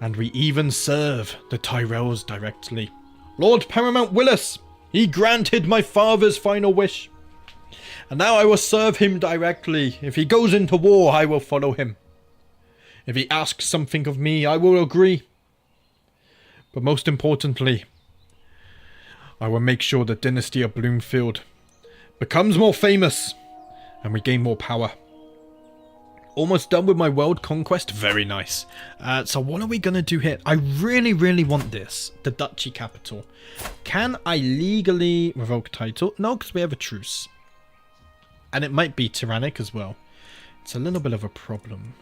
And we even serve the Tyrells directly. Lord Paramount Willis, he granted my father's final wish. And now I will serve him directly. If he goes into war, I will follow him. If he asks something of me, I will agree. But most importantly, I will make sure the dynasty of Bloomfield becomes more famous and we gain more power. Almost done with my world conquest. Very nice. So what are we going to do here? I really, really want this. The duchy capital. Can I legally revoke title? No, because we have a truce. And it might be tyrannic as well. It's a little bit of a problem.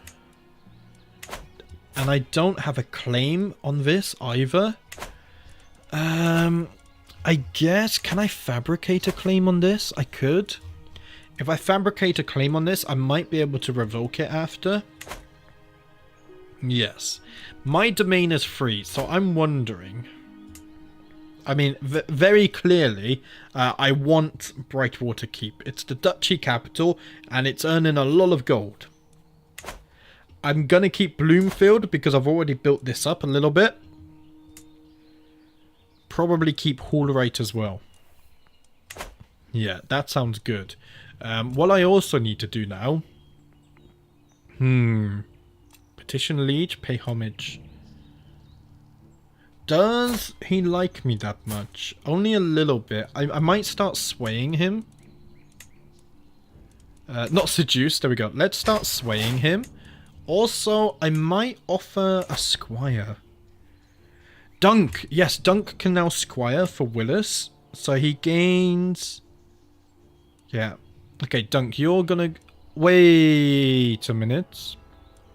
And I don't have a claim on this either. I guess, can I fabricate a claim on this? I could. If I fabricate a claim on this, I might be able to revoke it after. Yes. My domain is free, so I'm wondering. I mean, very clearly, I want Brightwater Keep. It's the duchy capital, and it's earning a lot of gold. I'm going to keep Bloomfield, because I've already built this up a little bit. Probably keep Hallright as well. Yeah, that sounds good. What I also need to do now... Petition Liege, pay homage. Does he like me that much? Only a little bit. I might start swaying him. Not seduce, there we go. Let's start swaying him. Also, I might offer a squire. Dunk! Yes, Dunk can now squire for Willis. So he gains... Yeah. Okay, Dunk, you're gonna... Wait a minute.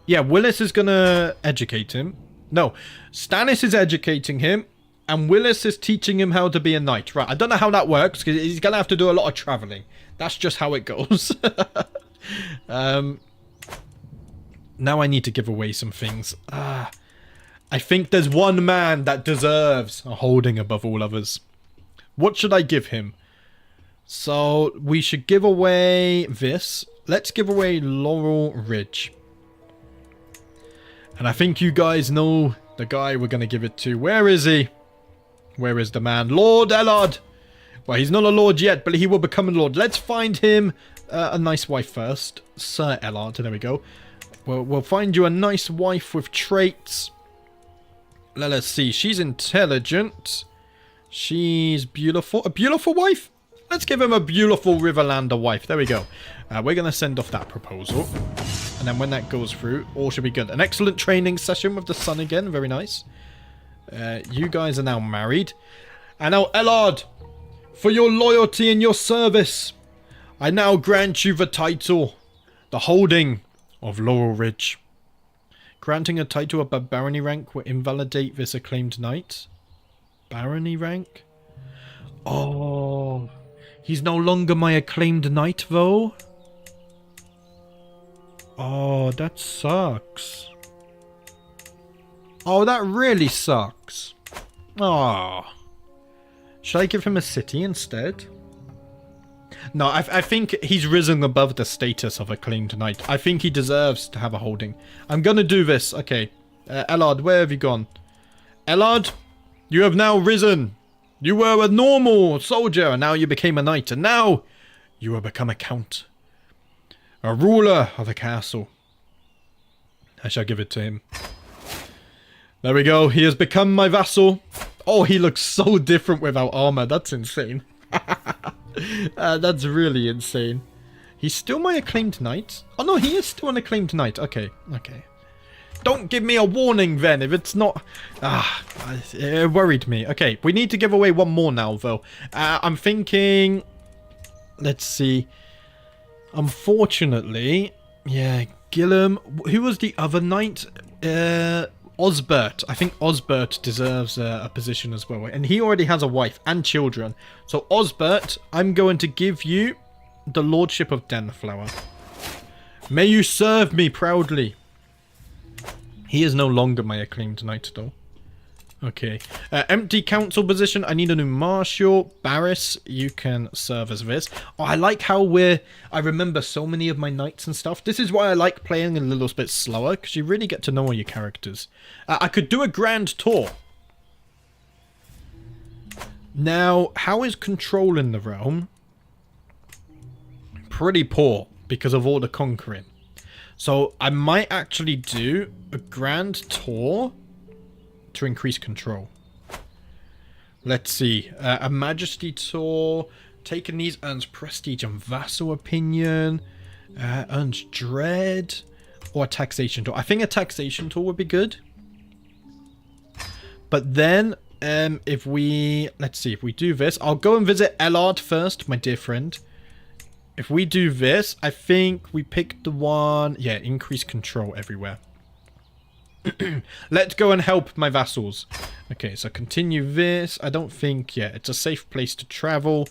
Yeah, Willis is gonna educate him. No, Stannis is educating him, and Willis is teaching him how to be a knight. Right, I don't know how that works, because he's gonna have to do a lot of travelling. That's just how it goes. Now I need to give away some things. I think there's one man that deserves a holding above all others. What should I give him? So, we should give away this. Let's give away Laurel Ridge. And I think you guys know the guy we're going to give it to. Where is he? Where is the man? Lord Ellard! Well, he's not a lord yet, but he will become a lord. Let's find him a nice wife first. Sir Ellard, there we go. We'll find you a nice wife with traits. Let's see. She's intelligent. She's beautiful. A beautiful wife? Let's give him a beautiful Riverlander wife. There we go. We're going to send off that proposal. And then when that goes through, all should be good. An excellent training session with the son again. Very nice. You guys are now married. And now, Ellard, For your loyalty and your service, I now grant you the title, the holding of Laurel Ridge. Granting a title above barony rank will invalidate this acclaimed knight. Barony rank? Oh, he's no longer my acclaimed knight though. Oh, that sucks. Oh, that really sucks. Oh. Should I give him a city instead? No, I think he's risen above the status of acclaimed knight. I think he deserves to have a holding. I'm gonna do this. Okay. Ellard, where have you gone? Ellard, you have now risen. You were a normal soldier, and now you became a knight, and now you have become a count. A ruler of a castle. I shall give it to him. There we go. He has become my vassal. Oh, he looks so different without armor. That's insane. That's really insane. He's still my acclaimed knight. Oh no, he is still an acclaimed knight. Okay, okay. Don't give me a warning then if it's not... it worried me. Okay, we need to give away one more now though. I'm thinking... Let's see. Unfortunately... Yeah, Gillum... Who was the other knight? Osbert. I think Osbert deserves a position as well. And he already has a wife and children. So Osbert, I'm going to give you the Lordship of Denflower. May you serve me proudly. He is no longer my acclaimed knight though. Okay. Empty council position. I need a new marshal. Barris, you can serve as this. Oh, I like how I remember so many of my knights and stuff. This is why I like playing a little bit slower, because you really get to know all your characters. I could do a grand tour. Now, how is control in the realm? Pretty poor, because of all the conquering. So, I might actually do a grand tour to increase control. Let's see. A majesty tour. Taking these earns prestige and vassal opinion. Earns dread. Or a taxation tour. I think a taxation tour would be good. But then, if we... Let's see. If we do this. I'll go and visit Ellard first, my dear friend. If we do this, I think we pick the one... Yeah, increase control everywhere. Let's go and help my vassals. Okay, so continue this. I don't think... Yeah, it's a safe place to travel.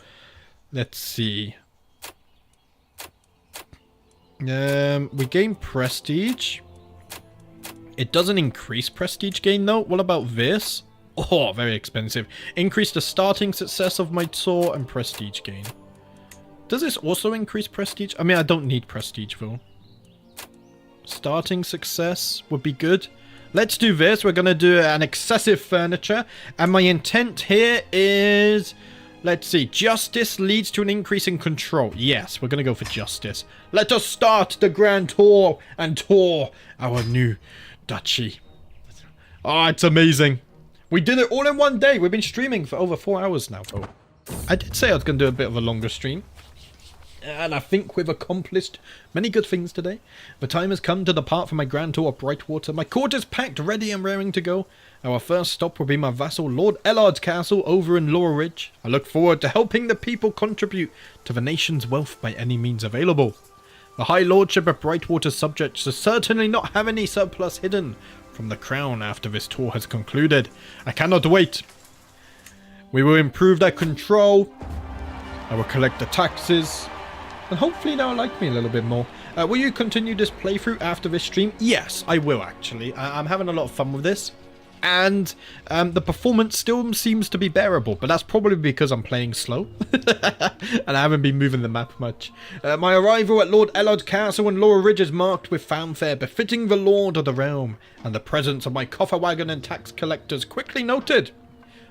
Let's see. We gain prestige. It doesn't increase prestige gain, though. What about this? Oh, very expensive. Increase the starting success of my tour and prestige gain. Does this also increase prestige? I mean, I don't need prestige, though. Starting success would be good. Let's do this. We're going to do an excessive furniture. And my intent here is... Let's see. Justice leads to an increase in control. Yes, we're going to go for justice. Let us start the grand tour and tour our new duchy. Oh, it's amazing. We did it all in one day. We've been streaming for over 4 hours now. Oh. I did say I was going to do a bit of a longer stream. And I think we've accomplished many good things today. The time has come to depart from my grand tour of Brightwater. My court is packed, ready and raring to go. Our first stop will be my vassal Lord Ellard's castle over in Laurel Ridge. I look forward to helping the people contribute to the nation's wealth by any means available. The High Lordship of Brightwater's subjects will certainly not have any surplus hidden from the crown after this tour has concluded. I cannot wait. We will improve their control. I will collect the taxes. And hopefully they'll like me a little bit more. Will you continue this playthrough after this stream? Yes, I will actually. I'm having a lot of fun with this. And the performance still seems to be bearable, but that's probably because I'm playing slow. And I haven't been moving the map much. My arrival at Lord Ellard's castle and Laurel Ridge is marked with fanfare befitting the Lord of the Realm, and the presence of my coffer wagon and tax collectors quickly noted.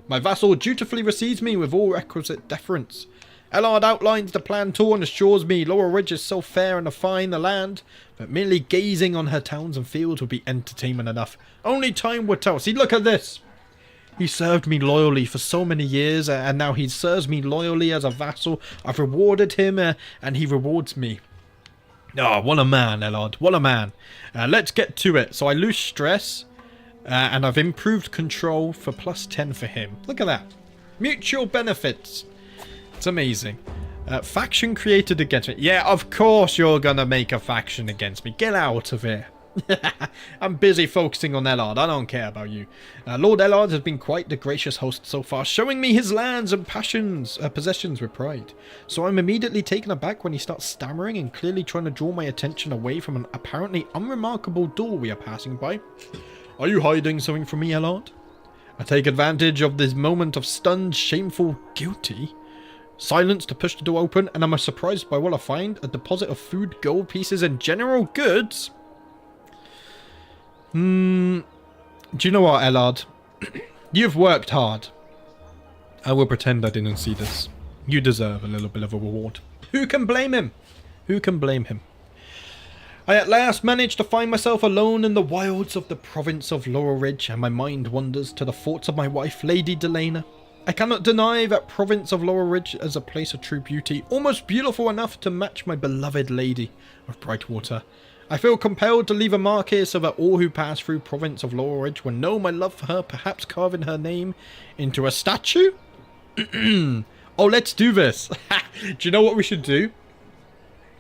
My vassal dutifully receives me with all requisite deference. Ellard outlines the planned tour and assures me Laurel Ridge is so fair and fine a land that merely gazing on her towns and fields would be entertainment enough. Only time would tell. See, look at this. He served me loyally for so many years, and now he serves me loyally as a vassal. I've rewarded him, and he rewards me. Oh, what a man, Ellard. What a man. Let's get to it. So I lose stress, and I've improved control for +10 for him. Look at that. Mutual benefits. It's amazing. Faction created against me. Yeah, of course you're gonna make a faction against me. Get out of here. I'm busy focusing on Ellard. I don't care about you. Lord Ellard has been quite the gracious host so far, showing me his lands and possessions with pride. So I'm immediately taken aback when he starts stammering and clearly trying to draw my attention away from an apparently unremarkable door we are passing by. Are you hiding something from me, Ellard? I take advantage of this moment of stunned, shameful, guilty silence to push the door open, and I'm surprised by what I find: a deposit of food, gold pieces, and general goods. Do you know what, Ellard? You've worked hard. I will pretend I didn't see this. You deserve a little bit of a reward. Who can blame him? Who can blame him? I at last managed to find myself alone in the wilds of the province of Laurel Ridge, and my mind wanders to the thoughts of my wife, Lady Delana. I cannot deny that province of Laurel Ridge as a place of true beauty, almost beautiful enough to match my beloved Lady of Brightwater. I feel compelled to leave a mark here so that all who pass through province of Laurel Ridge will know my love for her, perhaps carving her name into a statue? Oh, let's do this. Do you know what we should do?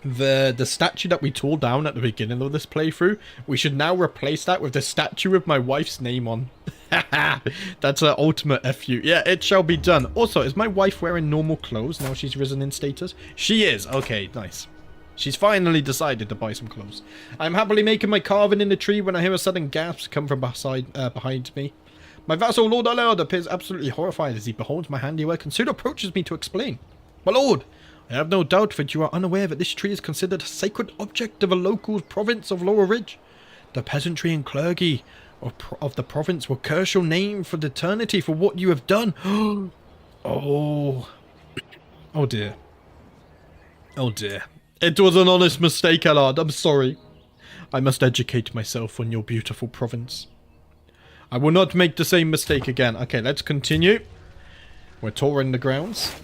The statue that we tore down at the beginning of this playthrough, we should now replace that with the statue with my wife's name on. That's her ultimate FU. Yeah, it shall be done. Also, is my wife wearing normal clothes now she's risen in status? She is. Okay, nice. She's finally decided to buy some clothes. I'm happily making my carving in the tree when I hear a sudden gasp come from behind me. My vassal, Lord Allard, appears absolutely horrified as he beholds my handiwork and soon approaches me to explain. My lord, I have no doubt that you are unaware that this tree is considered a sacred object of a local province of Laurel Ridge. The peasantry and clergy of the province will curse your name for eternity for what you have done. Oh. Oh dear. Oh dear. It was an honest mistake, Allard. I'm sorry. I must educate myself on your beautiful province. I will not make the same mistake again. Okay, let's continue. We're touring the grounds.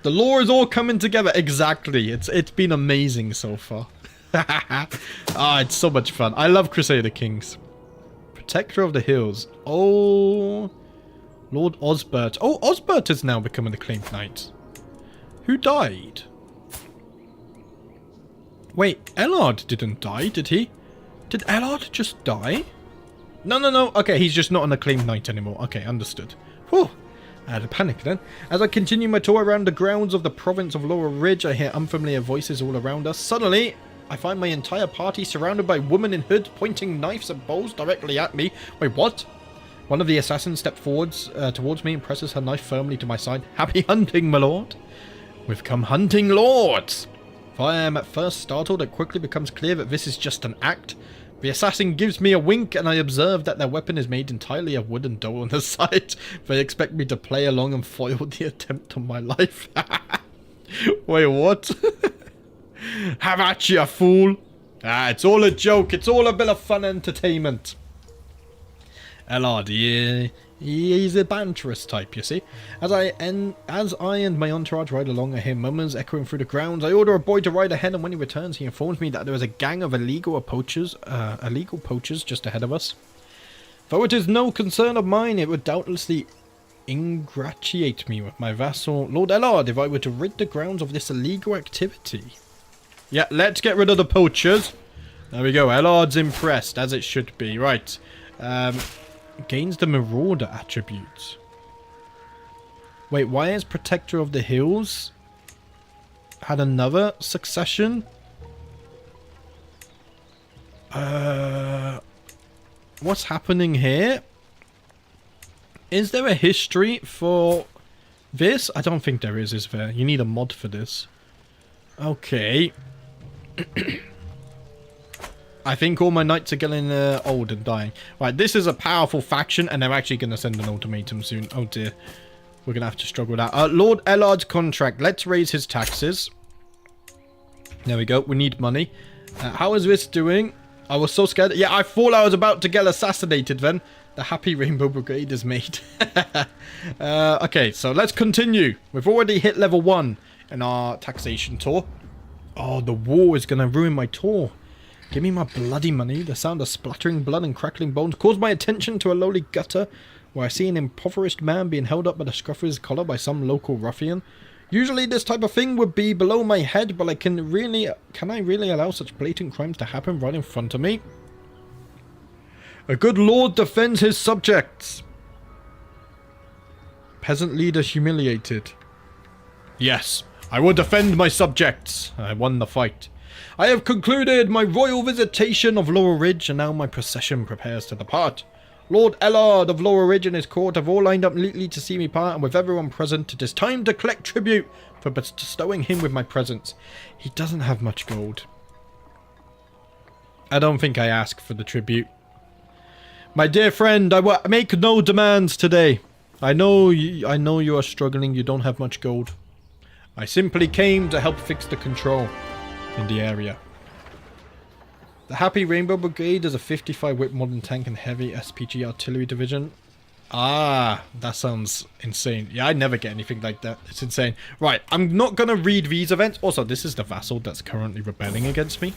The lore is all coming together. Exactly. It's been amazing so far. It's so much fun. I love Crusader Kings. Protector of the Hills. Oh, Lord Osbert. Oh, Osbert has now become an acclaimed knight. Who died? Wait, Ellard didn't die, did he? Did Ellard just die? No. Okay, he's just not an acclaimed knight anymore. Okay, understood. Whew. I had a panic then. As I continue my tour around the grounds of the province of Laurel Ridge, I hear unfamiliar voices all around us. Suddenly, I find my entire party surrounded by women in hood pointing knives and bows directly at me. Wait, what? One of the assassins steps forwards towards me and presses her knife firmly to my side. Happy hunting, my lord. We've come hunting lords. If I am at first startled, it quickly becomes clear that this is just an act. The assassin gives me a wink and I observe that their weapon is made entirely of wood and dough on the side. They expect me to play along and foil the attempt on my life. Wait, what? Have at you, fool. It's all a joke. It's all a bit of fun entertainment. Ellard, he's a banterous type, you see. As I and my entourage ride along, I hear murmurs echoing through the grounds. I order a boy to ride ahead, and when he returns, he informs me that there is a gang of illegal poachers just ahead of us. Though it is no concern of mine, it would doubtlessly ingratiate me with my vassal, Lord Ellard, if I were to rid the grounds of this illegal activity. Yeah, let's get rid of the poachers. There we go. Ellard's impressed, as it should be. Right. Gains the Marauder attribute. Wait, why is Protector of the Hills had another succession? What's happening here? Is there a history for this? I don't think there is there? You need a mod for this. Okay. I think all my knights are getting old and dying. Right, this is a powerful faction, and they're actually going to send an ultimatum soon. Oh dear. We're going to have to struggle with that. Lord Ellard's contract. Let's raise his taxes. There we go. We need money. How is this doing? I was so scared. Yeah, I thought I was about to get assassinated then. The Happy Rainbow Brigade is made. Okay, so let's continue. We've already hit level 1 in our taxation tour. Oh, the war is going to ruin my tour. Give me my bloody money. The sound of splattering blood and crackling bones calls my attention to a lowly gutter where I see an impoverished man being held up by the scruff of his collar by some local ruffian. Usually this type of thing would be below my head, but can I really allow such blatant crimes to happen right in front of me? A good lord defends his subjects. Peasant leader humiliated. Yes, I will defend my subjects. I won the fight. I have concluded my royal visitation of Laurel Ridge, and now my procession prepares to depart. Lord Ellard of Laurel Ridge and his court have all lined up neatly to see me part, and with everyone present, it is time to collect tribute for bestowing him with my presents. He doesn't have much gold. I don't think I asked for the tribute. My dear friend, I will make no demands today. I know you are struggling, you don't have much gold. I simply came to help fix the control in the area. The Happy Rainbow Brigade is a 55 whip modern tank and heavy SPG artillery division. Ah, that sounds insane. Yeah, I never get anything like that. It's insane. Right, I'm not going to read these events. Also, this is the vassal that's currently rebelling against me.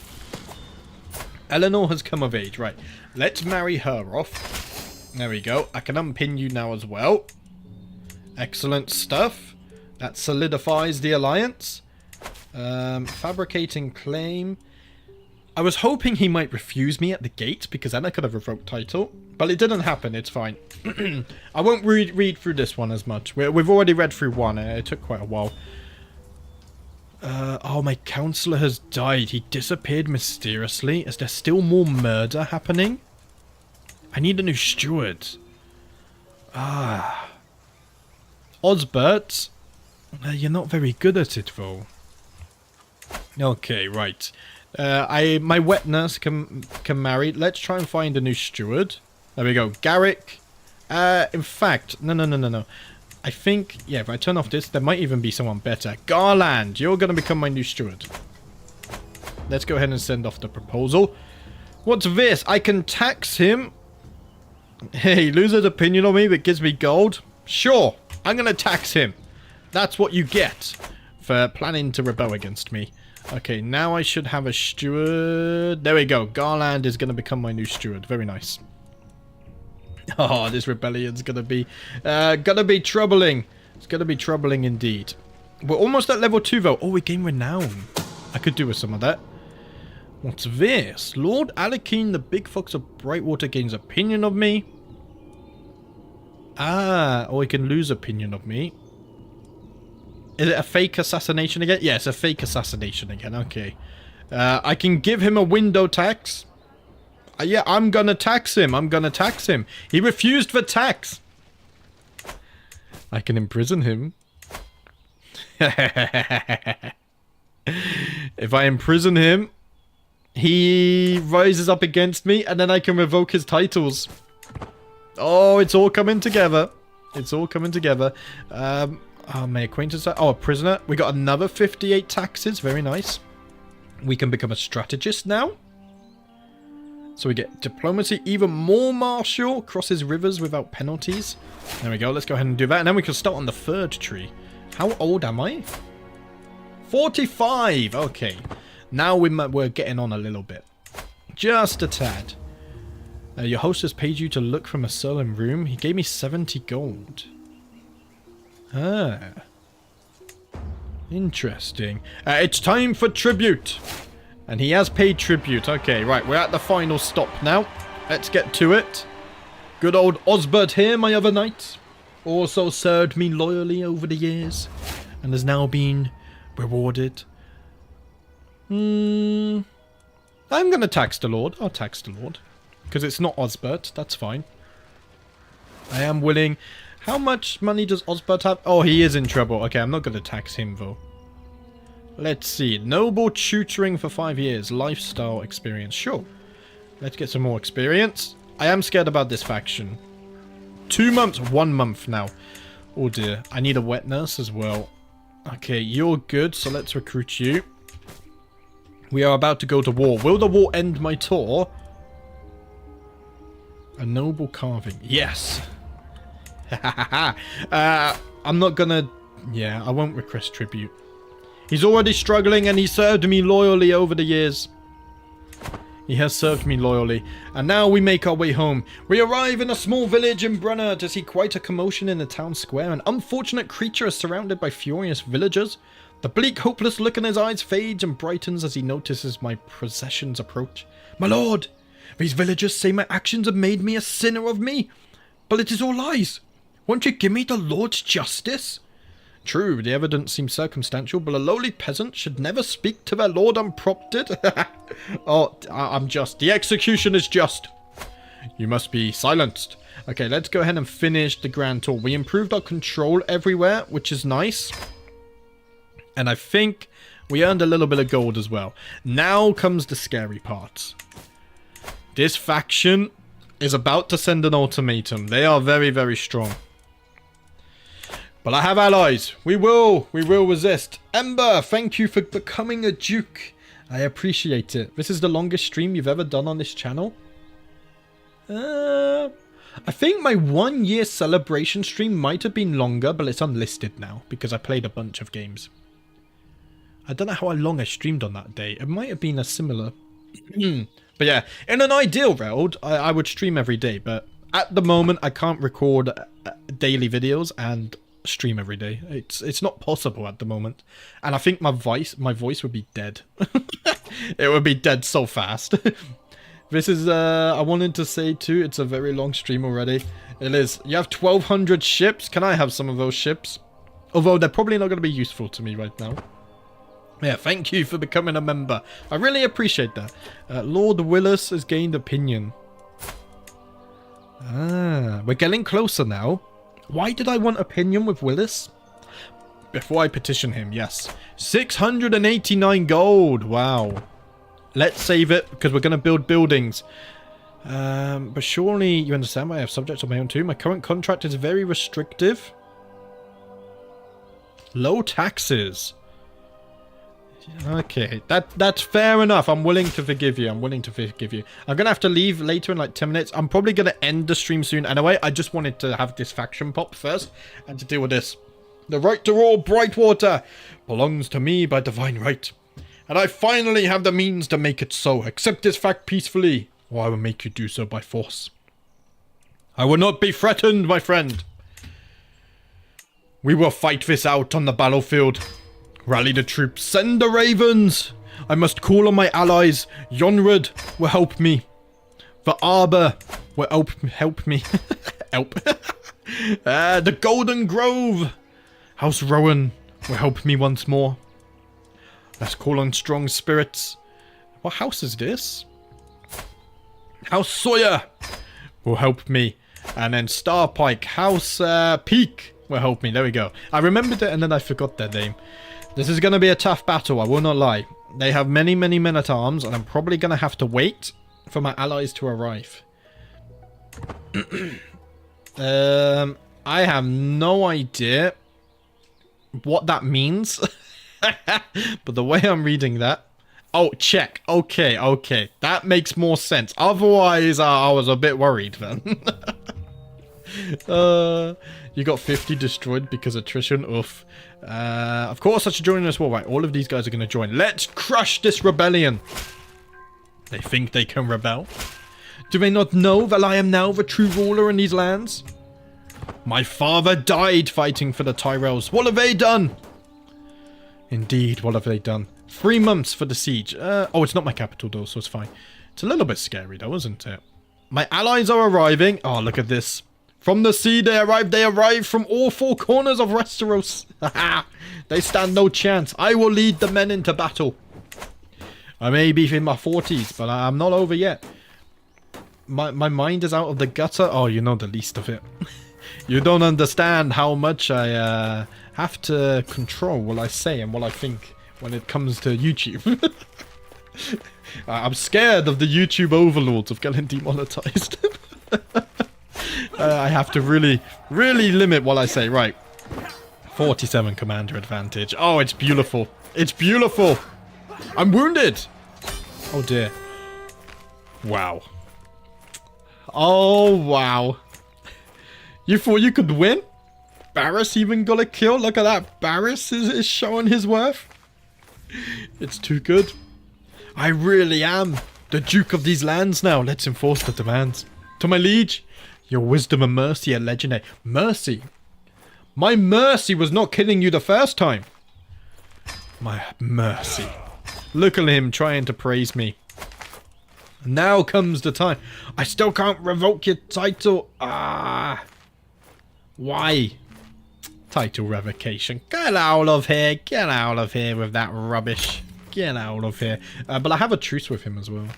Eleanor has come of age. Right, let's marry her off. There we go. I can unpin you now as well. Excellent stuff. That solidifies the alliance. Fabricating claim. I was hoping he might refuse me at the gate, because then I could have revoked title. But it didn't happen, it's fine. I won't read through this one as much. We've already read through one, it took quite a while. Oh, my counselor has died. He disappeared mysteriously. Is there still more murder happening? I need a new steward. Ah. Osbert. You're not very good at it, though. Okay, right. My wet nurse can marry. Let's try and find a new steward. There we go. Garrick. In fact, no. I think, yeah, if I turn off this, there might even be someone better. Garland, you're going to become my new steward. Let's go ahead and send off the proposal. What's this? I can tax him. Hey, he loses opinion on me, but gives me gold. Sure, I'm going to tax him. That's what you get for planning to rebel against me. Okay, now I should have a steward. There we go. Garland is going to become my new steward. Very nice. Oh, this rebellion's going to be troubling. It's going to be troubling indeed. We're almost at level 2 though. Oh, we gain renown. I could do with some of that. What's this? Lord Alekine, the big fox of Brightwater, gains opinion of me. Ah, or he can lose opinion of me. Is it a fake assassination again? Yeah, it's a fake assassination again. Okay. I can give him a window tax. Yeah, I'm gonna tax him. He refused the tax. I can imprison him. If I imprison him, he rises up against me, and then I can revoke his titles. Oh, it's all coming together. Oh, my acquaintance. Oh, a prisoner. We got another 58 taxes. Very nice. We can become a strategist now. So we get diplomacy, even more martial, crosses rivers without penalties. There we go. Let's go ahead and do that. And then we can start on the third tree. How old am I? 45. Okay. Now we're getting on a little bit. Just a tad. Your host has paid you to look from a certain room. He gave me 70 gold. Ah. Interesting. It's time for tribute. And he has paid tribute. Okay, right. We're at the final stop now. Let's get to it. Good old Osbert here, my other knight. Also served me loyally over the years. And has now been rewarded. I'm going to tax the Lord. I'll tax the Lord. Because it's not Osbert. That's fine. I am willing. How much money does Osbert have? Oh, he is in trouble. Okay, I'm not going to tax him, though. Let's see. Noble tutoring for 5 years. Lifestyle experience. Sure. Let's get some more experience. I am scared about this faction. 2 months. 1 month now. Oh, dear. I need a wet nurse as well. Okay, you're good. So let's recruit you. We are about to go to war. Will the war end my tour? A noble carving. Yes. I'm not gonna... Yeah, I won't request tribute. He's already struggling and he served me loyally over the years. He has served me loyally, and now we make our way home. We arrive in a small village in Brunner to see quite a commotion in the town square. An unfortunate creature is surrounded by furious villagers. The bleak, hopeless look in his eyes fades and brightens as he notices my procession's approach. My lord, these villagers say my actions have made me a sinner of me, but it is all lies. Won't you give me the Lord's justice? True, the evidence seems circumstantial, but a lowly peasant should never speak to their lord unprompted. Oh, I'm just. The execution is just. You must be silenced. Okay, let's go ahead and finish the grand tour. We improved our control everywhere, which is nice. And I think we earned a little bit of gold as well. Now comes the scary part. This faction is about to send an ultimatum. They are very, very strong. But I have allies. We will resist. Ember, thank you for becoming a duke. I appreciate it. This is the longest stream you've ever done on this channel. I think my 1 year celebration stream might have been longer, but it's unlisted now because I played a bunch of games. I don't know how long I streamed on that day. It might have been a similar... But yeah, in an ideal world, I would stream every day. But at the moment, I can't record daily videos and stream every day. It's not possible at the moment. And I think my voice would be dead. It would be dead so fast. This is, I wanted to say too, it's a very long stream already. It is. You have 1,200 ships. Can I have some of those ships? Although they're probably not going to be useful to me right now. Yeah, thank you for becoming a member. I really appreciate that. Lord Willis has gained opinion. Ah, we're getting closer now. Why did I want opinion with Willis? Before I petition him, yes. 689 gold. Wow. Let's save it because we're going to build buildings. But surely you understand why I have subjects of my own too. My current contract is very restrictive. Low taxes. Okay, that's fair enough. I'm willing to forgive you. I'm going to have to leave later in like 10 minutes. I'm probably going to end the stream soon anyway. I just wanted to have this faction pop first and to deal with this. The right to rule Brightwater belongs to me by divine right. And I finally have the means to make it so. Accept this fact peacefully, or I will make you do so by force. I will not be threatened, my friend. We will fight this out on the battlefield. Rally the troops. Send the ravens. I must call on my allies. Yonrud will help me. The Arbor will help me. Help. The Golden Grove. House Rowan will help me once more. Let's call on strong spirits. What house is this? House Sawyer will help me. And then Starpike. House Peak will help me. There we go. I remembered it and then I forgot their name. This is going to be a tough battle, I will not lie. They have many, many men-at-arms, and I'm probably going to have to wait for my allies to arrive. I have no idea what that means. But the way I'm reading that... Oh, check. Okay, okay. That makes more sense. Otherwise, I was a bit worried then. You got 50 destroyed because attrition. Oof. Of course I should join this war. Right, all of these guys are going to join. Let's crush this rebellion. They think they can rebel. Do they not know that I am now the true ruler in these lands? My father died fighting for the Tyrells. What have they done? Indeed, what have they done? 3 months for the siege. Oh, it's not my capital though, so it's fine. It's a little bit scary though, isn't it? My allies are arriving. Oh, look at this. From the sea they arrive. They arrive from all 4 corners of Westeros. They stand no chance. I will lead the men into battle. I may be in my 40s, but I'm not over yet. My mind is out of the gutter. Oh, you know the least of it. You don't understand how much I have to control what I say and what I think when it comes to YouTube. I'm scared of the YouTube overlords of getting demonetized. I have to really, really limit what I say. Right. 47 commander advantage. Oh, it's beautiful. It's beautiful. I'm wounded. Oh, dear. Wow. Oh, wow. You thought you could win? Barris even got a kill. Look at that. Barris is showing his worth. It's too good. I really am the Duke of these lands now. Let's enforce the demands. To my liege, your wisdom and mercy are legendary. Mercy? My mercy was not killing you the first time. My mercy. Look at him trying to praise me. Now comes the time. I still can't revoke your title. Ah. Why? Title revocation. Get out of here. Get out of here with that rubbish. Get out of here. But I have a truce with him as well.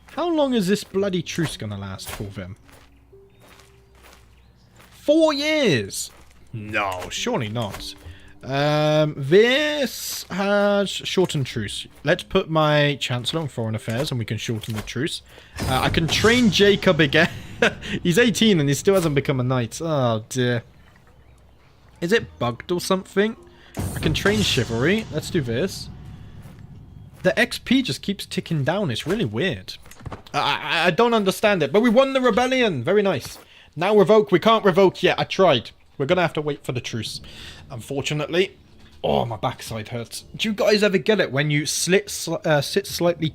How long is this bloody truce going to last for them? 4 years? No, surely not. This has shortened truce. Let's put my Chancellor on Foreign Affairs and we can shorten the truce. I can train Jacob again. He's 18 and he still hasn't become a knight. Oh dear. Is it bugged or something? I can train Chivalry. Let's do this. The XP just keeps ticking down. It's really weird. I don't understand it. But we won the rebellion. Very nice. Now revoke. We can't revoke yet. I tried. We're going to have to wait for the truce. Unfortunately. Oh, my backside hurts. Do you guys ever get it when you sit slightly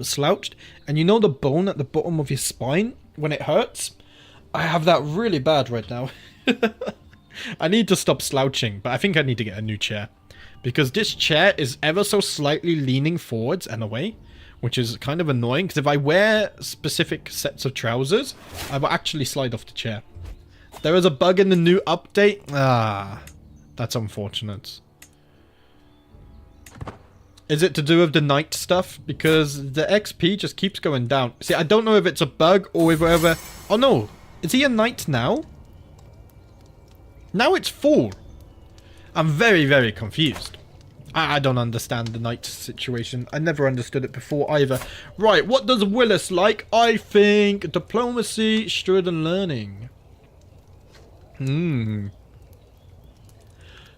slouched and you know the bone at the bottom of your spine when it hurts? I have that really bad right now. I need to stop slouching, but I think I need to get a new chair. Because this chair is ever so slightly leaning forwards and away, which is kind of annoying, because if I wear specific sets of trousers, I will actually slide off the chair. There is a bug in the new update. Ah, that's unfortunate. Is it to do with the knight stuff? Because the XP just keeps going down. See, I don't know if it's a bug or if ever... Oh no, is he a knight now? Now it's full. I'm very, very confused. I don't understand the knight situation. I never understood it before either. Right, what does Willis like? I think diplomacy, student learning. The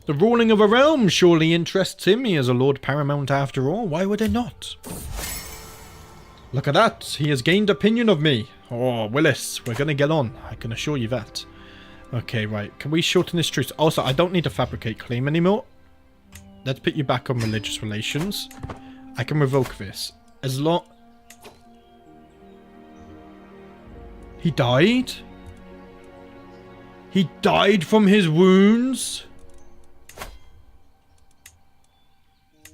ruling of a realm surely interests him. He is a Lord Paramount after all. Why would it not? Look at that. He has gained opinion of me. Oh, Willis, we're going to get on. I can assure you that. Okay, right. Can we shorten this truce? Also, I don't need to fabricate claim anymore. Let's put you back on religious relations. I can revoke this. As long... He died? He died from his wounds?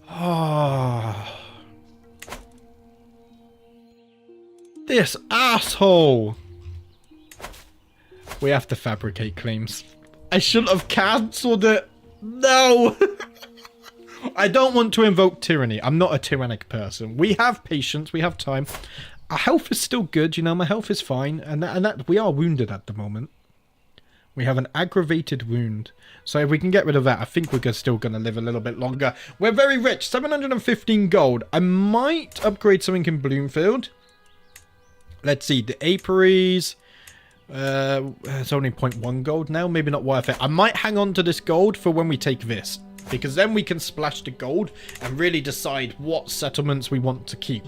Ah. This asshole. We have to fabricate claims. I shouldn't have cancelled it. No. I don't want to invoke tyranny. I'm not a tyrannic person. We have patience. We have time. Our health is still good. You know, my health is fine. And that we are wounded at the moment. We have an aggravated wound. So if we can get rid of that, I think we're still going to live a little bit longer. We're very rich. 715 gold. I might upgrade something in Bloomfield. Let's see. The apiaries. It's only 0.1 gold now. Maybe not worth it. I might hang on to this gold for when we take this. Because then we can splash the gold and really decide what settlements we want to keep.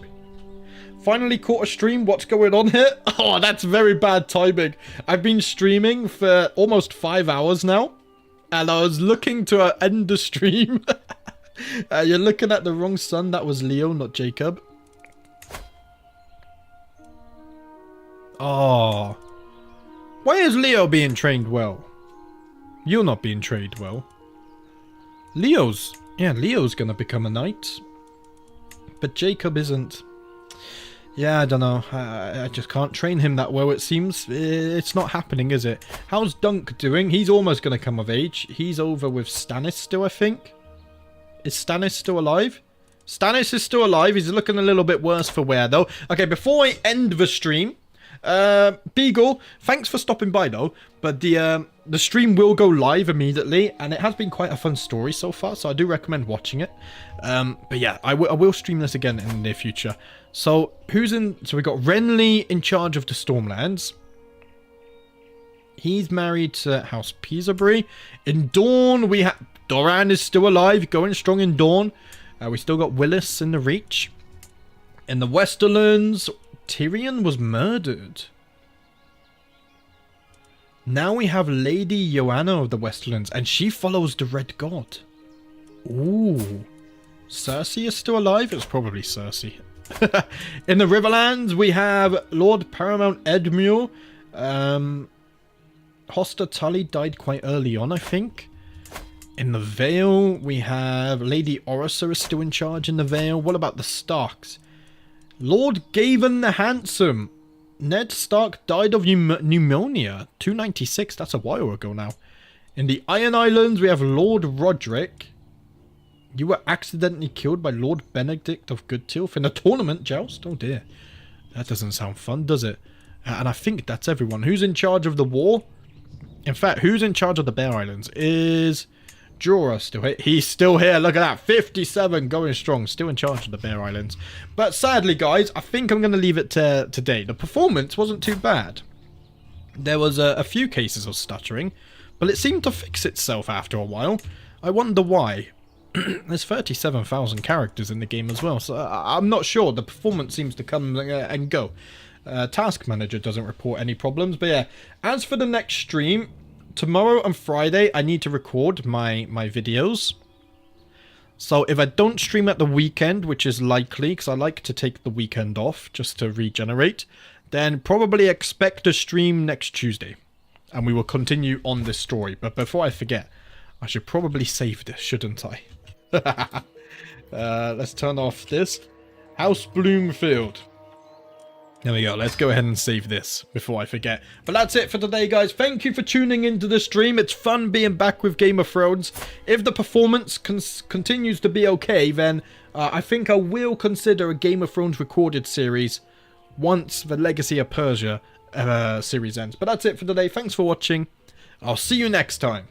Finally caught a stream. What's going on here? Oh, that's very bad timing. I've been streaming for almost 5 hours now. And I was looking to end the stream. You're looking at the wrong son. That was Leo, not Jacob. Oh. Why is Leo being trained well? You're not being trained well. Leo's gonna become a knight. But Jacob isn't. Yeah, I don't know. I just can't train him that well, it seems. It's not happening, is it? How's Dunk doing? He's almost gonna come of age. He's over with Stannis still, I think. Is Stannis still alive? Stannis is still alive. He's looking a little bit worse for wear, though. Okay, before I end the stream... Beagle, thanks for stopping by though, but the stream will go live immediately, and it has been quite a fun story so far, so I do recommend watching it. But yeah, I will stream this again in the near future. So who's in? So we got Renly in charge of the Stormlands. He's married to House Peasebury. In Dawn, we have Doran is still alive, going strong in Dawn. We still got Willis in the Reach. In the Westerlands, Tyrion was murdered. Now we have Lady Joanna of the Westlands, and she follows the Red God. Ooh. Cersei is still alive? It's probably Cersei. In the Riverlands, we have Lord Paramount Edmure. Hoster Tully died quite early on, I think. In the Vale, we have Lady Orissa is still in charge in the Vale. What about the Starks? Lord Gaven the Handsome. Ned Stark died of pneumonia. 296, that's a while ago now. In the Iron Islands, we have Lord Roderick. You were accidentally killed by Lord Benedict of Goodtilth in a tournament joust? Oh dear. That doesn't sound fun, does it? And I think that's everyone. Who's in charge of the war? In fact, who's in charge of the Bear Islands? Is Jorah still here? He's still here. Look at that. 57 going strong. Still in charge of the Bear Islands. But sadly, guys, I think I'm going to leave it to today. The performance wasn't too bad. There was a few cases of stuttering, but it seemed to fix itself after a while. I wonder why. There's 37,000 characters in the game as well, so I'm not sure. The performance seems to come and go. Task Manager doesn't report any problems, but yeah. As for the next stream, tomorrow and Friday, I need to record my videos. So if I don't stream at the weekend, which is likely, because I like to take the weekend off just to regenerate, then probably expect a stream next Tuesday. And we will continue on this story. But before I forget, I should probably save this, shouldn't I? Let's turn off this. House Bloomfield. There we go. Let's go ahead and save this before I forget. But that's it for today, guys. Thank you for tuning into the stream. It's fun being back with Game of Thrones. If the performance continues to be okay, then I think I will consider a Game of Thrones recorded series once the Legacy of Persia series ends. But that's it for today. Thanks for watching. I'll see you next time.